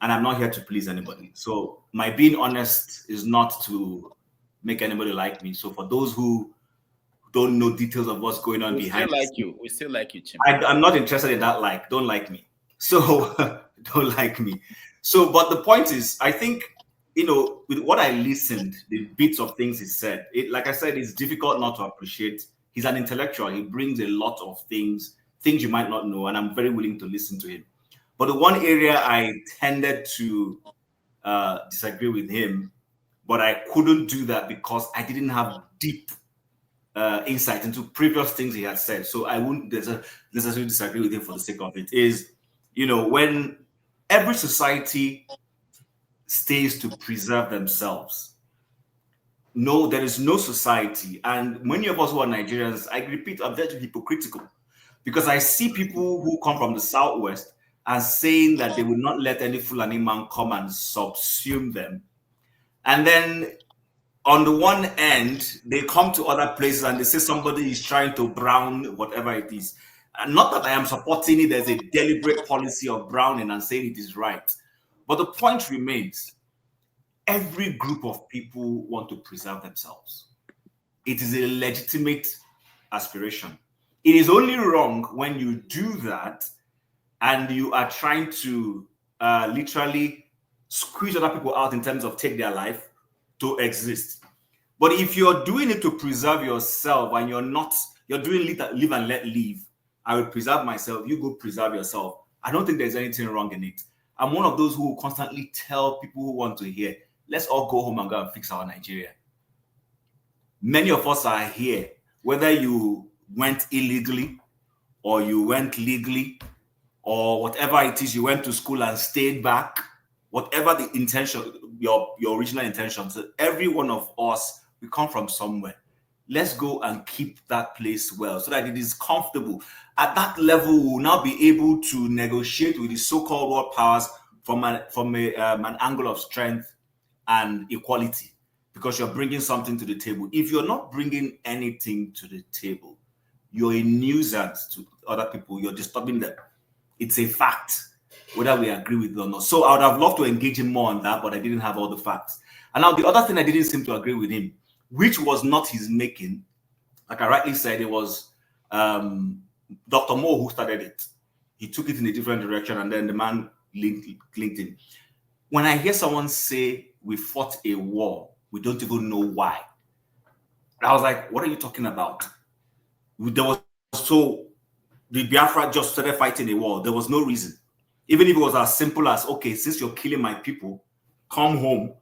and I'm not here to please anybody. So my being honest is not to make anybody like me. So for those who don't know details of what's going on behind, we still like you, Chim. I'm not interested in that. Don't like me. So don't like me. So, but the point is, I think, with what I listened, the bits of things he said, like I said, it's difficult not to appreciate. He's an intellectual. He brings a lot of things you might not know, and I'm very willing to listen to him. But the one area I tended to disagree with him, but I couldn't do that because I didn't have deep insight into previous things he had said. So I wouldn't necessarily disagree with him for the sake of it, is, when every society stays to preserve themselves, no, there is no society. And many of us who are Nigerians, I repeat, are very hypocritical because I see people who come from the Southwest and saying that they will not let any Fulani man come and subsume them. And then on the one end, they come to other places and they say somebody is trying to brown whatever it is. And not that I am supporting it, there's a deliberate policy of browning and saying it is right. But the point remains, every group of people want to preserve themselves. It is a legitimate aspiration. It is only wrong when you do that and you are trying to literally squeeze other people out in terms of take their life to exist. But if you're doing it to preserve yourself and you're doing live and let live, I will preserve myself, you go preserve yourself. I don't think there's anything wrong in it. I'm one of those who constantly tell people who want to hear, let's all go home and go and fix our Nigeria. Many of us are here, whether you went illegally or you went legally or whatever it is, you went to school and stayed back, whatever the intention, your original intention. So every one of us, we come from somewhere. Let's go and keep that place well so that it is comfortable. At that level, we will now be able to negotiate with the so-called world powers from an angle of strength and equality, because you're bringing something to the table. If you're not bringing anything to the table, you're a nuisance to other people. You're disturbing them. It's a fact, whether we agree with it or not. So I would have loved to engage him more on that, but I didn't have all the facts. And now the other thing I didn't seem to agree with him, which was not his making, like I rightly said, it was Dr. Mo who started it. He took it in a different direction, and then the man linked in. When I hear someone say we fought a war, we don't even know why, I was like, what are you talking about? The Biafra just started fighting a war. There was no reason. Even if it was as simple as, okay, since you're killing my people, come home,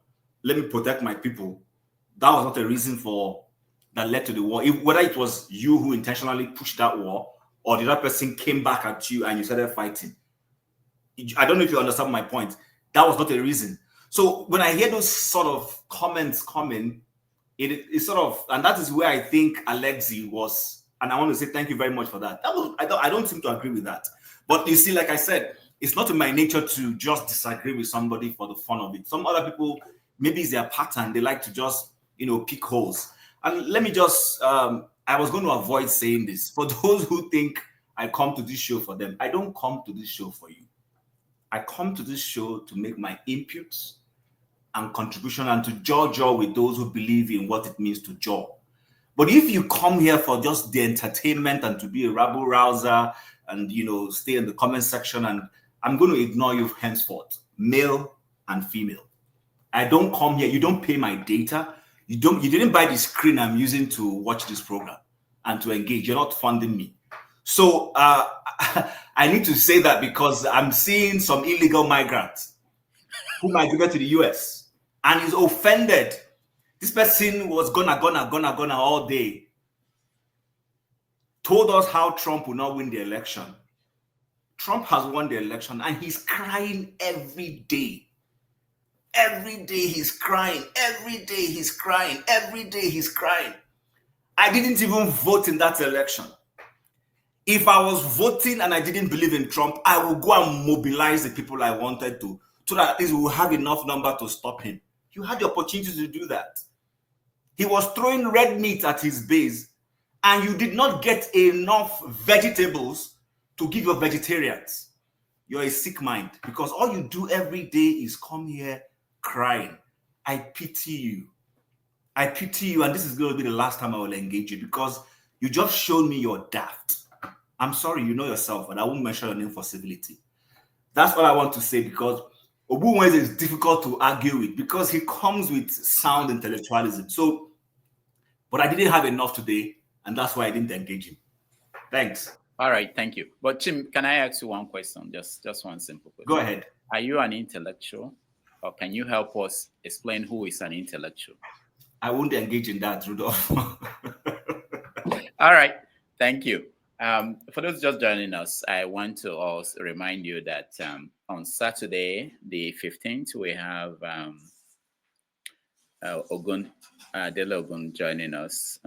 let me protect my people. That was not a reason that led to the war. Whether it was you who intentionally pushed that war or the other person came back at you and you started fighting. I don't know if you understand my point. That was not a reason. So when I hear those sort of comments coming, it's sort of, and that is where I think Alexi was, and I want to say thank you very much for that. I don't seem to agree with that. But you see, like I said, it's not in my nature to just disagree with somebody for the fun of it. Some other people, maybe it's their pattern. They like to just, pick holes. And let me just, I was going to avoid saying this. For those who think I come to this show for them, I don't come to this show for you. I come to this show to make my inputs and contribution and to jaw with those who believe in what it means to jaw. But if you come here for just the entertainment and to be a rabble rouser and, stay in the comment section, and I'm going to ignore you henceforth, male and female. I don't come here. You don't pay my data. You didn't buy the screen I'm using to watch this program and to engage. You're not funding me. So I need to say that because I'm seeing some illegal migrants who migrated to the US and is offended. This person was gonna all day. Told us how Trump will not win the election. Trump has won the election and he's crying every day. Every day he's crying. Every day he's crying. Every day he's crying. I didn't even vote in that election. If I was voting and I didn't believe in Trump, I would go and mobilize the people I wanted to, so that at least we will have enough number to stop him. You had the opportunity to do that. He was throwing red meat at his base, and you did not get enough vegetables to give your vegetarians. You're a sick mind, because all you do every day is come here crying. I pity you. I pity you, and this is going to be the last time I will engage you, because you just showed me you're daft. I'm sorry, you know yourself, and I won't mention your name for civility. That's all I want to say, because Ogbunwezeh is difficult to argue with, because he comes with sound intellectualism. So, but I didn't have enough today, and that's why I didn't engage him. Thanks. All right, thank you. But Chim, can I ask you one question? Just one simple question. Go ahead. Are you an intellectual, or can you help us explain who is an intellectual? I won't engage in that, Rudolf. All right, thank you. For those just joining us, I want to also remind you that on Saturday, the 15th, we have Dele Ogun joining us.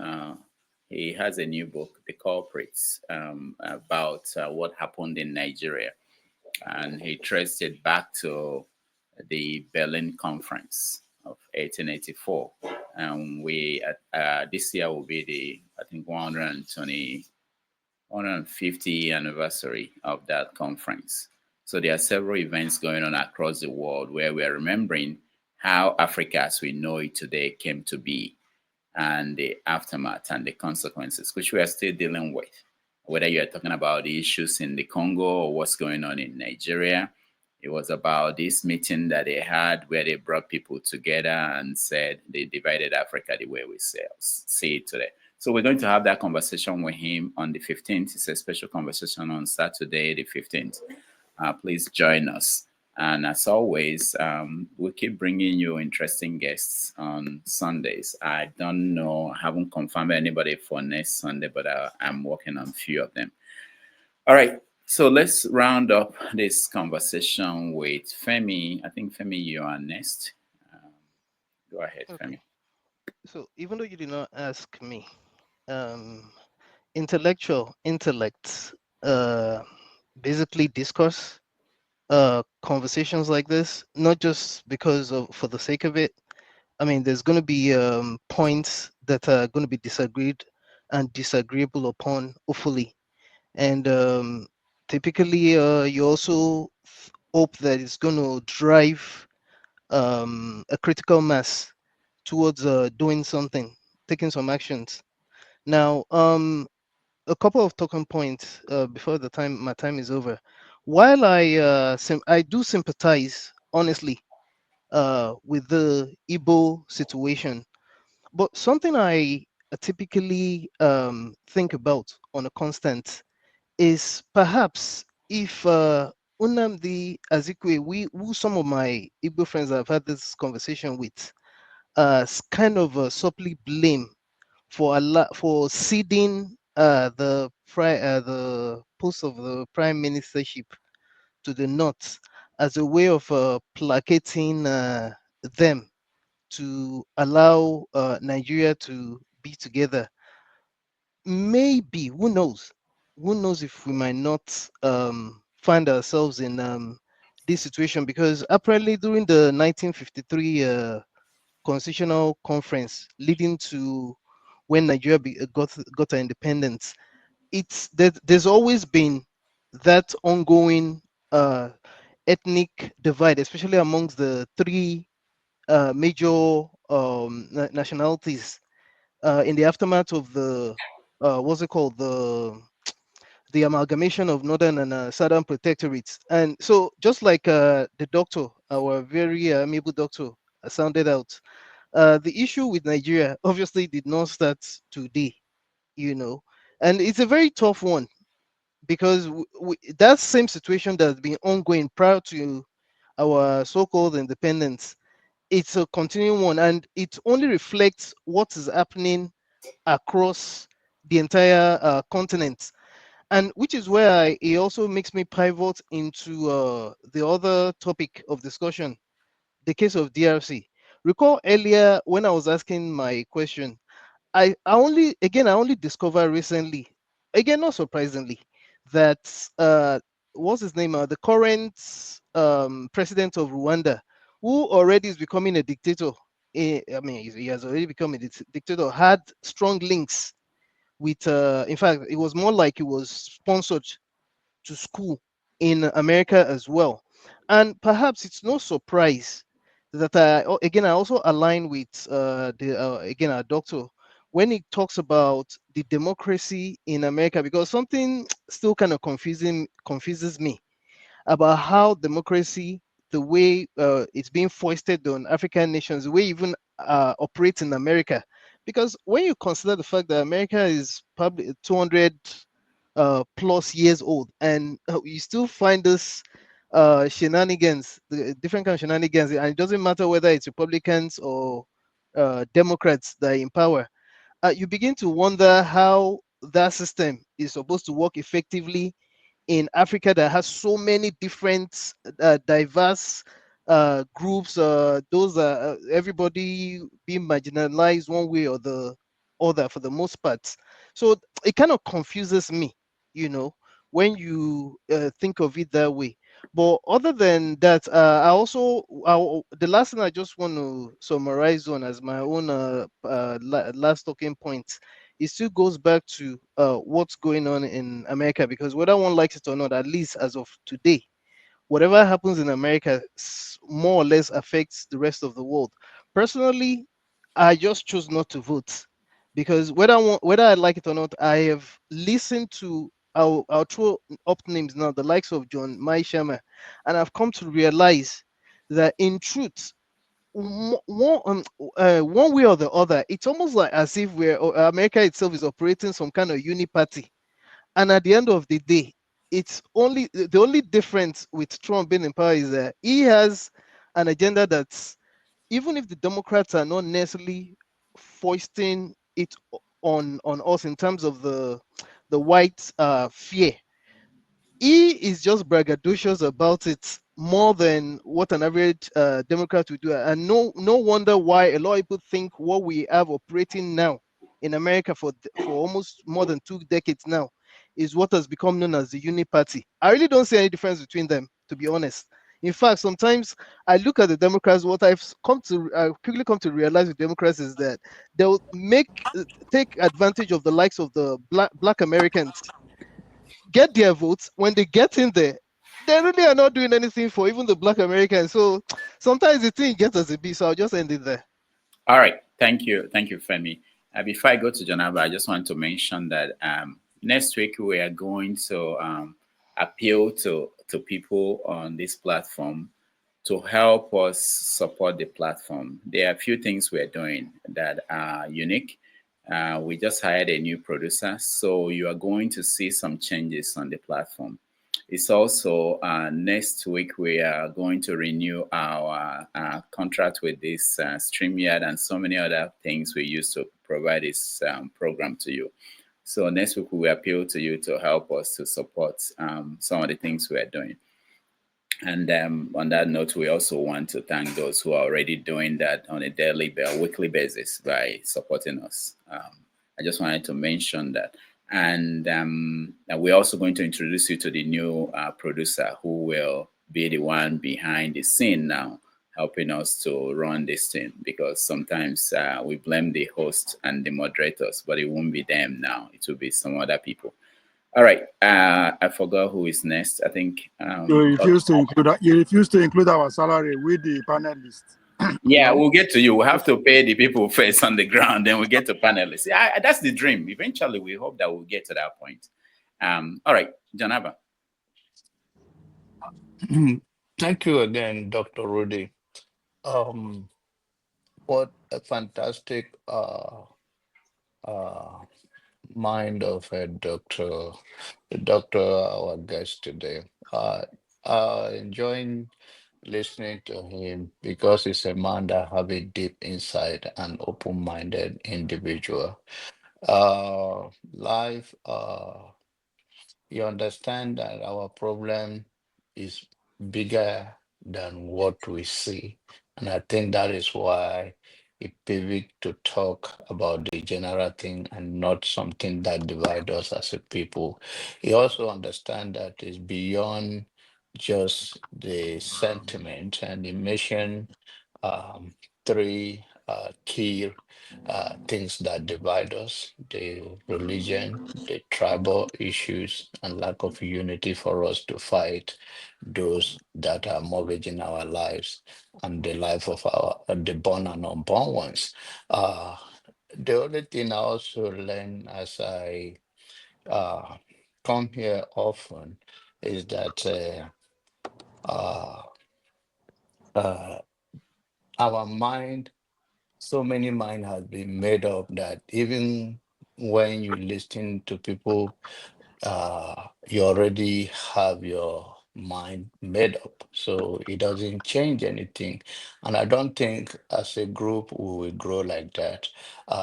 He has a new book, The Culprits, about what happened in Nigeria. And he traced it back to the Berlin Conference of 1884. And this year will be the, I think, 150th anniversary of that conference. So there are several events going on across the world where we are remembering how Africa as we know it today came to be, and the aftermath and the consequences, which we are still dealing with. Whether you're talking about the issues in the Congo or what's going on in Nigeria, it was about this meeting that they had where they brought people together and said they divided Africa the way we see it today. So we're going to have that conversation with him on the 15th. It's a special conversation on Saturday, the 15th. Please join us. And as always, we keep bringing you interesting guests on Sundays. I don't know, I haven't confirmed anybody for next Sunday, but I'm working on a few of them. All right, so let's round up this conversation with Femi. I think, Femi, you are next. Go ahead, okay. Femi. So even though you did not ask me, intellects basically discourse conversations like this, not just because of for the sake of it. I mean, there's going to be points that are going to be disagreed and disagreeable upon, hopefully, and typically you also hope that it's going to drive a critical mass towards doing something, taking some actions. Now, a couple of talking points before my time is over. While I do sympathize, honestly, with the Igbo situation, but something I typically think about on a constant is perhaps if Unamdi Azikwe, who some of my Igbo friends I've had this conversation with, kind of subtly blame for ceding the post of the prime ministership to the North as a way of placating them to allow Nigeria to be together. Maybe, who knows? Who knows if we might not find ourselves in this situation, because apparently during the 1953 constitutional conference leading to when Nigeria got her independence, there's always been that ongoing ethnic divide, especially amongst the three major nationalities in the aftermath of the what's it called, the amalgamation of northern and southern protectorates. And so, just like the doctor, our very amiable doctor, sounded out, the issue with Nigeria obviously did not start today, and it's a very tough one, because that same situation that's been ongoing prior to our so-called independence, it's a continuing one, and it only reflects what is happening across the entire continent, and which is where it also makes me pivot into the other topic of discussion, the case of DRC. Recall earlier when I was asking my question, I only discovered recently, again not surprisingly, that what's his name, the current president of Rwanda who already is becoming a dictator, I mean, he has already become a dictator, had strong links with, in fact, it was more like he was sponsored to school in America as well. And perhaps it's no surprise that, again, I also align with again, our doctor when he talks about the democracy in America, because something still kind of confuses me about how democracy, the way it's being foisted on African nations, the way even operates in America. Because when you consider the fact that America is probably 200 plus years old, and you still find this shenanigans, the different kind of shenanigans, and it doesn't matter whether it's Republicans or Democrats that are in power, you begin to wonder how that system is supposed to work effectively in Africa that has so many different diverse groups, those are everybody being marginalized one way or the other for the most part. So it kind of confuses me, you know, when you think of it that way. But other than that, the last thing I just want to summarize on as my own last talking point, it still goes back to what's going on in America, because whether one likes it or not, at least as of today, whatever happens in America more or less affects the rest of the world. Personally, I just chose not to vote because whether I like it or not, I have listened to our throw up names now, the likes of John Maishama, and I've come to realize that in truth, one way or the other, it's almost like as if America itself is operating some kind of party, and at the end of the day, it's only the only difference with Trump being in power is that he has an agenda that's, even if the Democrats are not necessarily foisting it on us in terms of the white fear, he is just braggadocious about it more than what an average Democrat would do. And no wonder why a lot of people think what we have operating now in America for almost more than 2 decades now is what has become known as the Uni Party. I really don't see any difference between them, to be honest. In fact, sometimes I look at the Democrats. What I've quickly come to realize with Democrats is that they'll take advantage of the likes of the black Americans, get their votes. When they get in there, they really are not doing anything for even the black Americans. So sometimes the thing gets as a bee. So I'll just end it there. All right. Thank you, Femi. Before I go to Janaba, I just want to mention that next week we are going to appeal to people on this platform to help us support the platform. There are a few things we're doing that are unique. We just hired a new producer, so you are going to see some changes on the platform. It's also next week we are going to renew our contract with this StreamYard and so many other things we use to provide this program to you. So next week we appeal to you to help us to support some of the things we are doing. And on that note, we also want to thank those who are already doing that on a daily or weekly basis by supporting us. I just wanted to mention that. And we're also going to introduce you to the new producer who will be the one behind the scene now, helping us to run this thing, because sometimes we blame the host and the moderators, but it won't be them now. It will be some other people. All right. I forgot who is next. I think you refuse to include our salary with the panelists. Yeah, no? We'll get to you. We'll have to pay the people first on the ground, then we'll get to panelists. Yeah, that's the dream. Eventually, we hope that we'll get to that point. All right, Janaba. Thank you again, Dr. Rudy. What a fantastic mind of a doctor, our guest today. Enjoying listening to him because he's a man that have a deep insight and open-minded individual. Life, you understand that our problem is bigger than what we see. And I think that is why it pivoted to talk about the general thing and not something that divides us as a people. He also understands that it's beyond just the sentiment, and he mentioned three key things that divide us: the religion, the tribal issues, and lack of unity for us to fight those that are mortgaging our lives and the life of our the born and unborn ones. The only thing I also learn as I come here often is that our mind, so many mind has been made up that even when you listen to people, you already have your mind made up, so it doesn't change anything. And I don't think as a group we will grow like that.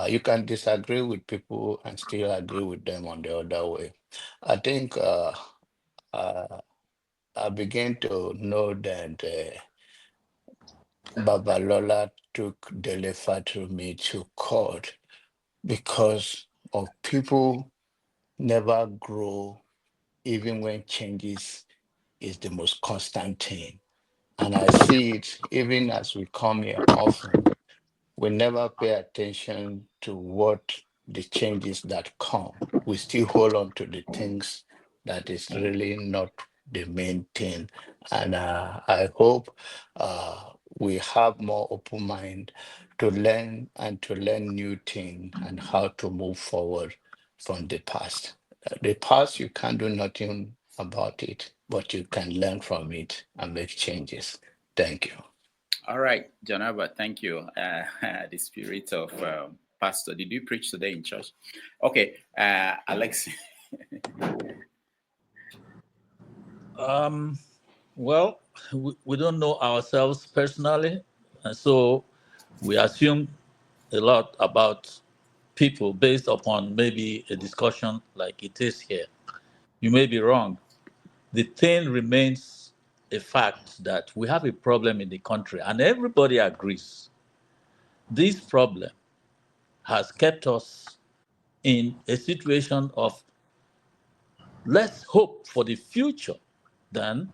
You can disagree with people and still agree with them on the other way. I think I began to know that Babalola took Dele Fatrumi to court because of people never grow even when changes is the most constant thing. And I see it even as we come here often. We never pay attention to what the changes that come. We still hold on to the things that is really not the main thing. And I hope we have more open mind to learn and to learn new things and how to move forward from the past. The past, you can't do nothing about it, but you can learn from it and make changes. Thank you. All right, Janaba, thank you. The spirit of pastor. Did you preach today in church? Okay, Alex. Well, we don't know ourselves personally, and so we assume a lot about people based upon maybe a discussion like it is here. You may be wrong. The thing remains a fact that we have a problem in the country, and everybody agrees. This problem has kept us in a situation of less hope for the future than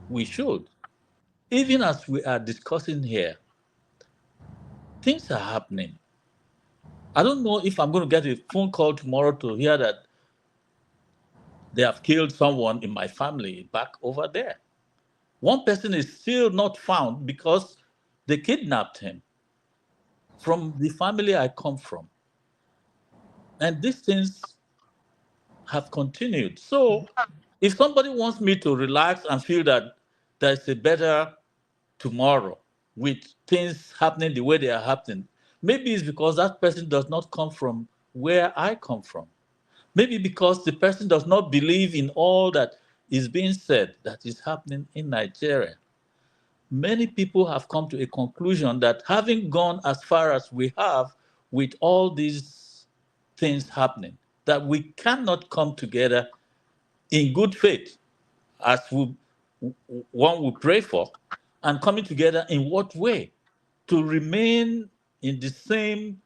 we should. Even as we are discussing here, things are happening. I don't know if I'm going to get a phone call tomorrow to hear that they have killed someone in my family back over there. One person is still not found because they kidnapped him from the family I come from. And these things have continued. So if somebody wants me to relax and feel that there's a better tomorrow with things happening the way they are happening, maybe it's because that person does not come from where I come from. Maybe because the person does not believe in all that is being said that is happening in Nigeria. Many people have come to a conclusion that having gone as far as we have with all these things happening, that we cannot come together in good faith as one would pray for, and coming together in what way? To remain in the same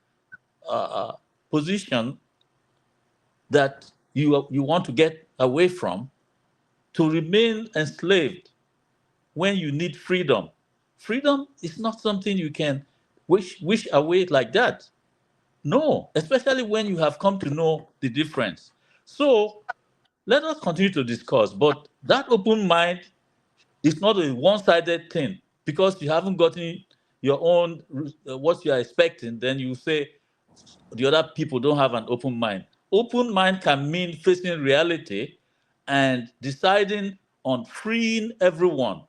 position that you want to get away from, to remain enslaved when you need freedom. Freedom is not something you can wish away like that. No, especially when you have come to know the difference. So let us continue to discuss, but that open mind is not a one-sided thing. Because you haven't gotten your own what you are expecting, then you say the other people don't have an open mind. Open mind can mean facing reality and deciding on freeing everyone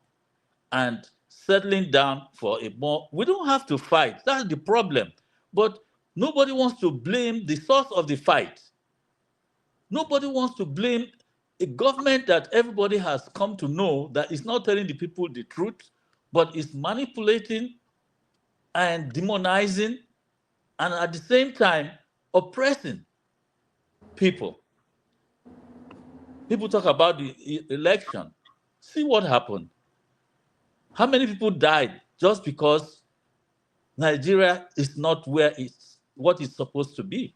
and settling down for a more. We don't have to fight. That's the problem. But nobody wants to blame the source of the fight. Nobody wants to blame a government that everybody has come to know that is not telling the people the truth, but is manipulating and demonizing and at the same time oppressing people. People talk about the election. See what happened. How many people died just because Nigeria is not where it's what it's supposed to be?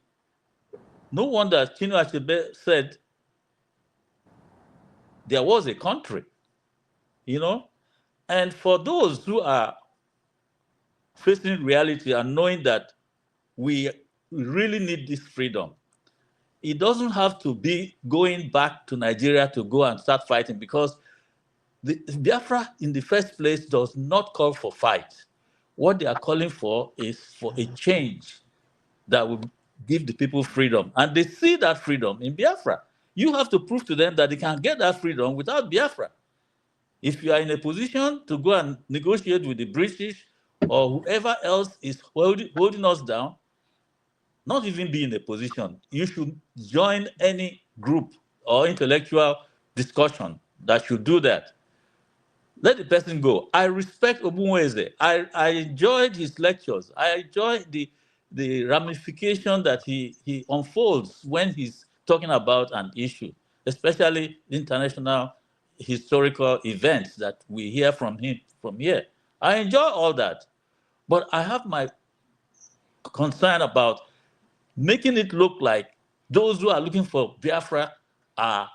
No wonder Chino Achebe said there was a country. you know? And for those who are facing reality and knowing that we really need this freedom, it doesn't have to be going back to Nigeria to go and start fighting, because the Biafra in the first place does not call for fight. What they are calling for is for a change that will give the people freedom. And they see that freedom in Biafra. You have to prove to them that they can get that freedom without Biafra. If you are in a position to go and negotiate with the British or whoever else is holding us down, not even be in a position, you should join any group or intellectual discussion that should do that. Let the person go. I respect Ogbunwezeh. I enjoyed his lectures. I enjoyed the ramification that he unfolds when he's talking about an issue, especially international historical events that we hear from him from here. I enjoy all that. But I have my concern about making it look like those who are looking for Biafra are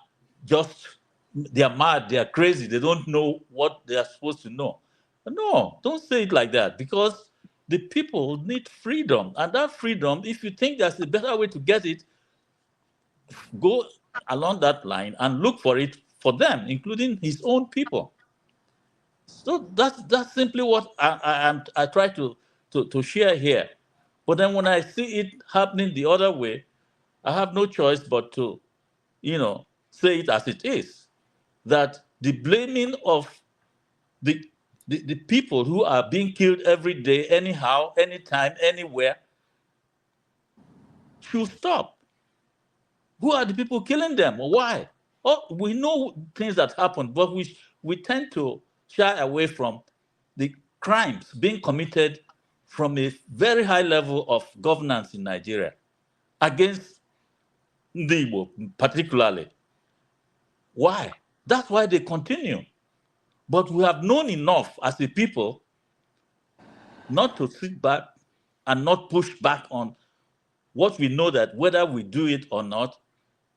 just, they are mad, they are crazy, they don't know what they are supposed to know. No, don't say it like that, because the people need freedom. And that freedom, if you think there's a better way to get it, go along that line and look for it for them, including his own people. So that's simply what I try to share here. But then when I see it happening the other way, I have no choice but to, say it as it is, that the blaming of the people who are being killed every day, anyhow, anytime, anywhere, should stop. Who are the people killing them? Why? Oh, we know things that happen, but we tend to shy away from the crimes being committed from a very high level of governance in Nigeria against the Igbo particularly. Why? That's why they continue. But we have known enough as a people not to sit back and not push back on what we know, that whether we do it or not,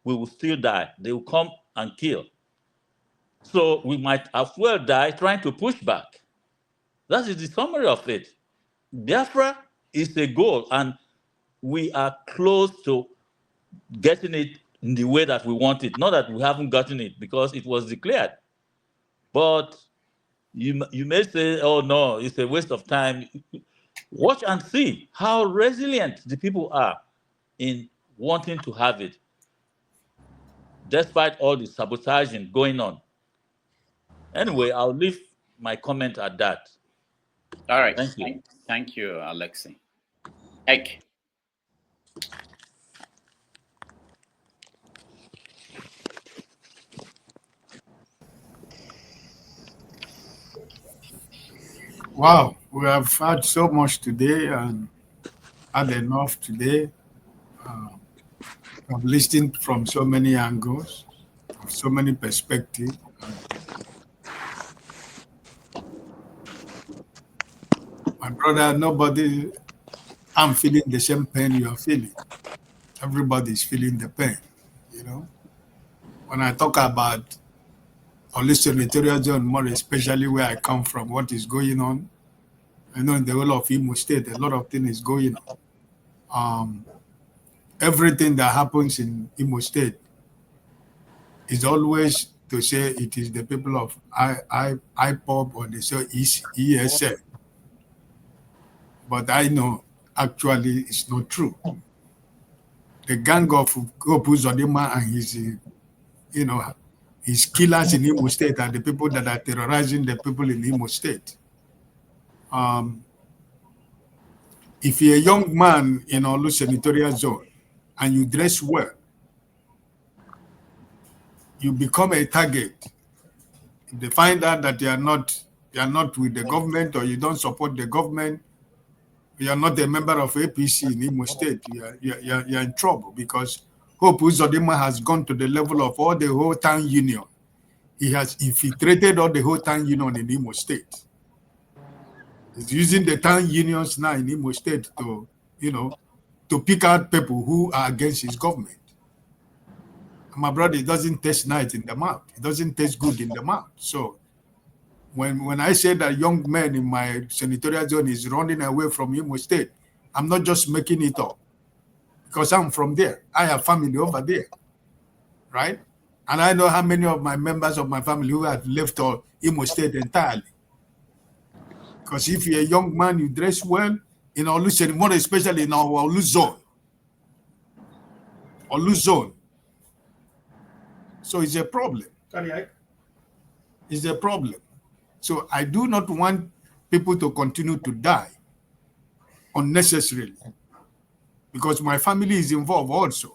we will still die. They will come and kill. So we might as well die trying to push back. That is the summary of it. Biafra is a goal, and we are close to getting it in the way that we want it. Not that we haven't gotten it, because it was declared. But you may say, oh no, it's a waste of time. Watch and see how resilient the people are in wanting to have it, despite all the sabotaging going on. Anyway, I'll leave my comment at that. All right. Thank you. Thank you, Alexi. Ek. Wow, we have had so much today and had enough today. I've listened from so many angles, so many perspectives. My brother, I'm feeling the same pain you are feeling. Everybody's feeling the pain, When I talk about senatorial zone, more especially where I come from, what is going on, I know in the whole of Imo State, a lot of things is going on. Everything that happens in Imo State is always to say it is the people of IPOB or they say ESL. But I know actually it's not true. The gang of Gopu Zodima and his killers in Imo State are the people that are terrorizing the people in Imo State. If you're a young man in Olu senatorial zone and you dress well, you become a target. If they find out that you are not with the government, or you don't support the government, you are not a member of APC in Imo State, you're in trouble, because Hope Uzodinma has gone to the level of all the whole town union. He has infiltrated all the whole town union in Imo State. He's using the town unions now in Imo State to pick out people who are against his government. And my brother, it doesn't taste nice in the mouth. It doesn't taste good in the mouth. So When I say that young men in my senatorial zone is running away from Imo State, I'm not just making it up, because I'm from there. I have family over there, right? And I know how many of my members of my family who have left Imo State entirely. Because if you're a young man, you dress well in Olu, more especially in our Olu zone. So it's a problem. It's a problem. So I do not want people to continue to die unnecessarily, because my family is involved also.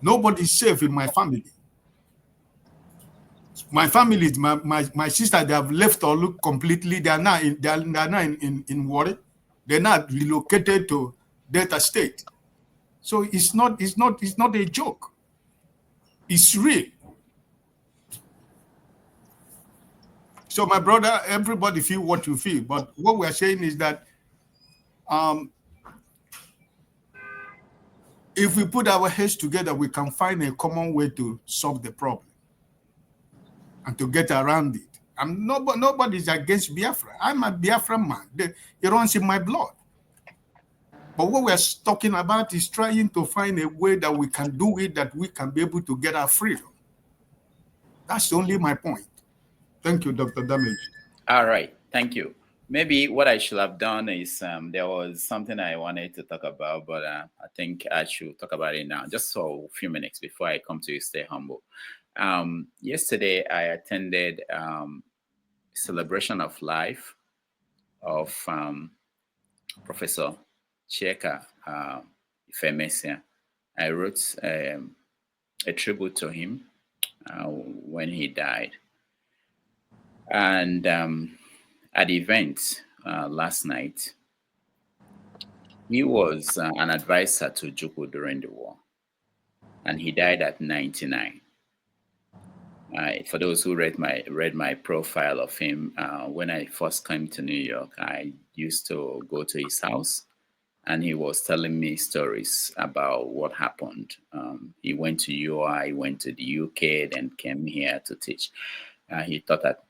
Nobody's safe in my family. My family, my sister, they have left Olu completely. They are now in Warri. They're not relocated to Delta State. So it's not a joke. It's real. So my brother, everybody feel what you feel, but what we're saying is that if we put our heads together, we can find a common way to solve the problem and to get around it. Nobody's against Biafra. I'm a Biafra man. It runs in my blood. But what we're talking about is trying to find a way that we can do it, that we can be able to get our freedom. That's only my point. Thank you, Dr. Damage. All right, thank you. Maybe what I should have done is there was something I wanted to talk about, but I think I should talk about it now, just for a few minutes before I come to you. Stay humble. Yesterday, I attended celebration of life of Professor Cheka Ifemessia. I wrote a tribute to him when he died. And at the event last night, he was an advisor to Juku during the war, and he died at 99. For those who read my profile of him, when I first came to New York, I used to go to his house, and he was telling me stories about what happened. He went to UI, went to the UK, then came here to teach. He taught at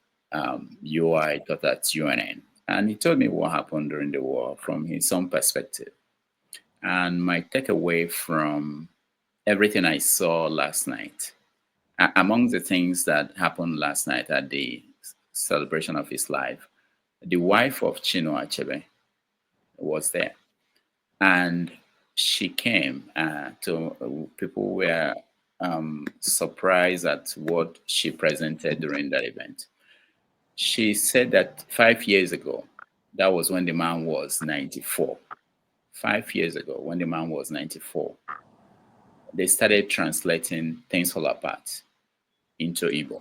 UI, taught at UNN, and he told me what happened during the war from his own perspective. And my takeaway from everything I saw last night, among the things that happened last night at the celebration of his life, the wife of Chinua Achebe was there. And she came to people were surprised at what she presented during that event. She said that 5 years ago, that was when the man was 94. 5 years ago, when the man was 94, they started translating Things Fall Apart into Igbo.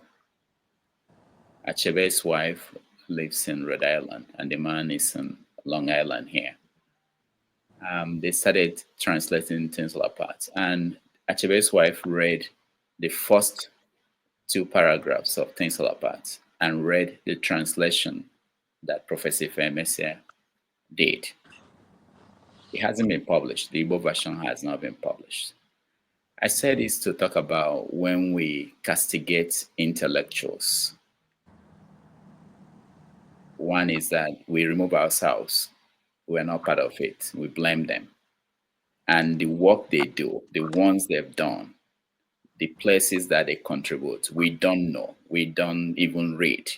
Achebe's wife lives in Rhode Island, and the man is in Long Island here. They started translating Things Fall Apart, and Achebe's wife read the first 2 paragraphs of Things Fall Apart and read the translation that Professor Ifemessia did. It hasn't been published. The Igbo version has not been published. I said this to talk about when we castigate intellectuals. One is that we remove ourselves. We're not part of it. We blame them. And the work they do, the ones they've done, the places that they contribute, we don't know. We don't even read.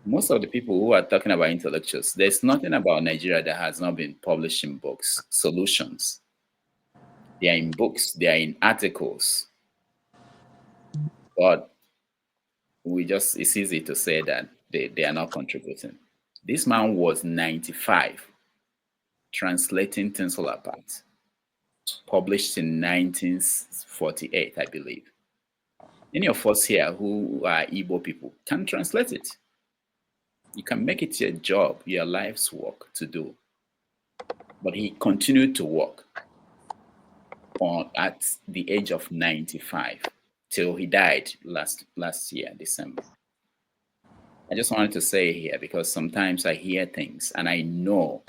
Most of the people who are talking about intellectuals, there's nothing about Nigeria that has not been published in books, solutions. They are in books, they are in articles. But it's easy to say that they are not contributing. This man was 95, translating Things Fall Apart, published in 1948, I believe. Any of us here who are Igbo people can translate it. You can make it your job, your life's work to do. But he continued to work at the age of 95 till he died last year, December. I just wanted to say here, because sometimes I hear things and I know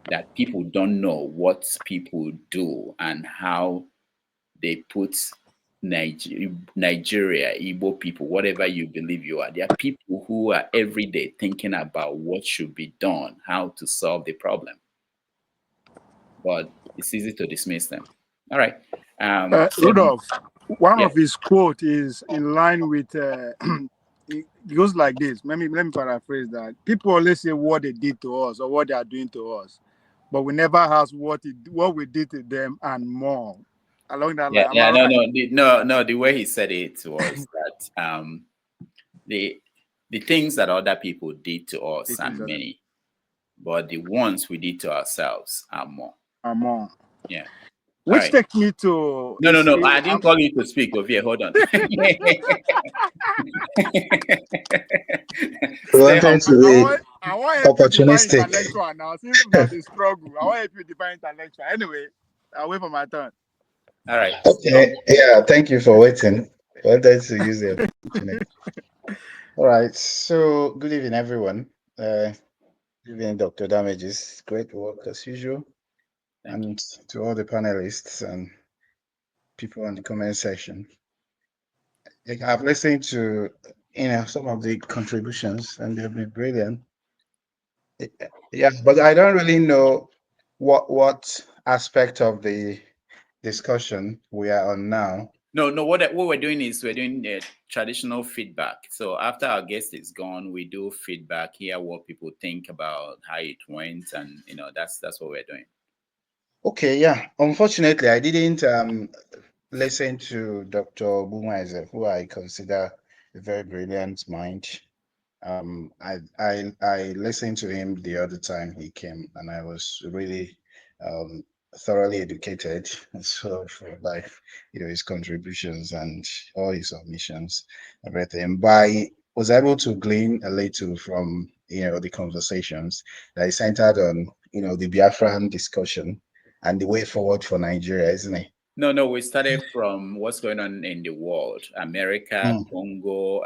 that people don't know what people do and how they put Nigeria, Igbo people, whatever you believe you are, there are people who are every day thinking about what should be done, how to solve the problem. But it's easy to dismiss them. All right. Rudolph, one yeah. of his quote is in line with it goes like this. Let me paraphrase that. People always say what they did to us or what they are doing to us, but we never ask what we did to them and more. Along that line, am I right? No. The way he said it was that the things that other people did to us are many, but the ones we did to ourselves are more. Yeah. Which takes me to No. I didn't call you to speak, Ovie. Hold on. I want help you define intellectual now. Since it's not the struggle, I want help you define intellectual. Anyway, I'll wait for my turn. All right. Okay. Yeah. Thank you for waiting. Wanted to use it. All right. So, good evening, everyone. Good evening, Dr. Damages. Great work as usual. And to all the panelists and people in the comment section. I've listened to some of the contributions, and they've been brilliant. Yeah, but I don't really know what aspect of the discussion we are on now. No. What we're doing is we're doing traditional feedback. So after our guest is gone, we do feedback, hear what people think about how it went, and that's what we're doing. Okay, yeah. Unfortunately, I didn't listen to Dr. Ogbunwezeh, who I consider a very brilliant mind. I listened to him the other time he came, and I was really thoroughly educated by his contributions and all his submissions, everything. But I was able to glean a little from the conversations that is centered on the Biafran discussion and the way forward for Nigeria, isn't it? No, we started from what's going on in the world, America, Congo,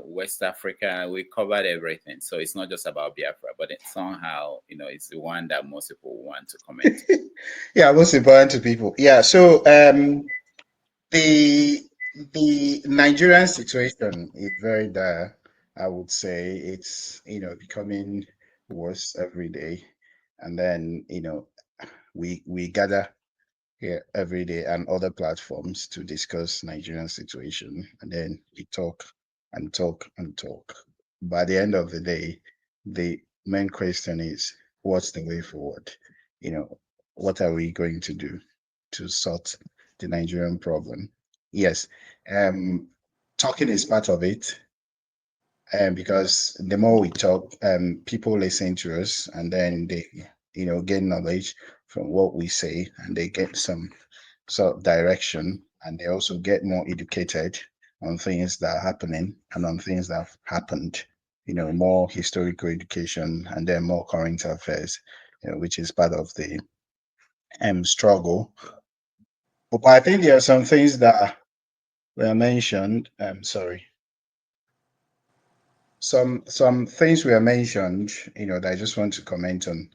West Africa. We covered everything. So it's not just about Biafra, but somehow, it's the one that most people want to comment. Yeah, most important to people. Yeah, so the Nigerian situation is very dire. I would say it's becoming worse every day. And then, we gather here every day and other platforms to discuss Nigerian situation, and then we talk and talk and talk. By the end of the day, the main question is, what's the way forward? What are we going to do to sort the Nigerian problem? Yes, talking is part of it. Because the more we talk, people listen to us, and then they gain knowledge from what we say, and they get some sort of direction, and they also get more educated on things that are happening and on things that have happened, more historical education, and then more current affairs, which is part of the struggle. But I think there are some things that were mentioned. Some things were mentioned, that I just want to comment on.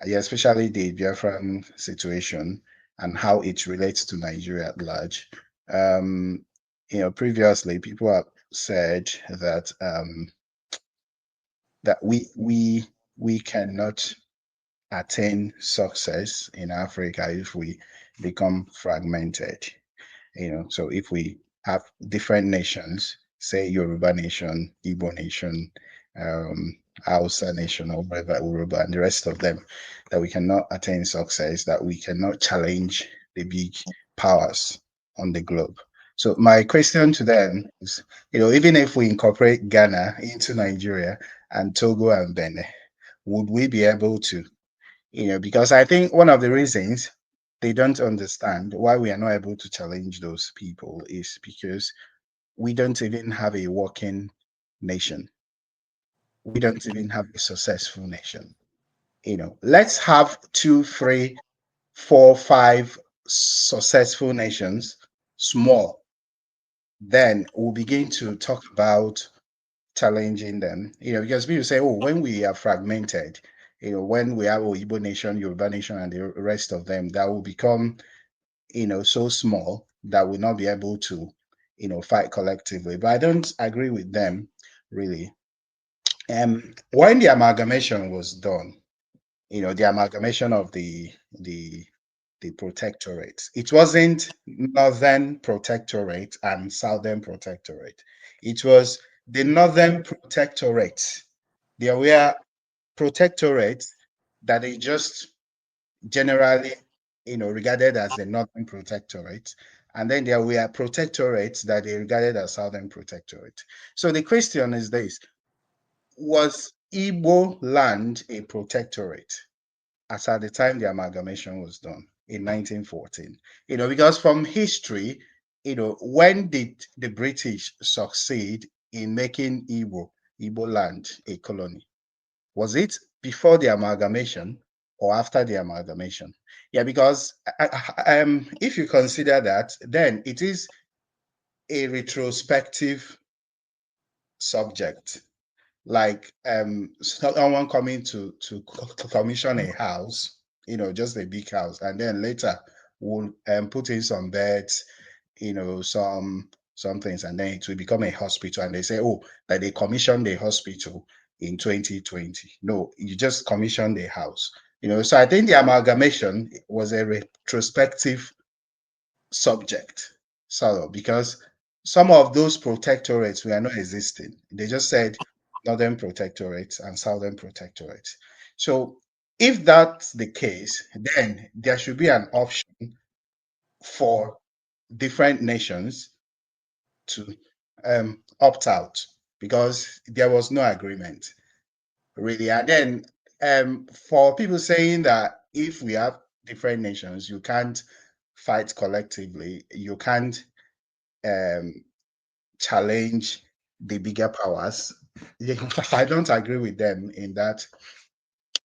Yeah, especially the Biafran situation and how it relates to Nigeria at large. Previously people have said that that we cannot attain success in Africa if we become fragmented. So if we have different nations, say Yoruba nation, Igbo nation, Hausa nation, or whatever, Yoruba, and the rest of them, that we cannot attain success, that we cannot challenge the big powers on the globe. So my question to them is, even if we incorporate Ghana into Nigeria and Togo and Benin, would we be able to, because I think one of the reasons they don't understand why we are not able to challenge those people is because we don't even have a working nation. We don't even have a successful nation. Let's have 2, 3, 4, 5 successful nations, small. Then we'll begin to talk about challenging them. Because people say, oh, when we are fragmented, when we have Igbo nation, Yoruba nation, and the rest of them, that will become so small that will not be able to, fight collectively. But I don't agree with them, really. When the amalgamation was done, the amalgamation of the protectorate, it wasn't Northern Protectorate and Southern Protectorate. It was the Northern Protectorate. There were protectorates that they just generally, regarded as the Northern Protectorate. And then there were protectorates that they regarded as Southern Protectorate. So the question is this: was Igbo land a protectorate as at the time the amalgamation was done in 1914? Because from history, when did the British succeed in making Igbo land a colony? Was it before the amalgamation or after the amalgamation? Yeah, because if you consider that, then it is a retrospective subject. Like someone coming to commission a house, just a big house, and then later will put in some beds, some things, and then it will become a hospital, and they say, oh, that they commissioned the hospital in 2020. No, you just commissioned the house. So I think the amalgamation was a retrospective subject, sort of, because some of those protectorates were not existing. They just said Northern Protectorate and Southern Protectorate. So if that's the case, then there should be an option for different nations to opt out, because there was no agreement, really. And then for people saying that if we have different nations, you can't fight collectively, you can't challenge the bigger powers, I don't agree with them in that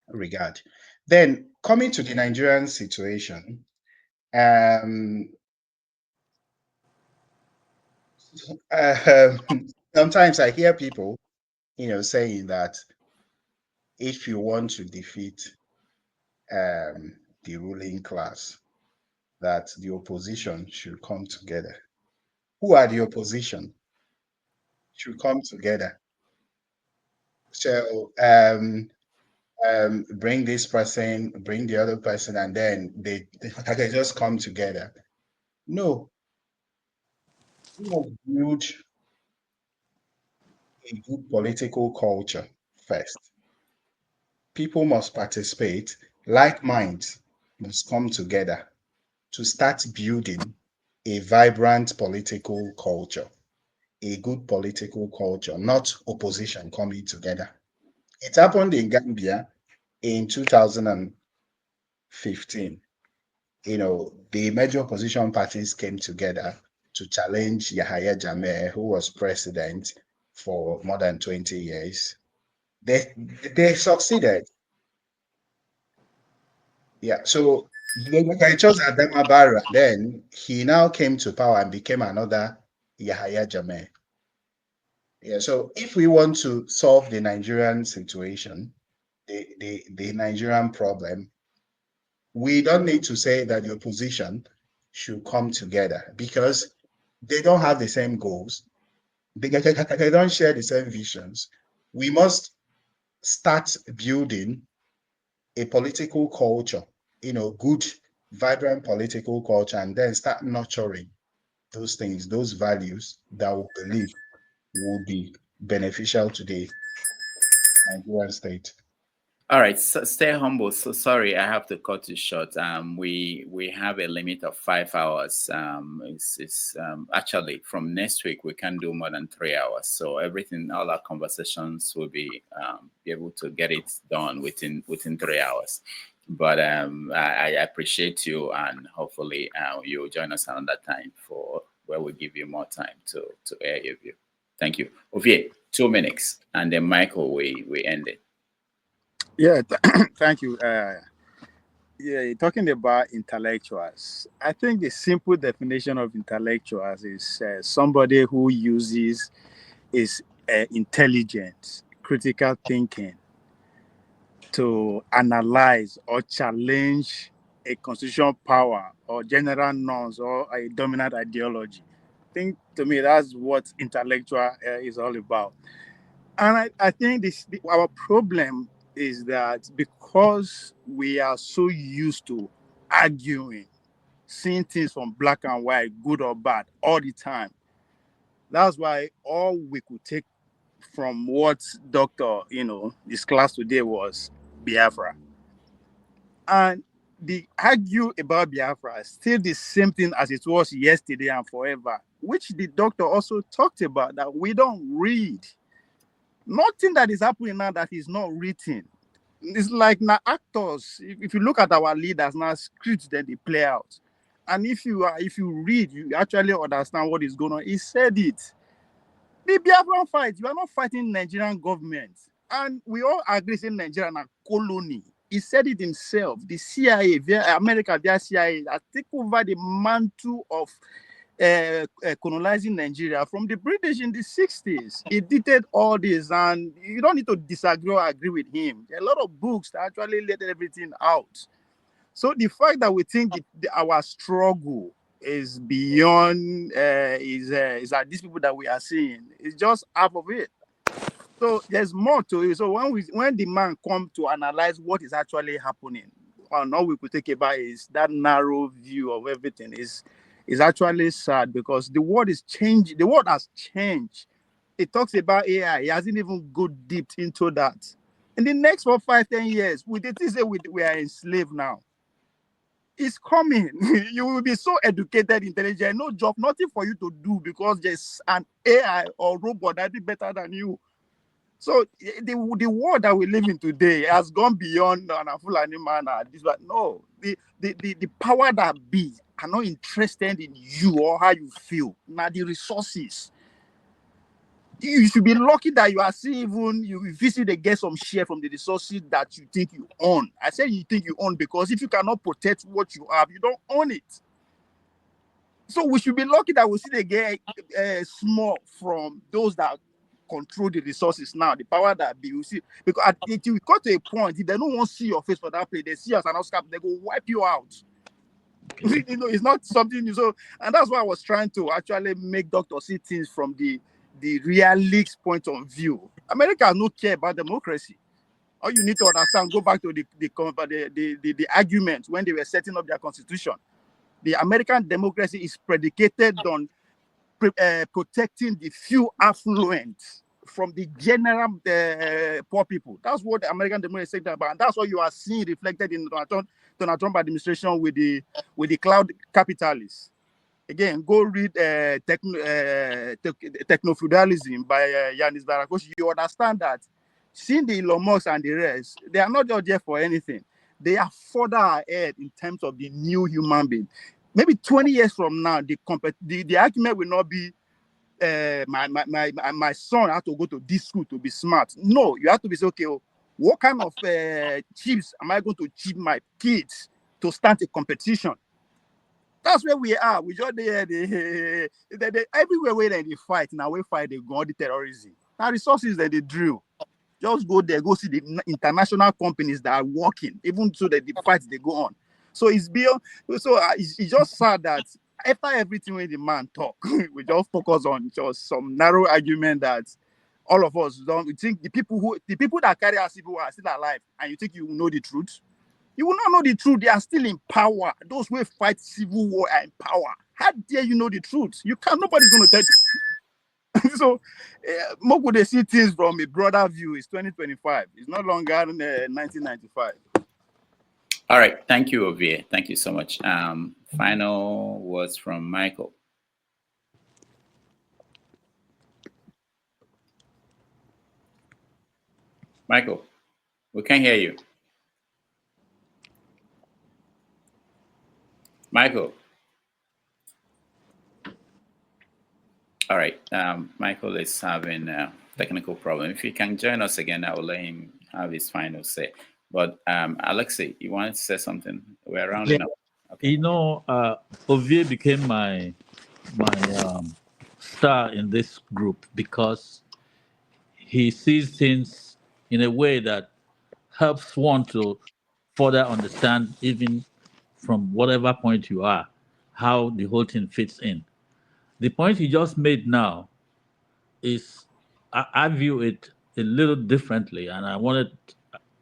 regard. Then coming to the Nigerian situation, sometimes I hear people, saying that if you want to defeat the ruling class, that the opposition should come together. Who are the opposition? Should come together. So bring this person, bring the other person, and then they just come together. No, we must build a good political culture first. People must participate, like minds must come together to start building a vibrant political culture, a good political culture, not opposition coming together. It happened in Gambia in 2015. The major opposition parties came together to challenge Yahya Jammeh, who was president for more than 20 years. They succeeded. Yeah, so they chose Adama Barrow. Then he now came to power and became another Yahya Jammeh. Yeah, so if we want to solve the Nigerian situation, the Nigerian problem, we don't need to say that the opposition should come together, because they don't have the same goals. They don't share the same visions. We must start building a political culture, good, vibrant political culture, and then start nurturing those things, those values that we believe will be beneficial to the Nigerian state. All right, so stay humble. So sorry, I have to cut you short. We have a limit of 5 hours. It's actually from next week we can do more than 3 hours. So everything, all our conversations will be able to get it done within 3 hours. But I appreciate you, and hopefully you'll join us another time for where we give you more time to air your view. Thank you. Ovie, 2 minutes, and then Michael, we end it. Yeah, thank you. Yeah, talking about intellectuals, I think the simple definition of intellectuals is somebody who uses his intelligence, critical thinking to analyze or challenge a constitutional power or general norms or a dominant ideology. I think to me that's what intellectual is all about. And I think our problem is that because we are so used to arguing, seeing things from black and white, good or bad, all the time. That's why all we could take from what Doctor, this class today was Biafra. And the argue about Biafra is still the same thing as it was yesterday and forever, which the doctor also talked about, that we don't read. Nothing that is happening now that is not written. It's like now actors. If you look at our leaders now, scripts that they play out, and if you read, you actually understand what is going on. He said it. The Biafran fight, you are not fighting Nigerian government, and we all agree saying Nigeria is a colony. He said it himself. The CIA, America, their CIA, has taken over the mantle of colonizing Nigeria from the British in the 60s. He did all this, and you don't need to disagree or agree with him. There are a lot of books that actually let everything out. So the fact that we think our struggle is beyond is that these people that we are seeing is just half of it. So there's more to it. So when the man comes to analyze what is actually happening, and all we could take about is that narrow view of everything is actually sad, because the world is changing. The world has changed. It talks about AI. It hasn't even go deep into that. In the next 4, 5, 10 years, we did say we are enslaved now. It's coming. You will be so educated, intelligent, no job, nothing for you to do because there's an AI or robot that is better than you. So the world that we live in today has gone beyond a Fulani man. But no, the power that be are not interested in you or how you feel. Now the resources. You should be lucky that you are seeing you visit and get some share from the resources that you think you own. I say you think you own because if you cannot protect what you have, you don't own it. So we should be lucky that we see they get small from those that control the resources now, the power that be. You see, because if you got to a point, if they don't want to see your face for that place, they see us and us, they go wipe you out. It's not something. So, and that's why I was trying to actually make Dr. see things from the realist point of view. America no care about democracy. All you need to understand, go back to the argument when they were setting up their constitution. The American democracy is predicated on protecting the few affluent from the general poor people. That's what the American democracy is saying about, and that's what you are seeing reflected in Donald Trump administration with the cloud capitalists. Again, go read Techno-Feudalism by Yanis Varoufakis. You understand that seeing the Elon Musk and the rest, they are not just there for anything. They are further ahead in terms of the new human being. Maybe 20 years from now, the argument will not be my son has to go to this school to be smart. No, you have to be say, okay, what kind of chips am I going to chip my kids to start a competition? That's where we are. We just everywhere where they fight now, we fight they go all the terrorism. Now resources that they drill. Just go there, go see the international companies that are working, even so that the fights they go on. So it's beyond. So it's just sad that after everything when the man talk, we just focus on just some narrow argument that all of us don't. We think the people that carry us people are still alive, and you think you know the truth. You will not know the truth. They are still in power. Those who fight civil war are in power. How dare you know the truth? You can't. Nobody's going to tell you. So, Moku, they see things from a broader view. It's 2025. It's no longer 1995. All right. Thank you, Ovie. Thank you so much. Final words from Michael. Michael, we can't hear you. Michael. All right. Michael is having a technical problem. If he can join us again, I will let him have his final say. But Alexei, you wanted to say something? We're rounding up. Okay. You know, Ovie became my star in this group because he sees things in a way that helps one to further understand even from whatever point you are, how the whole thing fits in. The point you just made now is, I view it a little differently, and I wanted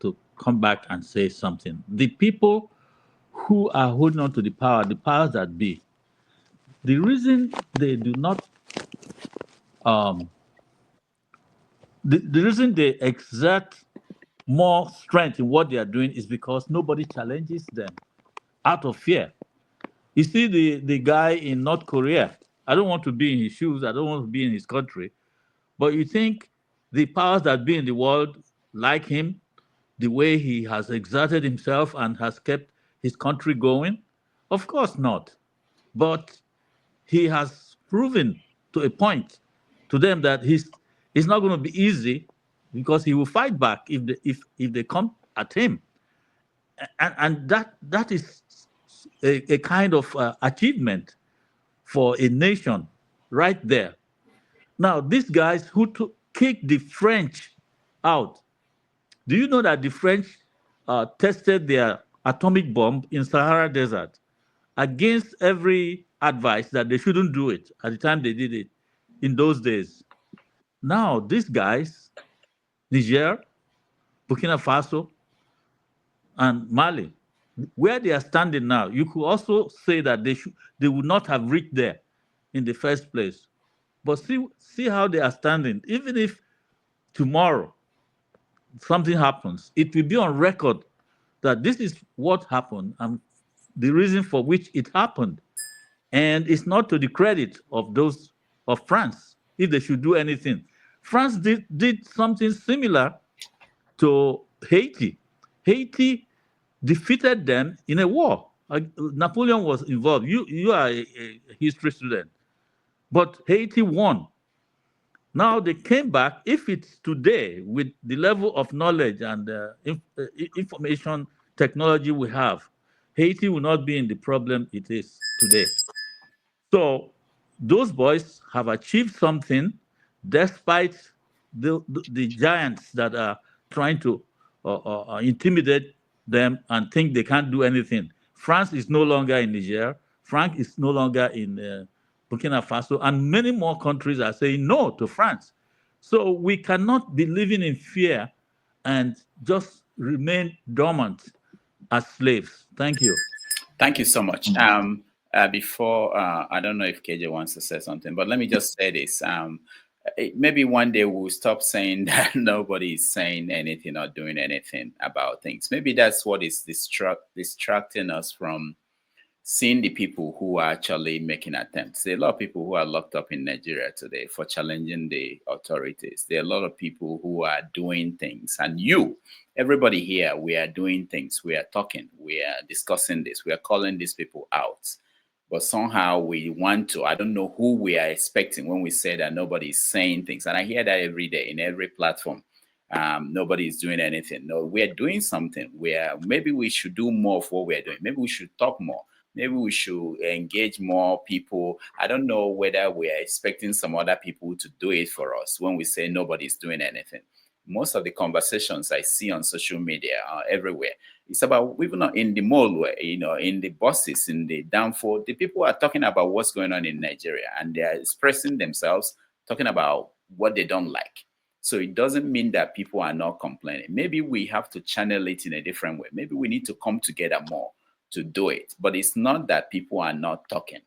to come back and say something. The people who are holding on to the powers that be, the reason they do not, the reason they exert more strength in what they are doing is because nobody challenges them out of fear. You see, the guy in North Korea, I don't want to be in his shoes, I don't want to be in his country, but you think the powers that be in the world like him, the way he has exerted himself and has kept his country going? Of course not. But he has proven to a point to them that it's not going to be easy, because he will fight back if they come at him. And that is a kind of achievement for a nation right there. Now, these guys who kicked the French out, do you know that the French tested their atomic bomb in Sahara Desert against every advice that they shouldn't do it at the time they did it in those days? Now, these guys, Niger, Burkina Faso, and Mali, where they are standing now, you could also say that they would not have reached there in the first place. But see how they are standing. Even if tomorrow something happens, it will be on record that this is what happened and the reason for which it happened. And it's not to the credit of those of France, if they should do anything. France did something similar to Haiti. Haiti defeated them in a war. Napoleon was involved. You are a history student. But Haiti won. Now they came back. If it's today, with the level of knowledge and information technology we have, Haiti will not be in the problem it is today. So those boys have achieved something despite the giants that are trying to intimidate them and think they can't do anything. France is no longer in Niger. France is no longer in Burkina Faso, and many more countries are saying no to France. So we cannot be living in fear and just remain dormant as slaves. Thank you. Thank you so much. Before, I don't know if KJ wants to say something, but let me just say this. Maybe one day we'll stop saying that nobody is saying anything or doing anything about things. Maybe that's what is distracting us from seeing the people who are actually making attempts. There are a lot of people who are locked up in Nigeria today for challenging the authorities. There are a lot of people who are doing things. And everybody here, we are doing things. We are talking. We are discussing this. We are calling these people out. But somehow we want to, I don't know who we are expecting when we say that nobody is saying things. And I hear that every day in every platform. Nobody is doing anything. No, we are doing something. Maybe we should do more of what we are doing. Maybe we should talk more. Maybe we should engage more people. I don't know whether we are expecting some other people to do it for us when we say nobody's doing anything. Most of the conversations I see on social media are everywhere. It's about, even in the mall, in the buses, in the downfall, the people are talking about what's going on in Nigeria, and they are expressing themselves, talking about what they don't like. So it doesn't mean that people are not complaining. Maybe we have to channel it in a different way. Maybe we need to come together more to do it. But it's not that people are not talking.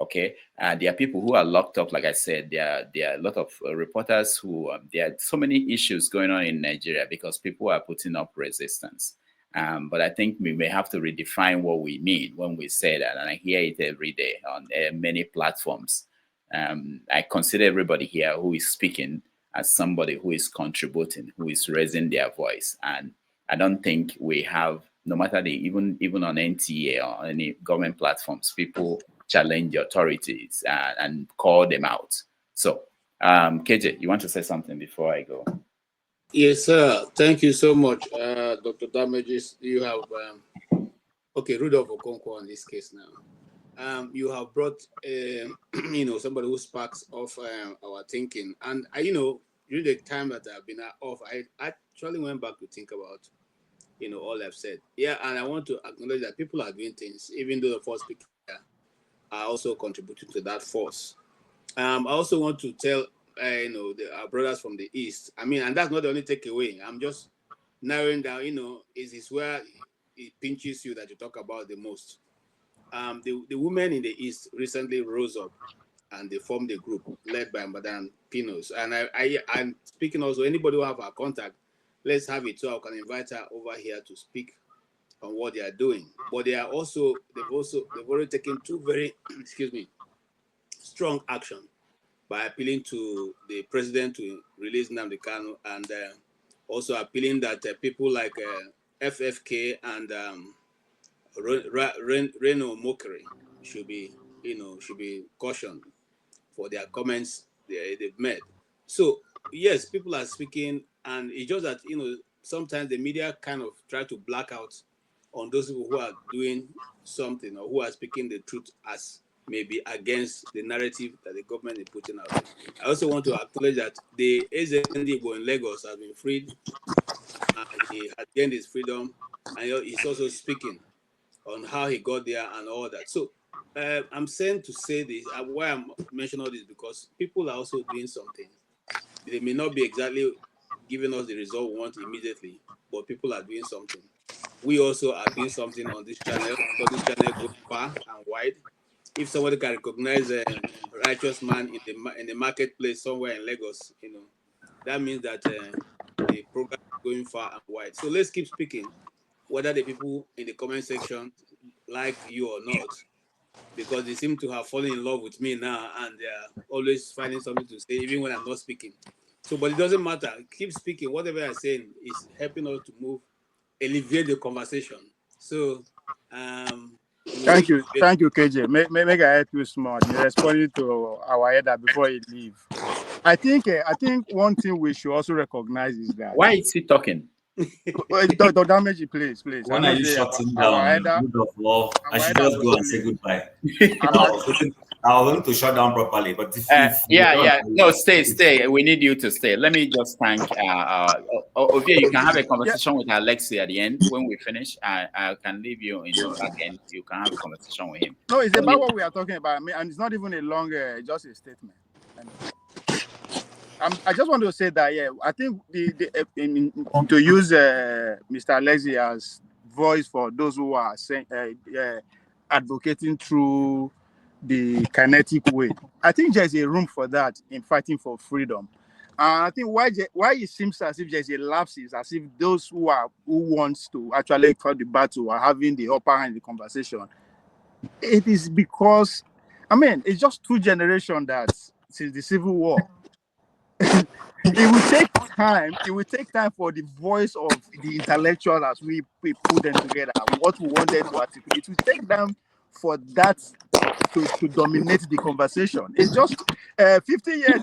Okay, there are people who are locked up. Like I said, there are a lot of reporters who there are so many issues going on in Nigeria because people are putting up resistance. But I think we may have to redefine what we mean when we say that, and I hear it every day on many platforms. I consider everybody here who is speaking as somebody who is contributing, who is raising their voice, and I don't think we have, no matter even on NTA or any government platforms, people challenge the authorities and call them out. So, KJ, you want to say something before I go? Yes, sir. Thank you so much, Dr. Damages. You have, Rudolf Okonkwo in this case now. You have brought, somebody who sparks off our thinking. And, during the time that I've been off, I actually went back to think about, all I've said. Yeah, and I want to acknowledge that people are doing things, even though the first speaker are also contributing to that force. I also want to tell, our brothers from the East. I mean, and that's not the only takeaway. I'm just narrowing down, is where it pinches you that you talk about the most. The women in the East recently rose up and they formed a group led by Madame Pinos. And I'm speaking also, anybody who have our contact, let's have it so I can invite her over here to speak on what they are doing. But they've already taken two very, strong action by appealing to the president to release Nnamdi Kanu, and also appealing that people like FFK and Reno Mokere should be cautioned for their comments they've made. So yes, people are speaking, and it's just that sometimes the media kind of try to black out on those people who are doing something or who are speaking the truth as maybe against the narrative that the government is putting out there. I also want to acknowledge that the Ezendigbo in Lagos has been freed, and he has gained his freedom, and he's also speaking on how he got there and all that. So I'm saying to say this, why I'm mentioning all this, because people are also doing something. They may not be exactly giving us the result we want immediately, but people are doing something. We also are doing something on this channel, because this channel goes far and wide. If somebody can recognize a righteous man in the marketplace somewhere in Lagos, that means that the program is going far and wide. So let's keep speaking, whether the people in the comment section like you or not, because they seem to have fallen in love with me now, and they're always finding something to say, even when I'm not speaking. So, but it doesn't matter. Keep speaking. Whatever I'm saying is helping us to elevate the conversation. So, Thank you, KJ. Make I help you smart. You're responding to our header before you leave. I think one thing we should also recognize is that. Why is he talking? Don't damage it, please. When are you shutting down? I should just go and say goodbye. I was going to shut down properly, but no, stay. We need you to stay. Let me just thank Ovie. You can have a conversation with Alexi at the end when we finish. I can leave you in the back end. You can have a conversation with him. No, it's about what we are talking about, and it's not even a long, just a statement. I just want to say that, I think to use Mr. Alexi as voice for those who are saying, advocating through the kinetic way, I think there's a room for that in fighting for freedom. I think why it seems as if there's a lapse is as if those who wants to actually fight the battle are having the upper hand in the conversation. It is because, it's just 2 generations that since the Civil War. It will take time for the voice of the intellectual as we put them together, what we wanted to articulate. It will take them for that to dominate the conversation. It's just 50 years,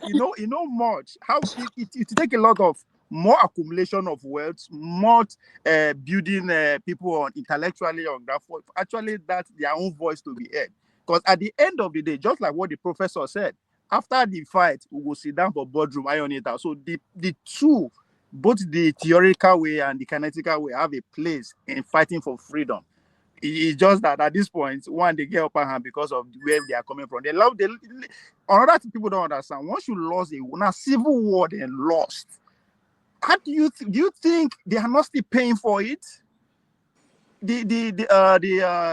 much. How it take a lot of more accumulation of wealth, more building people on intellectually on that, for actually that their own voice to be heard. Because at the end of the day, just like what the professor said, after the fight, we will sit down for boardroom, iron it out. So the two, both the theoretical way and the kinetical way, have a place in fighting for freedom. It's just that at this point, one, they get upper hand because of where they are coming from. Another thing people don't understand, once you lost a civil war, they lost. How do you think they are not still paying for it? The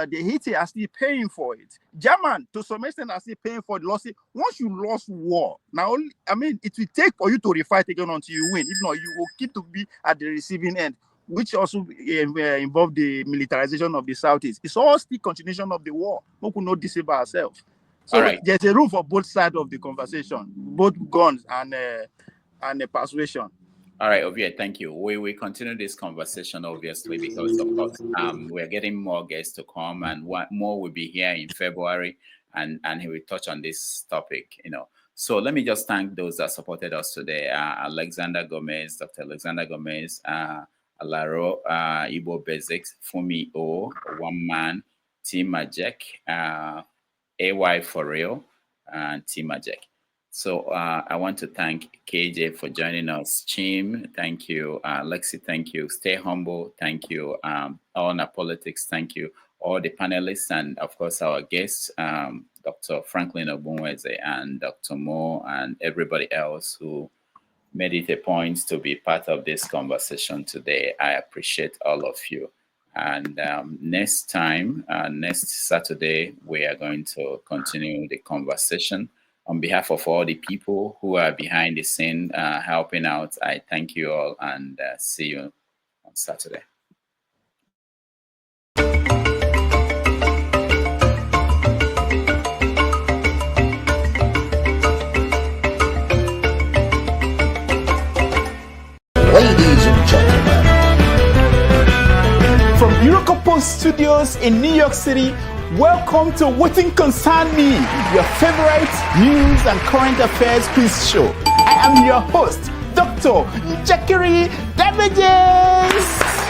Haiti are still paying for it. German, to some extent, are still paying for the loss. Once you lost war, now, it will take for you to refight again until you win. If not, you will keep to be at the receiving end, which also involve the militarization of the Southeast. It's all still continuation of the war. We could not deceive ourselves. So there's a room for both sides of the conversation, both guns and persuasion. All right, Ovie, thank you. We will continue this conversation, obviously, because, of course, we're getting more guests to come, and more will be here in February, and he will touch on this topic, So let me just thank those that supported us today. Alexander Gomez, Dr. Alexander Gomez, Alaro, Ibo Basics, Fumi O, One Man, T Majek, AY For Real, and T Majek. So I want to thank KJ for joining us. Chim, thank you. Lexi, thank you. Stay humble, thank you. All Politics, thank you. All the panelists, and of course our guests, Dr. Franklyne Ogbunwezeh and Dr. Mo, and everybody else who made it a point to be part of this conversation today. I appreciate all of you. And next time, next Saturday, we are going to continue the conversation. On behalf of all the people who are behind the scene helping out, I thank you all and see you on Saturday. Ladies and gentlemen, from Eurocopo Studios in New York City, welcome to Wetin Concern Me, your favorite news and current affairs quiz show. I am your host, Dr. Jakiri Damages.